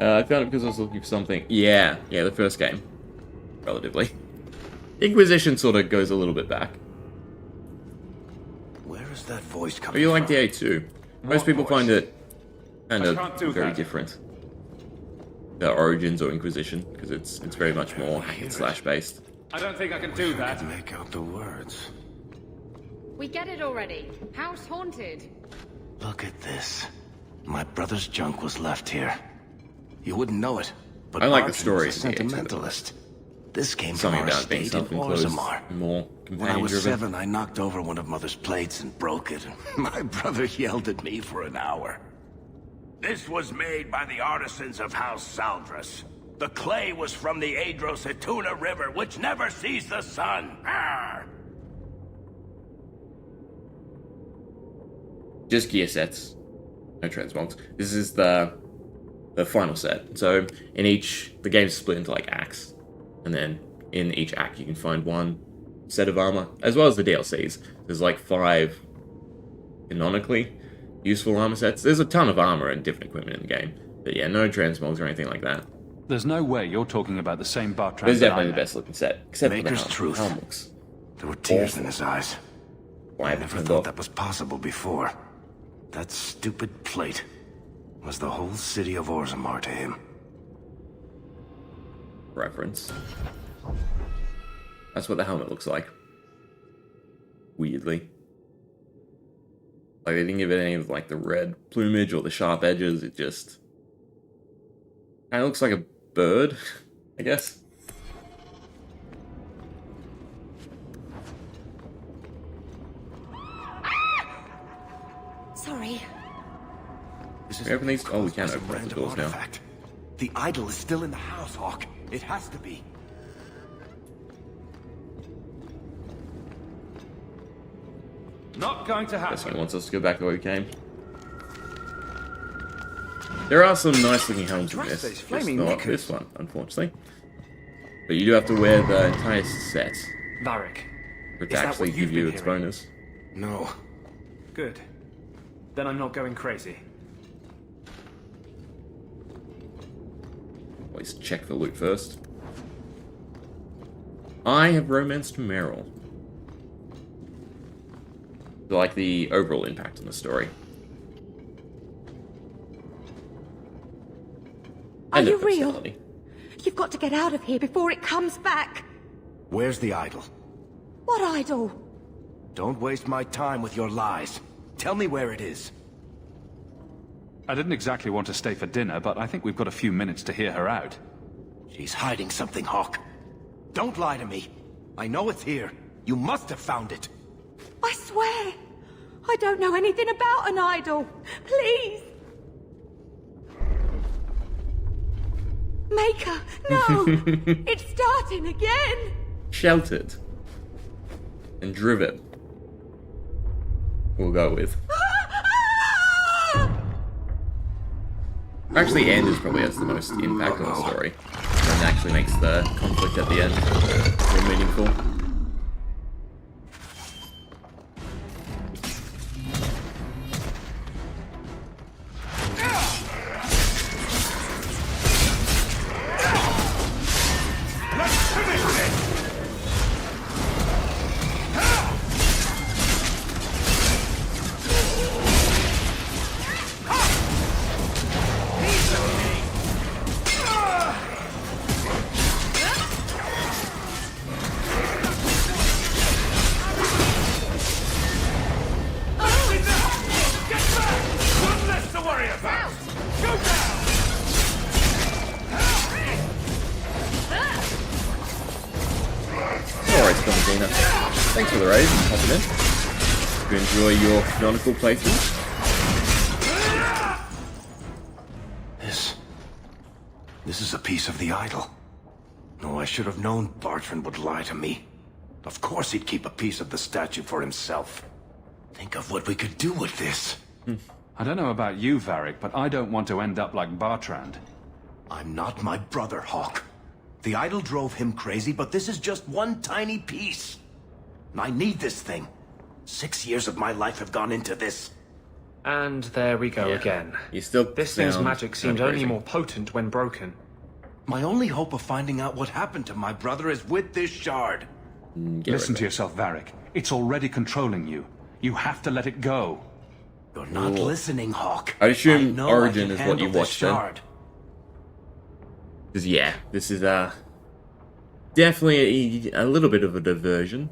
I found it because I was looking for something. Yeah, the first game, relatively. Inquisition sort of goes a little bit back. Where is that voice coming But you like from? the A2. Most people find it kind of very that. different. The Origins or Inquisition, because it's very much more hack and slash based. I don't think I can do that. Make out the words. We get it already. House haunted. Look at this. My brother's junk was left here. You wouldn't know it, but I like the Martin story was a in the A2. sentimentalist. This came Something from our about being estate in self-enclosed, Orzammar. more When I was companion-driven. 7, I knocked over one of Mother's plates and broke it. My brother yelled at me for an hour. This was made by the artisans of House Saldras. The clay was from the Adros-Etuna River, which never sees the sun. Arr! Just gear sets, no transmogs. This is the final set. So in the game's split into like acts, and then in each act you can find one set of armor, as well as the DLCs. There's like 5 canonically useful armor sets. There's a ton of armor and different equipment in the game, but yeah, no transmogs or anything like that. There's no way you're talking about the same Bartram. This is definitely the best looking set, except Maker's for the truth. helm looks There were tears awful. in his eyes. Why I have it never turned thought off? that was possible before. That stupid plate was the whole city of Orzammar to him. Reference. That's what the helmet looks like. Weirdly. Like, they didn't give it any of, like, the red plumage or the sharp edges. It just kind of looks like a bird, I guess. Sorry. Can we open these? Oh, we can open up the doors now. The idol is still in the house, Hawk. It has to be. Not going to happen. Guess he wants us to go back the way we came. There are some nice looking helms in this. Just not this one, unfortunately. But you do have to wear the entire set Varric. for it Is to that actually what you've give you been its hearing? bonus. No. Good. Then I'm not going crazy. Always check the loot first. I have romanced Meryl. I like the overall impact on the story. Are And you the real? personality. You've got to get out of here before it comes back. Where's the idol? What idol? Don't waste my time with your lies. Tell me where it is. I didn't exactly want to stay for dinner, but I think we've got a few minutes to hear her out. She's hiding something, Hawk. Don't lie to me. I know it's here. You must have found it. I swear. I don't know anything about an idol. Please. Maker, no! It's starting again! Sheltered. And driven. We'll go with. Actually, Anders probably has the most impact on the story. And actually makes the conflict at the end more meaningful. Brother Abe, popping in. To enjoy your canonical playthrough. This is a piece of the idol. No, I should have known Bartrand would lie to me. Of course he'd keep a piece of the statue for himself. Think of what we could do with this. I don't know about you, Varric, but I don't want to end up like Bartrand. I'm not my brother, Hawk. The idol drove him crazy, but this is just one tiny piece. I need this thing. 6 years of my life have gone into this. And there we go again. This thing's magic seems only more potent when broken. My only hope of finding out what happened to my brother is with this shard. Listen to yourself, Varric. It's already controlling you. You have to let it go. You're not listening, Hawk. I assume know Origin I is can what you handle this watched then. shard. Because yeah, this is definitely a little bit of a divergent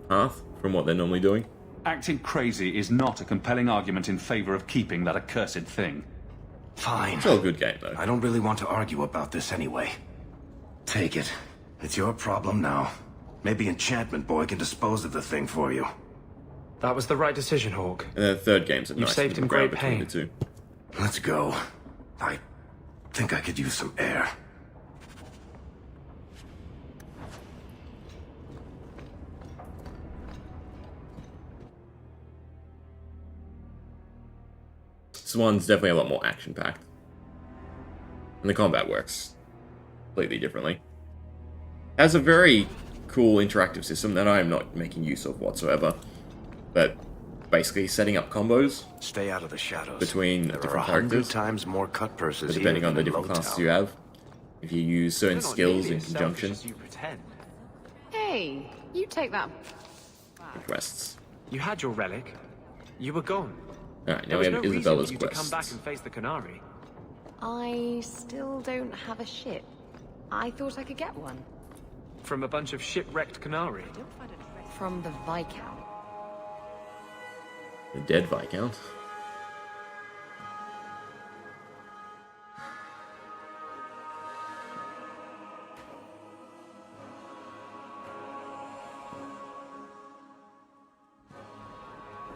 path from what they're normally doing. Acting crazy is not a compelling argument in favor of keeping that accursed thing. Fine. It's all a good game, though. I don't really want to argue about this anyway. Take it. It's your problem now. Maybe Enchantment Boy can dispose of the thing for you. That was the right decision, Hawk. And the third game's a You've nice saved him ground great between pain. the two. Let's go. I think I could use some air. This one's definitely a lot more action-packed. And the combat works completely differently. Has a very cool interactive system that I am not making use of whatsoever. But basically setting up combos. Stay out of the shadows. Between there different are 100 characters. times more cut purses Depending here on the than in different classes Lowtown. you have. If you use certain You're not skills nearly in as conjunction. selfish as you pretend. Hey, you take that. Quests. You had your relic. You were gone. Alright, There now we was have no reason Isabella's for you to come quests. back and face the Canary. I still don't have a ship. I thought I could get one. From a bunch of shipwrecked Canary. From the Viscount. The dead Viscount.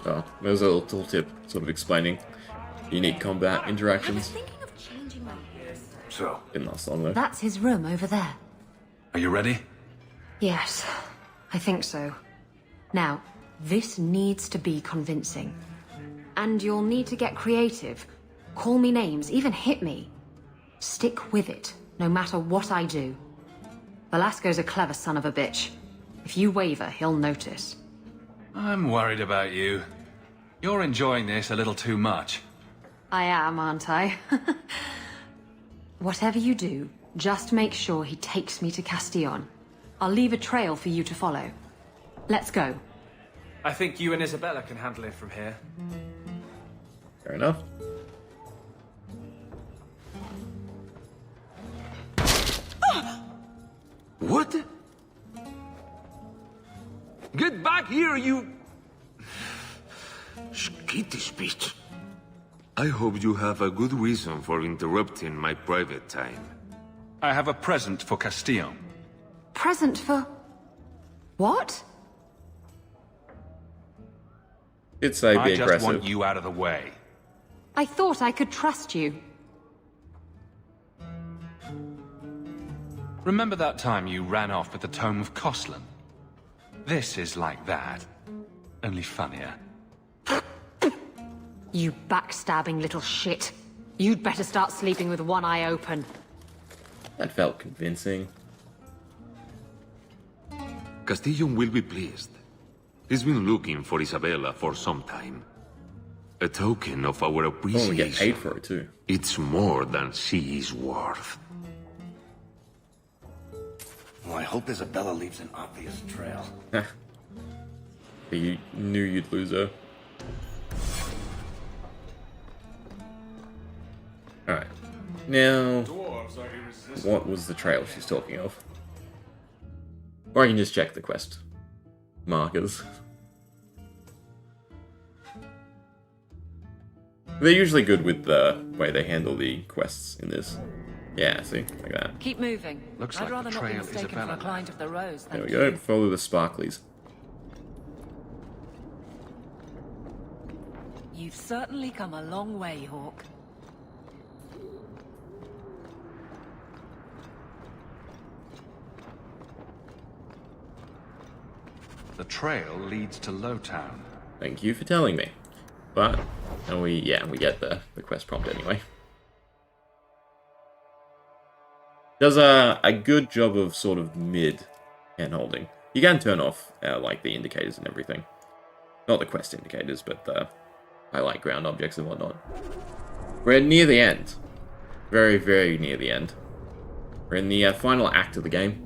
Oh, there's a little tooltip sort of explaining unique combat interactions. So, didn't last long though. That's his room over there. Are you ready? Yes, I think so. Now, this needs to be convincing. And you'll need to get creative. Call me names, even hit me. Stick with it, no matter what I do. Velasco's a clever son of a bitch. If you waver, he'll notice. I'm worried about you. You're enjoying this a little too much. I am, aren't I? Whatever you do, just make sure he takes me to Castillon. I'll leave a trail for you to follow. Let's go. I think you and Isabella can handle it from here. Fair enough. What? Get back here, you... Skittish bitch. I hope you have a good reason for interrupting my private time. I have a present for Castillon. Present for... what? It's be I just aggressive. want you out of the way. I thought I could trust you. Remember that time you ran off with the Tome of Koslan? This is like that, only funnier. You backstabbing little shit. You'd better start sleeping with one eye open. That felt convincing. Castillon will be pleased. He's been looking for Isabella for some time. A token of our appreciation. we get paid for it too. It's more than she is worth. Well, I hope Isabella leaves an obvious trail. You knew you'd lose her. Alright. Now, what was the trail she's talking of? Or I can just check the quest markers. They're usually good with the way they handle the quests in this. Yeah, see? Like that. Keep moving. Looks I'd like rather the not be trail mistaken for Isabella a client of the Rose than There we go. you. Follow the sparklies. You've certainly come a long way, Hawk. The trail leads to Lowtown. Thank you for telling me. But, and we get the quest prompt anyway. Does a good job of sort of mid hand-holding. You can turn off, like, the indicators and everything. Not the quest indicators, but the highlight ground objects and whatnot. We're near the end. Very, very near the end. We're in the final act of the game.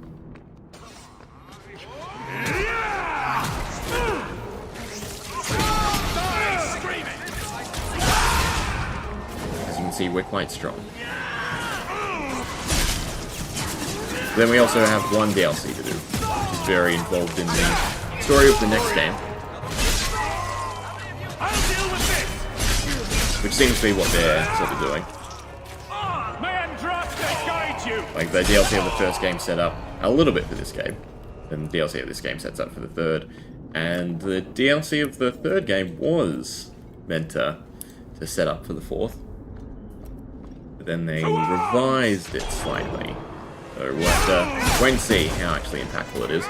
As you can see, we're quite strong. Then we also have one DLC to do, which is very involved in the story of the next game. Which seems to be what they're sort of doing. Like, the DLC of the first game set up a little bit for this game. And the DLC of this game sets up for the third. And the DLC of the third game was meant to set up for the fourth. But then they revised it slightly. So we'll have to wait and see how actually impactful it is.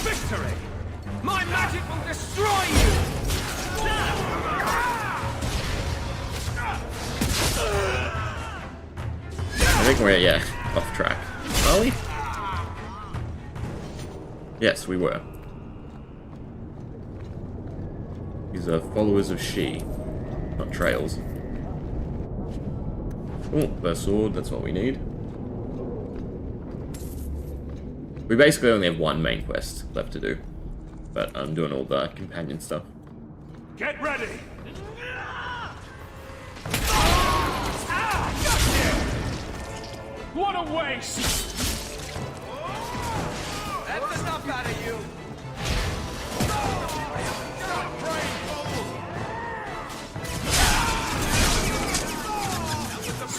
Victory! My magic will destroy you! I think we're, off track. Are we? Yes, we were. These are followers of She, not trails. Oh, their sword, that's what we need. We basically only have one main quest left to do, but I'm doing all the companion stuff. Get ready! What a waste! That's enough out of you!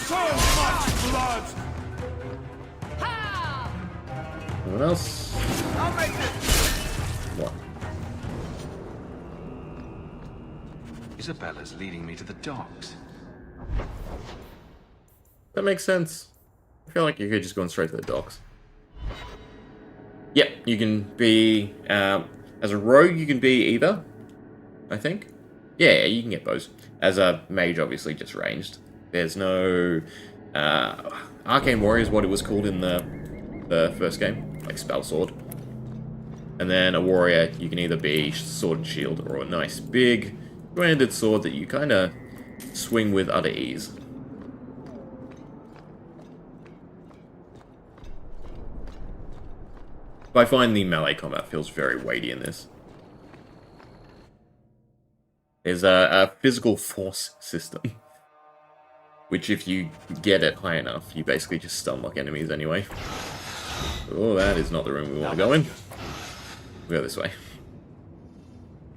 So much blood! Anyone else? I'll make it! What? Isabella's leading me to the docks. That makes sense. I feel like you could just go straight to the docks. Yep, you can be, as a rogue you can be either, I think. Yeah, you can get those. As a mage, obviously, just ranged. There's no, Arcane Warrior is what it was called in the first game, like spell sword. And then a warrior, you can either be sword and shield, or a nice big, branded sword that you kind of swing with utter ease. But I find the melee combat feels very weighty in this. There's a physical force system, which if you get it high enough, you basically just stun lock enemies anyway. Oh, that is not the room we want to go in. We go this way.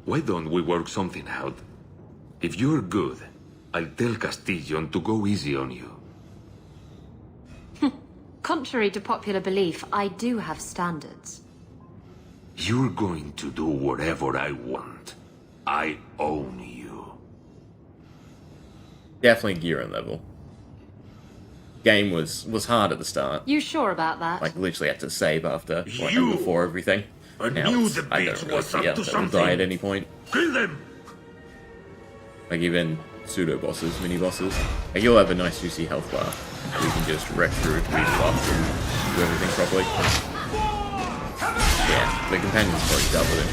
Why don't we work something out? If you're good, I'll tell Castillon to go easy on you. Contrary to popular belief, I do have standards. You're going to do whatever I want. I own you. Definitely gear and level. Game was hard at the start. You sure about that? Like, literally had to save after, and before everything. I Now knew it's, the I don't bitch really was see up it, to that will something. die at any point. Kill them! Like, even pseudo-bosses, mini-bosses. Like, you'll have a nice juicy health bar. You can just wreck through, rebuff, and do everything properly. Yeah, the companion's probably dealt with him.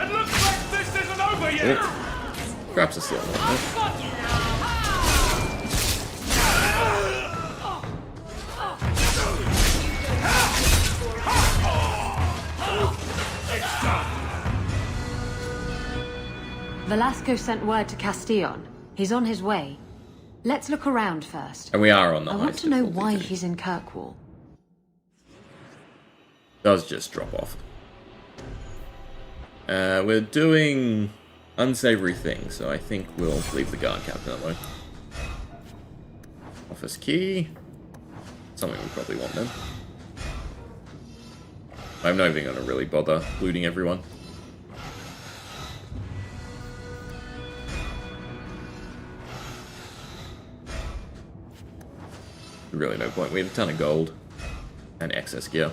It looks like this isn't over yet! Oh, perhaps it's still one. Velasco sent word to Castillon. He's on his way. Let's look around first. And we are on the I want to know why he's in Kirkwall. Does just drop off. We're doing unsavory thing, so I think we'll leave the guard captain alone. Office key. Something we probably want then. I'm not even going to really bother looting everyone. Really no point. We have a ton of gold and excess gear.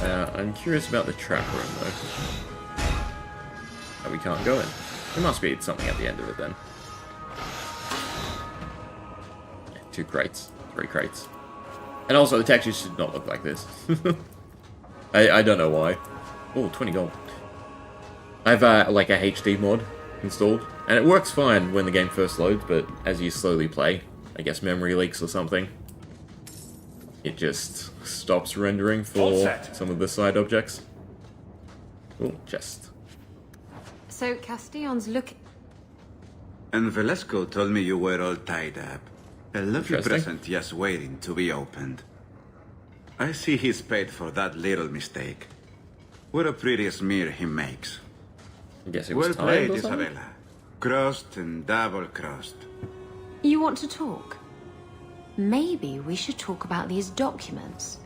I'm curious about the trap room though. That we can't go in. There must be something at the end of it then. 2 crates. 3 crates. And also the textures should not look like this. I don't know why. Oh, 20 gold. I have like a HD mod installed. And it works fine when the game first loads, but as you slowly play, I guess memory leaks or something, it just stops rendering for some of the side objects. Oh, chest. So Castellon's looking... And Velasco told me you were all tied up. A lovely present just waiting to be opened. I see he's paid for that little mistake. What a pretty smear he makes. I guess it was well timed played, or something? Isabella. Crossed and double-crossed. You want to talk? Maybe we should talk about these documents.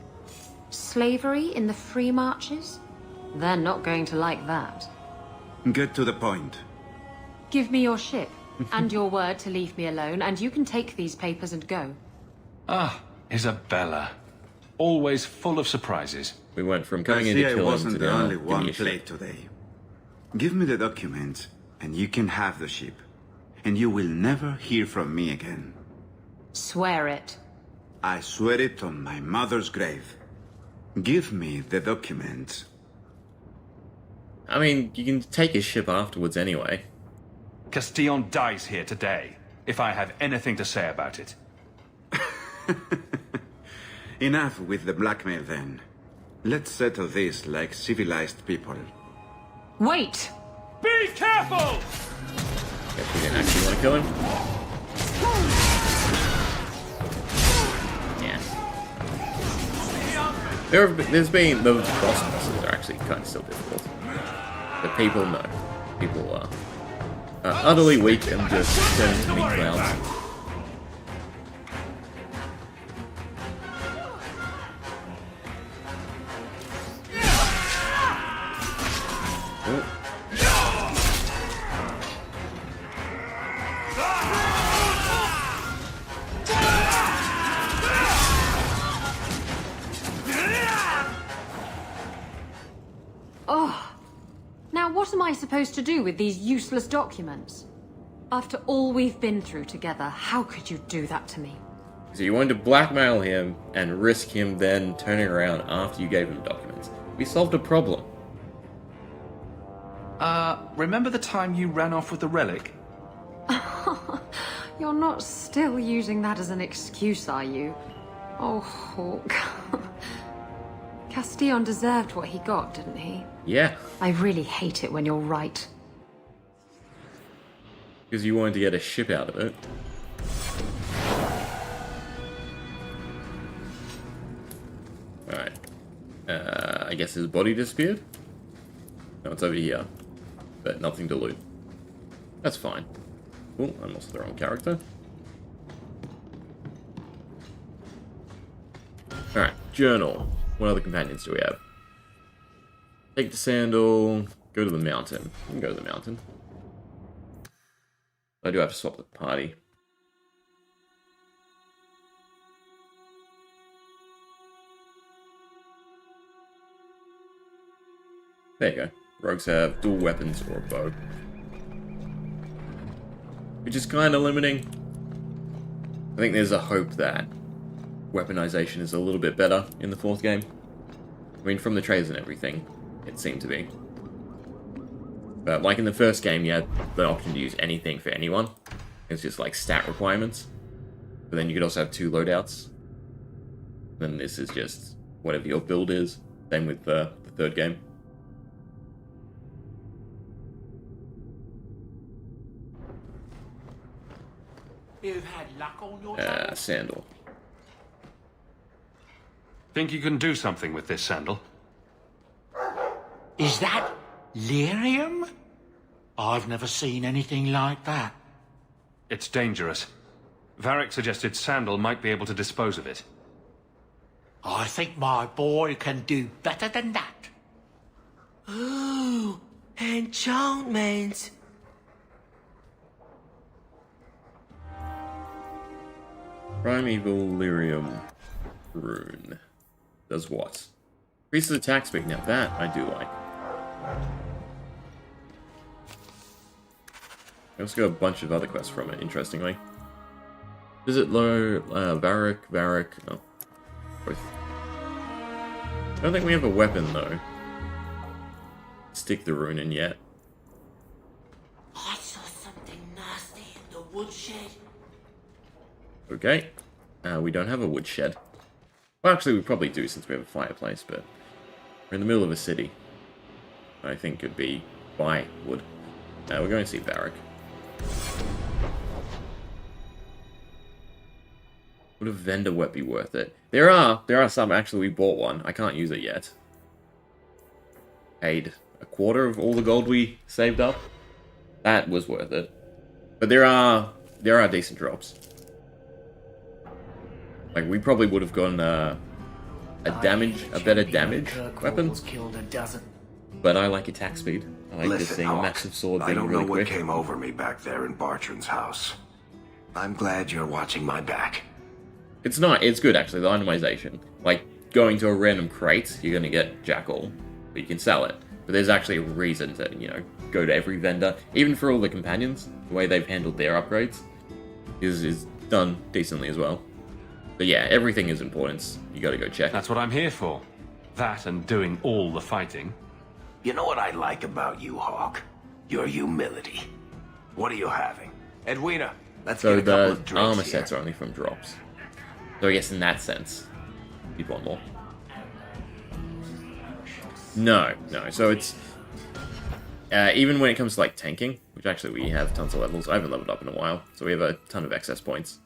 Slavery in the free marches? They're not going to like that. Get to the point. Give me your ship, and your word to leave me alone, and you can take these papers and go. Ah, Isabella. Always full of surprises. We went from I coming in see to I kill wasn't him to the now only give one me a ship. played today. Give me the documents, and you can have the ship. And you will never hear from me again. Swear it. I swear it on my mother's grave. Give me the documents. I mean, you can take his ship afterwards anyway. Castillon dies here today, if I have anything to say about it. Enough with the blackmail then. Let's settle this like civilized people. Wait! Be careful! Guess we didn't actually want to kill him. Yeah. There's been... The boss bosses are actually kind of still difficult. But people, no. People are utterly weak and just turn into meat clouds. Oh, now what am I supposed to do with these useless documents? After all we've been through together, how could you do that to me? So you wanted to blackmail him and risk him then turning around after you gave him documents. We solved a problem. Remember the time you ran off with the relic? You're not still using that as an excuse, are you? Oh, Hawk. Castillon deserved what he got, didn't he? Yeah. I really hate it when you're right. Because you wanted to get a ship out of it. Alright. I guess his body disappeared? No, it's over here. But nothing to loot. That's fine. Oh, I'm also the wrong character. Alright, journal. What other companions do we have? Take the sandal, go to the mountain. We can go to the mountain. I do have to swap the party. There you go. Rogues have dual weapons or a bow. Which is kind of limiting. I think there's a hope that weaponization is a little bit better in the 4th game. I mean, from the trailers and everything, it seemed to be. But like in the 1st game, you had the option to use anything for anyone. It's just like stat requirements. But then you could also have 2 loadouts. Then this is just whatever your build is. Same with the 3rd game. You've had luck on your sandal. Think you can do something with this sandal? Is that lyrium? I've never seen anything like that. It's dangerous. Varric suggested Sandal might be able to dispose of it. I think my boy can do better than that. Ooh, enchantment. Primeval Lyrium Rune. Does what? Increases attack speed. Now that I do like. I also got a bunch of other quests from it, interestingly. Visit Varric. Oh. Both. I don't think we have a weapon, though. Stick the rune in yet. I saw something nasty in the woodshed. Okay. We don't have a woodshed. Well, actually, we probably do since we have a fireplace, but we're in the middle of a city. I think it'd be by wood. We're going to see Varric. Would a vendor wet be worth it? There are some. Actually, we bought one. I can't use it yet. Paid a quarter of all the gold we saved up. That was worth it. But there are decent drops. Like, we probably would have gotten a better damage weapon. Killed a dozen. But I like attack speed. I like Listen, just seeing Hawk, a massive sword being I don't really know what quick. came over me back there in Bartran's house. I'm glad you're watching my back. It's not. It's good, actually, the itemization. Like, going to a random crate, you're going to get Jackal, but you can sell it. But there's actually a reason to, you know, go to every vendor. Even for all the companions, the way they've handled their upgrades is done decently as well. But yeah, everything is important. You got to go check. That's what I'm here for. That and doing all the fighting. You know what I like about you, Hawk? Your humility. What are you having? Edwina, let's So get a couple the of drinks armor here. sets are only from drops. So I guess in that sense, you'd want more. No. So it's even when it comes to like tanking, which actually we have tons of levels. I haven't leveled up in a while, so we have a ton of excess points.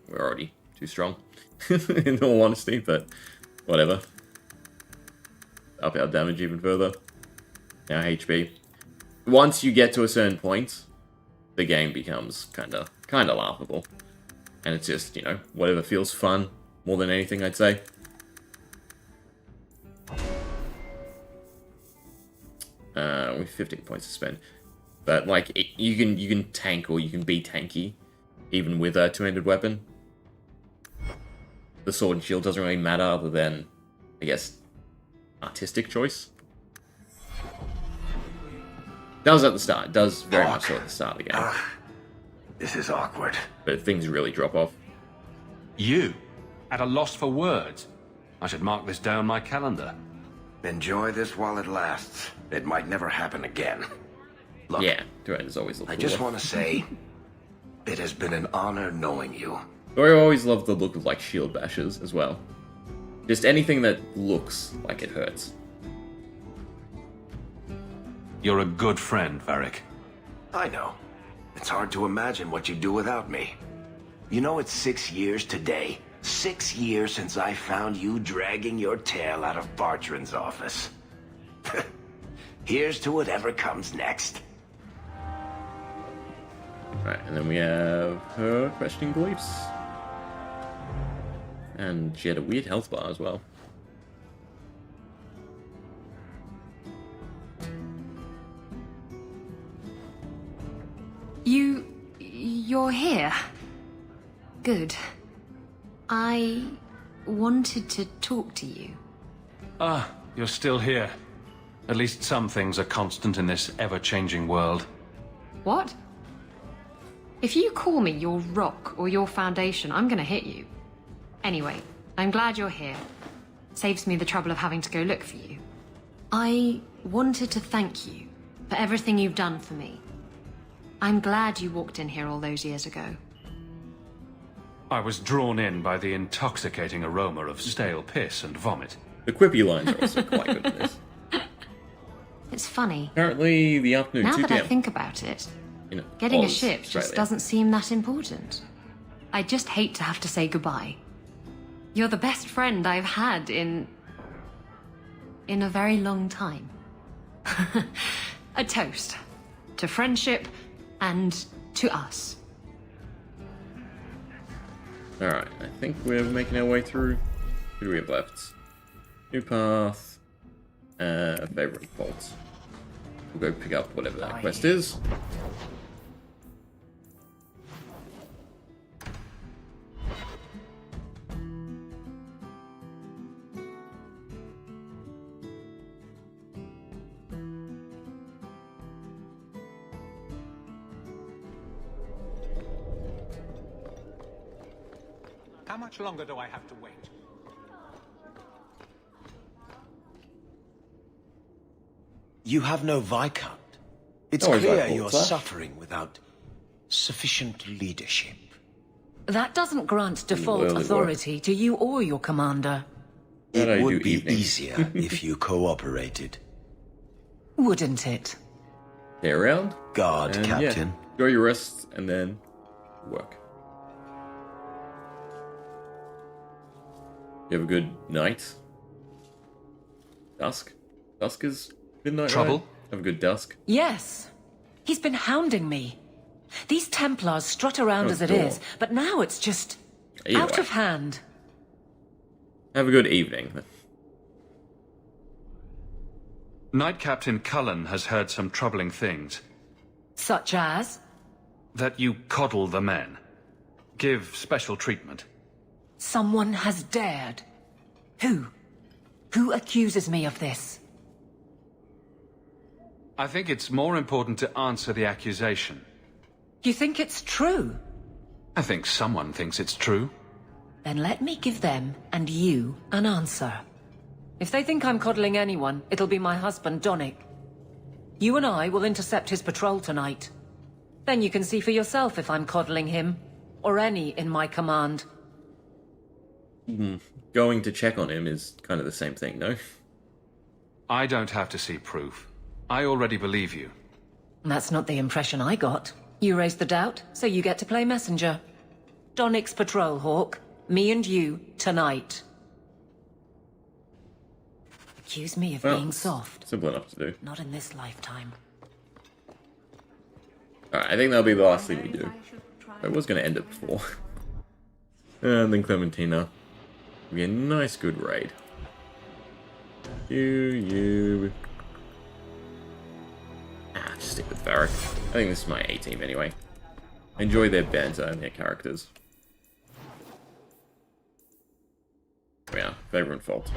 We're already too strong, in all honesty, but whatever. Up our damage even further. Our HP. Once you get to a certain point, the game becomes kinda laughable. And it's just, you know, whatever feels fun more than anything, I'd say. With 15 points to spend. But like you can tank or you can be tanky even with a two-handed weapon. The sword and shield doesn't really matter other than, I guess, artistic choice. Does at the start. Does very much so at the start of the game. This is awkward. But things really drop off. You? At a loss for words? I should mark this down my calendar. Enjoy this while it lasts. It might never happen again. Look, yeah, there's always the I just want to say, it has been an honor knowing you. I always love the look of like shield bashes as well. Just anything that looks like it hurts. You're a good friend, Varric. I know. It's hard to imagine what you'd do without me. You know, it's 6 years today. 6 years since I found you dragging your tail out of Bartran's office. Here's to whatever comes next. Right, and then we have her questioning beliefs. And she had a weird health bar as well. You're here. Good. I wanted to talk to you. Ah, you're still here. At least some things are constant in this ever-changing world. What? If you call me your rock or your foundation, I'm gonna hit you. Anyway, I'm glad you're here. Saves me the trouble of having to go look for you. I wanted to thank you for everything you've done for me. I'm glad you walked in here all those years ago. I was drawn in by the intoxicating aroma of stale piss and vomit. The quippy lines are also quite good in this. It's funny. Apparently, the afternoon Now 2 that I p.m. think about it, You know, getting a Oz, ship just Australia. doesn't seem that important. I just hate to have to say goodbye. You're the best friend I've had in a very long time. A toast. to friendship, and to us. Alright, I think we're making our way through. Who do we have left? New path. Favorite faults. We'll go pick up whatever that quest is. How much longer do I have to wait? You have no Viscount. It's Oh, clear Viscount, you're sir. suffering without sufficient leadership. That doesn't grant default Well, it authority to you or your commander. That I It do would be evenings. easier if you cooperated. Wouldn't it? Stay around. Guard, And Captain. Yeah, enjoy your rest and then work. You have a good night. Dusk. Dusk is midnight. Trouble? Right? Have a good dusk. Yes. He's been hounding me. These Templars strut around Oh, as it God. is, but now it's just Either out way. of hand. Have a good evening. Knight Captain Cullen has heard some troubling things. Such as? That you coddle the men. Give special treatment. Someone has dared. Who? Who accuses me of this? I think it's more important to answer the accusation. You think it's true? I think someone thinks it's true. Then let me give them, and you, an answer. If they think I'm coddling anyone, it'll be my husband, Donnic. You and I will intercept his patrol tonight. Then you can see for yourself if I'm coddling him, or any in my command. Going to check on him is kind of the same thing, no? I don't have to see proof. I already believe you. That's not the impression I got. You raised the doubt, so you get to play messenger. Donnic's patrol, Hawk. Me and you, tonight. Accuse me of Well, being soft. Simple enough to do. Not in this lifetime. Alright, I think that'll be the last thing we do. I was going to end it before. And then Clementina. It'll be a nice, good raid. You. Just stick with Varric. I think this is my A team anyway. Enjoy their banter and their characters. Oh yeah, favorite fault.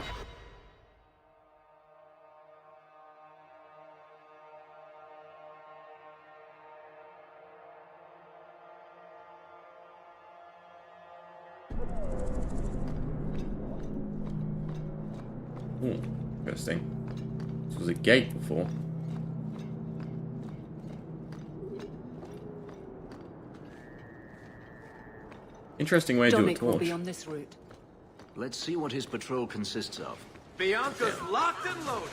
Interesting. This was a gate before. Interesting way to do a Donnic will torch. be on this route. Let's see what his patrol consists of. Bianca's locked and loaded.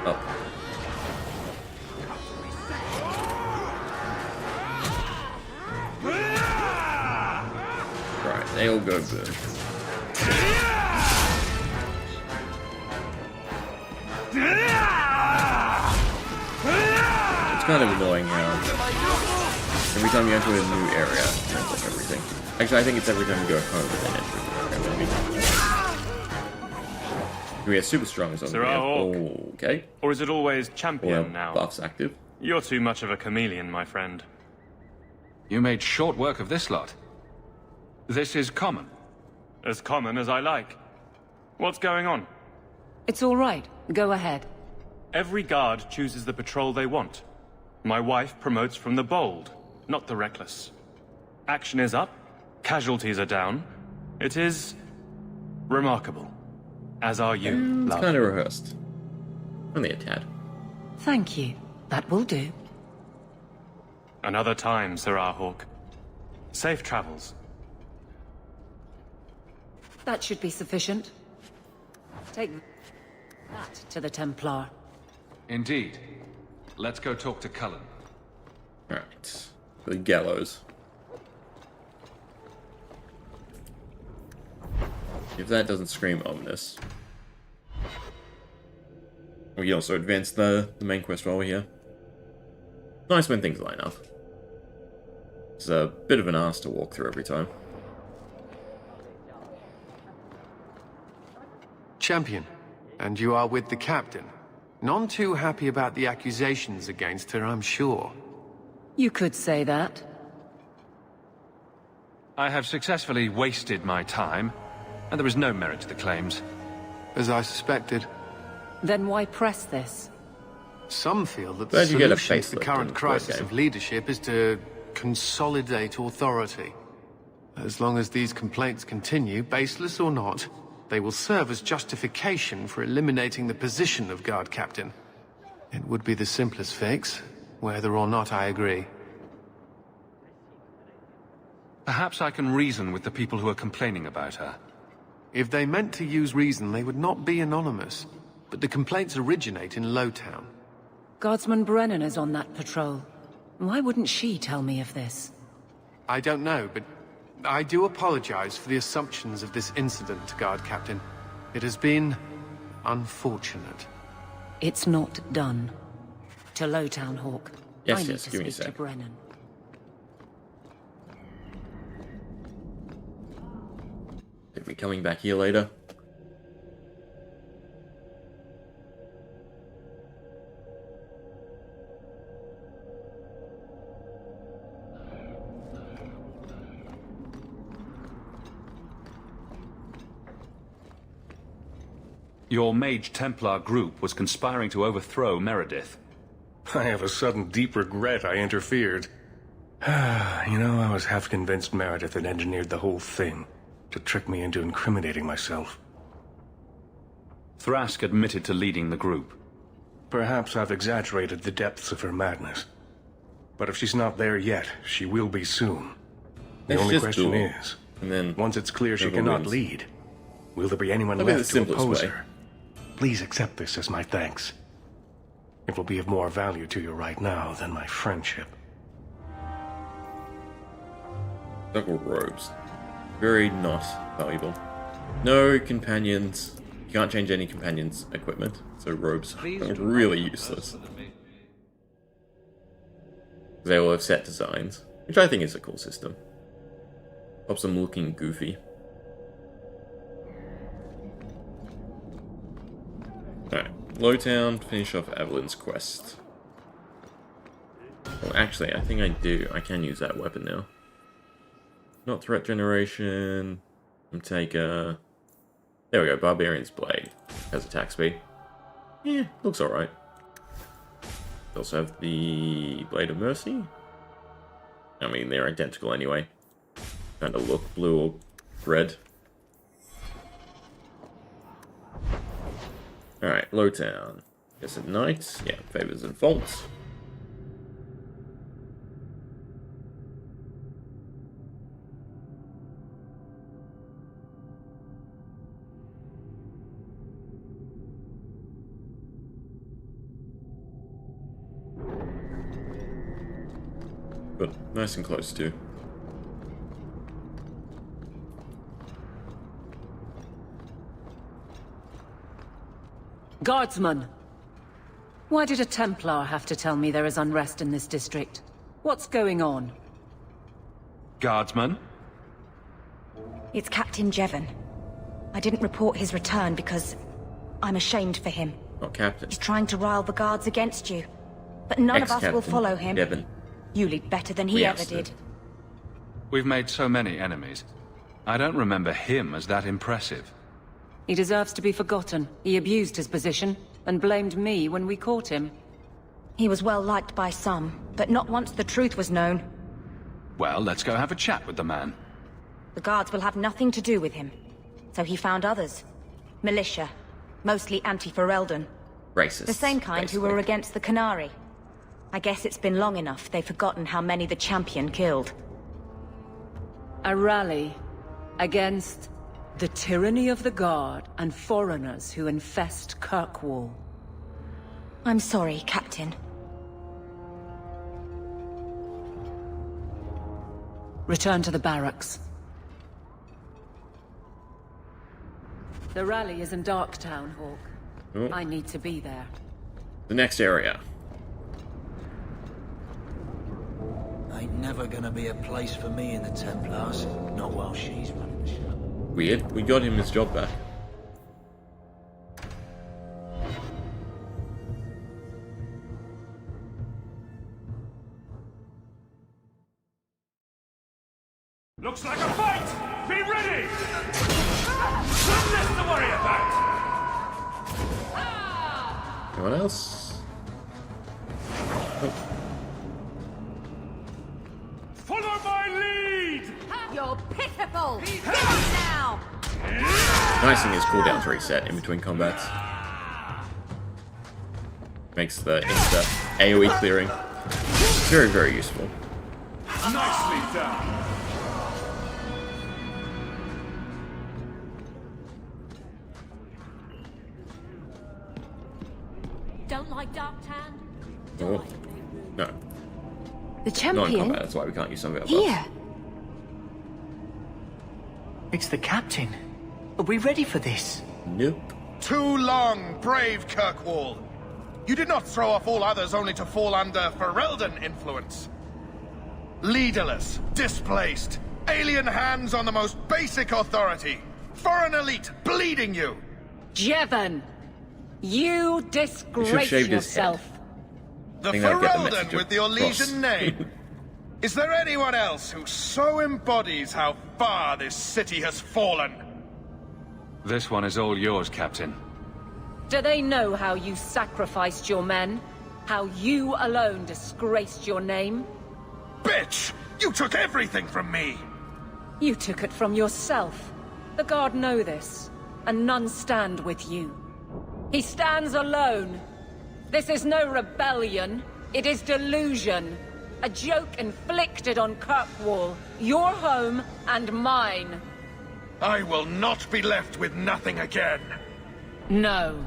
Oh. Right, they all go burn. It's kind of annoying how every time you enter a new area, it turns off everything. Actually, I think it's every time you go home and then enter a new area, maybe. We have super strong as well. Sir Hawk. Okay. Or is it always champion Well, now? buffs active. You're too much of a chameleon, my friend. You made short work of this lot. This is common. As common as I like. What's going on? It's all right. Go ahead. Every guard chooses the patrol they want. My wife promotes from the bold, not the reckless. Action is up, casualties are down. It is remarkable. As are you, It's love. kind of rehearsed. Only a tad. Thank you. That will do. Another time, Sir Hawk. Safe travels. That should be sufficient. Take that to the Templar. Indeed. Let's go talk to Cullen. Alright. The gallows. If that doesn't scream ominous. We can also advance the main quest while we're here. Nice when things line up. It's a bit of an ass to walk through every time. Champion, and you are with the captain. None too happy about the accusations against her, I'm sure. You could say that. I have successfully wasted my time, and there is no merit to the claims. As I suspected. Then why press this? Some feel that Glad the you get a solution to the facelift current in the crisis game. of leadership is to consolidate authority. As long as these complaints continue, baseless or not, they will serve as justification for eliminating the position of guard captain. It would be the simplest fix, whether or not I agree. Perhaps I can reason with the people who are complaining about her. If they meant to use reason, they would not be anonymous. But the complaints originate in Lowtown. Guardsman Brennan is on that patrol. Why wouldn't she tell me of this? I don't know, but I do apologize for the assumptions of this incident, Guard Captain. It has been unfortunate. It's not done. To Lowtown, Hawk. Yes, I need yes, to give me a speak to sec. Brennan. He'll be coming back here later. Your Mage Templar group was conspiring to overthrow Meredith. I have a sudden deep regret I interfered. You know, I was half convinced Meredith had engineered the whole thing to trick me into incriminating myself. Thrask admitted to leading the group. Perhaps I've exaggerated the depths of her madness. But if she's not there yet, she will be soon. The Let's only just question duel, is, and then once it's clear she whoever cannot wins. lead, will there be anyone That'll be left the to simplest oppose way. her? Please accept this as my thanks. It will be of more value to you right now than my friendship. Double robes. Very not valuable. No companions. You can't change any companions' equipment, so robes are really useless. They all have set designs, which I think is a cool system. Helps them looking goofy. Alright, Lowtown, finish off Evelyn's quest. Well, actually, I think I do. I can use that weapon now. Not threat generation. Take a... There we go, Barbarian's Blade. Has attack speed. Yeah, looks alright. Also have the Blade of Mercy. I mean, they're identical anyway. Kind of look blue or red. Alright, Lowtown. Guess at night. Yeah, favors and faults. But nice and close too. Guardsman! Why did a Templar have to tell me there is unrest in this district? What's going on? Guardsman? It's Captain Jevon. I didn't report his return because I'm ashamed for him. Not Captain. He's trying to rile the guards against you. But none of us will follow him. Devon. You lead better than he ever did. We've made so many enemies. I don't remember him as that impressive. He deserves to be forgotten. He abused his position and blamed me when we caught him. He was well liked by some, but not once the truth was known. Well, let's go have a chat with the man. The guards will have nothing to do with him. So he found others. Militia. Mostly anti-Ferelden. Racist. The same kind who were against the Canary. I guess it's been long enough they've forgotten how many the champion killed. A rally against the tyranny of the Guard and foreigners who infest Kirkwall. I'm sorry, Captain. Return to the barracks. The rally is in Darktown, Hawk. Oh. I need to be there. The next area. never gonna be a place for me in the Templars. Not while she's running the show. Weird. We got him his job back. Looks like a fight! Be ready! Nothing less to worry about! Anyone else? Oh. Follow my lead! You're pitiful! Get up now! Nice thing is cooldowns reset in between combats. Makes the insta AoE clearing very, very useful. Nicely done! Don't like dark tan? Oh. No. The Not in champion? combat, that's why we can't use some of it. Here. It's the captain. Are we ready for this? Nope. Too long, brave Kirkwall. You did not throw off all others only to fall under Ferelden influence. Leaderless, displaced, alien hands on the most basic authority, foreign elite bleeding you. Jevon, you disgrace shaved his head. yourself. The I think I'll get the Ferelden message with the across. Orlesian name. Is there anyone else who so embodies how far this city has fallen? This one is all yours, Captain. Do they know how you sacrificed your men? How you alone disgraced your name? Bitch! You took everything from me! You took it from yourself. The Guard know this, and none stand with you. He stands alone. This is no rebellion. It is delusion. A joke inflicted on Kirkwall, your home and mine. I will not be left with nothing again. No.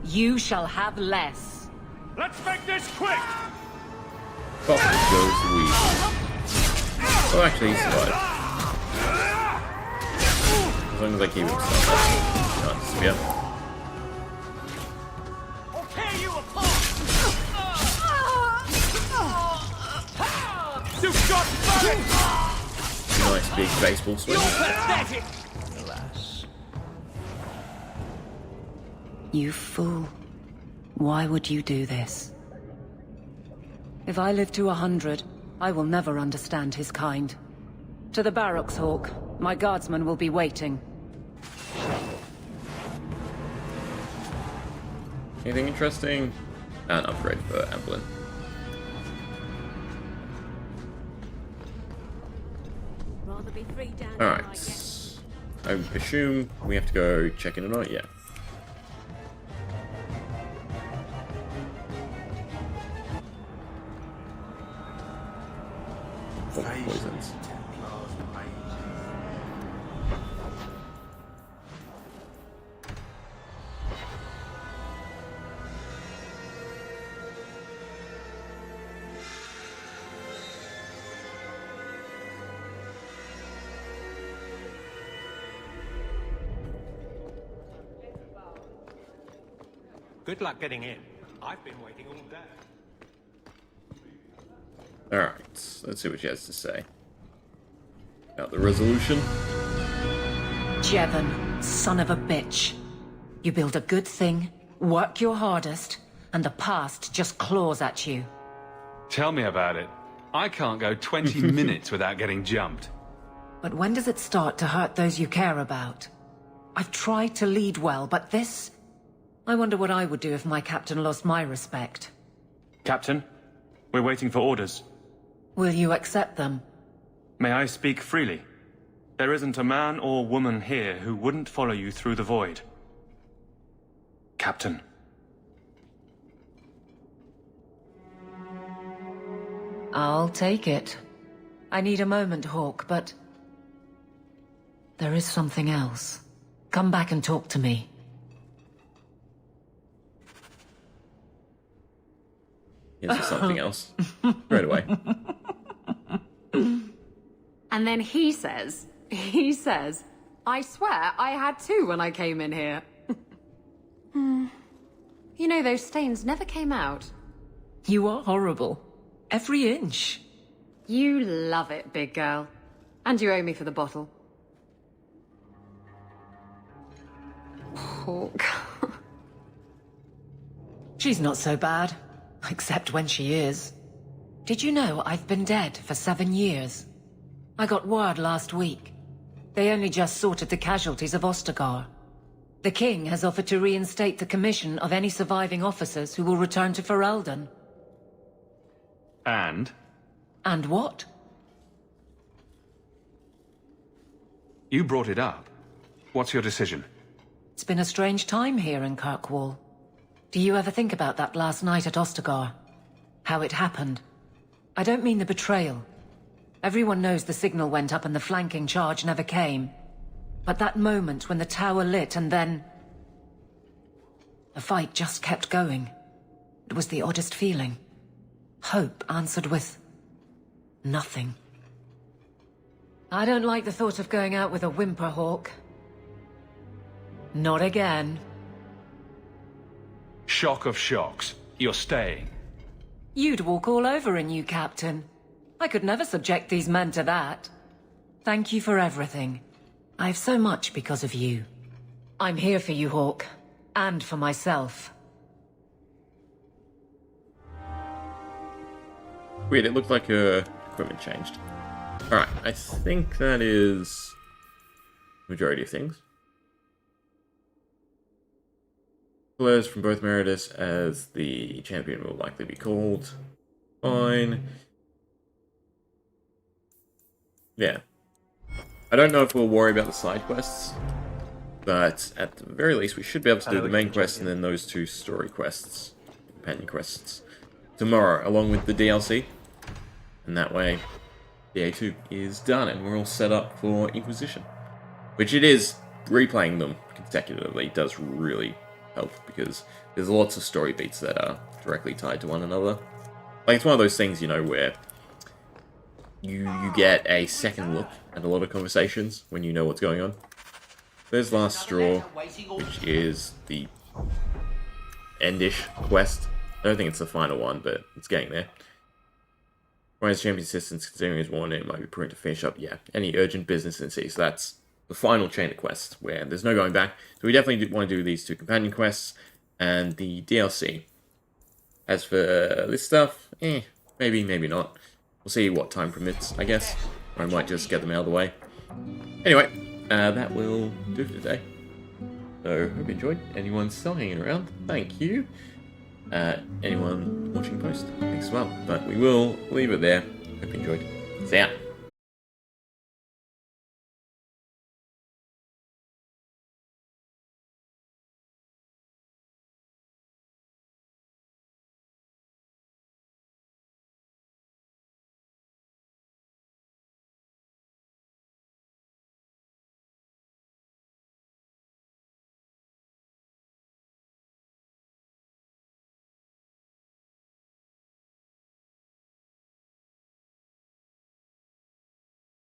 You shall have less. Let's make this quick! Fuck goes weak. Oh, actually, he's survived. As long as I keep him stunned, not disappear. I'll tear you apart! You got it! Nice big baseball swing. You're pathetic! Alas. You fool. Why would you do this? If I live to 100, I will never understand his kind. To the barracks, Hawk. My guardsmen will be waiting. Anything interesting? An upgrade for Amblin. Alright. I assume we have to go check in tonight, yeah. Poisons. Good luck getting in. I've been waiting all day. Alright, let's see what she has to say. About the resolution. Jevon, son of a bitch. You build a good thing, work your hardest, and the past just claws at you. Tell me about it. I can't go 20 minutes without getting jumped. But when does it start to hurt those you care about? I've tried to lead well, but this... I wonder what I would do if my captain lost my respect. Captain, we're waiting for orders. Will you accept them? May I speak freely? There isn't a man or woman here who wouldn't follow you through the void. Captain. I'll take it. I need a moment, Hawk, but... there is something else. Come back and talk to me. Here's something else. Right away. And then he says, I swear I had two when I came in here. You know, those stains never came out. You are horrible. Every inch. You love it, big girl. And you owe me for the bottle. Hawk. She's not so bad. Except when she is. Did you know I've been dead for 7 years? I got word last week. They only just sorted the casualties of Ostagar. The king has offered to reinstate the commission of any surviving officers who will return to Ferelden. And? And what? You brought it up. What's your decision? It's been a strange time here in Kirkwall. Do you ever think about that last night at Ostagar? How it happened? I don't mean the betrayal. Everyone knows the signal went up and the flanking charge never came. But that moment when the tower lit and then... the fight just kept going. It was the oddest feeling. Hope answered with... nothing. I don't like the thought of going out with a whimper, Hawk. Not again. Shock of shocks. You're staying. You'd walk all over a new captain. I could never subject these men to that. Thank you for everything. I've so much because of you. I'm here for you, Hawk. And for myself. Weird, it looked like her equipment changed. Alright, I think that is the majority of things. Players from both Meredith as the champion will likely be called. Fine. Yeah. I don't know if we'll worry about the side quests, but at the very least we should be able to do the main quest and then those 2 story quests, companion quests, tomorrow, along with the DLC. And that way, DA2 is done and we're all set up for Inquisition. Which it is, replaying them consecutively does really help, because there's lots of story beats that are directly tied to one another. Like, it's one of those things, you know, where you get a second look at a lot of conversations when you know what's going on. There's Last Straw, which is the endish quest. I don't think it's the final one, but it's getting there. Ryan's champion assistance, considering his warning, it might be prudent to finish up, yeah, any urgent business in sea. So that's the final chain of quests, where there's no going back. So we definitely want to do these 2 companion quests, and the DLC. As for this stuff, maybe, maybe not. We'll see what time permits, I guess. Or I might just get them out of the way. Anyway, that will do for today. So, hope you enjoyed. Anyone still hanging around, thank you. Anyone watching post, thanks as well. But we will leave it there. Hope you enjoyed. See ya.